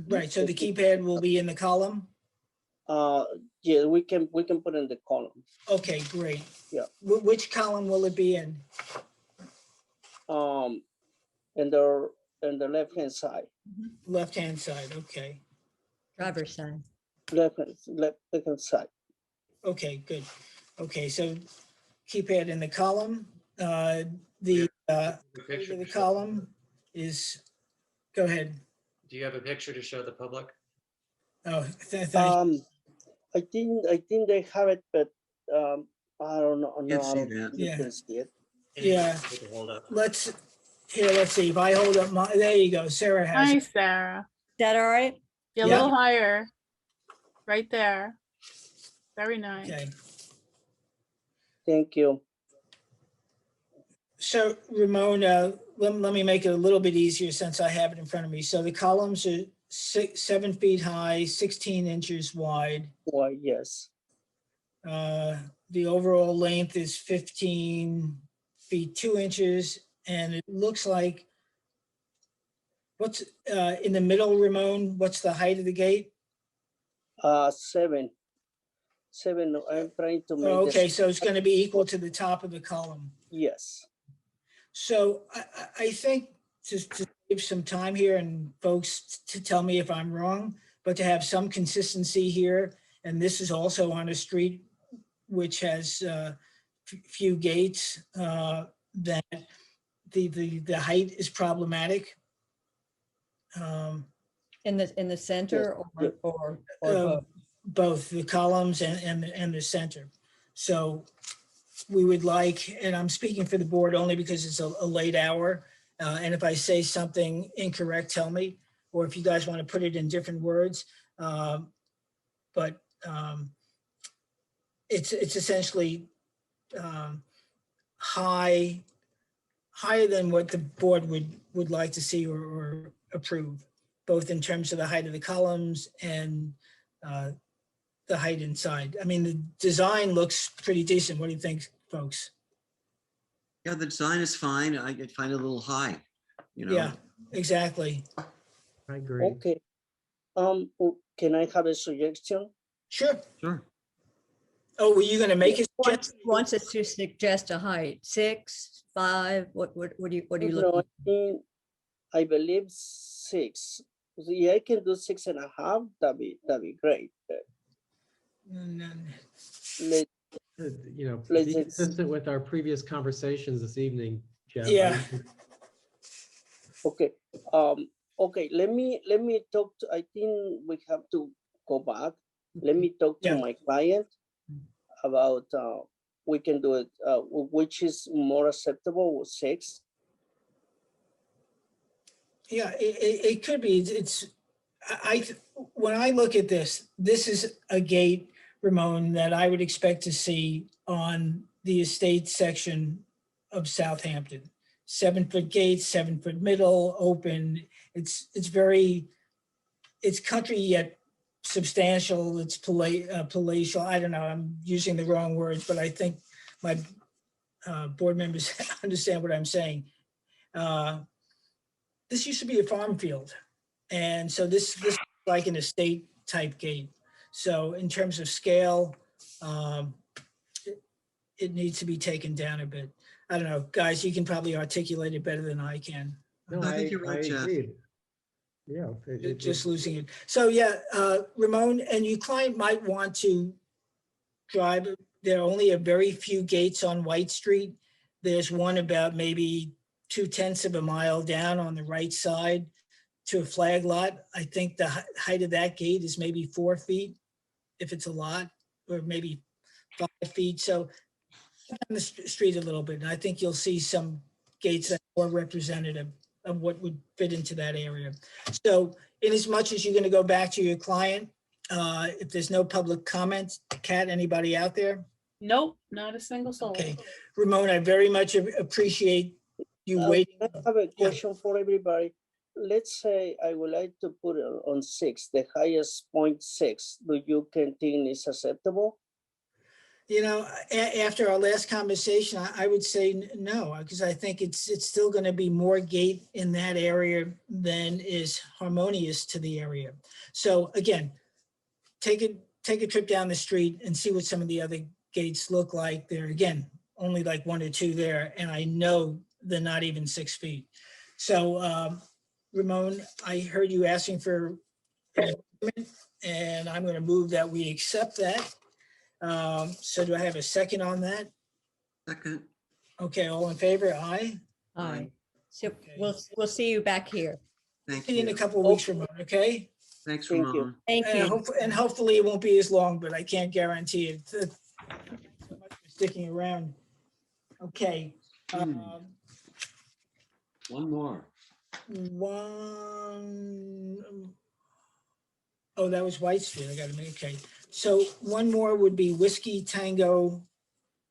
Right, so the keypad will be in the column? Yeah, we can put in the column. Okay, great. Yeah. Which column will it be in? And the left-hand side. Left-hand side, okay. driver's side. Left-hand side. Okay, good. Okay, so keypad in the column. The picture of the to show- column is, go ahead. Do you have a picture to show the public? Oh, thank you. think they have it, but I don't know. No, Can't I see don't that. think you Yeah. can see it. Yeah. Hold up. Let's see. If I hold up my, there you go. Sarah has Hi, it. Sarah. That all right? You're a Yeah. little higher. Right there. Very nice. Okay. Thank you. So Ramona, let me make it a little bit easier since I have it in front of me. So the columns are 7 feet high, 16 inches wide. Why, yes. The overall length is 15 feet 2 inches, and it looks like, what's in the middle, Ramon? What's the height of the gate? 7. I'm trying to make Oh, okay, this. so it's going to be equal to the top of the column. Yes. So I think to save some time here and folks to tell me if I'm wrong, but to have some consistency here, and this is also on a street which has few gates, that the height is problematic. In the center or Both the columns and the center. So we would like, and I'm speaking for the board only because it's a late hour. And if I say something incorrect, tell me, or if you guys want to put it in different words. But it's essentially higher than what the board would like to see or approve, both in terms of the height of the columns and the height inside. I mean, the design looks pretty decent. What do you think, folks? Yeah, the design is fine. I find it a little high, you know. Yeah, exactly. I agree. Okay. Can I have a suggestion? Sure. Sure. Oh, were you going to make it? Wants us to suggest a height, 6, 5, what do you No, looking? I believe 6. Yeah, I can do 6.5. That'd be great. Let- You know, Let's be just- consistent with our previous conversations this evening, Jeff. Yeah. Okay. Okay. Let me talk to. I think we have to go back. Let me talk to Yeah. my client about. We can do it. Which is more acceptable? 6. Yeah, it could be. When I look at this is a gate, Ramon, that I would expect to see on the estate section of Southampton. 7-foot gates, 7-foot middle, open. It's country yet substantial. It's palatial. I don't know. I'm using the wrong words, but I think my board members understand what I'm saying. This used to be a farm field. And so this is like an estate type gate. So in terms of scale, it needs to be taken down a bit. I don't know, guys, you can probably articulate it better than I can. No, I think you're right, Jeff. agreed. Yeah. Just losing it. So yeah, Ramon, and your client might want to drive. There are only a very few gates on White Street. There's one about maybe 0.2 of a mile down on the right side to a flag lot. I think the height of that gate is maybe 4 feet, if it's a lot, or maybe 5 feet. So on the street a little bit, and I think you'll see some gates that are more representative of what would fit into that area. So in as much as you're going to go back to your client, if there's no public comment, Kat, anybody out there? Nope, not a single soul. Okay, Ramon, I very much appreciate you waiting. I have a question for everybody. Let's say I would like to put it on 6, the highest 0.6. Do you think is acceptable? You know, after our last conversation, I would say no, because I think it's still going to be more gate in that area than is harmonious to the area. So again, take a trip down the street and see what some of the other gates look like. There again, only like 1 or 2 there, and I know they're not even 6 feet. So Ramon, I heard you asking for an amendment, and I'm going to move that we accept that. So do I have a second on that? Second. Okay, all in favor? Aye. Aye. So we'll see you back here. Thank See you in a you. couple of weeks, Ramon, okay? Thanks, Thank you. Ramon. Thank you. And hopefully it won't be as long, but I can't guarantee it. So much for sticking around. Okay. One more. Oh, that was White Street. I got to make, okay. So one more would be Whiskey Tango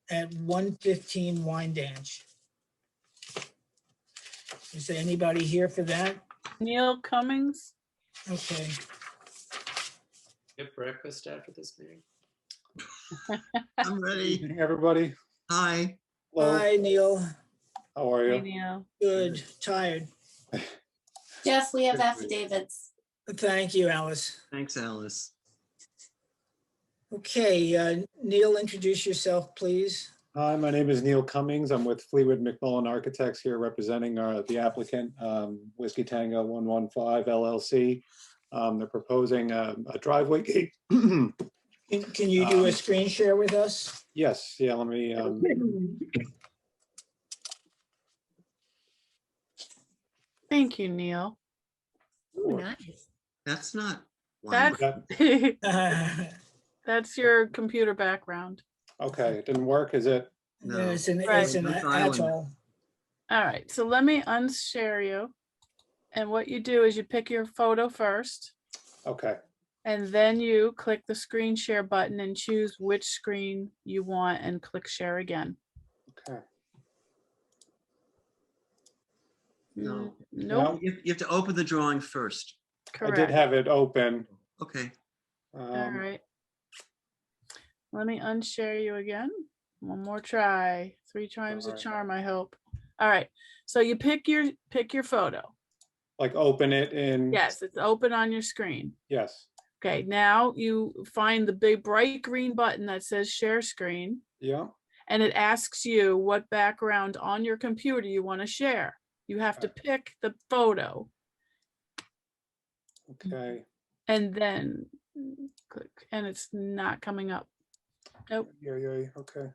at 115 Wyandanch. Is there anybody here for that? Neil Cummings. Okay. Get breakfast after this meeting. I'm ready. Evening, everybody. Hi. Hello. Hi, Neil. How are Hey, you? Neil. Good. Tired. Jeff, we have affidavits. Thank you, Alice. Thanks, Alice. Okay, Neil, introduce yourself, please. Hi, my name is Neil Cummings. I'm with Fleetwood McMullen Architects here representing the applicant, Whiskey Tango 115 LLC. They're proposing a driveway gate. Can you do a screen share with us? Yes, yeah, let me. Thank you, Neil. Ooh, nice. That's not. That's that's your computer background. Okay, it didn't work, is it? No. It's an Right. atoll. All right, so let me unshare you. And what you do is you pick your photo first, Okay, and then you click the screen share button and choose which screen you want and click share again. okay. No. Nope, You have to open the drawing first. I did correct. have it open. Okay. All right. Let me unshare you again. One more try. 3 times a All right. charm, I hope. All right. So you pick your photo. Like open it in. Yes, it's open on your screen. Yes, Okay, now you find the big bright green button that says share screen, yeah, and it asks you what background on your computer you want to share. You have to pick the photo okay. and then click, and it's not coming up. Nope. Yeah, yeah, okay.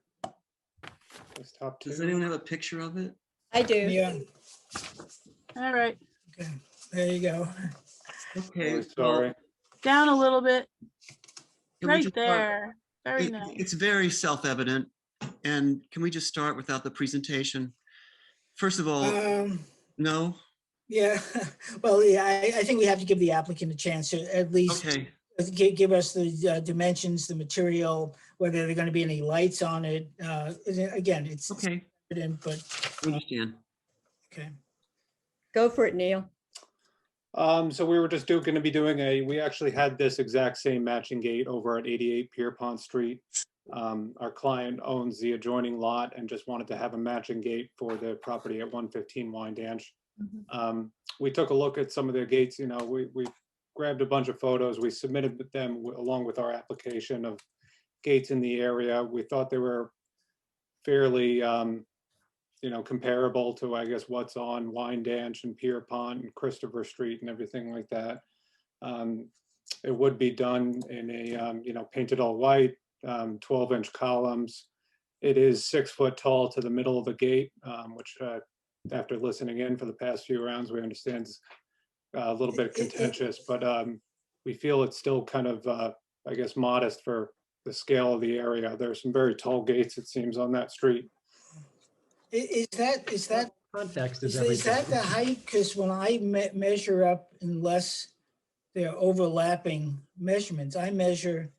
Let's top Does two. anyone have a picture of it? I do. Yeah, All right. okay, there you go. Okay. Really sorry. Down a little bit. Can we Right just start- there. Very It- nice. It's very self-evident. And can we just start without the presentation? First of all, no? Yeah, well, yeah, I think we have to give the applicant a chance to at least Okay. give us the dimensions, the material, whether there are going to be any lights on it. Again, it's Okay. evident, but I understand. okay. Go for it, Neil. So we were just going to be doing we actually had this exact same matching gate over at 88 Pierpont Street. Our client owns the adjoining lot and just wanted to have a matching gate for the property at 115 Wyandanch. We took a look at some of the gates, we grabbed a bunch of photos. We submitted them along with our application of gates in the area. We thought they were fairly, comparable to, I guess, what's on Wyandanch and Pierpont and Christopher Street and everything like that. It would be done in a, painted all white, 12-inch columns. It is 6 foot tall to the middle of the gate, which after listening in for the past few rounds, we understand is a little bit contentious, but we feel it's still kind of, I guess, modest for the scale of the area. There's some very tall gates, it seems, on that street. Is that Context is is that everything. the height? Because when I measure up, unless they're overlapping measurements, I measure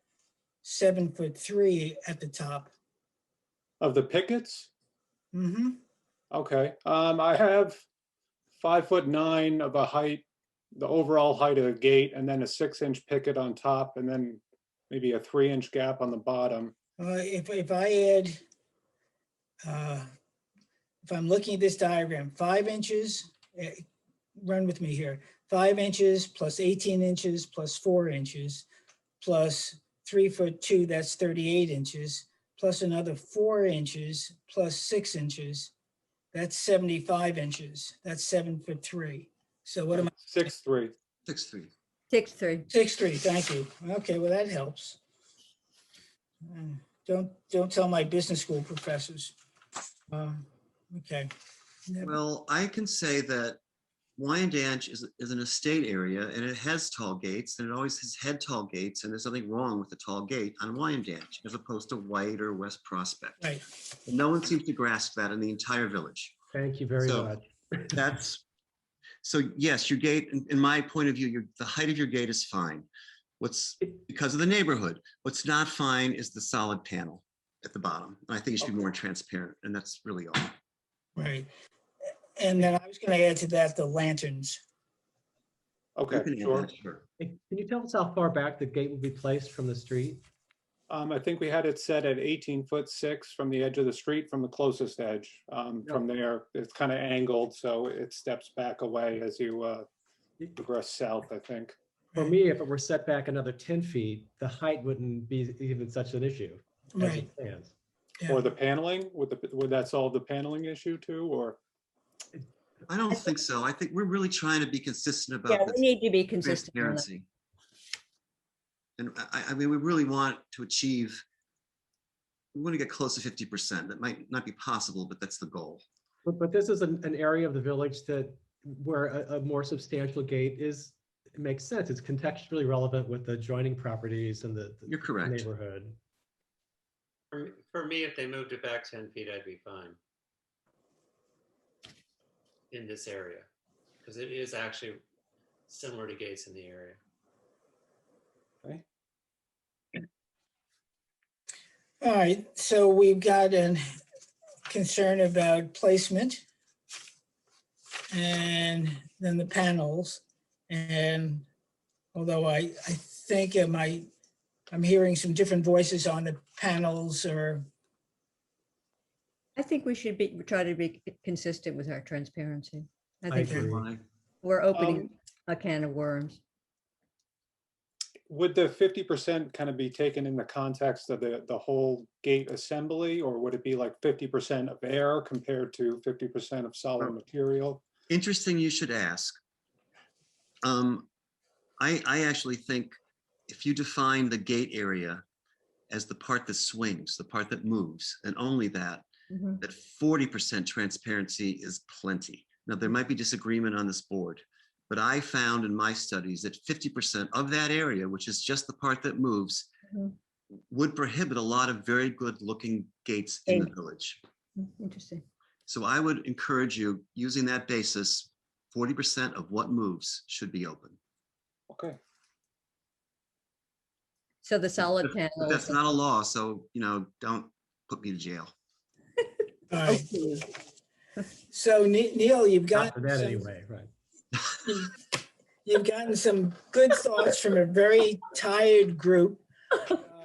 7'3" at the top. Of the pickets? Mm-hmm. Okay, I have 5'9" of a height, the overall height of the gate, and then a 6-inch picket on top, and then maybe a 3-inch gap on the bottom. If I add, if I'm looking at this diagram, 5 inches, run with me here, 5 inches plus 18 inches plus 4 inches plus 3'2", that's 38 inches, plus another 4 inches plus 6 inches, that's 75 inches. That's 7'3". So what am I? 6'3". 6'3". 6'3". 6'3", thank you. Okay, well, that helps. Don't tell my business school professors. Okay. Well, I can say that Wyandanch is an estate area and it has tall gates and it always has had tall gates, and there's something wrong with the tall gate on Wyandanch as opposed to White or West Prospect. Right. And no one seems to grasp that in the entire village. Thank you very So much. that's, so yes, your gate, in my point of view, the height of your gate is fine. Because of the neighborhood, what's not fine is the solid panel at the bottom. And I think it should be more transparent, and that's really all. Right. And then I was going to add to that the lanterns. Okay, sure. Can you tell us how far back the gate will be placed from the street? I think we had it set at 18'6" from the edge of the street, from the closest edge. From there, it's kind of angled, so it steps back away as you progress south, I think. For me, if it were set back another 10 feet, the height wouldn't be even such an issue. as it Right. stands. Or the paneling, would that solve the paneling issue too, or? I don't think so. I think we're really trying to be consistent Yeah, about we this need to be consistent on that. transparency. And I mean, we really want to achieve, we want to get close to 50%. That might not be possible, but that's the goal. But this is an area of the village that where a more substantial gate is, it makes sense. It's contextually relevant with the adjoining properties and the You're correct. neighborhood. For me, if they moved it back 10 feet, I'd be fine. In this area, because it is actually similar to gates in the area. Okay. All right, so we've got a concern about placement. And then the panels. And although I think I'm hearing some different voices on the panels, or I think we should try to be consistent with our transparency. I think agree. we're opening a can of worms. Would the 50% kind of be taken in the context of the whole gate assembly, or would it be like 50% of air compared to 50% of solid material? Interesting you should ask. I actually think if you define the gate area as the part that swings, the part that moves, and only that, that 40% transparency is plenty. Now, there might be disagreement on this board, but I found in my studies that 50% of that area, which is just the part that moves, would prohibit a lot of very good looking gates in the village. Interesting. So I would encourage you, using that basis, 40% of what moves should be open. Okay. So the solid But panels. that's not a law, so, don't put me to jail. all right. So Neil, you've got For that anyway, right. you've gotten some good thoughts from a very tired group.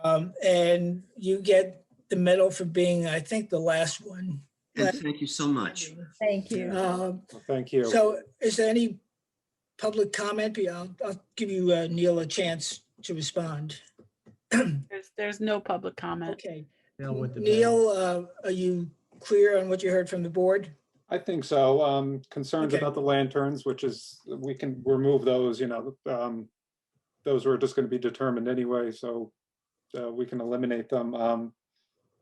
And you get the medal for being, I think, the last one. And thank you so much. Thank you. Thank you. So is there any public comment? I'll give you, Neil, a chance to respond. There's no public comment. Okay. With the Neil, are you clear on what you heard from the board? I think so. Concerns Okay. about the lanterns, which is, we can remove those, those were just going to be determined anyway, so we can eliminate them.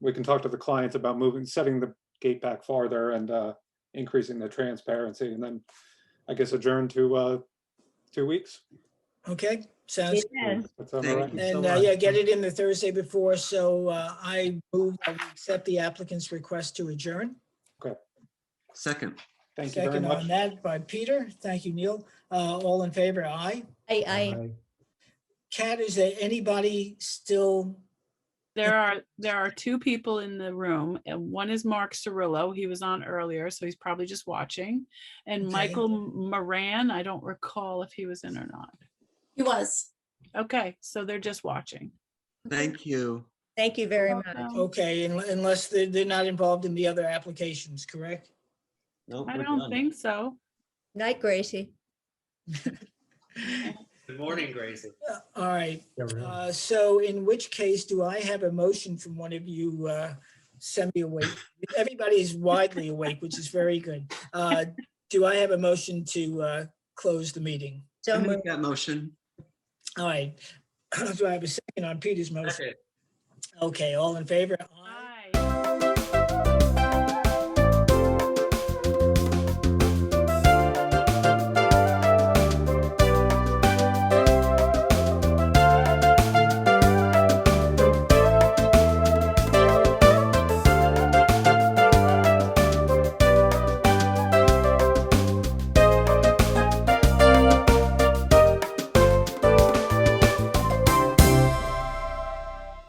We can talk to the clients about setting the gate back farther and increasing the transparency, and then I guess adjourn to 2 weeks. Okay, sounds Amen. That sound Thank all right? you. And yeah, get it in the Thursday before. So I move that we accept the applicant's request to adjourn. Okay. Second. Thank you very Second much. on that by Peter. Thank you, Neil. All in favor, aye. I Kat, is there anybody still? There are two people in the room, and one is Mark Cirillo. He was on earlier, so he's probably just watching. And Okay. Michael Moran, I don't recall if he was in or not. He was. Okay, so they're just watching. Thank you. thank you very much. Okay, unless they're not involved in the other applications, correct? Nope, I we're don't done. think so. Night, Gracie. Good morning, Gracie. All right. Yeah, we're done. So in which case, do I have a motion from one of you semi-awake? Everybody is widely awake, which is very good. Do I have a motion to close the meeting? I make that motion. All right. Do I have a second on Peter's motion? Okay. Okay, all in favor?